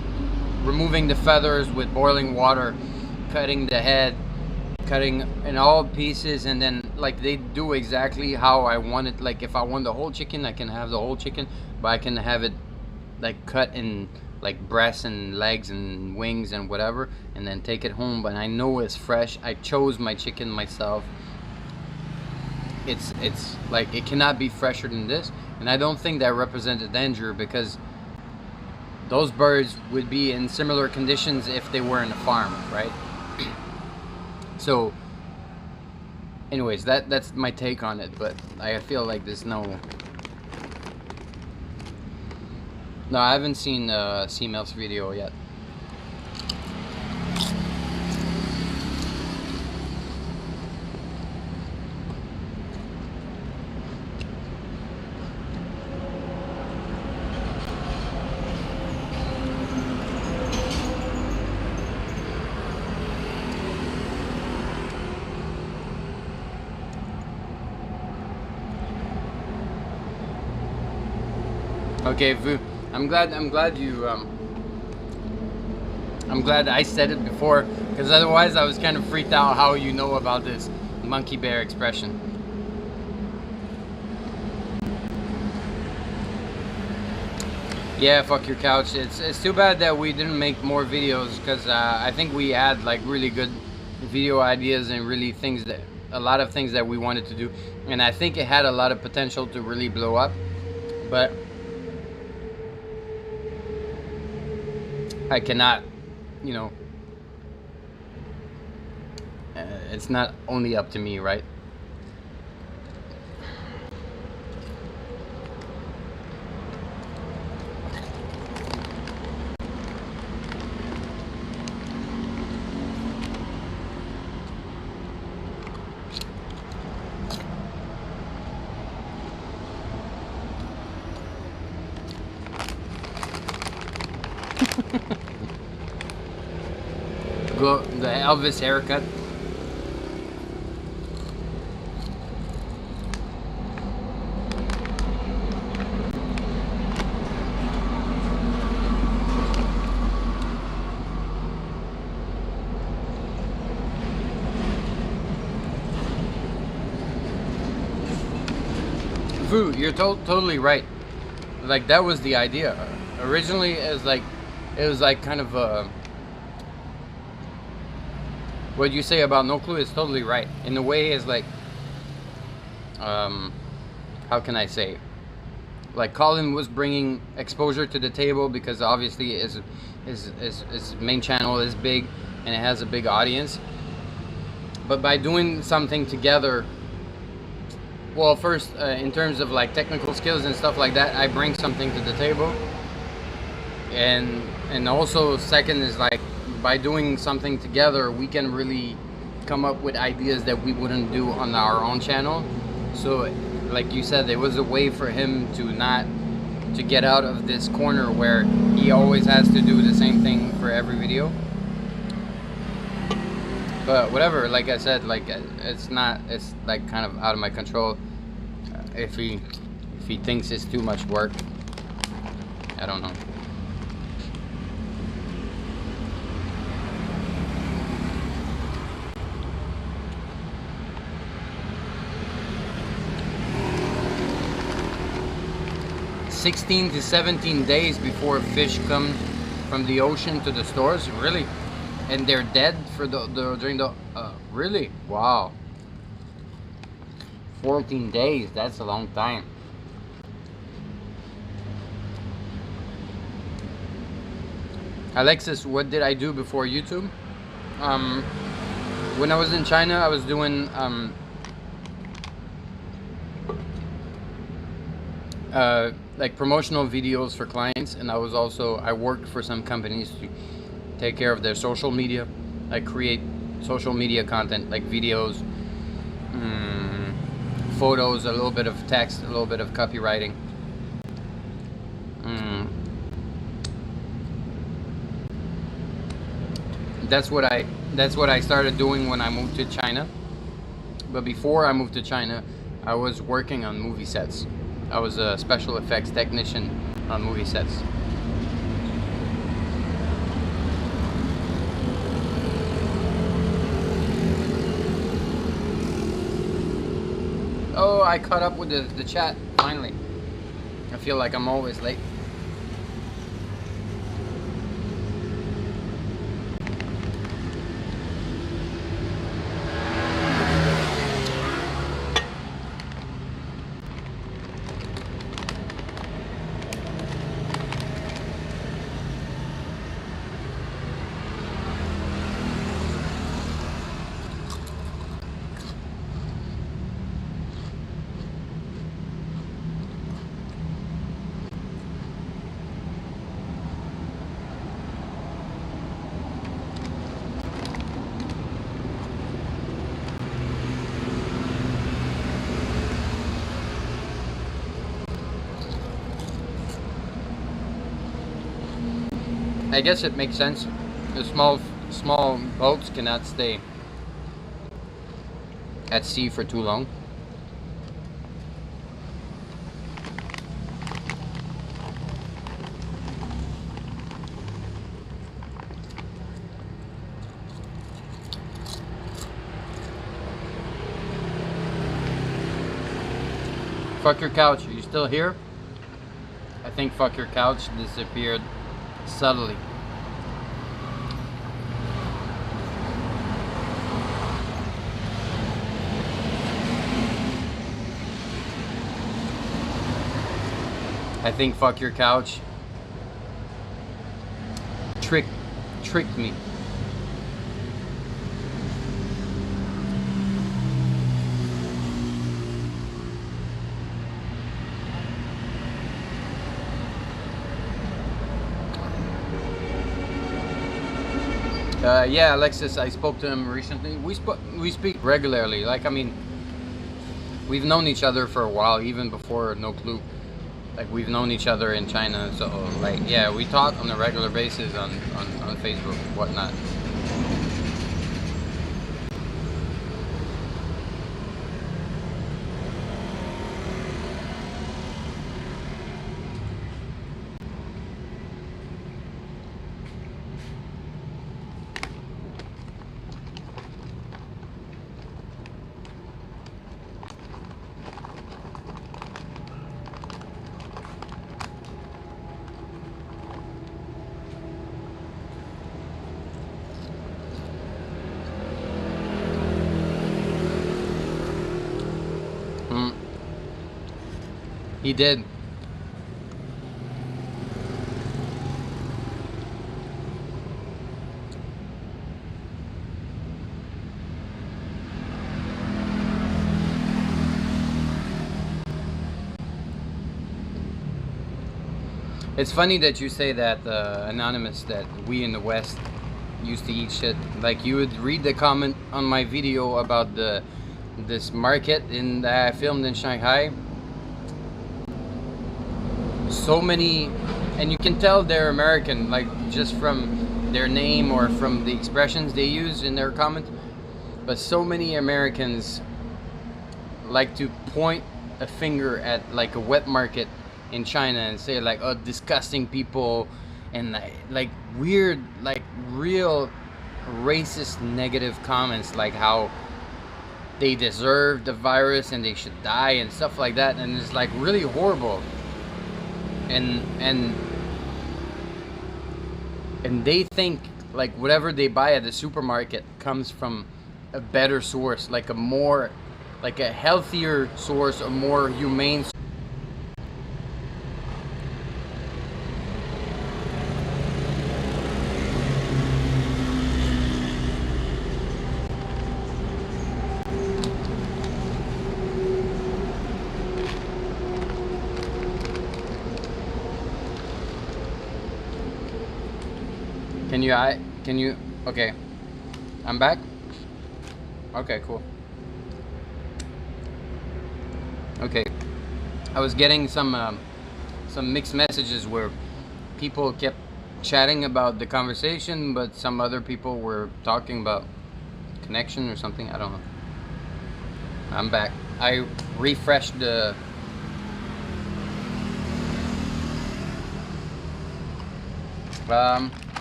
removing the feathers with boiling water, cutting the head, cutting in all pieces, and then like they do exactly how I want it. Like if I want the whole chicken, I can have the whole chicken, but I can have it like cut in like breasts and legs and wings and whatever, and then take it home. But I know it's fresh. I chose my chicken myself. It's like it cannot be fresher than this, and I don't think that represents a danger, because those birds would be in similar conditions if they were in a farm, right? So anyways, that's my take on it, but I feel like there's no, I haven't seen C-Mel's video yet. Okay, Vu, I'm glad you I'm glad I said it before, because otherwise I was kind of freaked out how you know about this monkey bear expression. Yeah, fuck your couch. It's too bad that we didn't make more videos, because I think we had like really good video ideas and really a lot of things that we wanted to do, and I think it had a lot of potential to really blow up, but I cannot, you know, it's not only up to me, right? The Elvis haircut. Fu, you're totally right. Like that was the idea. Originally, it was like kind of a. What you say about No Clue is totally right. In a way, is like, how can I say? Like Colin was bringing exposure to the table, because obviously his main channel is big and it has a big audience. But by doing something together, well, first in terms of like technical skills and stuff like that, I bring something to the table, and also second is like, by doing something together, we can really come up with ideas that we wouldn't do on our own channel. So like you said, it was a way for him to get out of this corner where he always has to do the same thing for every video. But whatever, like I said, like it's like kind of out of my control. If he thinks it's too much work, I don't know. "16 to 17 days before fish come from the ocean to the stores." Really? And they're dead for during the really? Wow. 14 days, that's a long time. Alexis, what did I do before YouTube? When I was in China, I was doing like promotional videos for clients, and I worked for some companies to take care of their social media. I create social media content like videos, photos, a little bit of text, a little bit of copywriting. That's what I started doing when I moved to China. But before I moved to China, I was working on movie sets. I was a special effects technician on movie sets. Oh, I caught up with the chat, finally. I feel like I'm always late. I guess it makes sense. The small boats cannot stay at sea for too long. Fuck your couch, are you still here? I think fuck your couch disappeared subtly. I think fuck your couch tricked me. Yeah, Alexis, I spoke to him recently. We speak regularly. Like, I mean, we've known each other for a while, even before No Clue. Like, we've known each other in China, so like, yeah, we talk on a regular basis on Facebook, whatnot. He did. It's funny that you say that, Anonymous, that we in the West used to eat shit. Like, you would read the comment on my video about the this market in that I filmed in Shanghai. So many, and you can tell they're American, like just from their name or from the expressions they use in their comments. But so many Americans like to point a finger at like a wet market in China and say like, oh, disgusting people, and like weird, like real racist negative comments, like how they deserve the virus and they should die and stuff like that, and it's like really horrible. And they think like whatever they buy at the supermarket comes from a better source, like a more, like a healthier source, a more humane. Can you, okay, I'm back. Okay, cool. Okay, I was getting some mixed messages where people kept chatting about the conversation, but some other people were talking about connection or something. I don't know. I'm back. I refreshed the.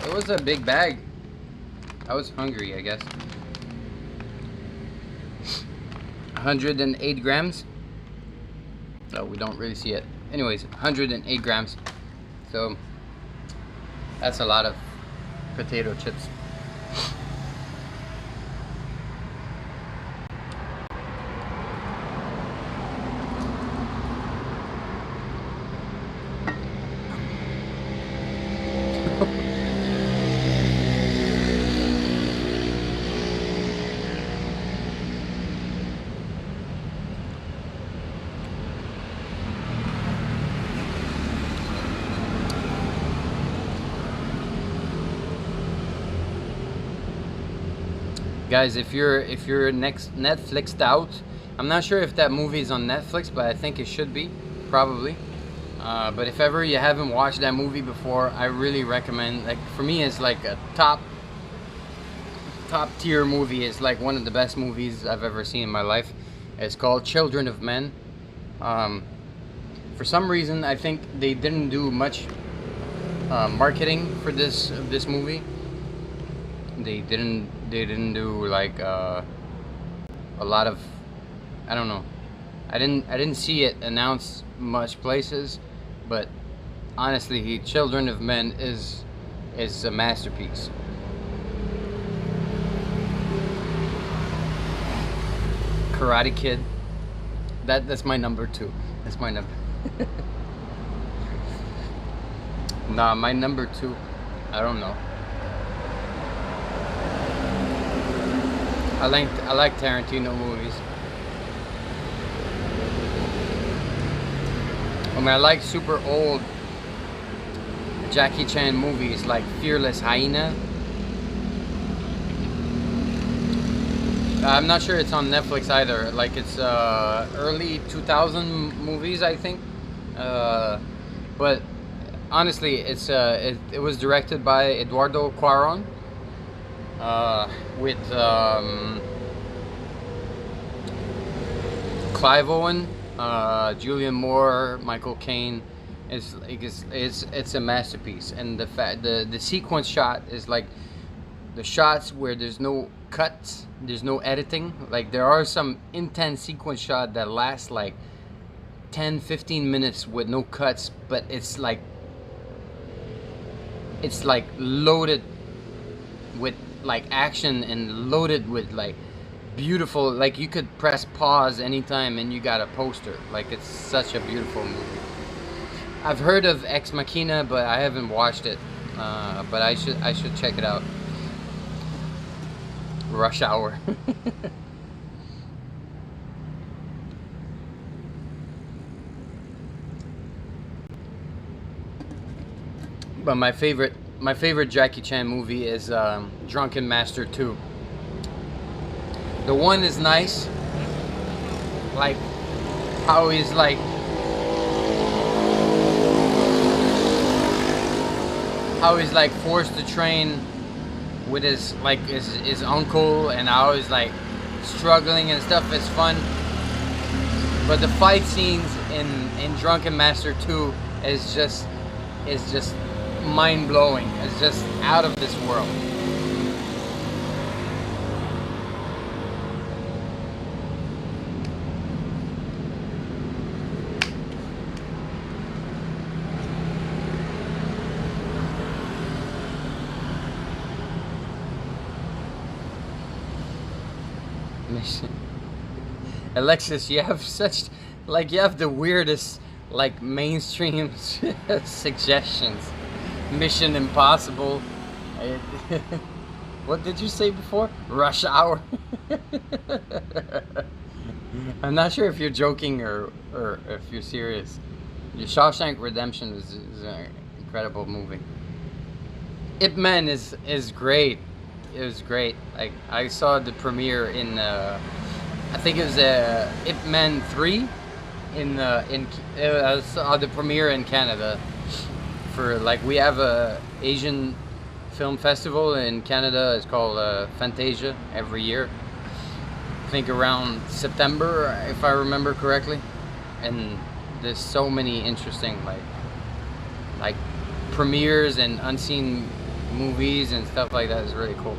It was a big bag. I was hungry, I guess. 108 grams. Oh, we don't really see it. Anyways, 108 grams. So that's a lot of potato chips. Guys, if you're next Netflixed out, I'm not sure if that movie is on Netflix, but I think it should be, probably. But if ever you haven't watched that movie before, I really recommend. Like for me, it's like a top tier movie. It's like one of the best movies I've ever seen in my life. It's called Children of Men. For some reason, I think they didn't do much marketing for this movie. They didn't do like a lot of, I don't know. I didn't see it announced much places, but honestly, Children of Men is a masterpiece. Karate Kid. That's my number 2. That's my number. Nah, my number 2. I don't know. I like Tarantino movies. I mean, I like super old Jackie Chan movies like Fearless Hyena. I'm not sure it's on Netflix either. Like it's early 2000 movies, I think. But honestly, it was directed by Eduardo Cuarón. With Clive Owen, Julianne Moore, Michael Caine. It's a masterpiece, and the sequence shot is like the shots where there's no cuts, there's no editing. Like there are some intense sequence shot that last like 10-15 minutes with no cuts, but it's like loaded with like action and loaded with like beautiful, like you could press pause anytime and you got a poster. Like it's such a beautiful movie. I've heard of Ex Machina, but I haven't watched it. But I should check it out. Rush Hour. But my favorite Jackie Chan movie is Drunken Master 2. The one is nice. like how he's like forced to train with his like his uncle, and how he's like struggling and stuff is fun. But the fight scenes in Drunken Master 2 is just mind blowing. It's just out of this world. Alexis, you have such, like, you have the weirdest, like, mainstream suggestions. Mission Impossible. What did you say before? Rush Hour. I'm not sure if you're joking or if you're serious. The Shawshank Redemption is an incredible movie. Ip Man is great. It was great. Like, I saw the premiere in I think it was Ip Man 3 I saw the premiere in Canada. For like, we have a Asian film festival in Canada. It's called Fantasia every year. I think around September, if I remember correctly. And there's so many interesting like premieres and unseen movies and stuff like that. Is really cool.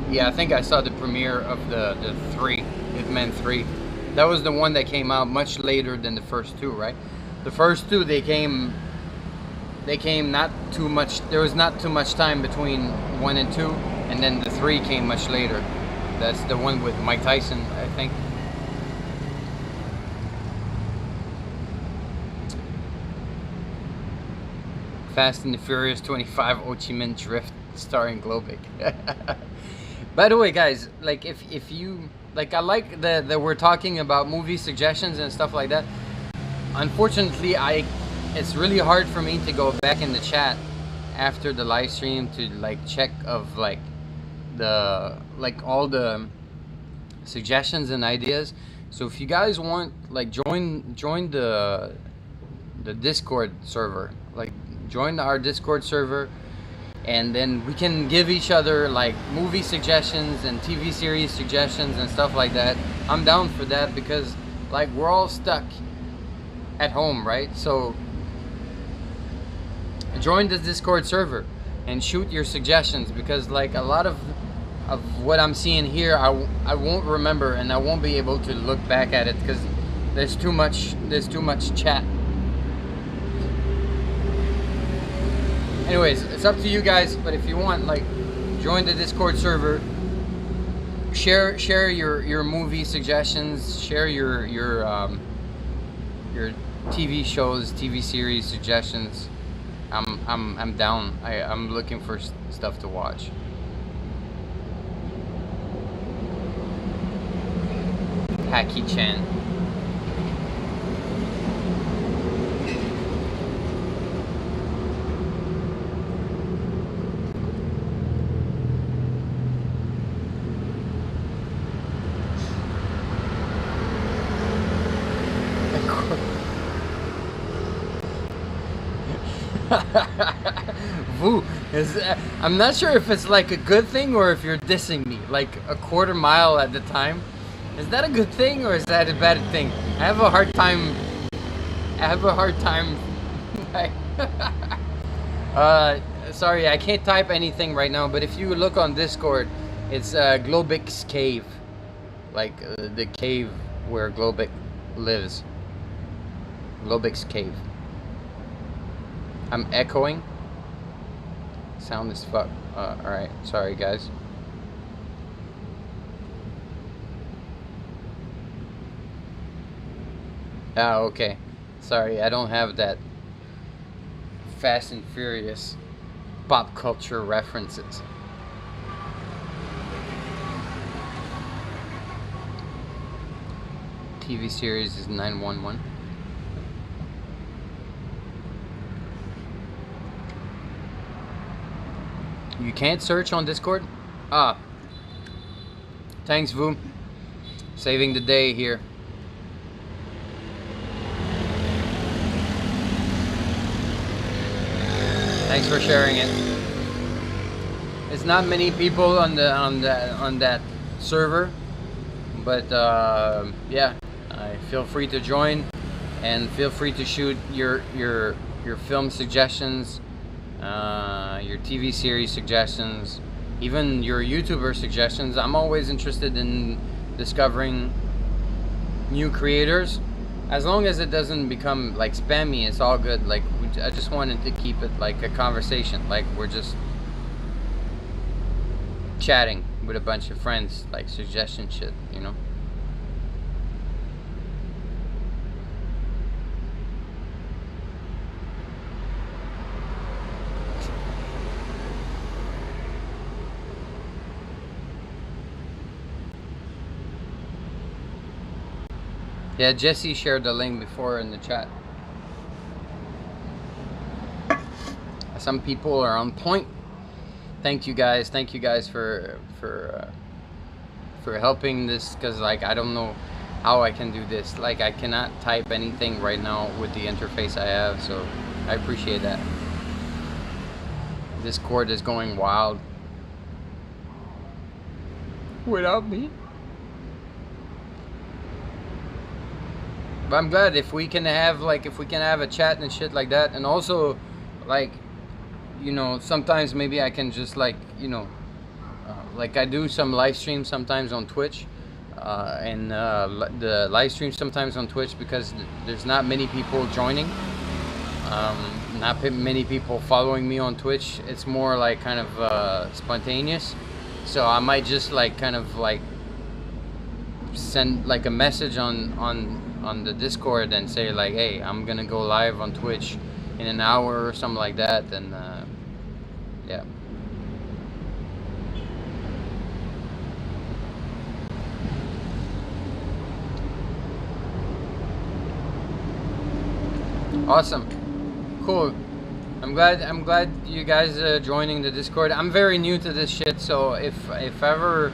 Yeah, I think I saw the premiere of the 3, Ip Man 3. That was the one that came out much later than the first two, right? The first two, they came not too much, there was not too much time between 1 and 2, and then the 3 came much later. That's the one with Mike Tyson, I think. Fast and the Furious 25 Ho Chi Minh Drift starring GLOBIK. By the way, guys, like, if you like, I like that we're talking about movie suggestions and stuff like that. Unfortunately, it's really hard for me to go back in the chat after the live stream to like check of like all the suggestions and ideas. So if you guys want, like, join the Discord server, like join our Discord server, and then we can give each other like movie suggestions and TV series suggestions and stuff like that. I'm down for that, because like, we're all stuck at home, right? So join the Discord server and shoot your suggestions, because like a lot of what I'm seeing here, I won't remember, and I won't be able to look back at it because there's too much chat. Anyways, it's up to you guys, but if you want, like, join the Discord server, share your movie suggestions, share your TV shows, TV series suggestions. I'm down. I'm looking for stuff to watch. Hacky Chan. Voo, I'm not sure if it's like a good thing or if you're dissing me. Like, a quarter mile at the time. Is that a good thing or is that a bad thing? I have a hard time. Sorry, I can't type anything right now, but if you look on Discord, it's GLOBIK's cave. Like, the cave where GLOBIK lives. GLOBIK's cave. I'm echoing. Sound as fuck. Alright, sorry guys. Ah, okay. Sorry, I don't have that Fast and Furious pop culture references. TV series is 911. You can't search on Discord? Ah. Thanks, Vu. Saving the day here. Thanks for sharing it. It's not many people on that server, but yeah, feel free to join, and feel free to shoot your film suggestions, your TV series suggestions, even your YouTuber suggestions. I'm always interested in discovering new creators. As long as it doesn't become like spammy, it's all good. Like, I just wanted to keep it like a conversation, like we're just chatting with a bunch of friends, like suggestion shit, you know. Yeah, Jesse shared the link before in the chat. Some people are on point. Thank you guys for helping this, because like I don't know how I can do this. Like, I cannot type anything right now with the interface I have, so I appreciate that. Discord is going wild without me. But I'm glad if we can have a chat and shit like that. And also, like, you know, sometimes maybe I can just like, you know, like I do some live streams sometimes on Twitch, and the live stream sometimes on Twitch, because there's not many people joining, not many people following me on Twitch. It's more like kind of spontaneous. So I might just like kind of like send like a message on the Discord and say like, hey, I'm gonna go live on Twitch in an hour or something like that. And yeah. Awesome. Cool. I'm glad you guys are joining the Discord. I'm very new to this shit, so if ever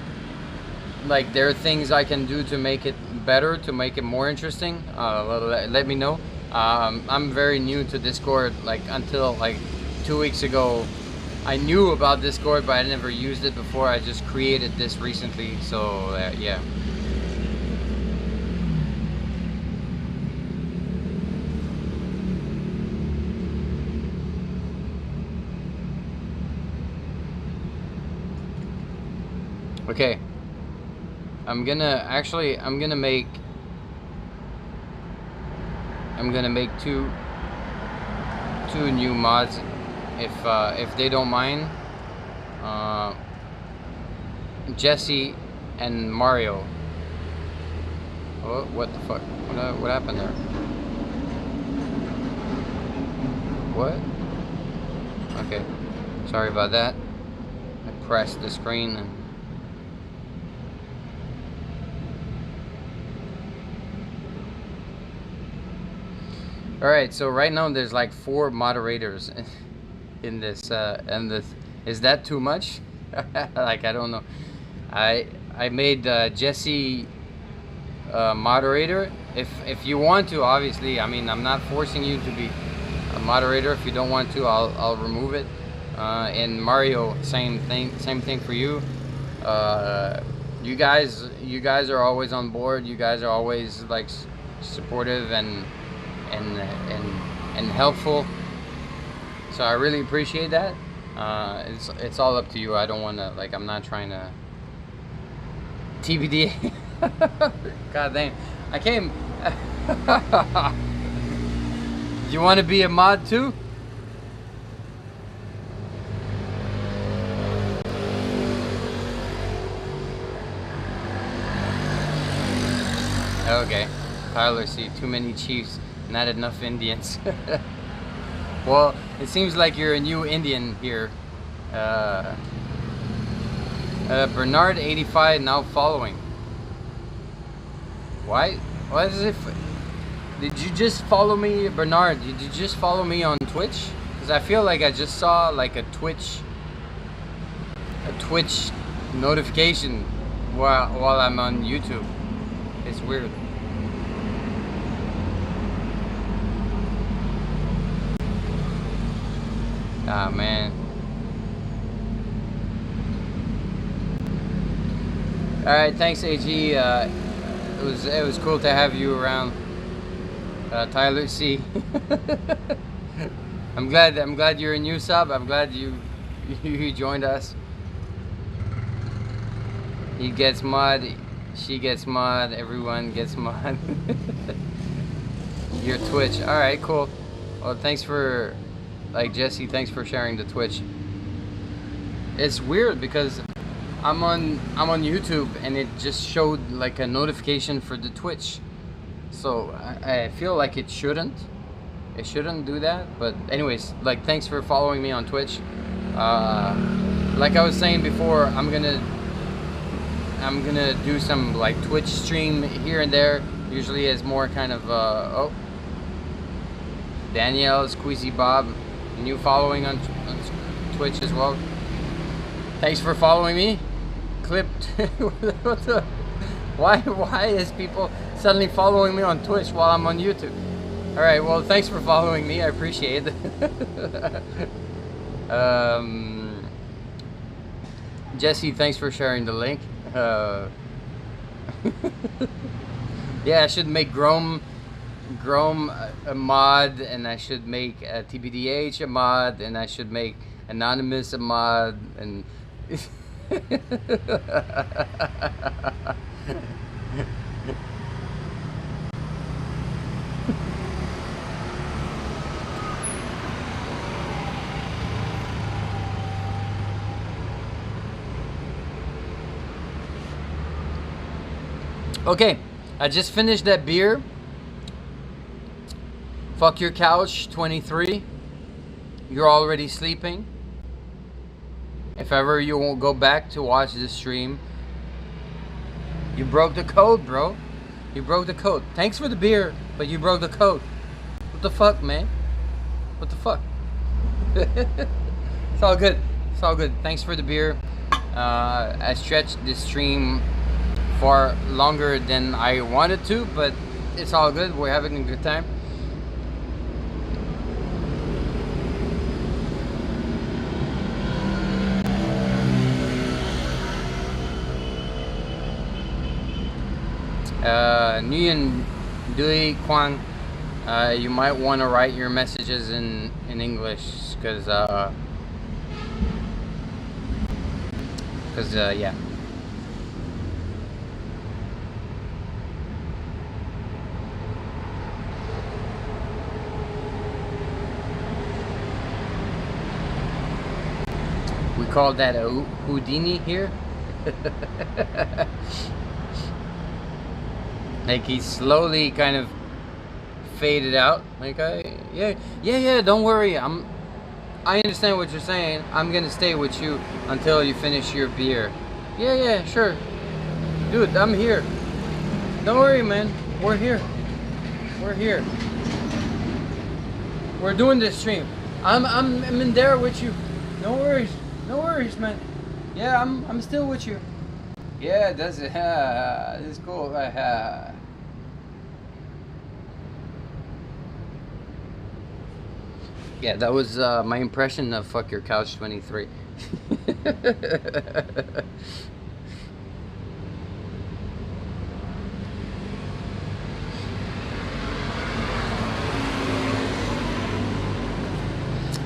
like there are things I can do to make it better, to make it more interesting, let me know. I'm very new to Discord. Like, until like 2 weeks ago, I knew about Discord, but I never used it before. I just created this recently, so yeah. Okay. I'm gonna make two new mods, if they don't mind. Jesse and Mario. Oh, what the fuck? What happened there? What? Okay. Sorry about that. I pressed the screen and... Alright, so right now there's like 4 moderators in this, and this, is that too much? Like, I don't know. I made Jesse moderator. If you want to, obviously, I mean, I'm not forcing you to be a moderator. If you don't want to, I'll remove it. And Mario, same thing for you. You guys are always on board. You guys are always like supportive and helpful, so I really appreciate that. It's all up to you. I don't want to, like, I'm not trying to TBD. God damn, I came. You want to be a mod too? Okay, Tyler, see, too many chiefs, not enough Indians. Well, it seems like you're a new Indian here. Bernard 85 now following. Why? What is it? Did you just follow me, Bernard? Did you just follow me on Twitch? Because I feel like I just saw like a Twitch Twitch notification while I'm on YouTube. It's weird. Ah, man. All right, thanks, AG. It was cool to have you around, Tyler C. I'm glad you're a new sub. I'm glad you joined us. He gets mod, she gets mod, everyone gets mod. Your Twitch. All right, cool. Well, thanks for, like, Jesse, thanks for sharing the Twitch. It's weird because I'm on YouTube and it just showed like a notification for the Twitch. So I feel like it shouldn't do that, but anyways, like, thanks for following me on Twitch. Like I was saying before, I'm gonna do some like Twitch stream here and there, usually as more kind of oh, Danielle, Squeezy Bob, new following on Twitch as well. Thanks for following me. Clipped. What the? Why is people suddenly following me on Twitch while I'm on YouTube? All right, well, thanks for following me. I appreciate it. Jesse, thanks for sharing the link. Yeah, I should make Grom a mod, and I should make TBDH a mod, and I should make Anonymous a mod, and okay, I just finished that beer. Fuck your couch 23. You're already sleeping. If ever you won't go back to watch this stream, you broke the code, bro. You broke the code. Thanks for the beer, but you broke the code. What the fuck, man? What the fuck? It's all good. It's all good. Thanks for the beer. I stretched this stream far longer than I wanted to, but it's all good. We're having a good time. Nguyen Dui Quang, you might want to write your messages in English, because yeah. We call that a Houdini here. Like, he slowly kind of faded out. Like, yeah, don't worry. I understand what you're saying. I'm gonna stay with you until you finish your beer. Yeah, sure. Dude, I'm here. Don't worry, man. We're here. We're here. We're doing this stream. I'm in there with you. No worries. No worries, man. Yeah, I'm still with you. Yeah, that's it. It's cool. Yeah, that was my impression of Fuck Your Couch 23.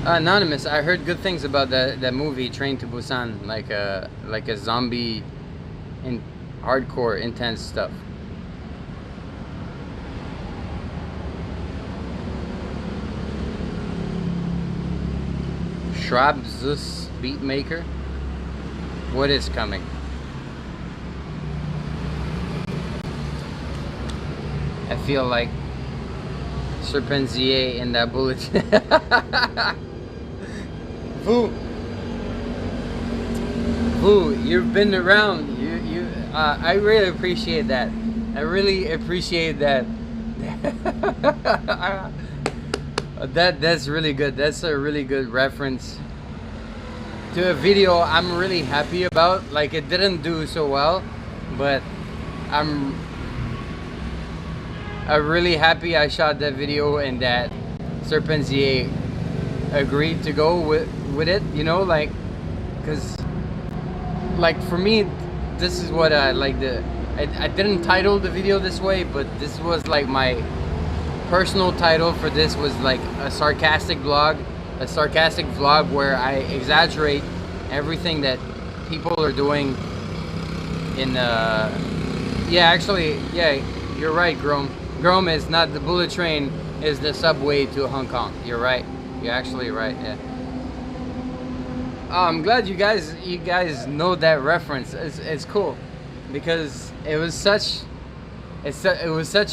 Anonymous, I heard good things about that movie, Train to Busan, like a zombie, in hardcore, intense stuff. Shrabzus Beatmaker, what is coming? I feel like Serpenzier in that bullet. Vu, you've been around. I really appreciate that. I really appreciate that. That's really good. That's a really good reference to a video I'm really happy about. Like, it didn't do so well, but I'm really happy I shot that video and that Serpenzier agreed to go with it, you know, like, because like for me this is what I like. I didn't title the video this way, but this was like my personal title for this was like a sarcastic vlog where I exaggerate everything that people are doing in yeah, actually, yeah, you're right, Grom is not the bullet train, is the subway to Hong Kong. You're right, you're actually right. Yeah. Oh, I'm glad you guys know that reference. It's cool because it was such a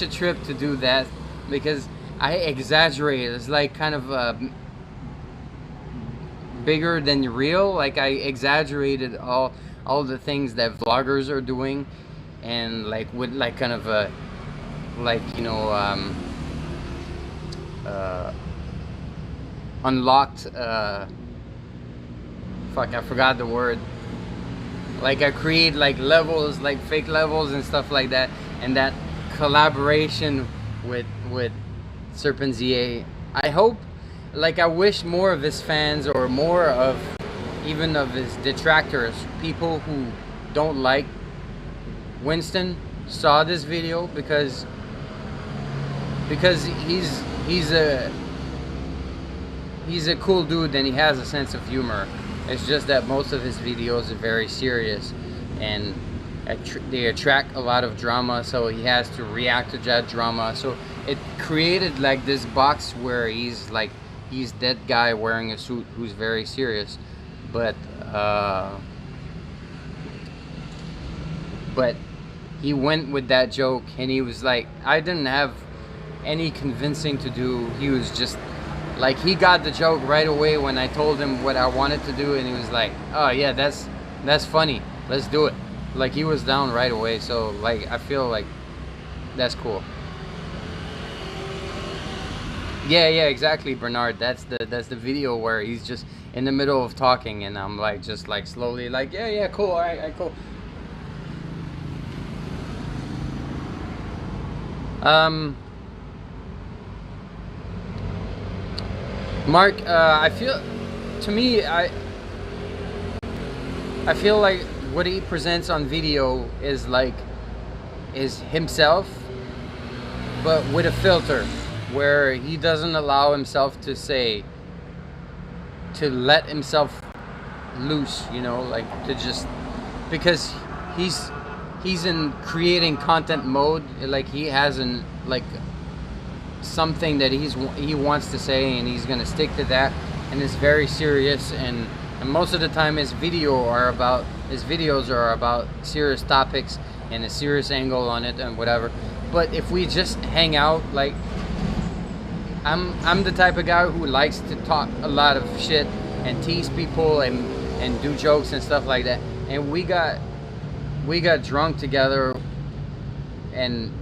trip to do that, because I exaggerated. It's like kind of bigger than real. Like, I exaggerated all the things that vloggers are doing, and like with like kind of a like, you know, unlocked fuck, I forgot the word. Like, I create like levels, like fake levels and stuff like that, and that collaboration with Serpenzier. I hope, like, I wish more of his fans, or more of even of his detractors, people who don't like Winston, saw this video, because he's a cool dude and he has a sense of humor. It's just that most of his videos are very serious, and they attract a lot of drama, so he has to react to that drama. So it created like this box where he's that guy wearing a suit who's very serious, but he went with that joke, and he was like, I didn't have any convincing to do. He was just like, he got the joke right away when I told him what I wanted to do, and he was like, oh yeah, that's funny, let's do it. Like, he was down right away. So like, I feel like that's cool. Yeah, exactly, Bernard. That's the video where he's just in the middle of talking, and I'm like, just like slowly like, yeah, cool, all right, cool. Mark, I feel like what he presents on video is himself, but with a filter, where he doesn't allow himself to let himself loose, you know, like, to just, because he's in creating content mode. Like, he has something that he wants to say, and he's gonna stick to that, and it's very serious, and most of the time his videos are about serious topics and a serious angle on it and whatever. But if we just hang out, like, I'm the type of guy who likes to talk a lot of shit and tease people and do jokes and stuff like that, and we got drunk together, and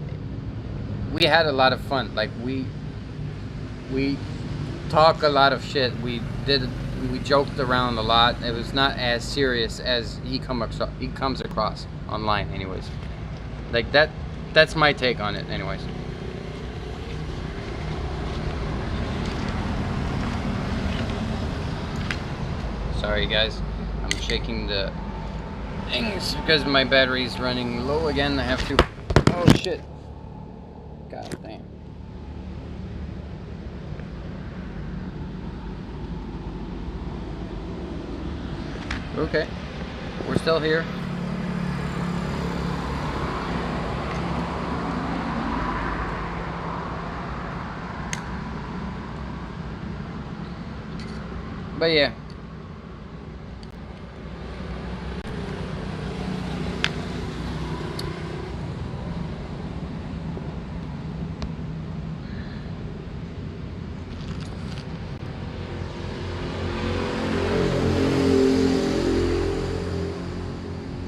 we had a lot of fun. Like, we talk a lot of shit. We joked around a lot. It was not as serious as he comes across online, anyways. Like, that's my take on it, anyways. Sorry guys, I'm shaking the things because my battery's running low again. I have to, oh shit, god damn. Okay, we're still here. But yeah.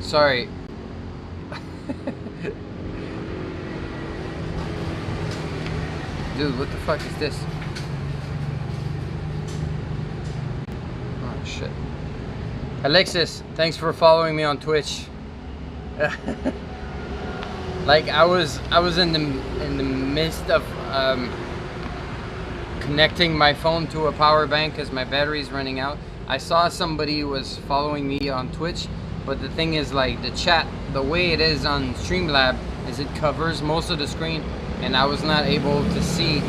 Sorry. Dude, what the fuck is this? Oh shit. Alexis, thanks for following me on Twitch. Like I was in the midst of connecting my phone to a power bank because my battery's running out. I saw somebody was following me on Twitch, but the thing is, like, the chat, the way it is on Streamlab is it covers most of the screen, and I was not able to see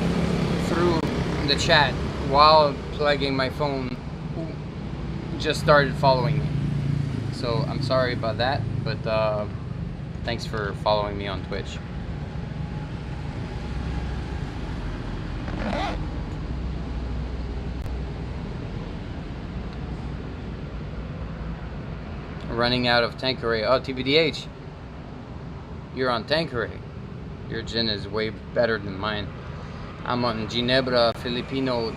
through the chat while plugging my phone. Who just started following me, so I'm sorry about that, but thanks for following me on Twitch. Running out of Tanqueray. Oh, TBDH, you're on Tanqueray. Your gin is way better than mine. I'm on Ginebra Filipino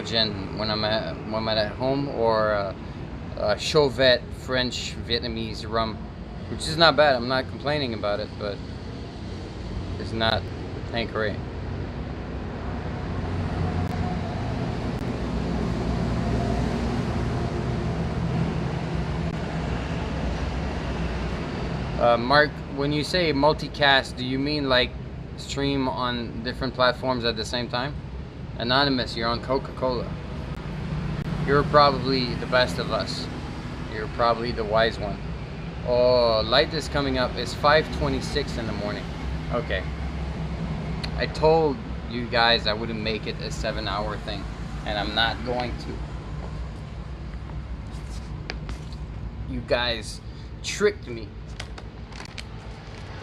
gin when I'm at home, or Chauvet French Vietnamese rum, which is not bad. I'm not complaining about it, but it's not Tanqueray. Mark, when you say multicast, do you mean like stream on different platforms at the same time? Anonymous, you're on Coca-Cola. You're probably the best of us. You're probably the wise one. Oh, light is coming up. It's 5:26 in the morning. Okay. I told you guys I wouldn't make it a 7-hour thing, and I'm not going to. You guys tricked me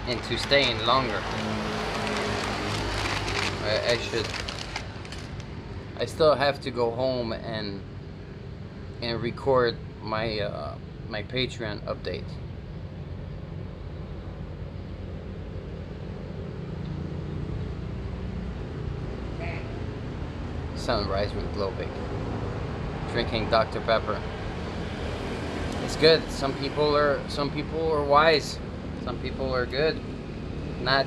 into staying longer. I should. I still have to go home and record my my Patreon update. Sunrise with GLOBIK. Drinking Dr. Pepper. It's good. Some people are wise. Some people are good, not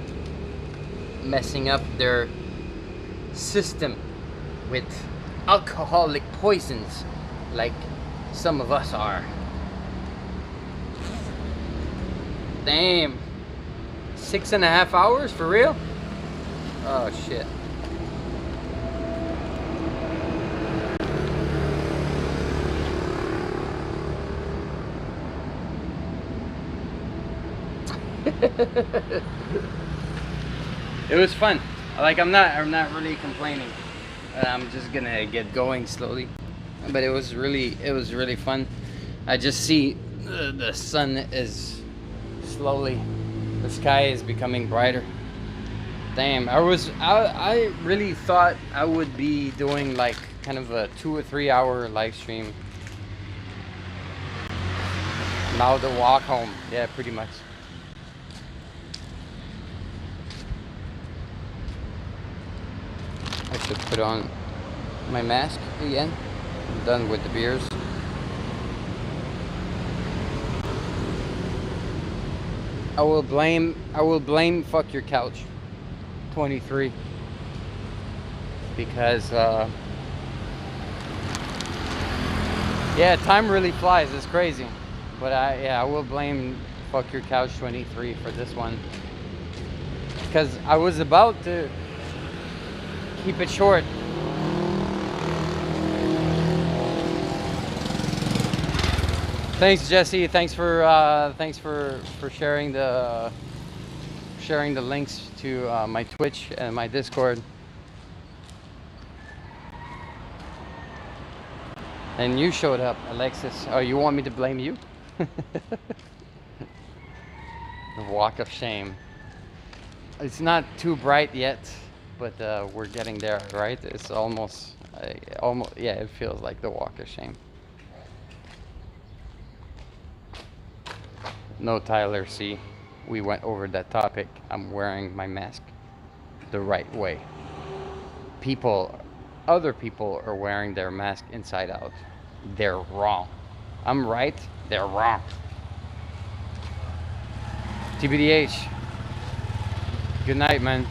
messing up their system with alcoholic poisons like some of us are. Damn. 6.5 hours for real? Oh shit. It was fun. Like, I'm not really complaining. I'm just gonna get going slowly. But it was really fun. I just see the sun is slowly, the sky is becoming brighter. Damn, I really thought I would be doing like kind of a 2 or 3 hour live stream. Now the walk home, yeah, pretty much. I should put on my mask again. I'm done with the beers. I will blame fuck your couch 23 because yeah, time really flies. It's crazy. But I will blame fuck your couch 23 for this one, because I was about to keep it short. Thanks, Jesse. Thanks for sharing the links to my Twitch and my Discord. And you showed up, Alexis. Oh, you want me to blame you? The walk of shame. It's not too bright yet, but we're getting there, right? It's almost, yeah, it feels like the walk of shame. No, Tyler, see, we went over that topic. I'm wearing my mask the right way. Other people are wearing their mask inside out. They're wrong. I'm right, they're wrong. TBDH, good night, man.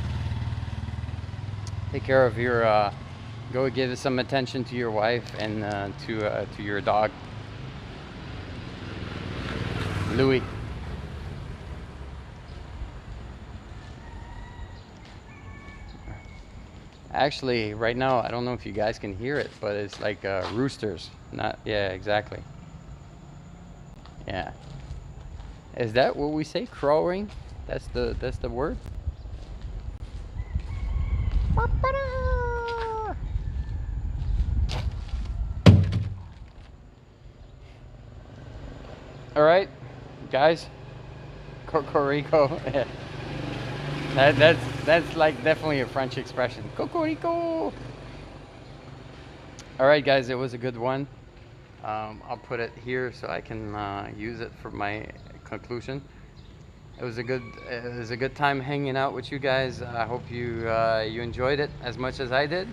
Take care of your, go give some attention to your wife and to your dog. Louis. Actually, right now, I don't know if you guys can hear it, but it's like roosters. Not, yeah, exactly. Yeah. Is that what we say? Crowing? That's the word? All right, guys. Cocorico. That's like definitely a French expression. Cocorico. All right, guys, it was a good one. I'll put it here so I can use it for my conclusion. It was a good time hanging out with you guys. I hope you enjoyed it as much as I did.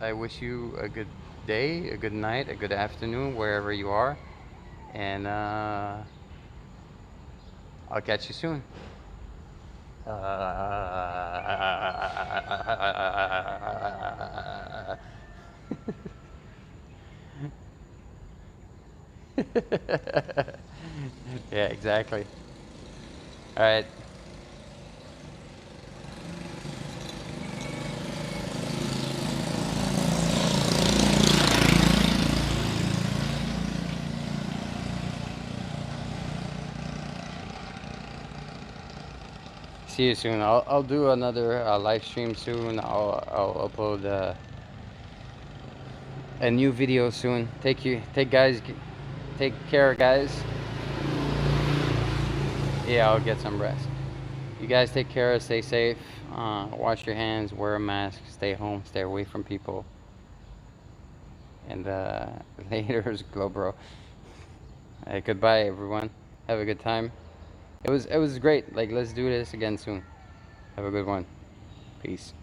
I wish you a good day, a good night, a good afternoon, wherever you are, and I'll catch you soon. Yeah, exactly. All right. See you soon. I'll do another live stream soon. I'll upload a new video soon. Take care, guys. Yeah, I'll get some rest. You guys take care. Stay safe. Wash your hands. Wear a mask. Stay home. Stay away from people. And later's Globro. Goodbye, everyone. Have a good time. It was great. Like, let's do this again soon. Have a good one. Peace.